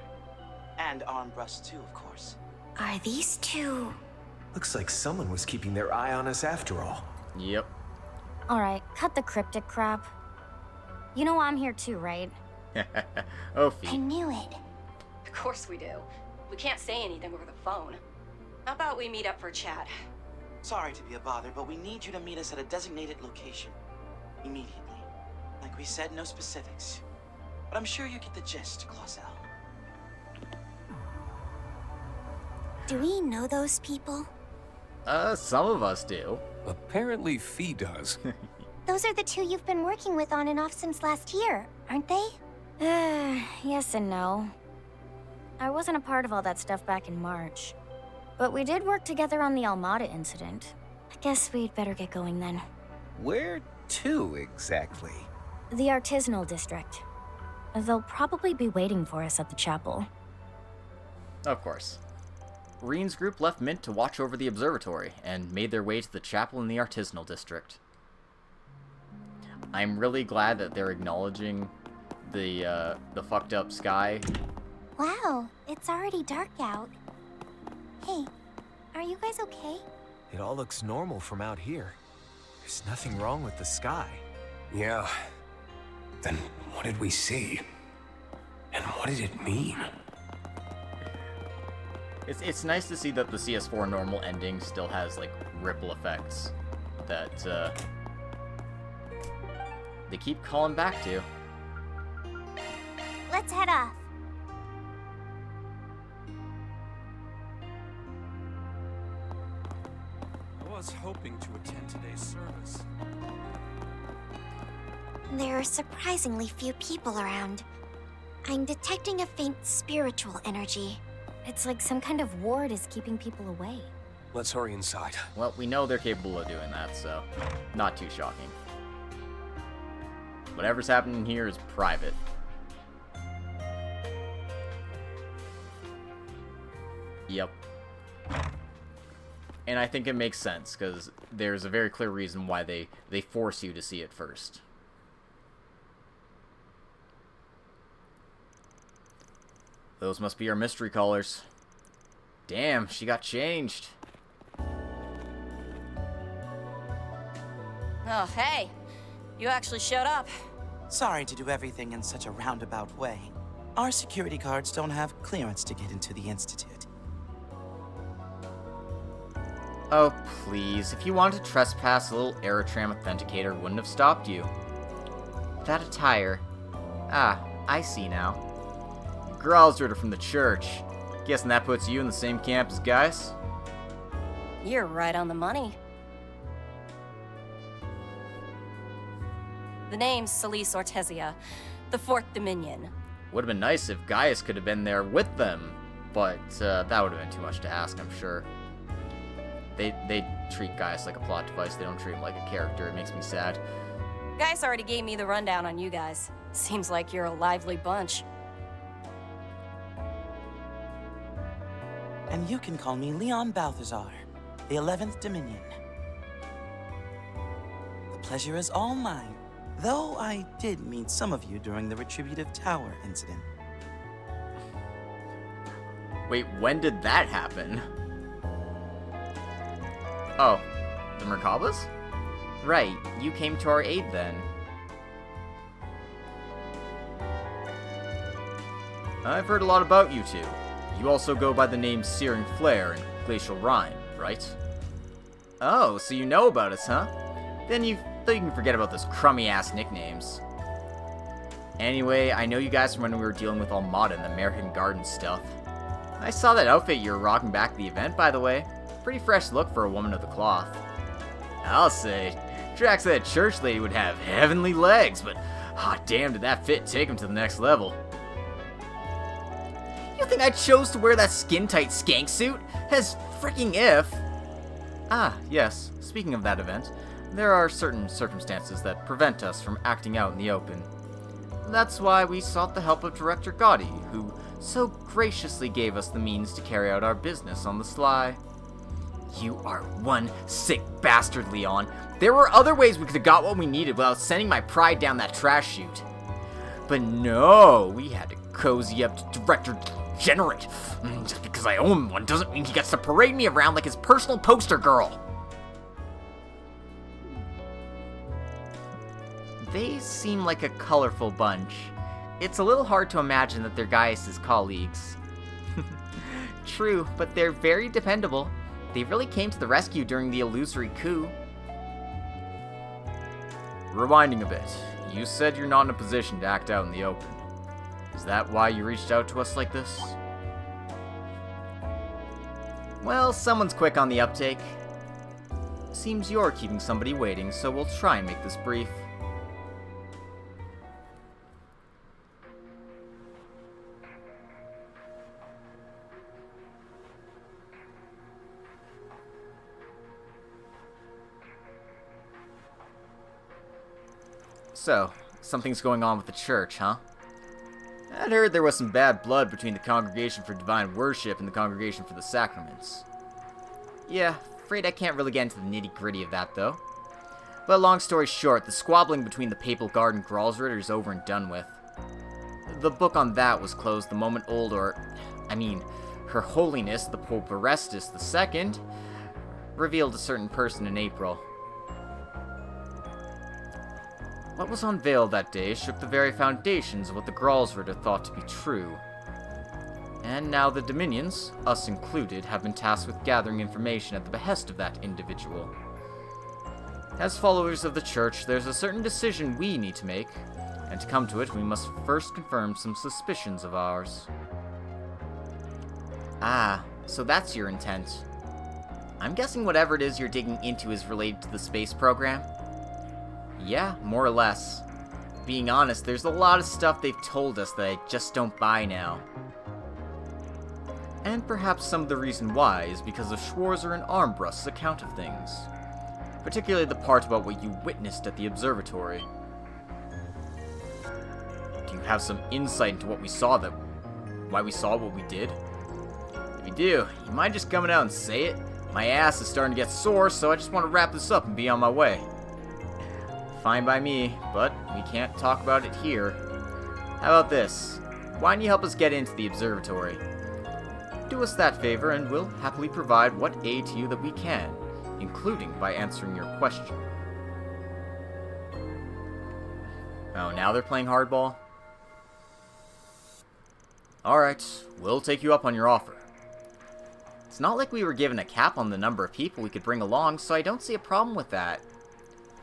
And Armbrust too, of course. Are these two... Looks like someone was keeping their eye on us after all. Yep. Alright, cut the cryptic crap. You know I'm here too, right? Oh, I knew it. Of course we do. We can't say anything over the phone. How about we meet up for a chat? Sorry to be a bother, but we need you to meet us at a designated location. Immediately. Like we said, no specifics. But I'm sure you get the gist, Clausel. Do we know those people? Some of us do. Apparently Fee does. Those are the two you've been working with on and off since last year, aren't they? Yes and no. I wasn't a part of all that stuff back in March. But we did work together on the Almada incident. I guess we'd better get going then. Where to, exactly? The artisanal district. They'll probably be waiting for us at the chapel. Of course. Reen's group left Mint to watch over the observatory, and made their way to the chapel in the artisanal district. I'm really glad that they're acknowledging the fucked up sky. Wow, it's already dark out. Hey, are you guys okay? It all looks normal from out here. There's nothing wrong with the sky. Yeah. Then what did we see? And what did it mean? It's nice to see that the CS4 normal ending still has, like, ripple effects that, they keep calling back to. Let's head off. I was hoping to attend today's service. There are surprisingly few people around. I'm detecting a faint spiritual energy. It's like some kind of ward is keeping people away. Let's hurry inside. Well, we know they're capable of doing that, so not too shocking. Whatever's happening here is private. Yep. And I think it makes sense, because there's a very clear reason why they force you to see it first. Those must be our mystery callers. Damn, she got changed. Oh, hey. You actually showed up. Sorry to do everything in such a roundabout way. Our security guards don't have clearance to get into the Institute. Oh, please. If you wanted to trespass, a little Aerotram authenticator wouldn't have stopped you. That attire. Ah, I see now. Gralsritter from the church. Guessing that puts you in the same camp as Gaius? You're right on the money. The name's Celise Ortesia, the Fourth Dominion. Would have been nice if Gaius could have been there with them, but that would have been too much to ask, I'm sure. They treat Gaius like a plot device, they don't treat him like a character, it makes me sad. Gaius already gave me the rundown on you guys. Seems like you're a lively bunch. And you can call me Leon Balthazar, the 11th Dominion. The pleasure is all mine, though I did meet some of you during the Retributive Tower incident. Wait, when did that happen? Oh, the Merkabas? Right, you came to our aid then. I've heard a lot about you two. You also go by the names Searing Flare and Glacial Rime, right? Oh, so you know about us, huh? Then you can forget about those crummy-ass nicknames. Anyway, I know you guys from when we were dealing with Almada and the American Garden stuff. I saw that outfit you were rocking back at the event, by the way. Pretty fresh look for a woman of the cloth. I'll say, Drax said church lady would have heavenly legs, but hot damn did that fit take him to the next level. You think I chose to wear that skin-tight skank suit? As freaking if... Ah, yes, speaking of that event, there are certain circumstances that prevent us from acting out in the open. That's why we sought the help of Director Gotti, who so graciously gave us the means to carry out our business on the sly. You are one sick bastard, Leon. There were other ways we could have got what we needed without sending my pride down that trash chute. But no, we had to cozy up to Director Degenerate. Just because I own one doesn't mean he gets to parade me around like his personal poster girl. They seem like a colorful bunch. It's a little hard to imagine that they're Gaius' colleagues. True, but they're very dependable. They really came to the rescue during the illusory coup. Rewinding a bit, you said you're not in a position to act out in the open. Is that why you reached out to us like this? Well, someone's quick on the uptake. Seems you're keeping somebody waiting, so we'll try and make this brief. So, something's going on with the church, huh? I'd heard there was some bad blood between the Congregation for Divine Worship and the Congregation for the Sacraments. Yeah, afraid I can't really get into the nitty-gritty of that, though. But long story short, the squabbling between the Papal Guard and Gralsritter is over and done with. The book on that was closed the moment Her Holiness, the Pope Orestes II, revealed a certain person in April. What was unveiled that day shook the very foundations of what the Gralsritter thought to be true. And now the Dominions, us included, have been tasked with gathering information at the behest of that individual. As followers of the Church, there's a certain decision we need to make, and to come to it, we must first confirm some suspicions of ours. Ah, so that's your intent. I'm guessing whatever it is you're digging into is related to the space program? Yeah, more or less. Being honest, there's a lot of stuff they've told us that I just don't buy now. And perhaps some of the reason why is because of Schwarzer and Armbrust's account of things. Particularly the part about what you witnessed at the observatory. Do you have some insight into what we saw why we saw what we did? If you do, you mind just coming out and say it? My ass is starting to get sore, so I just want to wrap this up and be on my way. Fine by me, but we can't talk about it here. How about this? Why don't you help us get into the observatory? Do us that favor and we'll happily provide what aid to you that we can, including by answering your question. Oh, now they're playing hardball? Alright, we'll take you up on your offer. It's not like we were given a cap on the number of people we could bring along, so I don't see a problem with that.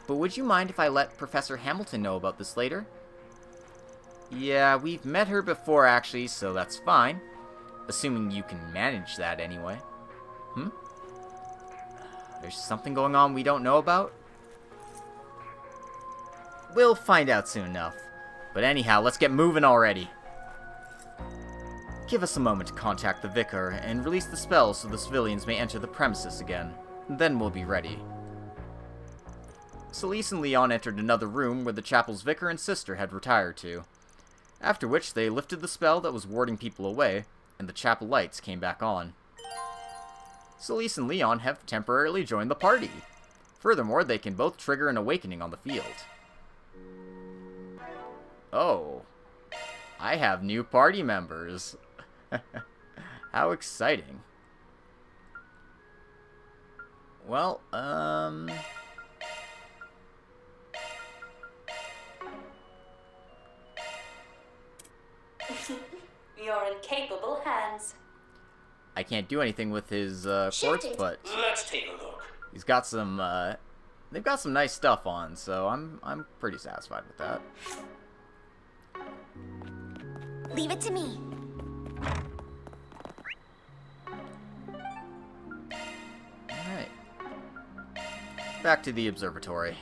But would you mind if I let Professor Hamilton know about this later? Yeah, we've met her before actually, so that's fine. Assuming you can manage that anyway. There's something going on we don't know about? We'll find out soon enough. But anyhow, let's get moving already. Give us a moment to contact the Vicar and release the spell so the civilians may enter the premises again. Then we'll be ready. Celise and Leon entered another room where the chapel's vicar and sister had retired to, after which they lifted the spell that was warding people away, and the chapel lights came back on. Celise and Leon have temporarily joined the party. Furthermore, they can both trigger an awakening on the field. Oh, I have new party members. How exciting. I can't do anything with his quartz, but Let's take a look. he's got some. They've got some nice stuff on, so I'm pretty satisfied with that. Leave it to me. Alright. Back to the observatory.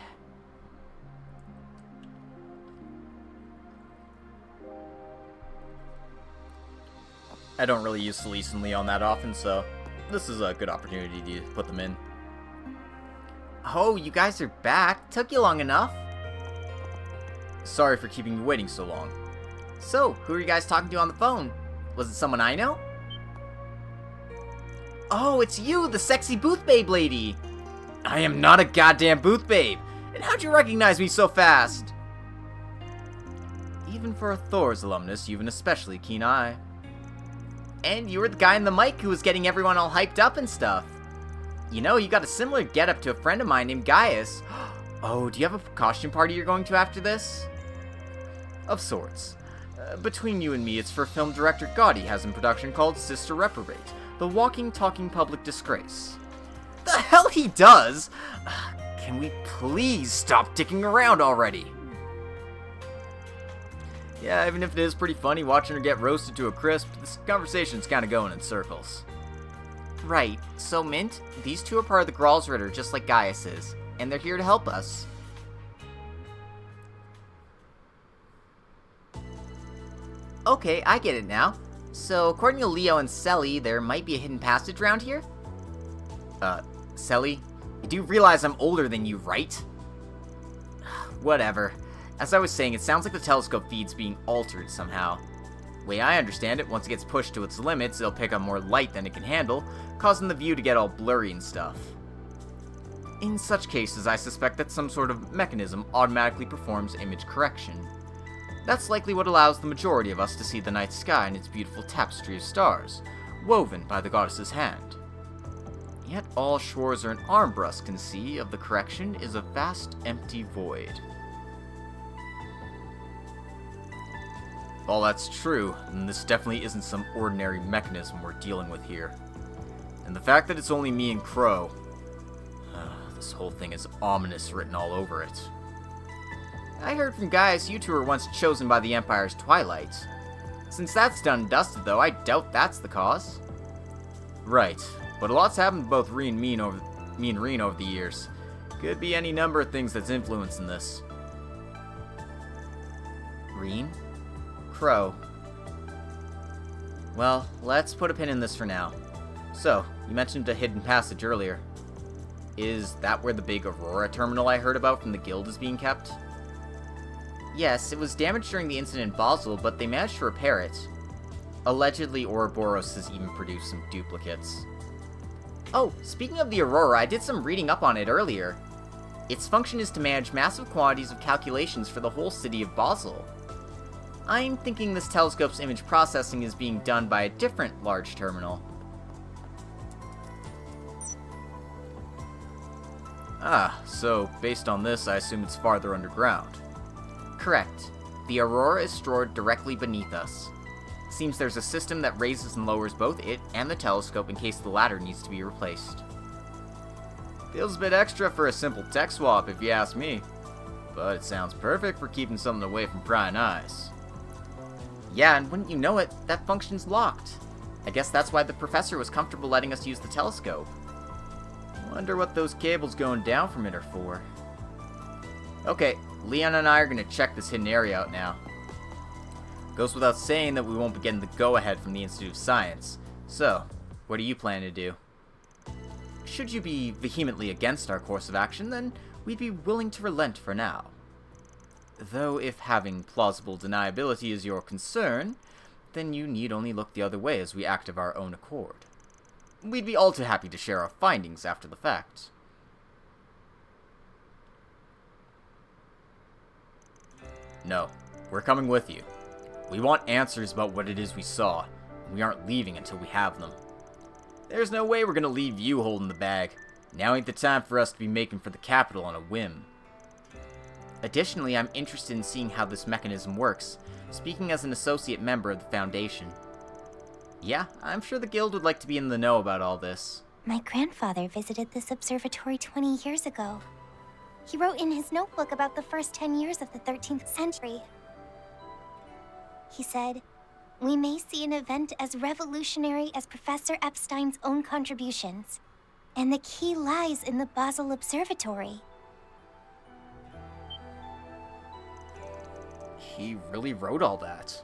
I don't really use Celeste and Leon that often, so this is a good opportunity to put them in. Oh, you guys are back. Took you long enough. Sorry for keeping you waiting so long. So, who are you guys talking to on the phone? Was it someone I know? Oh, it's you, the sexy booth babe lady. I am not a goddamn booth babe. And how'd you recognize me so fast? Even for a Thor's alumnus, you've an especially keen eye. And you were the guy in the mic who was getting everyone all hyped up and stuff. You know, you got a similar getup to a friend of mine named Gaius. Oh, do you have a costume party you're going to after this? Of sorts. Between you and me, it's for a film director Gotti has in production called Sister Reprobate, the walking, talking public disgrace. The hell he does? Can we please stop dicking around already? Yeah, even if it is pretty funny watching her get roasted to a crisp, this conversation's kinda going in circles. Right, so Mint, these two are part of the Gralsritter just like Gaius is, and they're here to help us. Okay, I get it now. So, according to Leo and Selly, there might be a hidden passage around here? Selly, you do realize I'm older than you, right? Whatever. As I was saying, it sounds like the telescope feed's being altered somehow. Way I understand it, once it gets pushed to its limits, it'll pick up more light than it can handle, causing the view to get all blurry and stuff. In such cases, I suspect that some sort of mechanism automatically performs image correction. That's likely what allows the majority of us to see the night sky in its beautiful tapestry of stars, woven by the goddess's hand. Yet all Schwarzer and Armbrust can see of the correction is a vast, empty void. All that's true, and this definitely isn't some ordinary mechanism we're dealing with here. And the fact that it's only me and Crow, this whole thing is ominous written all over it. I heard from Gaius you two were once chosen by the Empire's Twilight. Since that's done and dusted, though, I doubt that's the cause. Right, but a lot's happened to both me and Reen over the years. Could be any number of things that's influencing this. Reen? Crow. Well, let's put a pin in this for now. So, you mentioned a hidden passage earlier. Is that where the big Aurora terminal I heard about from the guild is being kept? Yes, it was damaged during the incident in Basel, but they managed to repair it. Allegedly, Ouroboros has even produced some duplicates. Oh, speaking of the Aurora, I did some reading up on it earlier. Its function is to manage massive quantities of calculations for the whole city of Basel. I'm thinking this telescope's image processing is being done by a different large terminal. Ah, so based on this, I assume it's farther underground. Correct. The Aurora is stored directly beneath us. Seems there's a system that raises and lowers both it and the telescope in case the latter needs to be replaced. Feels a bit extra for a simple tech swap if you ask me, but it sounds perfect for keeping something away from prying eyes. Yeah, and wouldn't you know it, that function's locked. I guess that's why the professor was comfortable letting us use the telescope. Wonder what those cables going down from it are for. Okay, Leon and I are going to check this hidden area out now. Goes without saying that we won't be getting the go-ahead from the Institute of Science. So, what do you plan to do? Should you be vehemently against our course of action, then we'd be willing to relent for now. Though if having plausible deniability is your concern, then you need only look the other way as we act of our own accord. We'd be all too happy to share our findings after the fact. No, we're coming with you. We want answers about what it is we saw, and we aren't leaving until we have them. There's no way we're gonna leave you holding the bag. Now ain't the time for us to be making for the capital on a whim. Additionally, I'm interested in seeing how this mechanism works, speaking as an associate member of the Foundation. Yeah, I'm sure the guild would like to be in the know about all this. My grandfather visited this observatory 20 years ago. He wrote in his notebook about the first 10 years of the 13th century. He said, "We may see an event as revolutionary as Professor Epstein's own contributions, and the key lies in the Basel Observatory." He really wrote all that.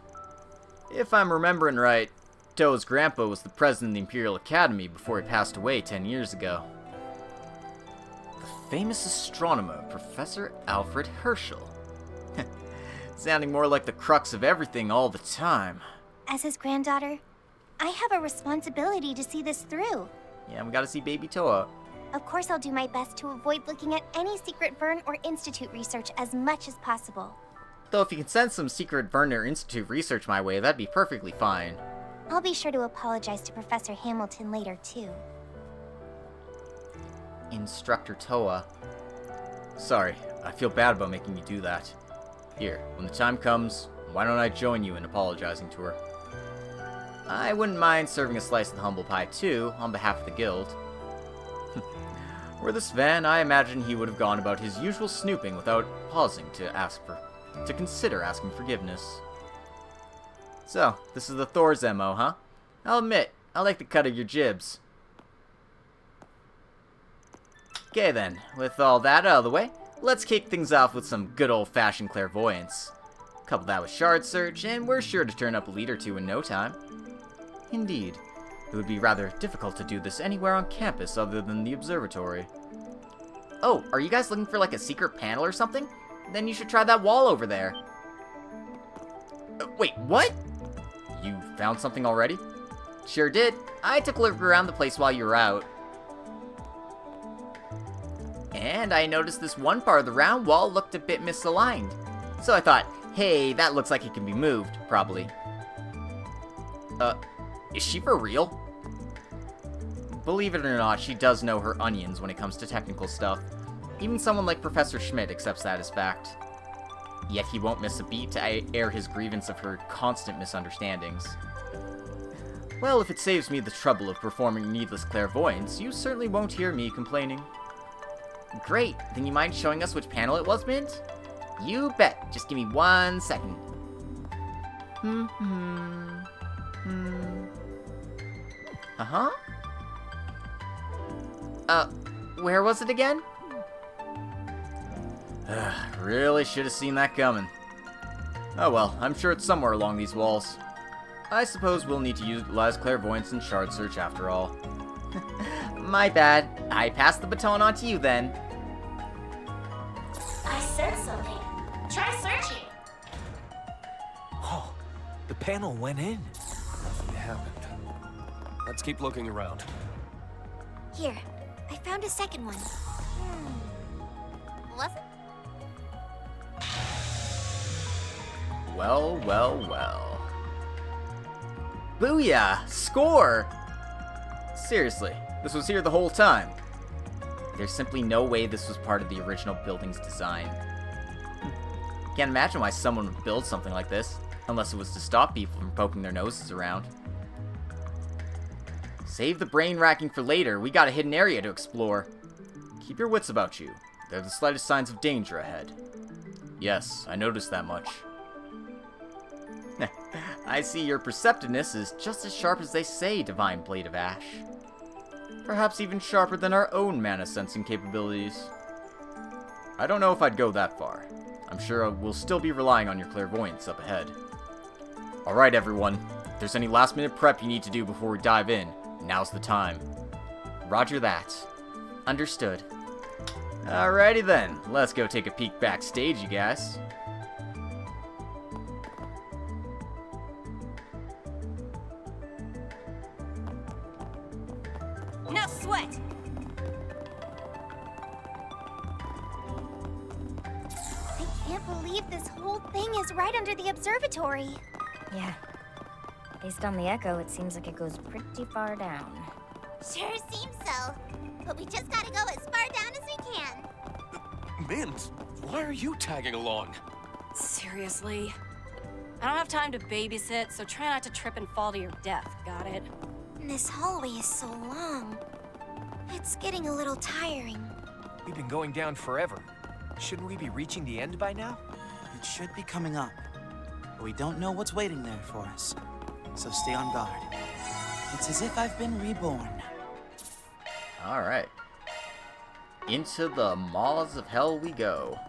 If I'm remembering right, Toa's grandpa was the president of the Imperial Academy before he passed away 10 years ago. The famous astronomer, Professor Alfred Herschel. Sounding more like the crux of everything all the time. As his granddaughter, I have a responsibility to see this through. Yeah, we gotta see baby Toa. Of course, I'll do my best to avoid looking at any secret Vern or Institute research as much as possible. Though if you can send some secret Werner Institute research my way, that'd be perfectly fine. I'll be sure to apologize to Professor Hamilton later, too. Instructor Toa. Sorry, I feel bad about making you do that. Here, when the time comes, why don't I join you in apologizing to her? I wouldn't mind serving a slice of the humble pie too, on behalf of the guild. Were this Van, I imagine he would have gone about his usual snooping without pausing to consider asking forgiveness. So, this is the Thor's MO, huh? I'll admit, I like the cut of your jibs. Okay then, with all that out of the way, let's kick things off with some good old-fashioned clairvoyance. Couple that with shard search, and we're sure to turn up a lead or two in no time. Indeed, it would be rather difficult to do this anywhere on campus other than the observatory. Oh, are you guys looking for like a secret panel or something? Then you should try that wall over there. Wait, what? You found something already? Sure did. I took a look around the place while you were out. And I noticed this one part of the round wall looked a bit misaligned. So I thought, hey, that looks like it can be moved, probably. Is she for real? Believe it or not, she does know her onions when it comes to technical stuff. Even someone like Professor Schmidt accepts that as fact. Yet he won't miss a beat to air his grievance of her constant misunderstandings. Well, if it saves me the trouble of performing needless clairvoyance, you certainly won't hear me complaining. Great, then you mind showing us which panel it was, Mint? You bet. Just give me 1 second. Uh-huh? Where was it again? Really should have seen that coming. Oh well, I'm sure it's somewhere along these walls. I suppose we'll need to utilize clairvoyance and shard search after all. My bad. I passed the baton on to you then. I said something. Try searching. Oh, the panel went in. Nothing happened. Let's keep looking around. Here, I found a second one. Was it? Well, well, well. Booyah! Score! Seriously, this was here the whole time. There's simply no way this was part of the original building's design. Can't imagine why someone would build something like this, unless it was to stop people from poking their noses around. Save the brain racking for later, we got a hidden area to explore. Keep your wits about you. There are the slightest signs of danger ahead. Yes, I noticed that much. I see your perceptiveness is just as sharp as they say, Divine Blade of Ash. Perhaps even sharper than our own mana sensing capabilities. I don't know if I'd go that far. I'm sure we'll still be relying on your clairvoyance up ahead. Alright everyone, if there's any last minute prep you need to do before we dive in, now's the time. Roger that. Understood. Alrighty then, let's go take a peek backstage, you guys. No sweat. I can't believe this whole thing is right under the observatory. Yeah. Based on the echo, it seems like it goes pretty far down. Sure seems so. But we just gotta go as far down as we can. Mint, why are you tagging along? Seriously? I don't have time to babysit, so try not to trip and fall to your death, got it? This hallway is so long. It's getting a little tiring. We've been going down forever. Shouldn't we be reaching the end by now? It should be coming up. But we don't know what's waiting there for us. So stay on guard. It's as if I've been reborn. Alright. Into the maws of hell we go.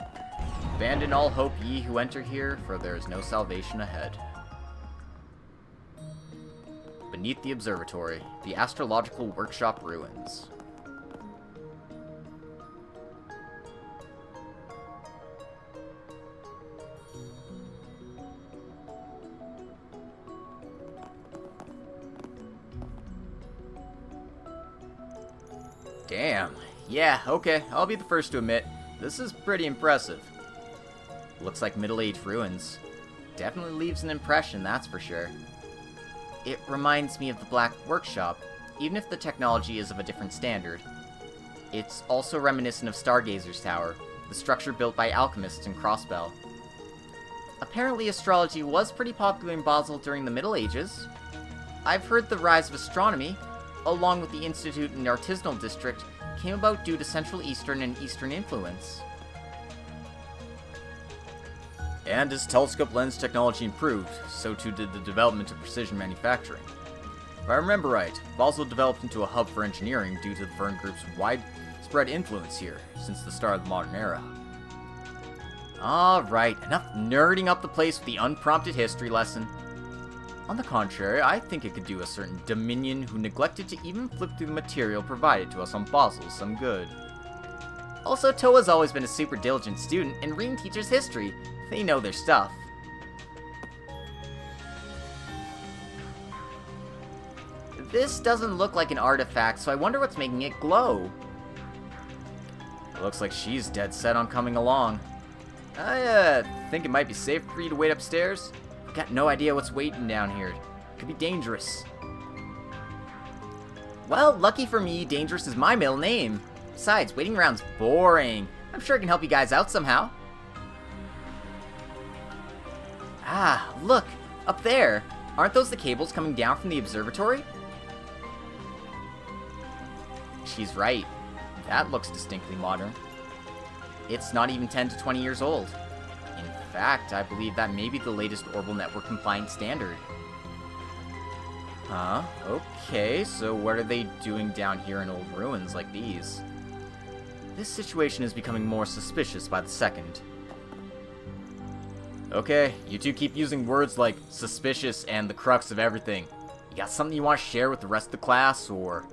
Abandon all hope, ye who enter here, for there is no salvation ahead. Beneath the observatory, the astrological workshop ruins. Damn. Yeah, okay, I'll be the first to admit, this is pretty impressive. Looks like middle-aged ruins. Definitely leaves an impression, that's for sure. It reminds me of the Black Workshop, even if the technology is of a different standard. It's also reminiscent of Stargazer's Tower, the structure built by alchemists in Crossbell. Apparently astrology was pretty popular in Basel during the Middle Ages. I've heard the rise of astronomy, along with the Institute and Artisanal District, came about due to Central Eastern and Eastern influence. And as telescope lens technology improved, so too did the development of precision manufacturing. If I remember right, Basel developed into a hub for engineering due to the Verne Group's widespread influence here since the start of the modern era. Alright, enough nerding up the place with the unprompted history lesson. On the contrary, I think it could do a certain Dominion who neglected to even flip through the material provided to us on Basel some good. Also, Toa's always been a super diligent student, and Reen teaches history. They know their stuff. This doesn't look like an artifact, so I wonder what's making it glow. It looks like she's dead set on coming along. I think it might be safe for you to wait upstairs. I've got no idea what's waiting down here. It could be dangerous. Well, lucky for me, dangerous is my middle name. Besides, waiting around's boring. I'm sure I can help you guys out somehow. Ah, look! Up there! Aren't those the cables coming down from the observatory? She's right. That looks distinctly modern. It's not even 10 to 20 years old. In fact, I believe that may be the latest Orbital Network compliant standard. Huh? Okay, so what are they doing down here in old ruins like these? This situation is becoming more suspicious by the second. Okay, you two keep using words like suspicious and the crux of everything. You got something you want to share with the rest of the class, or...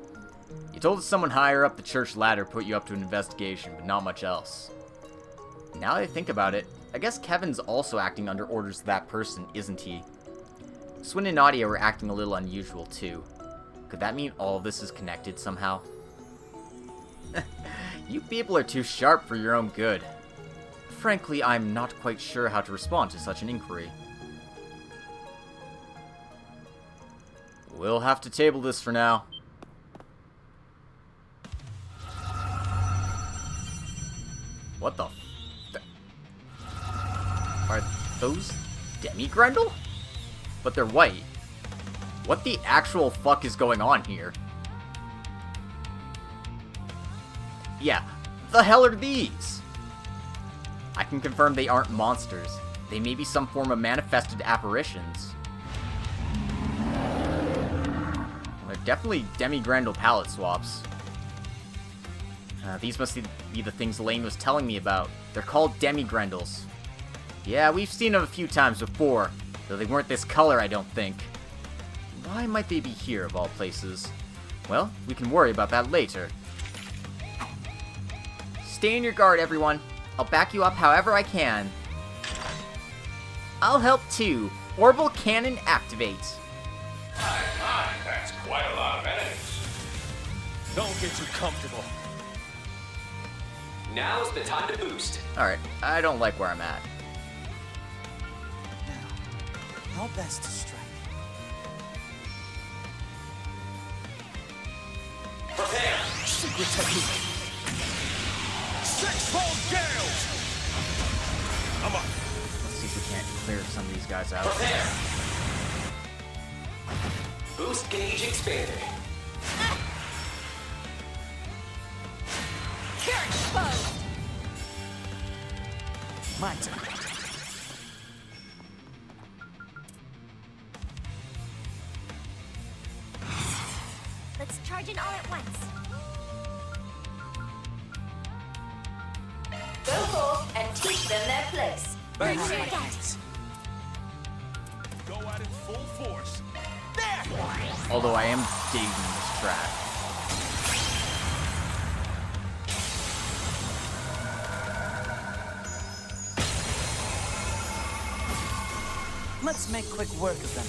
You told us someone higher up the church ladder put you up to an investigation, but not much else. Now that I think about it, I guess Kevin's also acting under orders of that person, isn't he? Swin and Nadia were acting a little unusual too. Could that mean all of this is connected somehow? You people are too sharp for your own good. Frankly, I'm not quite sure how to respond to such an inquiry. We'll have to table this for now. What the Are those Demi-Grendel? But they're white. What the actual fuck is going on here? Yeah, the hell are these? I can confirm they aren't monsters. They may be some form of manifested apparitions. They're definitely Demi-Grendel palette swaps. These must be the things Elaine was telling me about. They're called Demi-Grendels. Yeah, we've seen them a few times before, though they weren't this color, I don't think. Why might they be here, of all places? Well, we can worry about that later. Stay on your guard, everyone. I'll back you up however I can. I'll help too. Orbital cannon activate. That's quite a lot of enemies. Don't get too comfortable. Now's the time to boost. Alright, I don't like where I'm at. How best to strike? Prepare! Secret technique! Six-fold gales! I'm up! Let's see if we clear some of these guys out. Prepare. Boost gauge expanded. You're exposed. My turn. Let's charge in all at once. Go forth and teach them their place. Burn Sure my get. hands. Go at it full force. Although I am digging this track. Let's make quick work of them.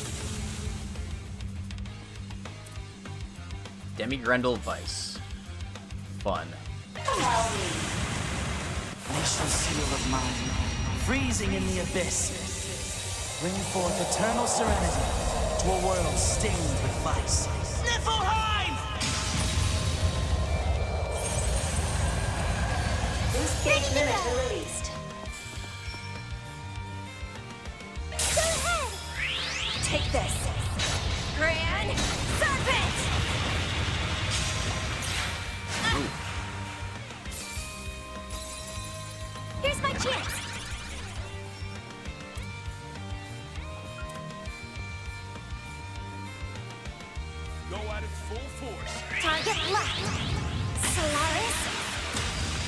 Demi-Grendel Vice. Fun. Glacial seal of mine, freezing in the abyss. Bring forth eternal serenity to a world stained with vice. Niflheim! Boost gauge limiter released. Go ahead! Take this. Grand Serpent! Here's my chance! Go at it full force. Target left! Solaris!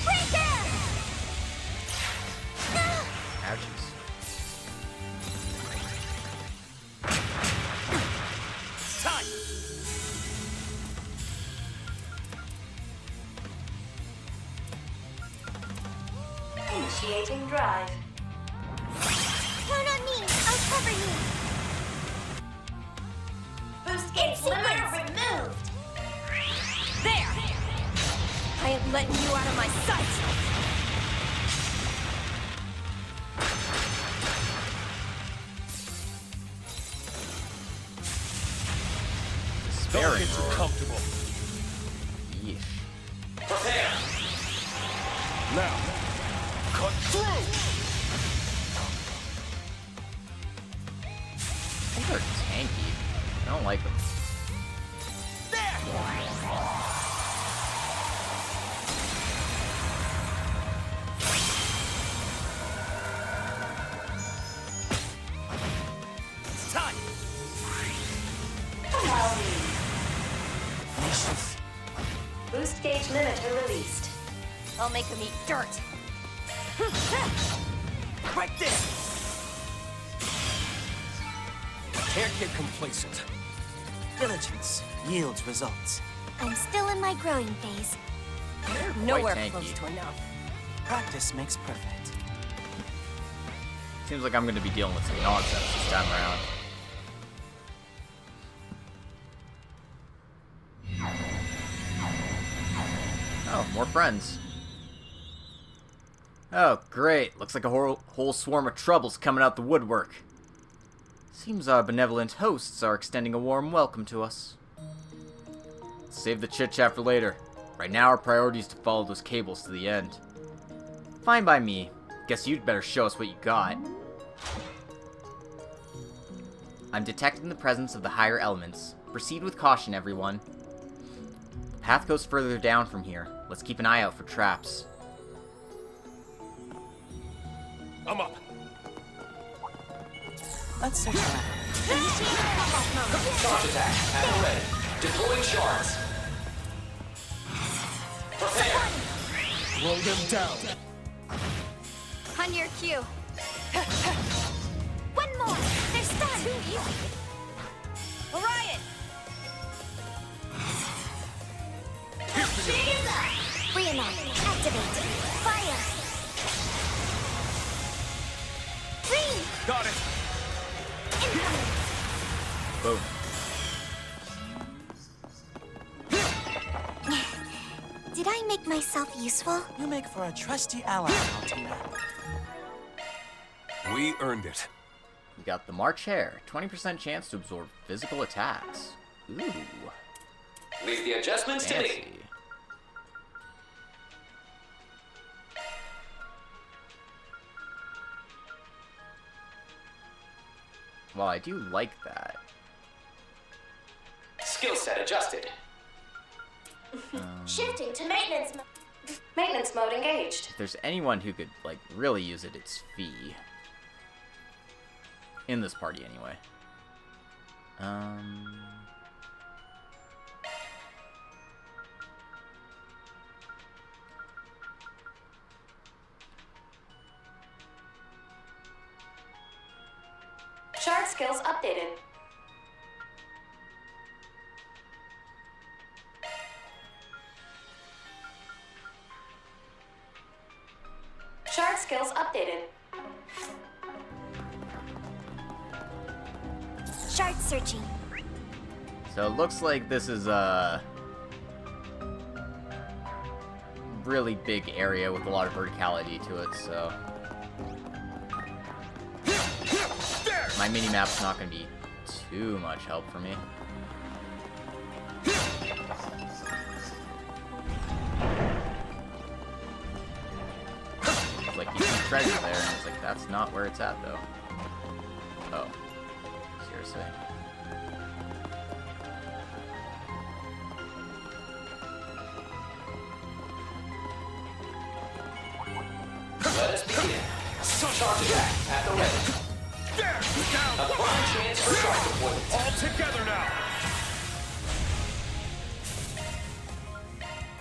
Breaker! Ouchies. Time! Initiating drive. Count on me! I'll cover you! Boost gauge limiter removed. There! I ain't letting you out of my sight! Don't Sparing get too roar. comfortable. Yeesh. Prepare. Now, cut through. I think they're tanky. I don't like them. It's time! Nations. Boost gauge limiter released. I'll make them eat dirt. Right there! Can't get complacent. Diligence yields results. I'm still in my growing phase. Nowhere tanky. close to enough. Practice makes perfect. Seems like I'm going to be dealing with some nonsense this time around. Oh, more friends. Oh, great. Looks like a whole swarm of troubles coming out the woodwork. Seems our benevolent hosts are extending a warm welcome to us. Save the chit-chat for later. Right now, our priority is to follow those cables to the end. Fine by me. Guess you'd better show us what you got. I'm detecting the presence of the higher elements. Proceed with caution, everyone. The path goes further down from here. Let's keep an eye out for traps. I'm up. Let's search around. Charge attack at the ready. Deploying shards. Prepare. Slow them down. On your cue. One more! They're stunned! Too easy. Orion! Reenact. Activate. Fire! Green! Got it. Incoming! Boom. Did I make myself useful? You make for a trusty ally, Altina. We earned it. We got the March Hare. 20% chance to absorb physical attacks. Ooh. Leave the adjustments to me. Fancy. Well, I do like that. Skill set adjusted. Shifting to maintenance mode. Maintenance mode engaged. If there's anyone who could, like, really use it, it's Fee. In this party, anyway. Shard skills updated. Shard skills updated. Shard searching. So it looks like this is a really big area with a lot of verticality to it, so my mini-map's not going to be too much help for me. It's like you see treasure there, and it's like, that's not where it's at, though. Oh. Seriously. Let us begin. Charge attack at the ready. There! Down! Applying transfer charge deployment. All together now!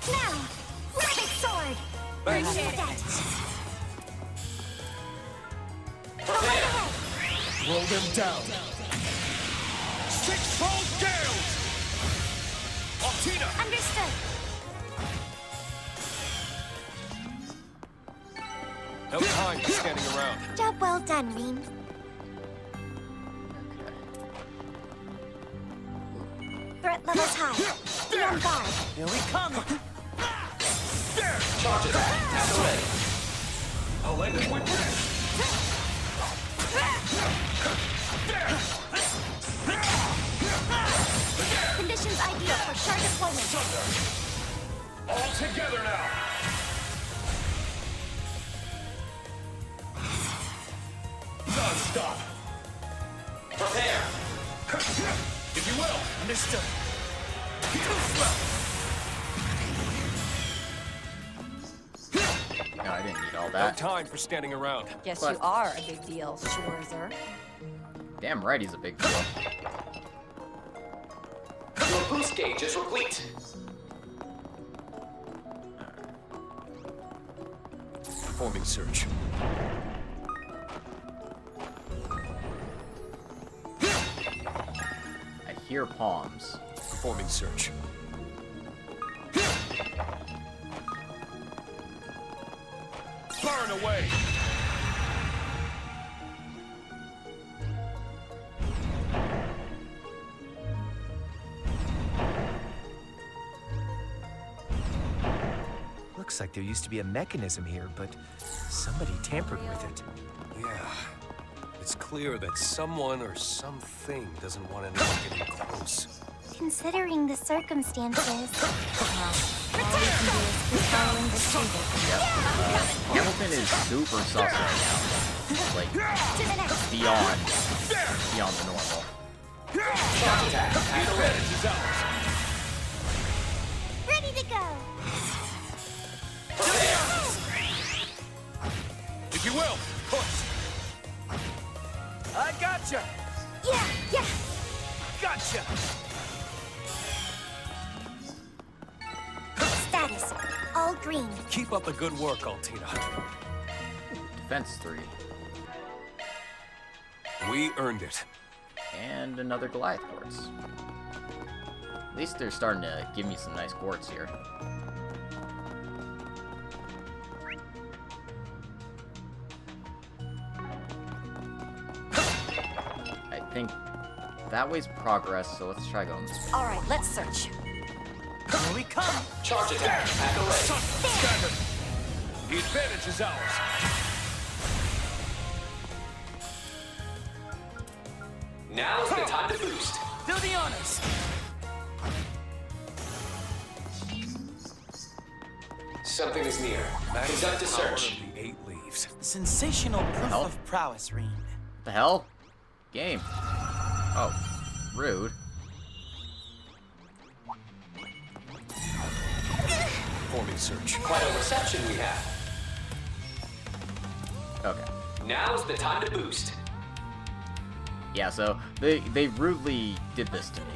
Now! Rabbit sword! Appreciate it! Roll them down. 6-fold gales! Altina! Understood! No time for standing around. Job well done, Reen. Threat levels high. Be on guard. Here we come. Charge attack at the ready. I'll land it with this. Conditions ideal for shard deployment. All together now. Non-stop. Prepare. If you will. Understood. No, I didn't need all No that. time for standing around. Guess But- you are a big deal, Schwarzer. Damn right he's a big deal. Your boost gauge is replete. Performing search. I hear palms. Performing search. Burn away. Looks like there used to be a mechanism here, but somebody tampered with it. Yeah. It's clear that someone or something doesn't want anyone getting close. Considering the circumstances. All we can do is keep following this trigger. Hamilton is super sus right now. Like, beyond the normal. Charge attack at the ready. Ready to go. If you will, push. I gotcha. Yeah. Gotcha. Status. All green. Keep up the good work, Altina. Defense 3. We earned it. And another Goliath quartz. At least they're starting to give me some nice quartz here. I think that way's progress, so let's try going this way. All right, let's search. Here we come. Charge attack at the ready. Standard. The advantage is ours. Now's the time to boost. Do the honors. Something is near. Conduct a search. Power of the 8 leaves. Sensational proof Hell? of prowess, Reen. What the hell? Game. Oh, rude. Forming search. Quite a reception we have. Okay. Now's the time to boost. Yeah, so they rudely did this to me.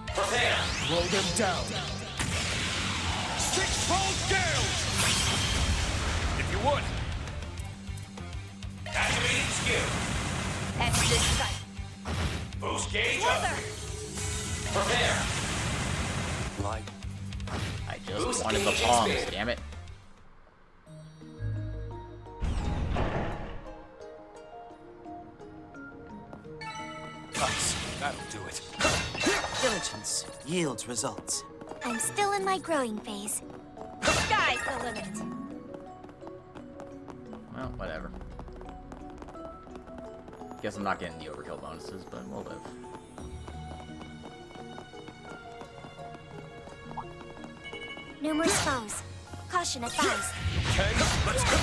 Prepare. Blow them down. Six-fold gales! If you would. Activating skill. At this site. Boost gauge up. Prepare. Light. I just Boost wanted the gauge palms, expanded. damn it. Nice. That'll do it. Diligence yields results. I'm still in my growing phase. Sky's the limit. Well, whatever. Guess I'm not getting the overkill bonuses, but we'll live. Numerous foes. Caution advised. Okay, let's go.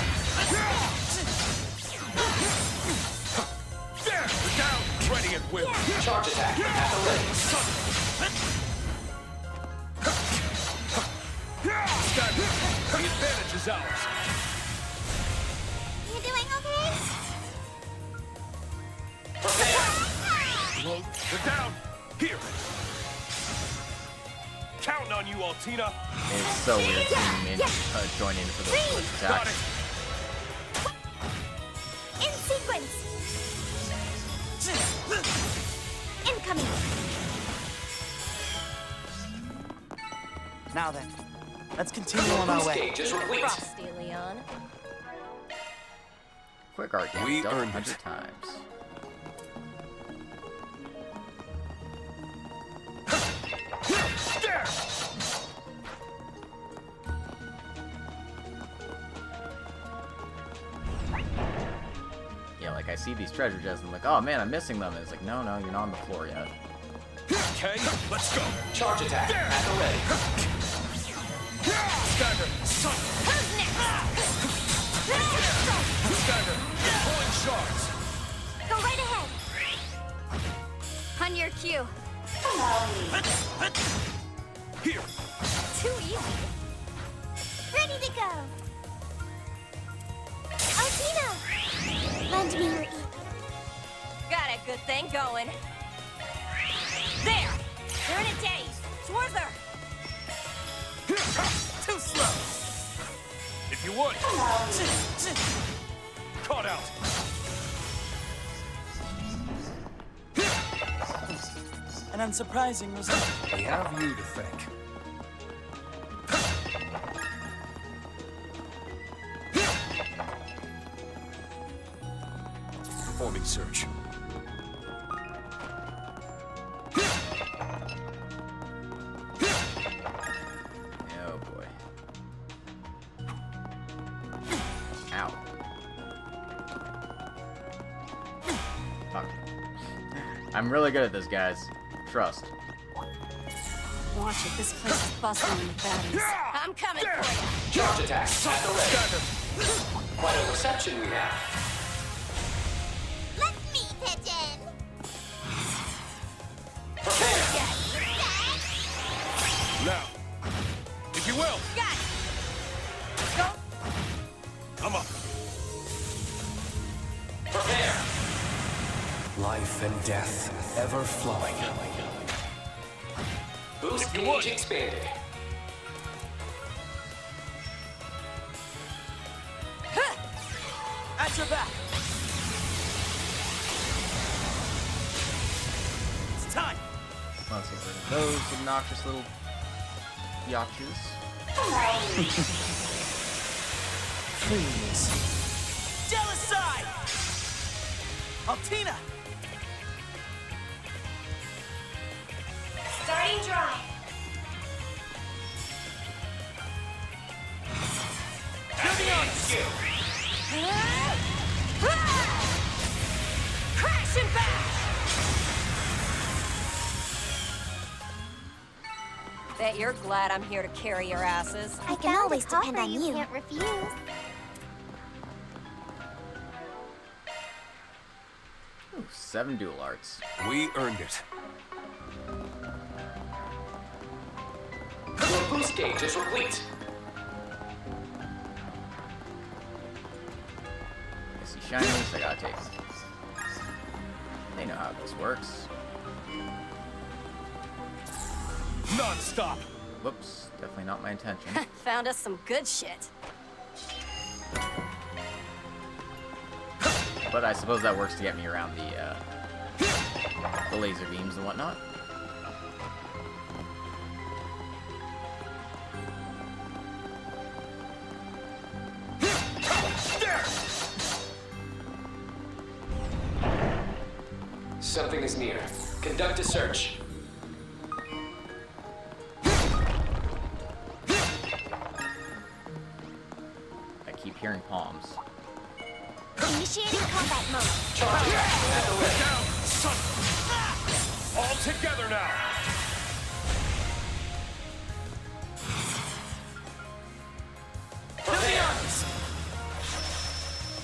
There, we're down. Ready at will. Charge attack at the ready. Stand. The advantage is ours. You doing okay? Well, we're down. Here. Counting on you, Altina. It's so weird seeing me join in for those first Got attacks. it. In sequence. Incoming. Now then, let's continue on our Boost way. gauge is complete. Frosty, Leon. Quick art We damage done earned 100 it. times. There. Yeah, like I see these treasure chests and I'm like, oh man, I'm missing them. And it's like, no, no, you're not on the floor yet. Okay, let's go. Charge attack at the ready. Stagger. Who's next? Stagger. Pulling shards. Go right ahead. On your cue. Here. Too easy. Ready to go. Altina! Lend me your ear. Got a good thing going. There! You're in a daze. Towards her. Too slow. If you would. Caught out. An unsurprising result. We have you to thank. Performing search. Oh boy. Ow. Fuck. I'm really good at this, guys. Trust. Watch it, this place is bustling with baddies. I'm coming for you. Charge attack at the ready. Quite a reception we have. Let me pitch in. Prepare. Now. If you will. Got it. Go. I'm up. Prepare. Life and death ever flowing. Boost gauge expanded. At your back. It's time. Let's get rid of those obnoxious little yachts. Please. Jealous side! Altina! Starting dry. Moving on! Skill. Crash and bash! Bet you're glad I'm here to carry your asses. I can always depend on you you. can't refuse. Ooh, 7 dual arts. We earned it. Your boost gauge is complete. I see shinies, I gotta take them. They know how this works. Non-stop. Whoops, definitely not my intention. Found us some good shit. But I suppose that works to get me around the laser beams and whatnot. Something is near. Conduct a search. I keep hearing palms. Initiating combat mode. Down, son. All together now.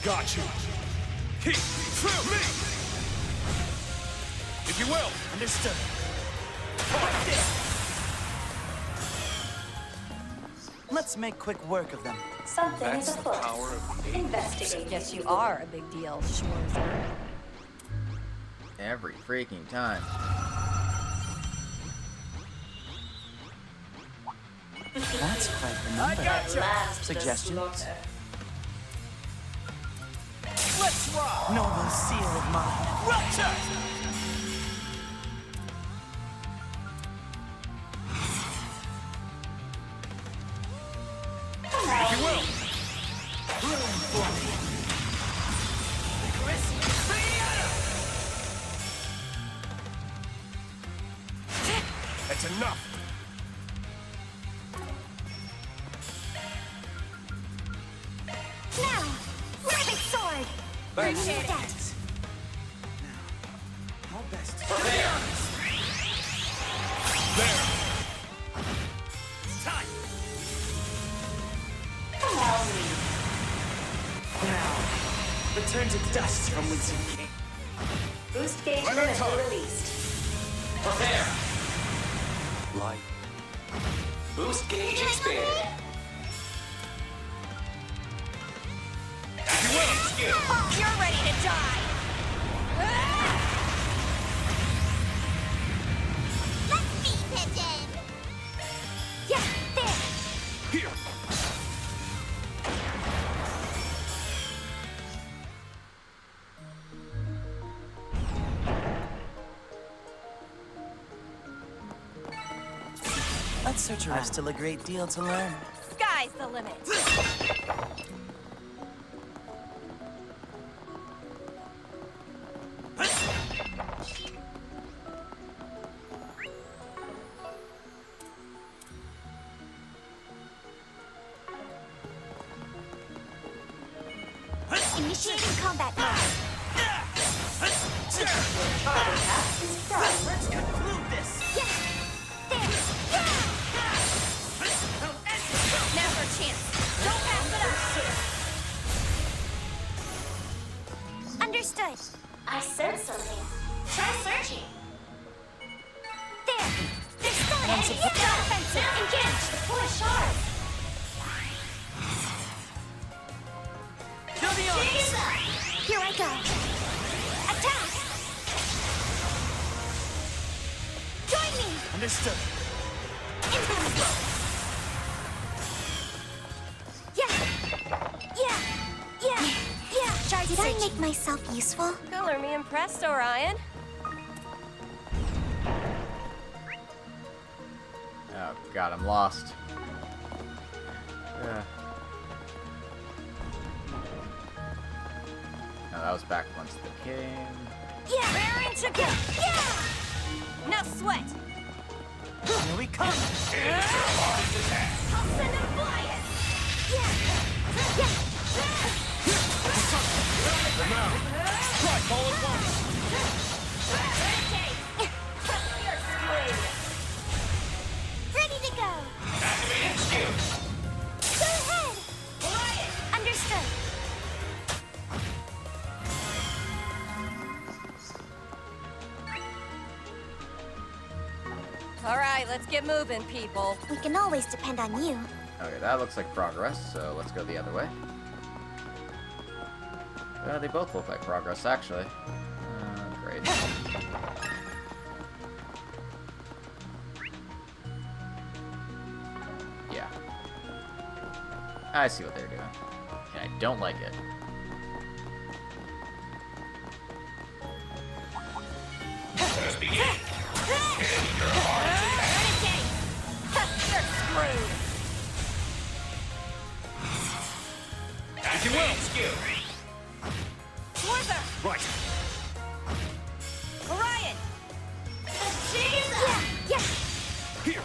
Got you. Keep through me. If you will. Understood. Let's make quick work of them. Something That's is the afoot. power of me. Investigate. Guess you are a big deal, Schwarzer. Every freaking time. That's quite the number. Suggestions? Let's rock! Noble seal of mine. Rupture! If you will. Room for me. That's enough. Now, rabbit sword. Appreciate that. How best? There. It's time. Now, return to dust from whence you came. Boost gauge Right on limit time. released. Prepare. Light. Boost gauge expanded. You're ready to die! Let's be pigeon. Yeah, there. Here. Let's search around. Still a great deal to learn. Sky's the limit! Initiating combat mode. Let's conclude this. Now's our chance! Don't pass it up! Understood. I said something. Try searching. There. There's still an enemy. Offensive. Engage. Push hard. Kill the others. Here I go. Attack. Join me. Understood. Did I make myself useful? Color me impressed, Orion. Oh god, I'm lost. No, that was back once they came. Yeah! Raring to go! Yeah! No sweat! Here we come. I'll send them flying! Now, strike all at once. You're screwed! Ready to Let's get moving, people. We can always depend on you. Okay, that looks like progress, so let's go the other way. They both look like progress, actually. Great. Yeah. I see what they're doing. And I don't like it. Let's begin. You're screwed. If you will. Skill. Right. Orion! Yeah. Here!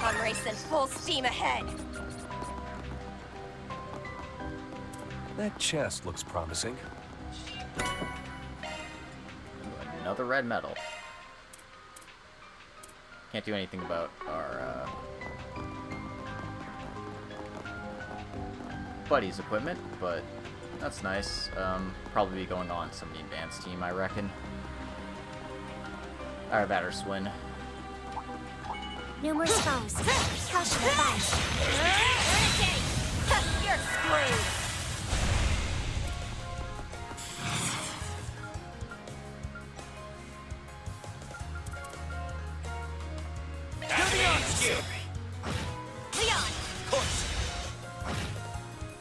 I'm racing full steam ahead. That chest looks promising. Ooh, another red medal. Can't do anything about our buddy's equipment, but that's nice. Probably be going on some of the advanced team, I reckon. Either that or Swin. Numerous foes. Caution advised. You're screwed. Leon!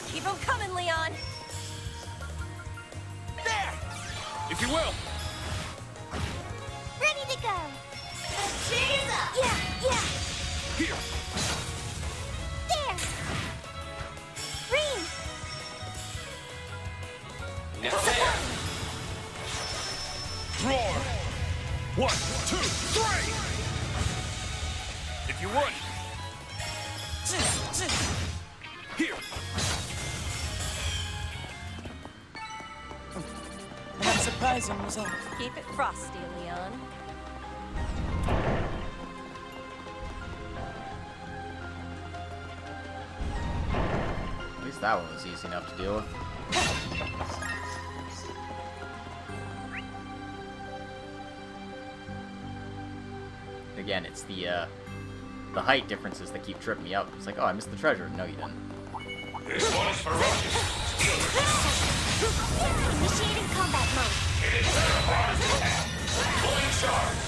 Keep them coming, Leon! There! If you will. Ready to go. Yeah. Here. There. Green. Now there. Roar. 1, 2, 3. If you would. Here. An unsurprising result. Keep it frosty, Leon. At least that one was easy enough to deal with. Again, it's the height differences that keep tripping me up. It's like, oh, I missed the treasure. No, you didn't. This one is ferocious. Initiating combat mode. It is verified as attack. Deploying charge.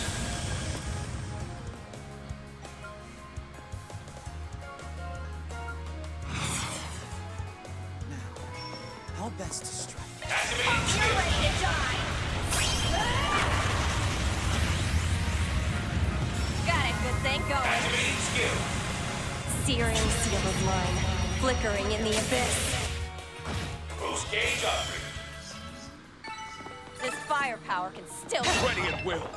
How best to strike? Activating skill. You're ready to die! Got a good thing going. Activating skill. Searing seal of line, flickering in the abyss. Boost gauge up. This firepower can still... Ready at will.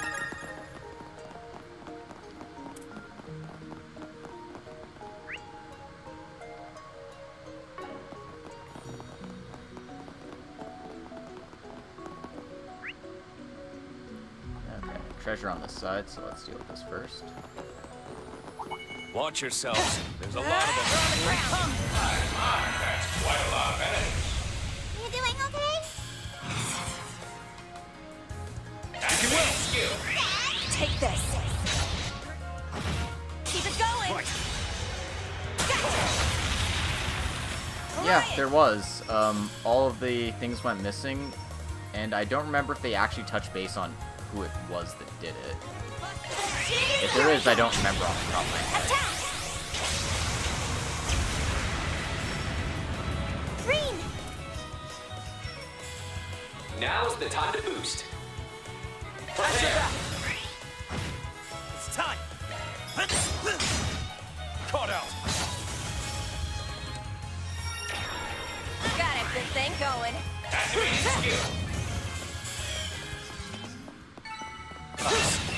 Okay, treasure on this side, so let's deal with this first. Watch yourselves. There's a lot of them. That's quite a lot of enemies. You doing okay? If you will. Skill. Take this. Keep it going. Right. Yeah, there was. All of the things went missing, and I don't remember if they actually touched base on who it was that did it. If there is, I don't remember off the top of my head. Green. Now's the time to boost. Prepare. It's time. Caught out. Got a good thing going. Activating skill.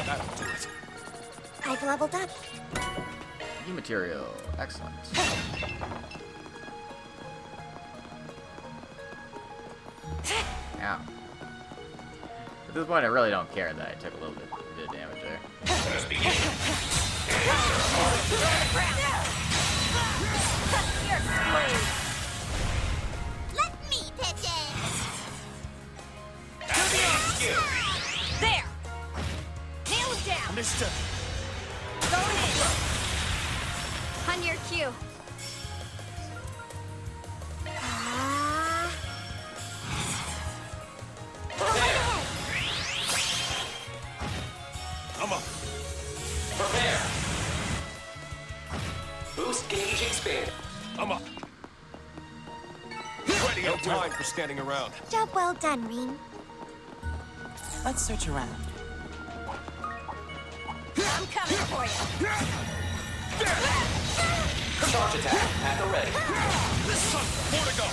That'll do it. I've leveled up. New material. Excellent. Ow. At this point, I really don't care that I took a little bit of damage there. Let's begin. You're screwed. Let me pitch in. Activating skill. There. down! Understood. Go ahead! On your cue. I'm up. Prepare. Boost gauge expanded. I'm up. Ready, No time for standing around. Job well done, Reen. Let's search around. I'm coming for you. Charge attack at the ready. More to go.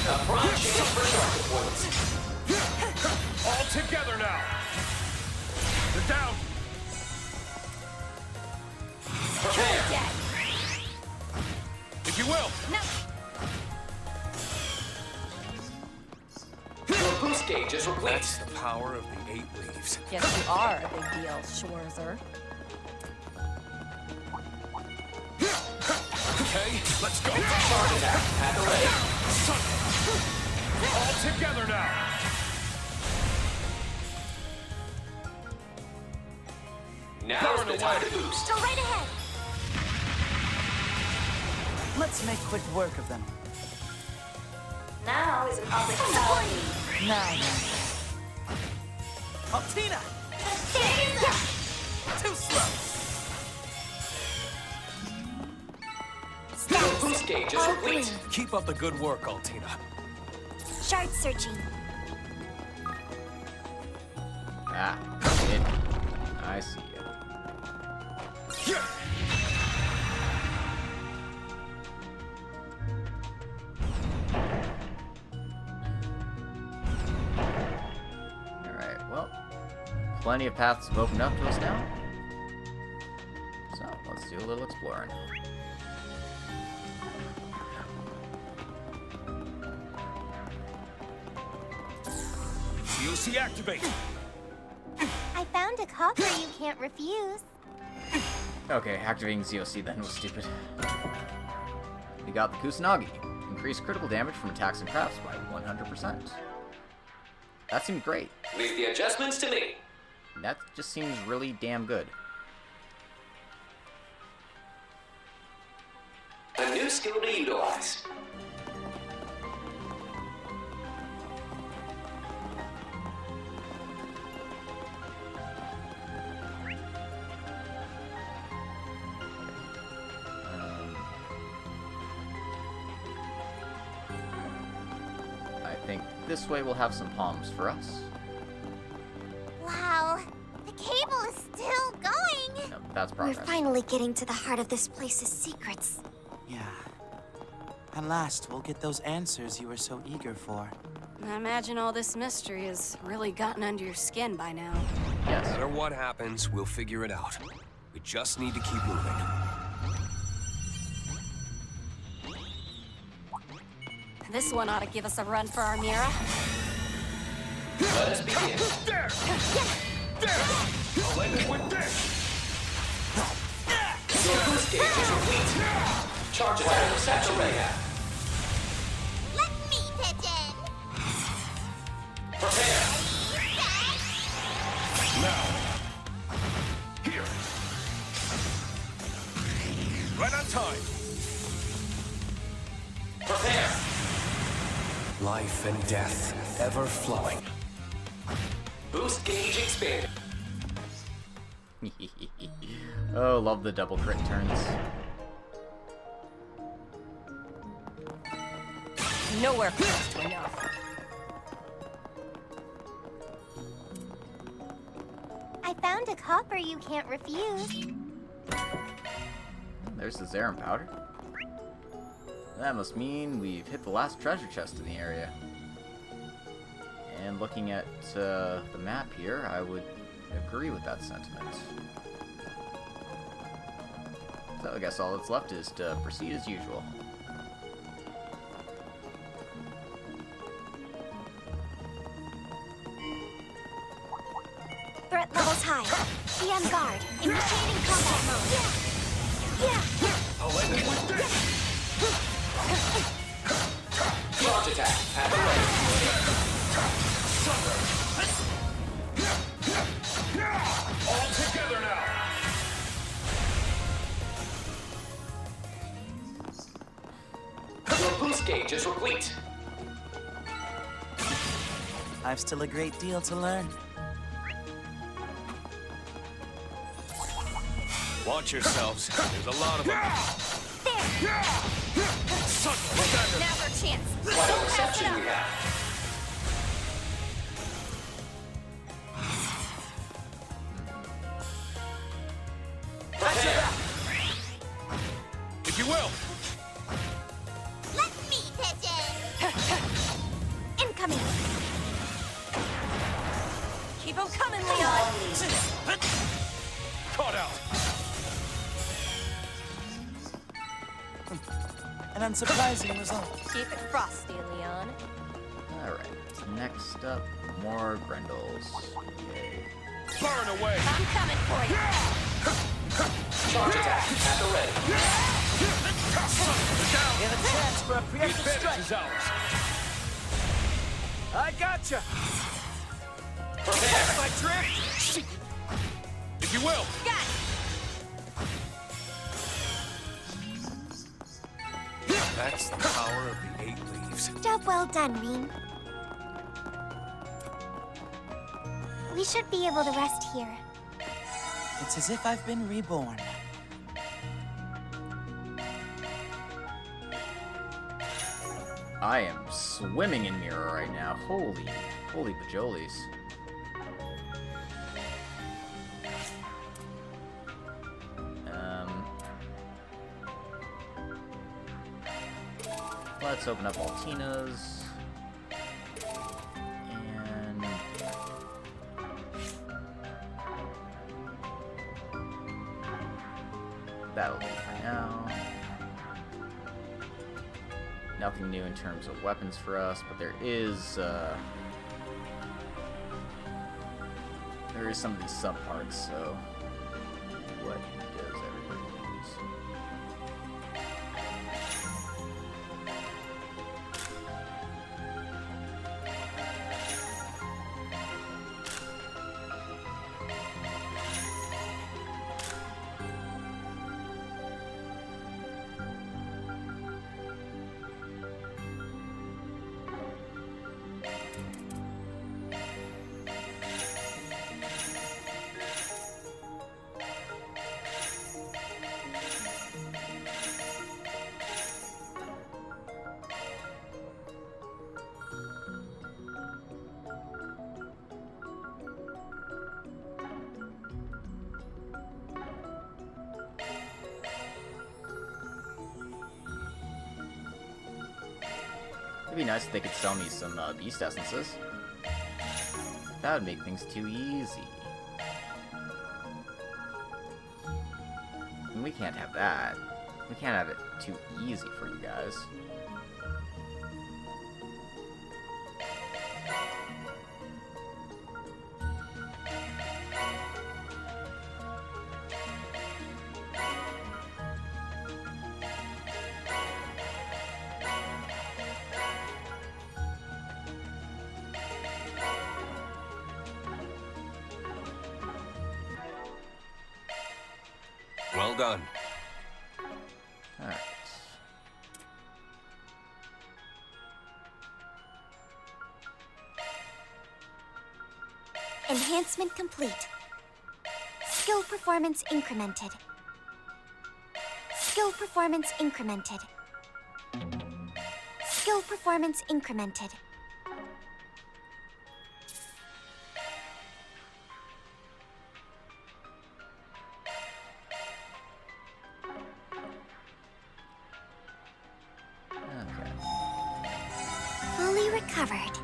A prime chance for charge deployments. All together now. They're down. Prepare. Dead. If you will. No. Your boost gauge is replete. That's the power of the 8 leaves. Yes, you are a big deal, Schwarzer. Okay, let's go. Charge attack at the ready. All together now. Now's the time to boost. Go right ahead. Let's make quick work of them. Now is an opportunity. Now then. Altina! Too slow! Your boost gauge is replete. Keep up the good work, Altina. Shard searching. Ah, it. I see you. Alright, well, plenty of paths have opened up to us now. So, let's do a little exploring. COC activate. I found a copper you can't refuse. Okay, activating ZOC then was stupid. We got the Kusanagi. Increased critical damage from attacks and traps by 100%. That seemed great. Leave the adjustments to me. That just seems really damn good. A new skill to utilize. I think this way we'll have some palms for us. Wow, the cable is still going. No, that's We're progress. finally getting to the heart of this place's secrets. Yeah. At last, we'll get those answers you were so eager for. I imagine all this mystery has really gotten under your skin by now. Yes. No matter what happens, we'll figure it out. We just need to keep moving. This one ought to give us a run for our Mira. Let us begin. There! There! I'll end it with this! Your boost gauge is complete. Charge attack at the ready. Let me pitch in. Prepare. Now. Here. Right on time. Prepare. Life and death, ever flowing. Boost gauge expanded. Oh, love the double crit turns. Nowhere close to enough. I found a copper you can't refuse. There's the Zerum powder. That must mean we've hit the last treasure chest in the area. And looking at the map here, I would agree with that sentiment. So I guess all that's left is to proceed as usual. Threat levels high. Be on guard. Initiating combat mode. Yeah. I'll end it with this! Charge attack at the ready. is replete. I've still a great deal to learn. Watch yourselves. There's a lot of them. Now's our chance. What a reception we have. Prepare. If you will. Let me pitch in. Incoming. Keep 'em coming, Leon. Caught out. An unsurprising result. Keep it frosty, Leon. Alright, next up, more Grendels. Yay. Burn away. I'm coming for you. Charge attack at the ready. We have a chance for a preemptive strike. Is ours. I gotcha. Prepare. My trick. If you will. Got it. That's the power of the 8 leaves. Job well done, Reen. We should be able to rest here. It's as if I've been reborn. I am swimming in mirror right now. Holy bajolies. Let's open up Altina's. And that'll do for now. Nothing new in terms of weapons for us, but there is some of these subparts, so what does everybody use? It'd be nice if they could sell me some beast essences. That would make things too easy. And we can't have that. We can't have it too easy for you guys. Well done. Alright. Enhancement complete. Skill performance incremented. Skill performance incremented. Skill performance incremented. Okay. Fully recovered.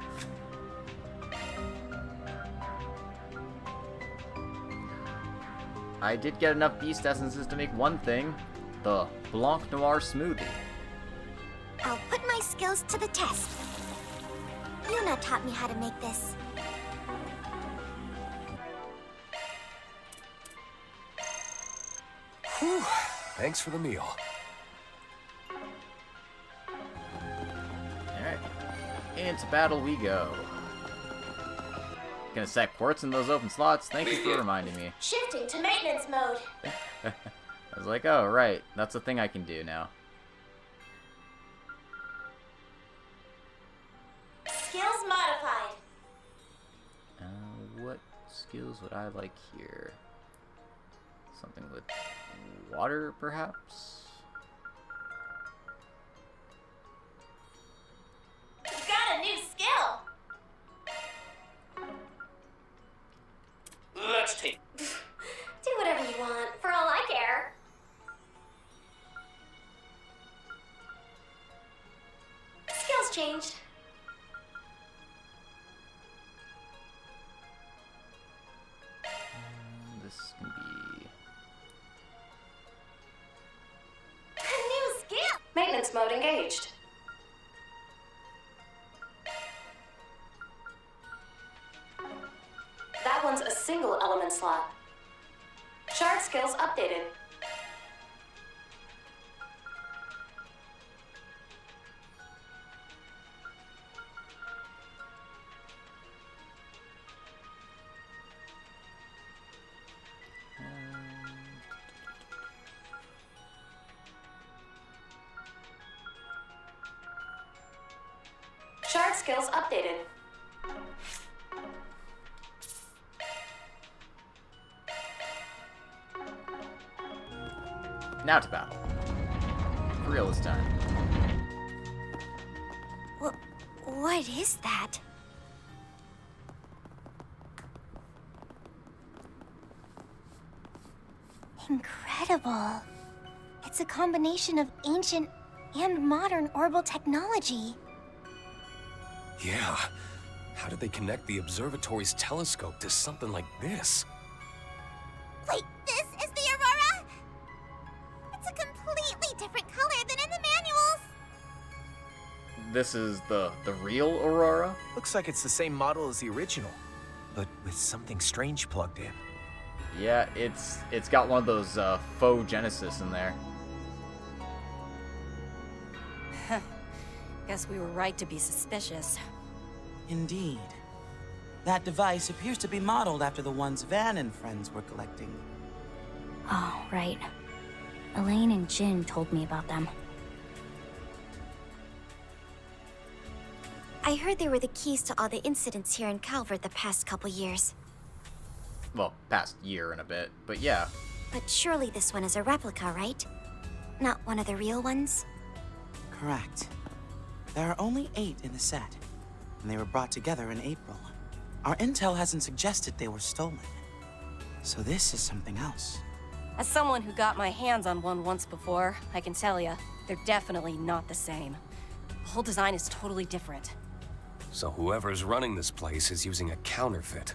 I did get enough beast essences to make one thing. The Blanc Noir smoothie. I'll put my skills to the test. Yuna taught me how to make this. Whew. Thanks for the meal. Alright. Into battle we go. Gonna set quartz in those open slots. Thank you for reminding me. Shifting to maintenance mode. I was like, oh, right. That's a thing I can do now. skills would I like here? Something with water, perhaps? You've got a new skill! Let's take... Do whatever you want, for all I care. Skills changed. This can be... A new skill! Maintenance mode engaged. That one's a single element slot. Shard skills updated. Shard skills updated. Now to battle. For real this time. What is that? Incredible. It's a combination of ancient and modern orbital technology. Yeah. How did they connect the observatory's telescope to something like this? Wait, this is the Aurora? It's a completely different color than in the manuals. This is the real Aurora? Looks like it's the same model as the original, but with something strange plugged in. Yeah, it's got one of those faux Genesis in there. Guess we were right to be suspicious. Indeed. That device appears to be modeled after the ones Van and friends were collecting. Oh, right. Elaine and Jin told me about them. I heard they were the keys to all the incidents here in Calvard the past couple years. Well, past year and a bit, but yeah. But surely this one is a replica, right? Not one of the real ones? Correct. There are only 8 in the set, and they were brought together in April. Our intel hasn't suggested they were stolen. So this is something else. As someone who got my hands on one once before, I can tell you, they're definitely not the same. The whole design is totally different. So whoever's running this place is using a counterfeit.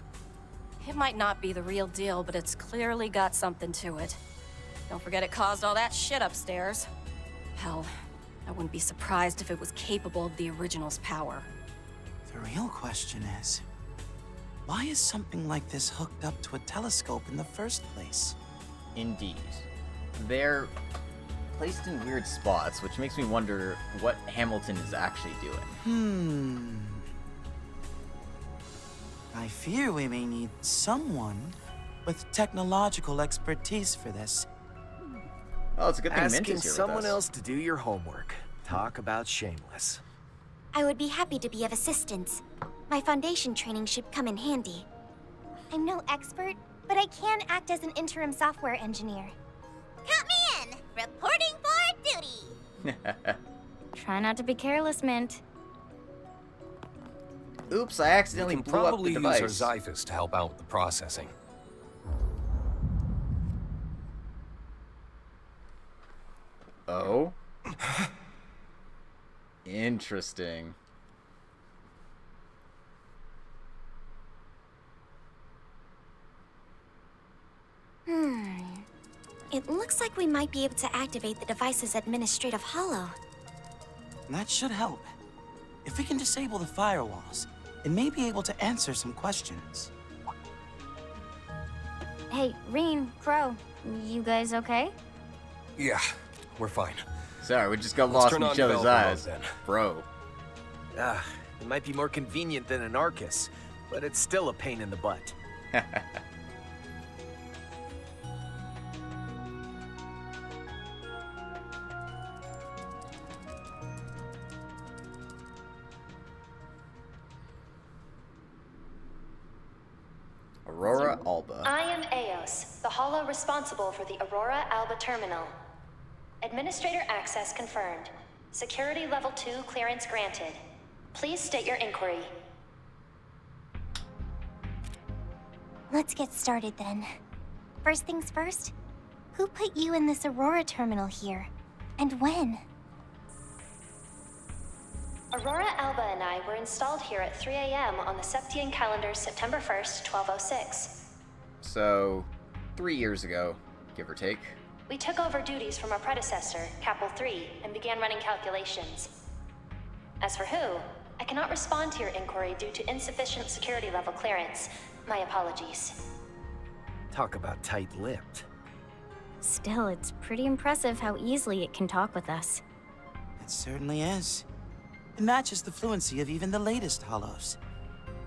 It might not be the real deal, but it's clearly got something to it. Don't forget it caused all that shit upstairs. Hell, I wouldn't be surprised if it was capable of the original's power. The real question is, why is something like this hooked up to a telescope in the first place? Indeed. They're placed in weird spots, which makes me wonder what Hamilton is actually doing. I fear we may need someone with technological expertise for this. Oh, it's a good thing Mint Asking is here someone with us. else to do your homework. Talk about shameless. I would be happy to be of assistance. My foundation training should come in handy. I'm no expert, but I can act as an interim software engineer. Count me in! Reporting for duty! Try not to be careless, Mint. Oops, I accidentally We can blew up the probably use device. our Xiphus to help out with the processing. Oh? Interesting. It looks like we might be able to activate the device's administrative holo. That should help. If we can disable the firewalls, it may be able to answer some questions. Hey, Reen, Crow, you guys okay? Yeah, we're fine. Sorry, we just got Let's lost turn in on each other's developer mode eyes. then. Bro. It might be more convenient than an Arcus, but it's still a pain in the butt. Aurora Alba. I am Eos, the holo responsible for the Aurora Alba terminal. Administrator access confirmed. Security level 2 clearance granted. Please state your inquiry. Let's get started then. First things first, who put you in this Aurora terminal here? And when? Aurora Alba and I were installed here at 3 a.m. on the Septian calendar September 1st, 1206. So, 3 years ago, give or take. We took over duties from our predecessor, Capel 3, and began running calculations. As for who, I cannot respond to your inquiry due to insufficient security level clearance. My apologies. Talk about tight-lipped. Still, it's pretty impressive how easily it can talk with us. It certainly is. It matches the fluency of even the latest hollows.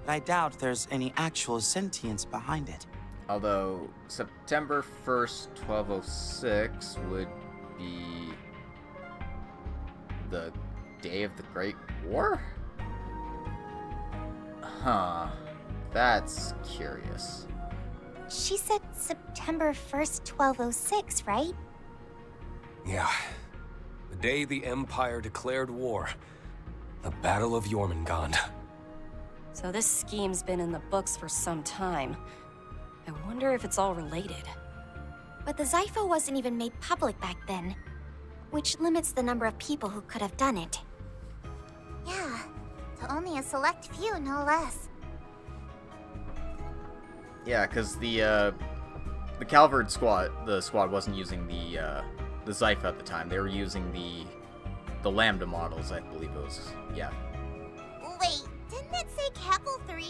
But I doubt there's any actual sentience behind it. Although, September 1st, 1206 would be the day of the Great War? Huh. That's curious. She said September 1st, 1206, right? Yeah. The day the Empire declared war. The Battle of Jormungand. So this scheme's been in the books for some time. I wonder if it's all related. But the Zypha wasn't even made public back then, which limits the number of people who could have done it. Yeah, to only a select few, no less. Yeah, because the Calvard squad, the squad wasn't using the Zypha at the time. They were using the Lambda models, I believe it was. Yeah. Wait, didn't it say Capel 3?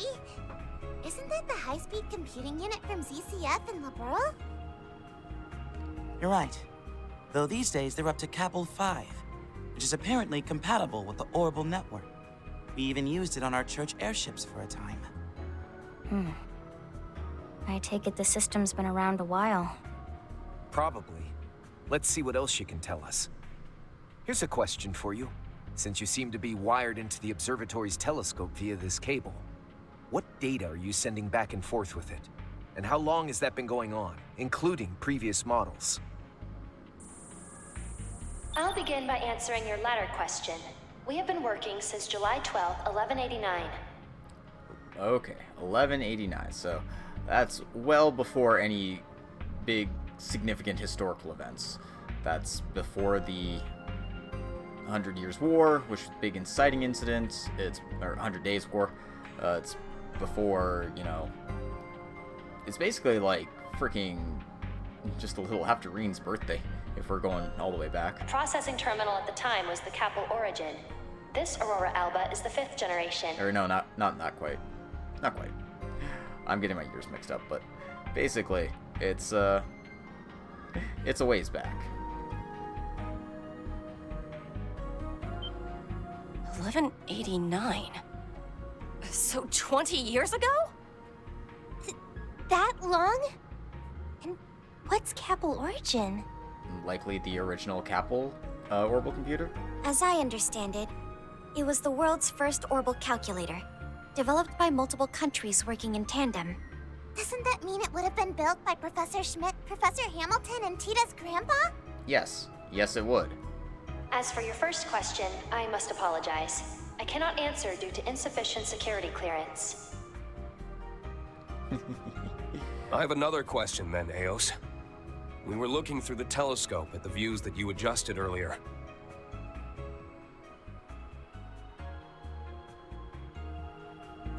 Isn't that the high-speed computing unit from ZCF in Liberl? You're right. Though these days they're up to Capel 5, which is apparently compatible with the Orbital network. We even used it on our church airships for a time. I take it the system's been around a while. Probably. Let's see what else she can tell us. Here's a question for you. Since you seem to be wired into the observatory's telescope via this cable, what data are you sending back and forth with it? And how long has that been going on, including previous models? I'll begin by answering your latter question. We have been working since July 12th, 1189. Okay, 1189. So that's well before any big, significant historical events. That's before the 100 Years' War, which was a big inciting incident. Or 100 Days' War. It's before, you know, it's basically like freaking just a little after Reen's birthday, if we're going all the way back. The processing terminal at the time was the Capel Origin. This Aurora Alba is the 5th generation. Or no, not quite. Not quite. I'm getting my years mixed up, but basically, it's a ways back. 1189. So 20 years ago? That long? And what's Capel Origin? Likely the original Capel orbital computer? As I understand it, it was the world's first orbital calculator, developed by multiple countries working in tandem. Doesn't that mean it would have been built by Professor Schmidt, Professor Hamilton, and Tita's grandpa? Yes. Yes, it would. As for your first question, I must apologize. I cannot answer due to insufficient security clearance. I have another question then, Eos. We were looking through the telescope at the views that you adjusted earlier.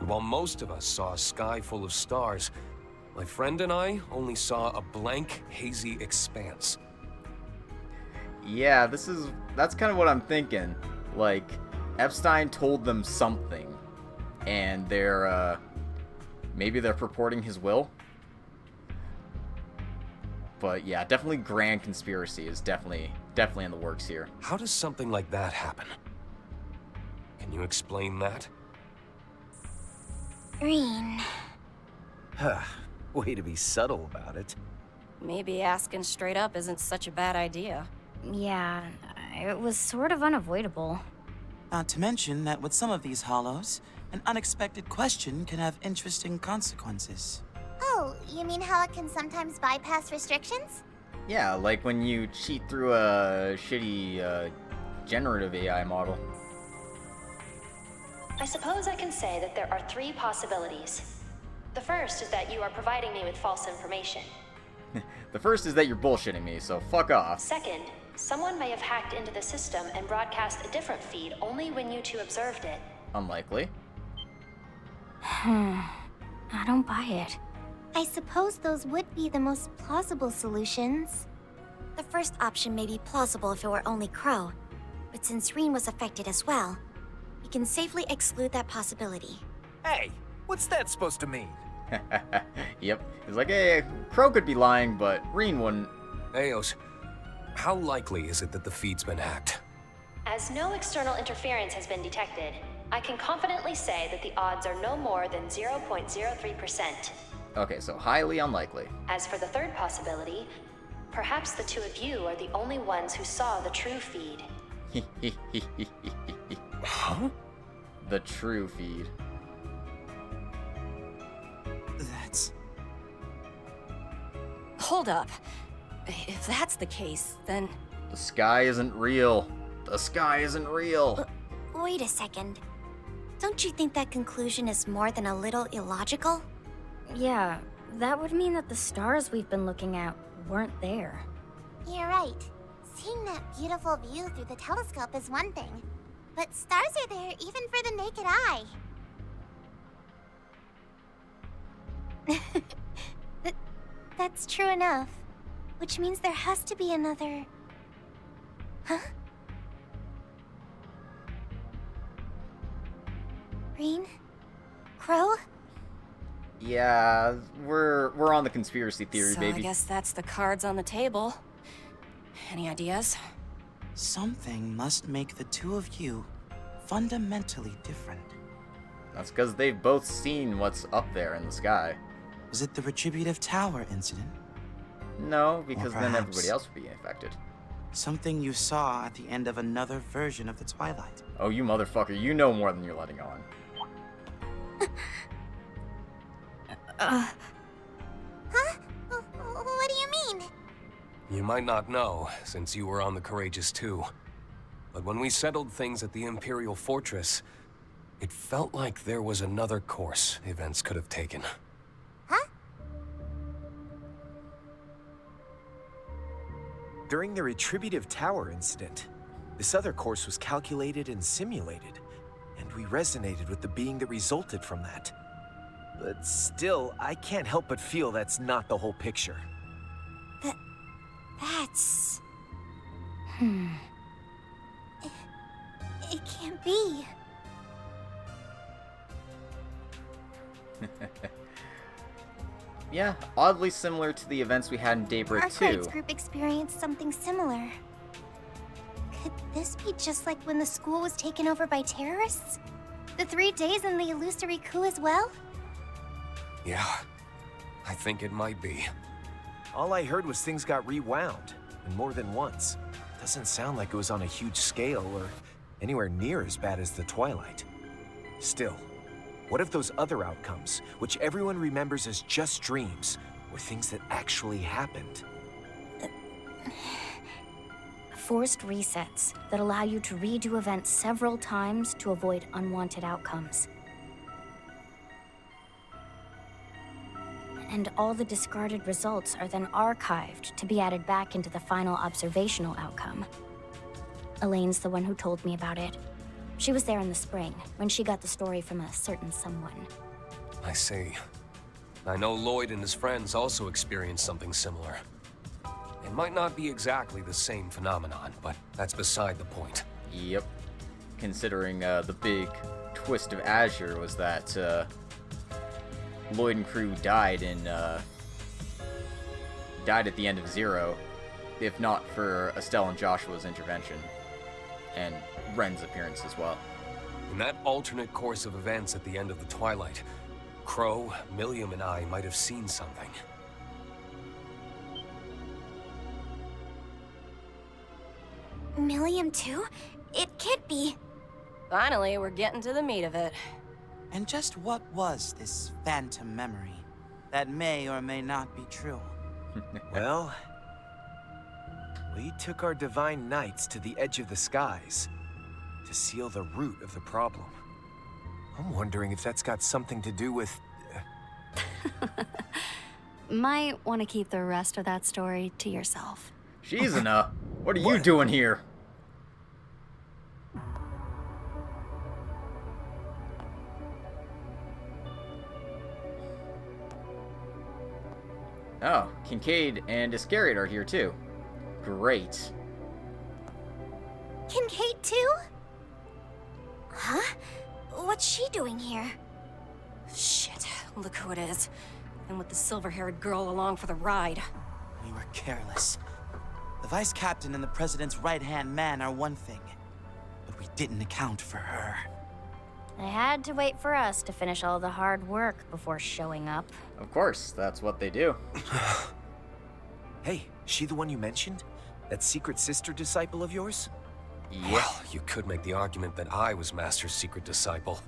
And while most of us saw a sky full of stars, my friend and I only saw a blank, hazy expanse. Yeah, that's kind of what I'm thinking. Like, Epstein told them something, and maybe they're purporting his will? But yeah, definitely grand conspiracy is definitely in the works here. How does something like that happen? Can you explain that? Reen. Way to be subtle about it. Maybe asking straight up isn't such a bad idea. Yeah, it was sort of unavoidable. Not to mention that with some of these hollows, an unexpected question can have interesting consequences. Oh, you mean how it can sometimes bypass restrictions? Yeah, like when you cheat through a shitty, generative AI model. I suppose I can say that there are 3 possibilities. The first is that you are providing me with false information. The first is that you're bullshitting me, so fuck off. Second, someone may have hacked into the system and broadcast a different feed only when you 2 observed it. Unlikely. I don't buy it. I suppose those would be the most plausible solutions. The first option may be plausible if it were only Crow, but since Reen was affected as well, we can safely exclude that possibility. Hey, what's that supposed to mean? Yep. He's like, hey, Crow could be lying, but Reen wouldn't. Eos, how likely is it that the feed's been hacked? As no external interference has been detected, I can confidently say that the odds are no more than 0.03%. Okay, so highly unlikely. As for the third possibility, perhaps the 2 of you are the only ones who saw the true feed. Huh? The true feed. That's... Hold up. If that's the case, then... The sky isn't real. The sky isn't real. Wait a second. Don't you think that conclusion is more than a little illogical? Yeah, that would mean that the stars we've been looking at weren't there. You're right. Seeing that beautiful view through the telescope is one thing, but stars are there even for the naked eye. That's true enough. Which means there has to be another... Huh? Reen? Crow? Yeah, we're on the conspiracy theory, So baby. I guess that's the cards on the table. Any ideas? Something must make the 2 of you fundamentally different. That's because they've both seen what's up there in the sky. Was it the Retributive Tower incident? No, because then perhaps everybody else would be infected. Something you saw at the end of another version of the Twilight. Oh, you motherfucker, you know more than you're letting on. Huh? What do you mean? You might not know, since you were on the Courageous too. But when we settled things at the Imperial Fortress, it felt like there was another course events could have taken. During the Retributive Tower incident, this other course was calculated and simulated, and we resonated with the being that resulted from that. But still, I can't help but feel that's not the whole picture. That's... It can't be. Yeah, oddly similar to the events we had in Daybreak 2. Arkride's group experienced something similar. Could this be just like when the school was taken over by terrorists? The 3 days in the illusory coup as well? Yeah, I think it might be. All I heard was things got rewound, and more than once. Doesn't sound like it was on a huge scale or anywhere near as bad as the Twilight. Still, what if those other outcomes, which everyone remembers as just dreams, were things that actually happened? Forced resets that allow you to redo events several times to avoid unwanted outcomes. And all the discarded results are then archived to be added back into the final observational outcome. Elaine's the one who told me about it. She was there in the spring, when she got the story from a certain someone. I see. I know Lloyd and his friends also experienced something similar. It might not be exactly the same phenomenon, but that's beside the point. Yep. Considering the big twist of Azure was that Lloyd and crew died at the end of Zero, if not for Estelle and Joshua's intervention, and Ren's appearance as well. In that alternate course of events at the end of the Twilight, Crow, Milliam, and I might have seen something. Milliam too? It can't be. Finally, we're getting to the meat of it. And just what was this phantom memory? that may or may not be true. Well, we took our divine knights to the edge of the skies to seal the root of the problem. I'm wondering if that's got something to do with... Might want to keep the rest of that story to yourself. Shizuna, what are you doing here? Oh, Kincaid and Iscariot are here too. Great. Kincaid too? Huh? What's she doing here? Shit, look who it is. And with the silver-haired girl along for the ride. We were careless. The vice captain and the president's right-hand man are one thing, but we didn't account for her. They had to wait for us to finish all the hard work before showing up. Of course, that's what they do. Hey, she the one you mentioned? That secret sister disciple of yours? Yeah. Well, you could make the argument that I was Master's secret disciple.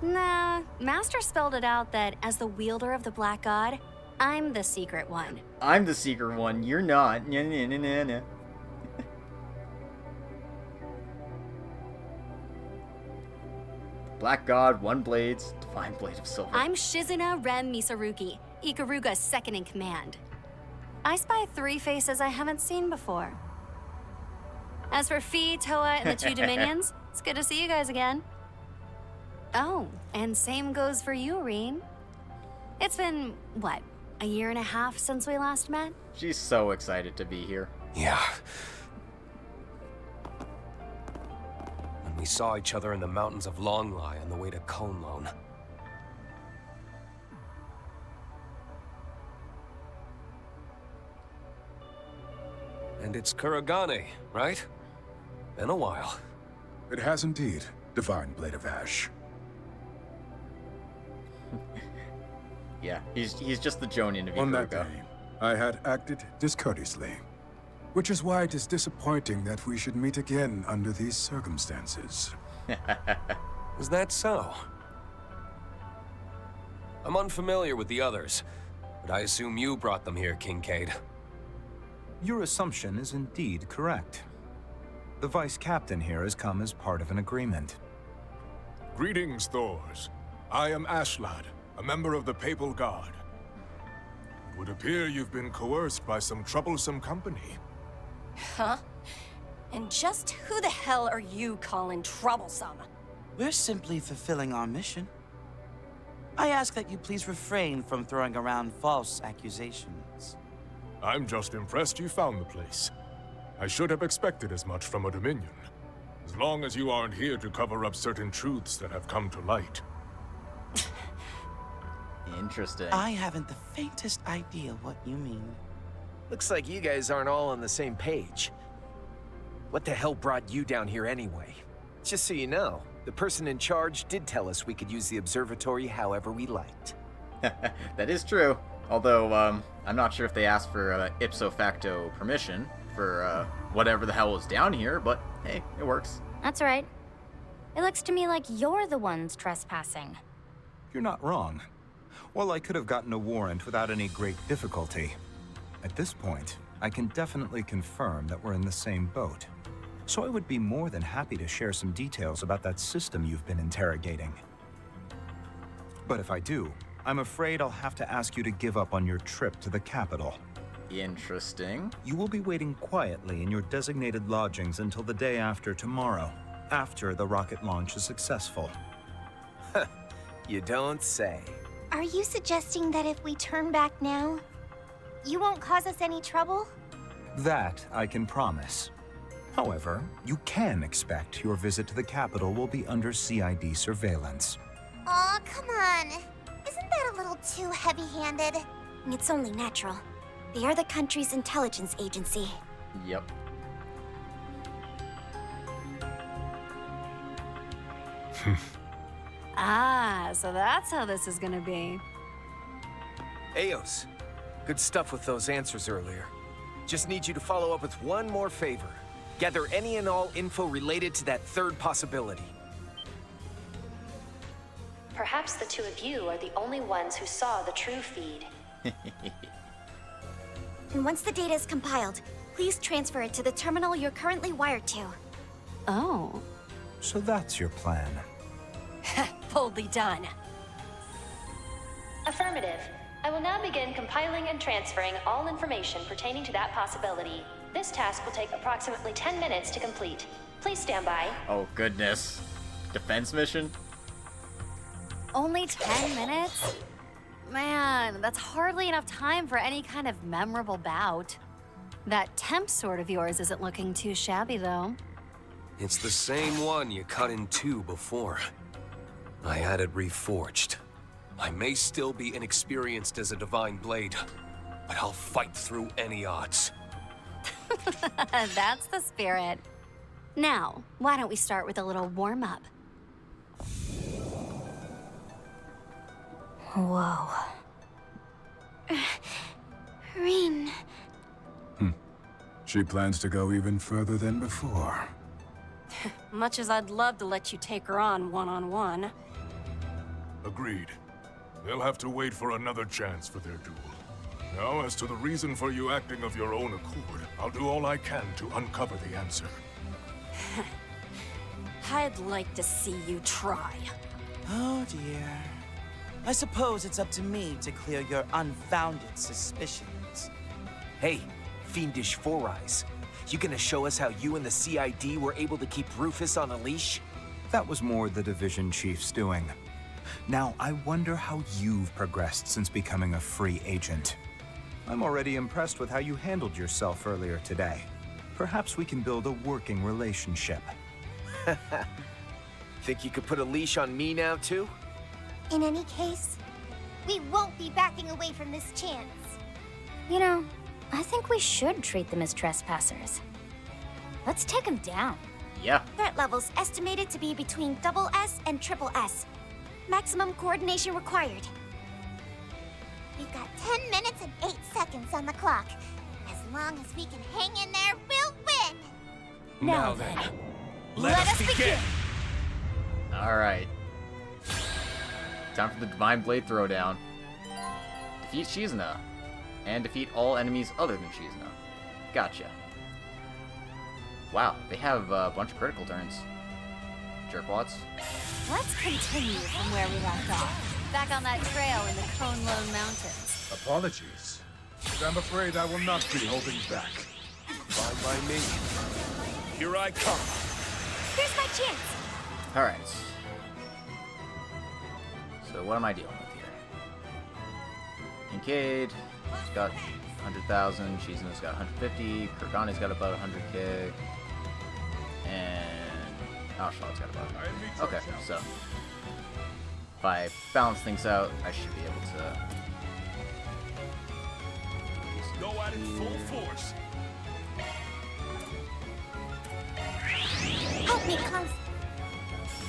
Nah, Master spelled it out that as the wielder of the Black God, I'm the secret one. I'm the secret one, you're not. Nah, nah, nah, nah, nah. Black God, one blades, divine blade of silver. I'm Shizuna Rem Misaruki, Ikaruga's second in command. I spy 3 faces I haven't seen before. As for Fi, Toa, and the 2 Dominions, it's good to see you guys again. Oh, and same goes for you, Reen. It's been, what, a year and a half since we last met? She's so excited to be here. Yeah. When we saw each other in the mountains of Longlai on the way to Konlone. And it's Kuragane, right? Been a while. It has indeed, Divine Blade of Ash. Yeah, he's just the Jonin of Ikaruga. On that day, I had acted discourteously, which is why it is disappointing that we should meet again under these circumstances. Is that so? I'm unfamiliar with the others, but I assume you brought them here, Kincaid. Your assumption is indeed correct. The Vice Captain here has come as part of an agreement. Greetings, Thors. I am Ashlad, a member of the Papal Guard. It would appear you've been coerced by some troublesome company. Huh? And just who the hell are you calling troublesome? We're simply fulfilling our mission. I ask that you please refrain from throwing around false accusations. I'm just impressed you found the place. I should have expected as much from a Dominion. As long as you aren't here to cover up certain truths that have come to light. Interesting. I haven't the faintest idea what you mean. Looks like you guys aren't all on the same page. What the hell brought you down here anyway? Just so you know, the person in charge did tell us we could use the observatory however we liked. That is true. Although, I'm not sure if they asked for ipso facto permission for whatever the hell was down here, but hey, it works. That's right. It looks to me like you're the ones trespassing. You're not wrong. While I could have gotten a warrant without any great difficulty, at this point, I can definitely confirm that we're in the same boat. So I would be more than happy to share some details about that system you've been interrogating. But if I do, I'm afraid I'll have to ask you to give up on your trip to the capital. Interesting. You will be waiting quietly in your designated lodgings until the day after tomorrow, after the rocket launch is successful. You don't say. Are you suggesting that if we turn back now, you won't cause us any trouble? That I can promise. However, you can expect your visit to the capital will be under CID surveillance. Aw, come on. Isn't that a little too heavy-handed? It's only natural. They are the country's intelligence agency. Yep. Ah, so that's how this is gonna be. Eos, good stuff with those answers earlier. Just need you to follow up with one more favor. Gather any and all info related to that third possibility. Perhaps the two of you are the only ones who saw the true feed. And once the data is compiled, please transfer it to the terminal you're currently wired to. Oh. So that's your plan. Boldly done. Affirmative. I will now begin compiling and transferring all information pertaining to that possibility. This task will take approximately 10 minutes to complete. Please stand by. Oh, goodness. Defense mission? Only 10 minutes? Man, that's hardly enough time for any kind of memorable bout. That temp sword of yours isn't looking too shabby, though. It's the same one you cut in two before. I had it reforged. I may still be inexperienced as a divine blade, but I'll fight through any odds. That's the spirit. Now, why don't we start with a little warm-up? Whoa. Rean. She plans to go even further than before. Much as I'd love to let you take her on one-on-one. Agreed. They'll have to wait for another chance for their duel. Now, as to the reason for you acting of your own accord, I'll do all I can to uncover the answer. I'd like to see you try. Oh dear. I suppose it's up to me to clear your unfounded suspicions. Hey, Fiendish Four Eyes. You gonna show us how you and the CID were able to keep Rufus on a leash? That was more the Division Chief's doing. Now, I wonder how you've progressed since becoming a free agent. I'm already impressed with how you handled yourself earlier today. Perhaps we can build a working relationship. Think you could put a leash on me now, too? In any case, we won't be backing away from this chance. You know, I think we should treat them as trespassers. Let's take them down. Yeah. Threat levels estimated to be between SS and SS. Maximum coordination required. We've got 10 minutes and 8 seconds on the clock. As long as we can hang in there, we'll win! Now then, let us begin! Alright. Time for the Divine Blade Throwdown. Defeat Shizuna. And defeat all enemies other than Shizuna. Gotcha. Wow, they have a bunch of critical turns. Jerkwads. Let's continue from where we left off. Back on that trail in the Cone Lone Mountains. Apologies, but I'm afraid I will not be holding back. Fine by me. Here I come. Here's my chance. Alright. So what am I dealing with here? Kincaid, he's got 100,000, Shizuna's got 150, Kurgani's got about 100k, and Charlotte's got about 100. Okay, so if I balance things out, I should be able to go at it full force. Help me, Conf.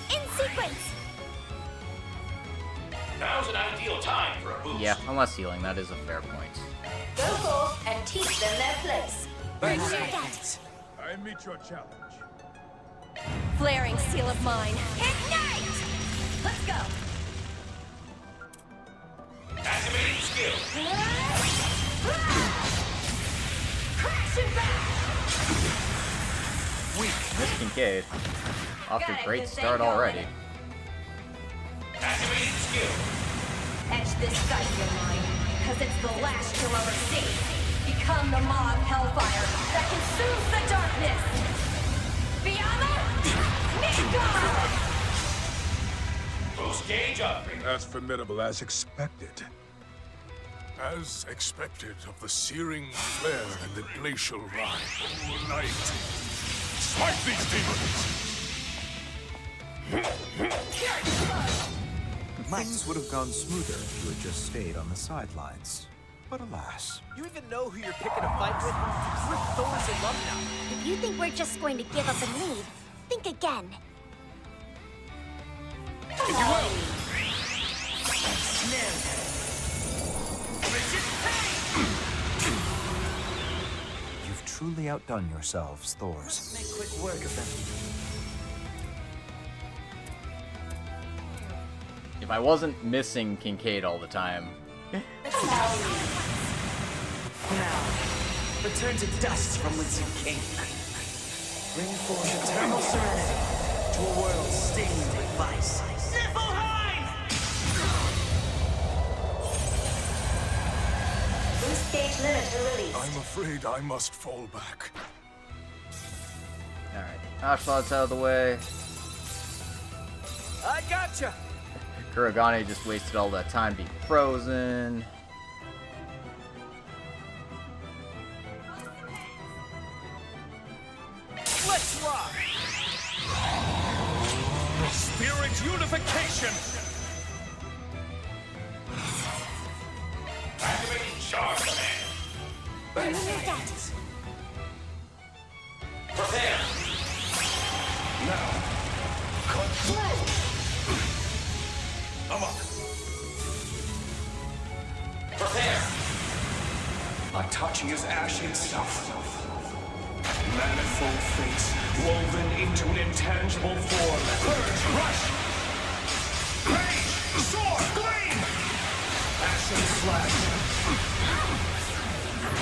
In sequence! Now's an ideal time for a boost. Yeah, unless healing, that is a fair point. Go forth and teach them their place. I meet your challenge. Flaring seal of mine. Ignite! Let's go. Activating skill. Crash and back! Weak. Miss Kincaid. Off to a great start already. Activating skill. Etch this sight in mine, because it's the last you'll ever see. Become the mob hellfire that consumes the darkness. Fiamma, Nico! Boost gauge up. As formidable as expected. As expected of the searing flare and the glacial rime. Light. Smite these demons! Things would have gone smoother if you had just stayed on the sidelines. But alas. You even know who you're picking a fight with? We're Thor's alumni. If you think we're just going to give up and leave, think again. If you will! You've truly outdone yourselves, Thors. Make quick work of them. If I wasn't missing Kincaid all the time. Now, return to dust from whence you came. Bring forth eternal serenity to a world stained with vice. Niflheim! Boost gauge limiter released. I'm afraid I must fall back. Alright, Ashlod's out of the way. I gotcha! Kurogane just wasted all that time being frozen. Let's rock! Spirit unification! Activating charge command. Prepare. Now, cut through! Amok. Prepare. Itachi is ash itself. Manifold fates woven into an intangible form. Purge, rush! Rage, sword, gleam! Ashen slash.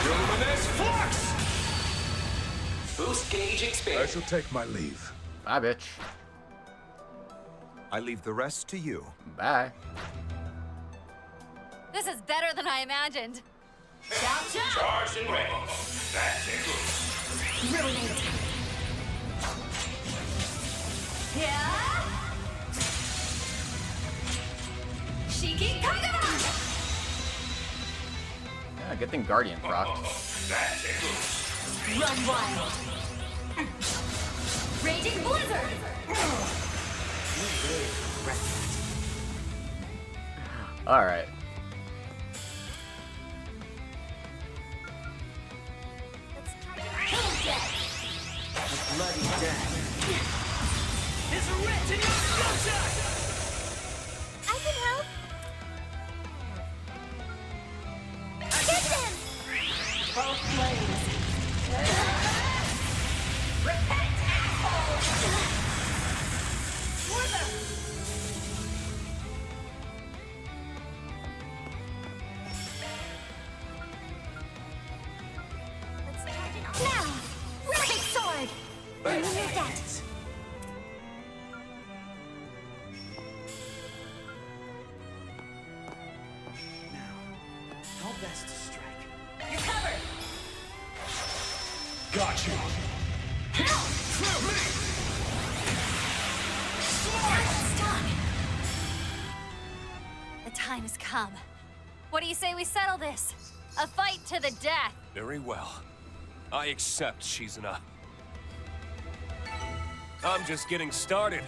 Luminous flux! Boost gauge I expanded. shall take my leave. Bye, bitch. I leave the rest to you. Bye. This is better than I imagined. Charged and ready. That's it. Ruinate. Yeah. Shiki Kagura. Yeah, good thing Guardian procced. That's it. Run wild. Raging blizzard. Alright. A bloody death is written in your future! I can help. Get him! Both flames. Repent, assholes! Slither! Now! Big sword! Bring your death! How best to strike? You're covered! Got you. The time has come. What do you say we settle this? A fight to the death. Very well. I accept, Shizuna. I'm just getting started.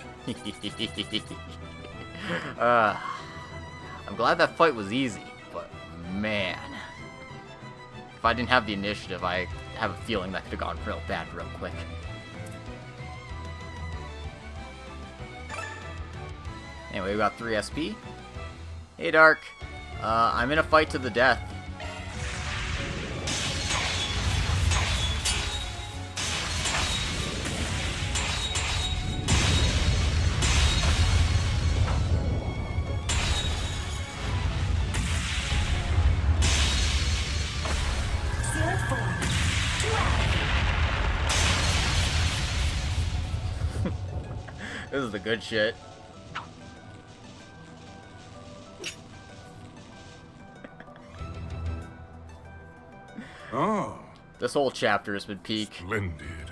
I'm glad that fight was easy, but man. If I didn't have the initiative, I have a feeling that could have gone real bad real quick. Anyway, we got 3 SP. Hey, Dark. I'm in a fight to the death. This is the good shit. Oh. This whole chapter has been peak. Splendid.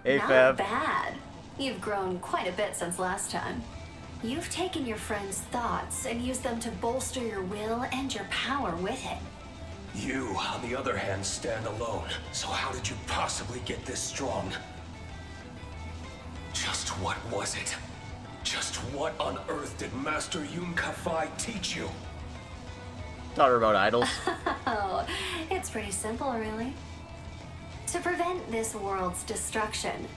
Hey, Not Fab. bad. You've grown quite a bit since last time. You've taken your friend's thoughts and used them to bolster your will and your power with it. You, on the other hand, stand alone. So how did you possibly get this strong? Just what was it? Just what on earth did Master Yun Kafai teach you? Taught her about idols. Oh, it's pretty simple, really. To prevent this world's destruction,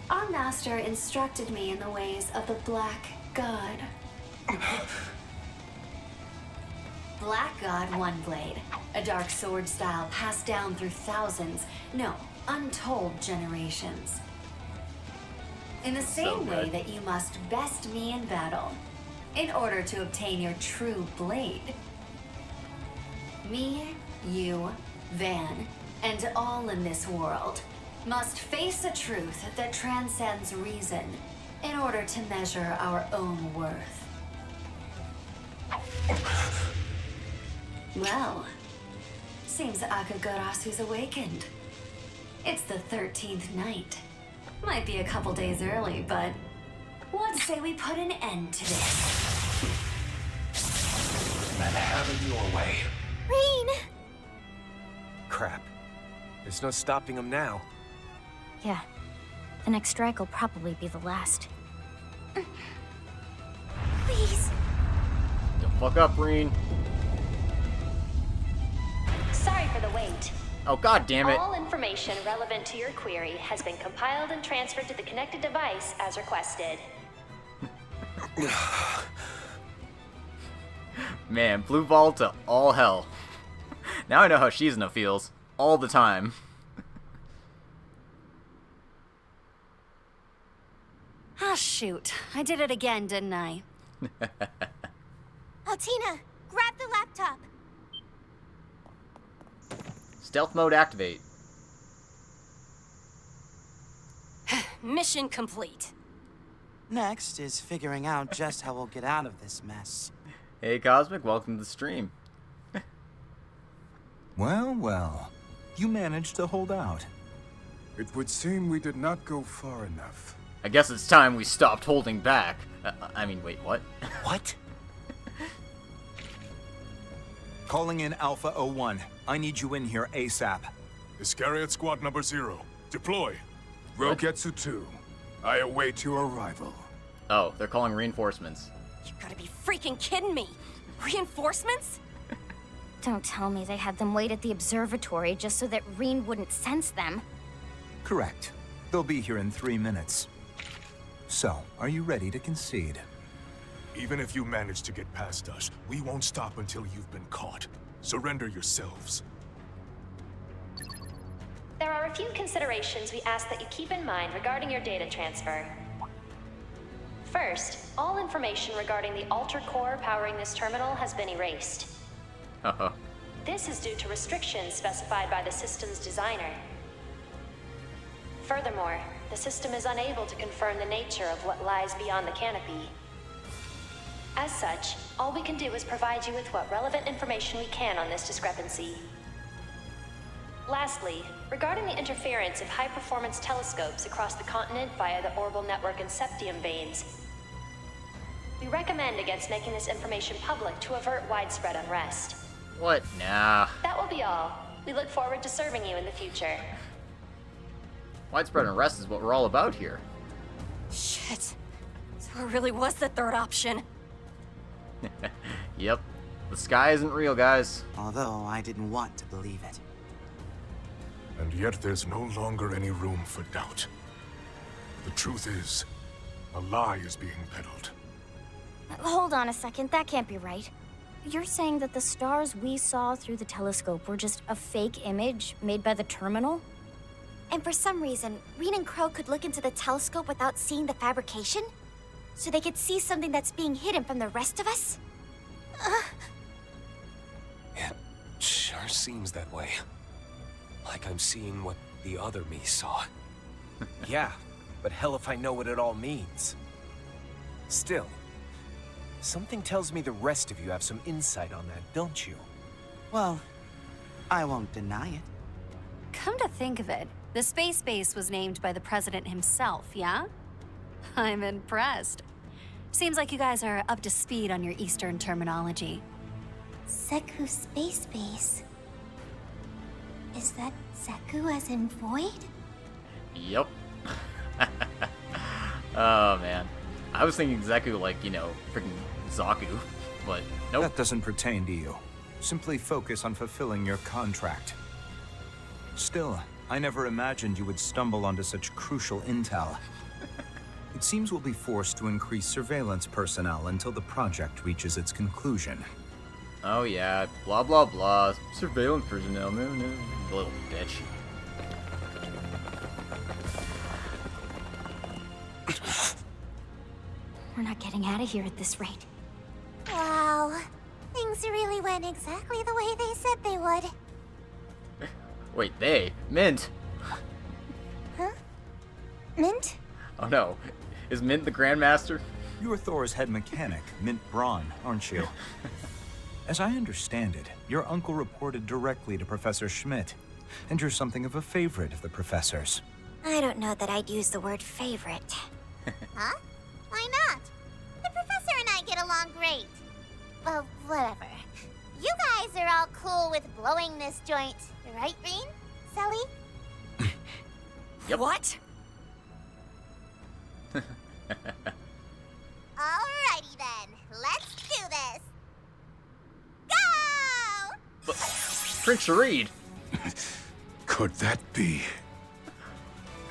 our master instructed me in the ways of the Black God. Black God One Blade, a dark sword style passed down through thousands, no, untold generations. In the same way that you must best me in battle, in order to obtain your true blade. Me, you, Van, and all in this world must face a truth that transcends reason in order to measure our own worth. Well, seems Akagurasu's awakened. It's the 13th night. Might be a couple days early, but let's say we put an end to this. And have it your way. Reen! Crap. There's no stopping him now. Yeah. The next strike will probably be the last. Please. Don't fuck up, Reen. Sorry for the wait. Oh, god damn it. All information relevant to your query has been compiled and transferred to the connected device as requested. Man, Blue Ball to all hell. Now I know how Shizuna feels. All the time. Ah, shoot. I did it again, didn't I? Altina, grab the laptop. Stealth mode activate. Mission complete. Next is figuring out just how we'll get out of this mess. Hey Cosmic, welcome to the stream. Well, well. You managed to hold out. It would seem we did not go far enough. I guess it's time we stopped holding back. I mean, wait, what? What? Calling in Alpha 01. I need you in here ASAP. Iscariot Squad number 0. Deploy. Roketsu 2. I await your arrival. Oh, they're calling reinforcements. You gotta be freaking kidding me! Reinforcements? Don't tell me they had them wait at the observatory just so that Reen wouldn't sense them. Correct. They'll be here in 3 minutes. So, are you ready to concede? Even if you manage to get past us, we won't stop until you've been caught. Surrender yourselves. There are a few considerations we ask that you keep in mind regarding your data transfer. First, all information regarding the altered core powering this terminal has been erased. This is due to restrictions specified by the system's designer. Furthermore, the system is unable to confirm the nature of what lies beyond the canopy. As such, all we can do is provide you with what relevant information we can on this discrepancy. Lastly, regarding the interference of high-performance telescopes across the continent via the orbital network and septium veins, we recommend against making this information public to avert widespread unrest. What? Nah. That will be all. We look forward to serving you in the future. Widespread unrest is what we're all about here. Shit. So it really was the third option. Yep. The sky isn't real, guys. Although I didn't want to believe it. And yet there's no longer any room for doubt. The truth is, a lie is being peddled. Hold on a second, that can't be right. You're saying that the stars we saw through the telescope were just a fake image made by the terminal? And for some reason, Reen and Crow could look into the telescope without seeing the fabrication? So they could see something that's being hidden from the rest of us? It sure seems that way. Like I'm seeing what the other me saw. Yeah, but hell if I know what it all means. Still, something tells me the rest of you have some insight on that, don't you? Well, I won't deny it. Come to think of it, the space base was named by the president himself, yeah? I'm impressed. Seems like you guys are up to speed on your Eastern terminology. Zeku Space Base. Is that Zeku as in void? Yep. Oh, man. I was thinking Zeku like, you know, freaking Zaku, but nope. That doesn't pertain to you. Simply focus on fulfilling your contract. Still, I never imagined you would stumble onto such crucial intel. It seems we'll be forced to increase surveillance personnel until the project reaches its conclusion. Oh yeah, blah blah blah. Surveillance personnel, man. Little bitch. We're not getting out of here at this rate. Wow. Things really went exactly the way they said they would. Wait, they? Mint? Huh? Mint? Oh no. Is Mint the Grandmaster? You're Thor's head mechanic, Mint Braun, aren't you? As I understand it, your uncle reported directly to Professor Schmidt, and you're something of a favorite of the professor's. I don't know that I'd use the word favorite. Huh? Why not? The professor and I get along great. Well, whatever. You guys are all cool with blowing this joint, right, Reen? Sully? Yep. What? Alrighty then. Let's do this. Go! Prince Sharid! Could that be?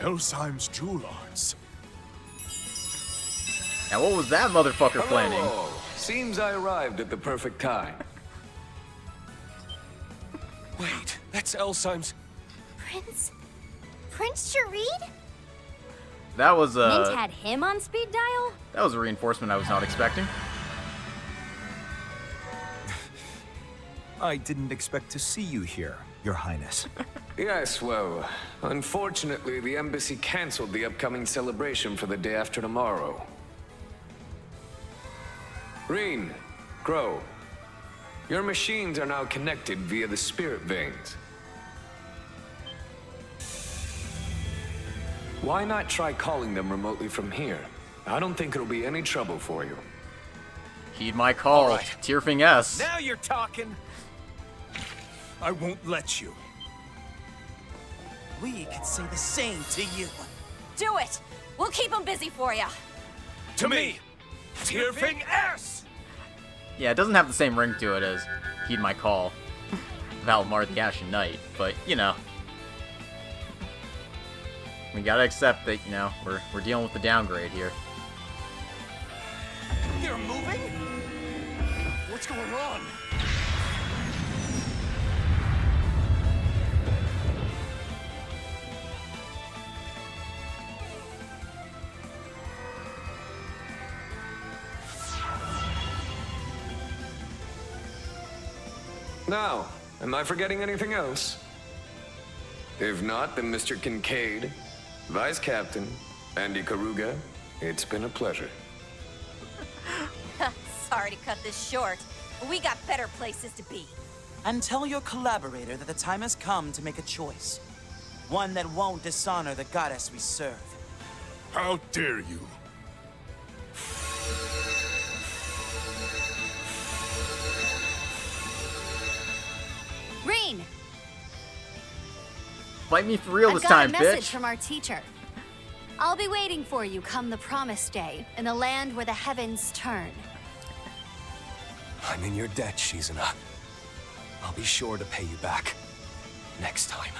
Elsheim's jewel arts. Now what was that motherfucker planning? Hello. Seems I arrived at the perfect time. Wait, that's Elsheim's... Prince Sharid? That was Mint had him on speed dial? that was a reinforcement I was not expecting. I didn't expect to see you here, Your Highness. Yes, well, unfortunately, the embassy canceled the upcoming celebration for the day after tomorrow. Reen, Crow, your machines are now connected via the spirit veins. Why not try calling them remotely from here? I don't think it'll be any trouble for you. Heed my call, All right. Tierfing S. Now you're talking! I won't let you. We could say the same to you. Do it! We'll keep them busy for you. To me! Tierfing S! Yeah, it doesn't have the same ring to it as Heed My Call, Valmar the Ashen Knight, but, you know. We gotta accept that, you know, we're dealing with the downgrade here. They're moving? What's going on? Now, am I forgetting anything else? If not, then Mr. Kincaid, Vice Captain, Andy Karuga, it's been a pleasure. Sorry to cut this short, but we got better places to be. And tell your collaborator that the time has come to make a choice. One that won't dishonor the goddess we serve. How dare you? Reen! Fight me for real I've this got time, a message bitch. from our teacher. I'll be waiting for you come the promised day, in the land where the heavens turn. I'm in your debt, Shizuna. I'll be sure to pay you back. Next time.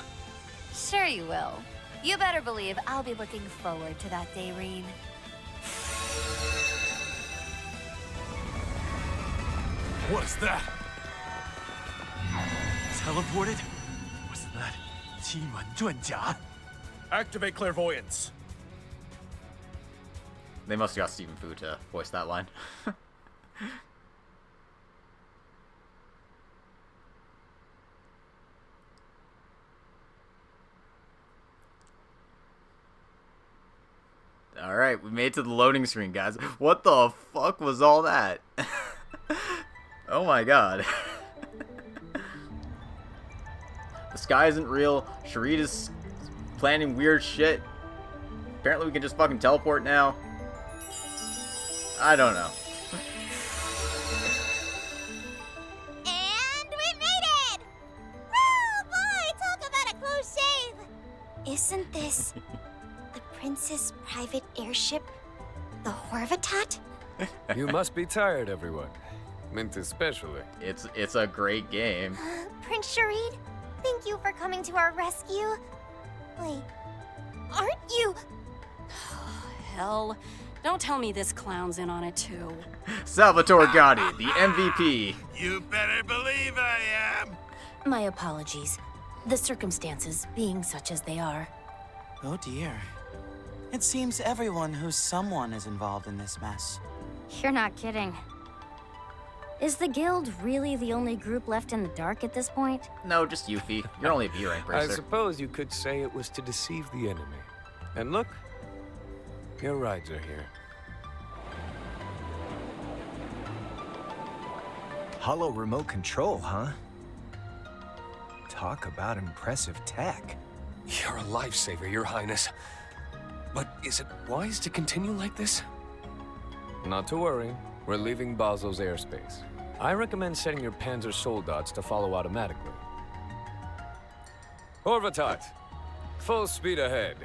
Sure you will. You better believe I'll be looking forward to that day, Reen. What is that? Teleported? Was that 七门遁甲? Activate clairvoyance. They must have got Stephen Fu to voice that line. Alright, we made it to the loading screen, guys. What the fuck was all that? Oh my god. The sky isn't real. Sharid is planning weird shit. Apparently we can just fucking teleport now. I don't know. And we made it! Woo, boy, talk about a close shave! Isn't this the prince's private airship, the Horvatat? You must be tired, everyone. Mint especially. It's a great game. Prince Sharid, thank you for coming to our rescue. Wait, aren't you? Hell, don't tell me this clown's in on it too. Salvatore Gotti, the MVP. You better believe I am. My apologies. The circumstances being such as they are. Oh dear. It seems everyone who's someone is involved in this mess. You're not kidding. Is the guild really the only group left in the dark at this point? No, just Yuffie. You're only a B rank I racer. suppose you could say it was to deceive the enemy. And look, your rides are here. Hollow remote control, huh? Talk about impressive tech. You're a lifesaver, Your Highness. But is it wise to continue like this? Not to worry. We're leaving Basel's airspace. I recommend setting your Panzer Soldats to follow automatically. Horvatat, full speed ahead.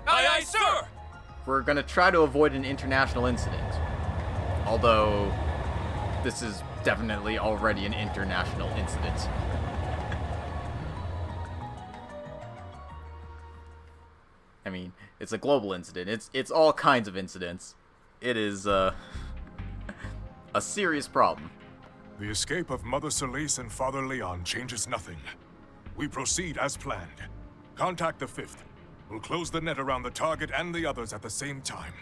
Aye, aye, sir! We're gonna try to avoid an international incident. Although, this is definitely already an international incident. I mean, it's a global incident. It's all kinds of incidents. It is, a serious problem. The escape of Mother Solis and Father Leon changes nothing. We proceed as planned. Contact the 5th. We'll close the net around the target and the others at the same time.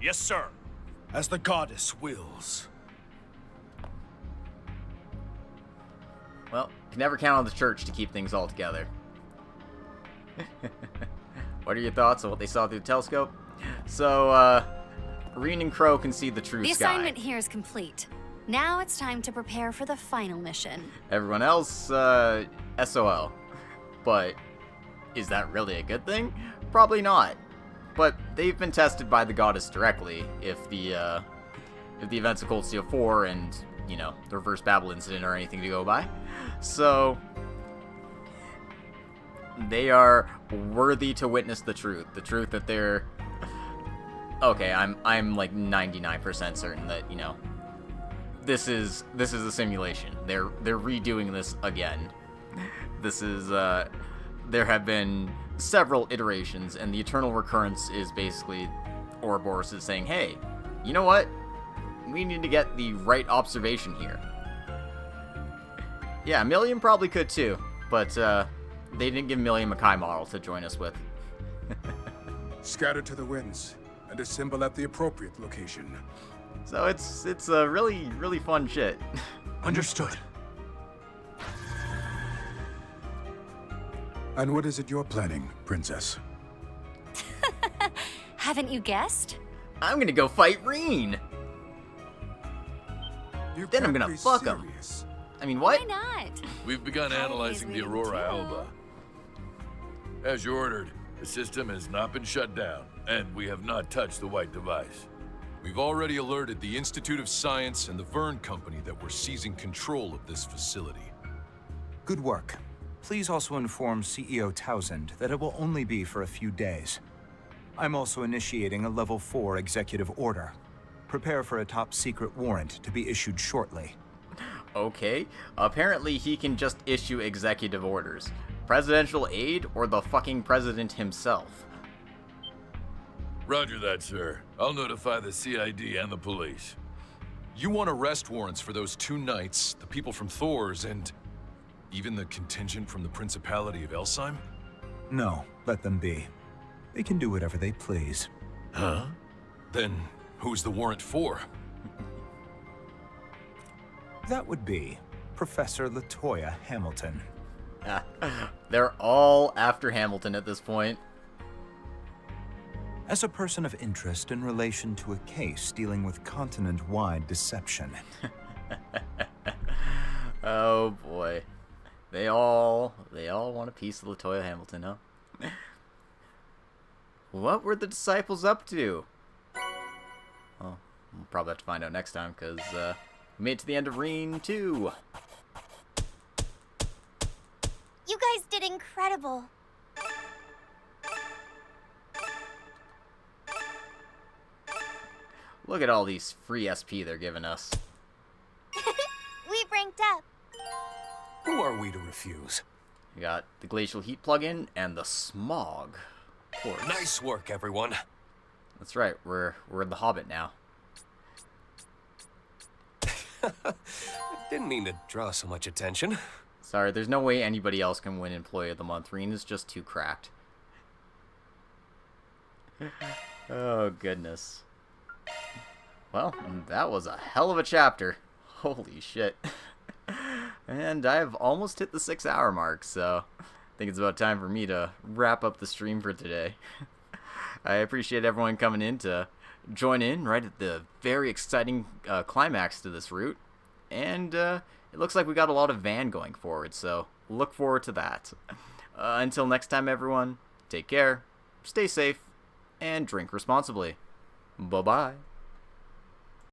Yes, sir. As the goddess wills. Well, you can never count on the church to keep things all together. What are your thoughts on what they saw through the telescope? So, Reen and Crow can see the true The sky. assignment here is complete. Now it's time to prepare for the final mission. Everyone else, SOL. But is that really a good thing? Probably not. But they've been tested by the goddess directly. If the events of Cold Steel 4 and, you know, the Reverse Babel incident are anything to go by. So they are worthy to witness the truth. The truth that they're... Okay, I'm like 99% certain that, you know, this is a simulation. They're redoing this again. This is there have been several iterations, and the eternal recurrence is basically Ouroboros is saying, hey, you know what? We need to get the right observation here. Yeah, Milliam probably could too, but they didn't give Milliam a Kai model to join us with. Scatter to the winds and assemble at the appropriate location. So it's a really fun shit. Understood. And what is it you're planning, Princess? Haven't you guessed? I'm gonna go fight Reen. Then I'm gonna fuck him. I mean, what? Why not? We've begun analyzing the Aurora Alba. As you ordered, the system has not been shut down, and we have not touched the white device. We've already alerted the Institute of Science and the Vern Company that we're seizing control of this facility. Good work. Please also inform CEO Townsend that it will only be for a few days. I'm also initiating a Level 4 executive order. Prepare for a top-secret warrant to be issued shortly. Okay, apparently he can just issue executive orders. Presidential aid or the fucking president himself? Roger that, sir. I'll notify the CID and the police. You want arrest warrants for those 2 knights, the people from Thor's, and even the contingent from the Principality of Elsheim? No, let them be. They can do whatever they please. Huh? Then who's the warrant for? That would be Professor Latoya Hamilton. They're all after Hamilton at this point. As a person of interest in relation to a case dealing with continent-wide deception. Oh boy. They all want a piece of Latoya Hamilton, huh? What were the disciples up to? Well, we'll probably have to find out next time, because we made it to the end of Reen 2. You guys did incredible. Look at all these free SP they're giving us. We've ranked up. Who are we to refuse? We got the glacial heat plugin and the smog. Of course. Nice work, everyone. That's right. We're the Hobbit now. Didn't mean to draw so much attention. Sorry, there's no way anybody else can win Employee of the Month. Reen is just too cracked. Oh, goodness. Well, that was a hell of a chapter. Holy shit. And I've almost hit the 6-hour mark, so I think it's about time for me to wrap up the stream for today. I appreciate everyone coming in to join in right at the very exciting climax to this route. And it looks like we got a lot of van going forward, so look forward to that. Until next time, everyone, take care, stay safe, and drink responsibly. Bye-bye.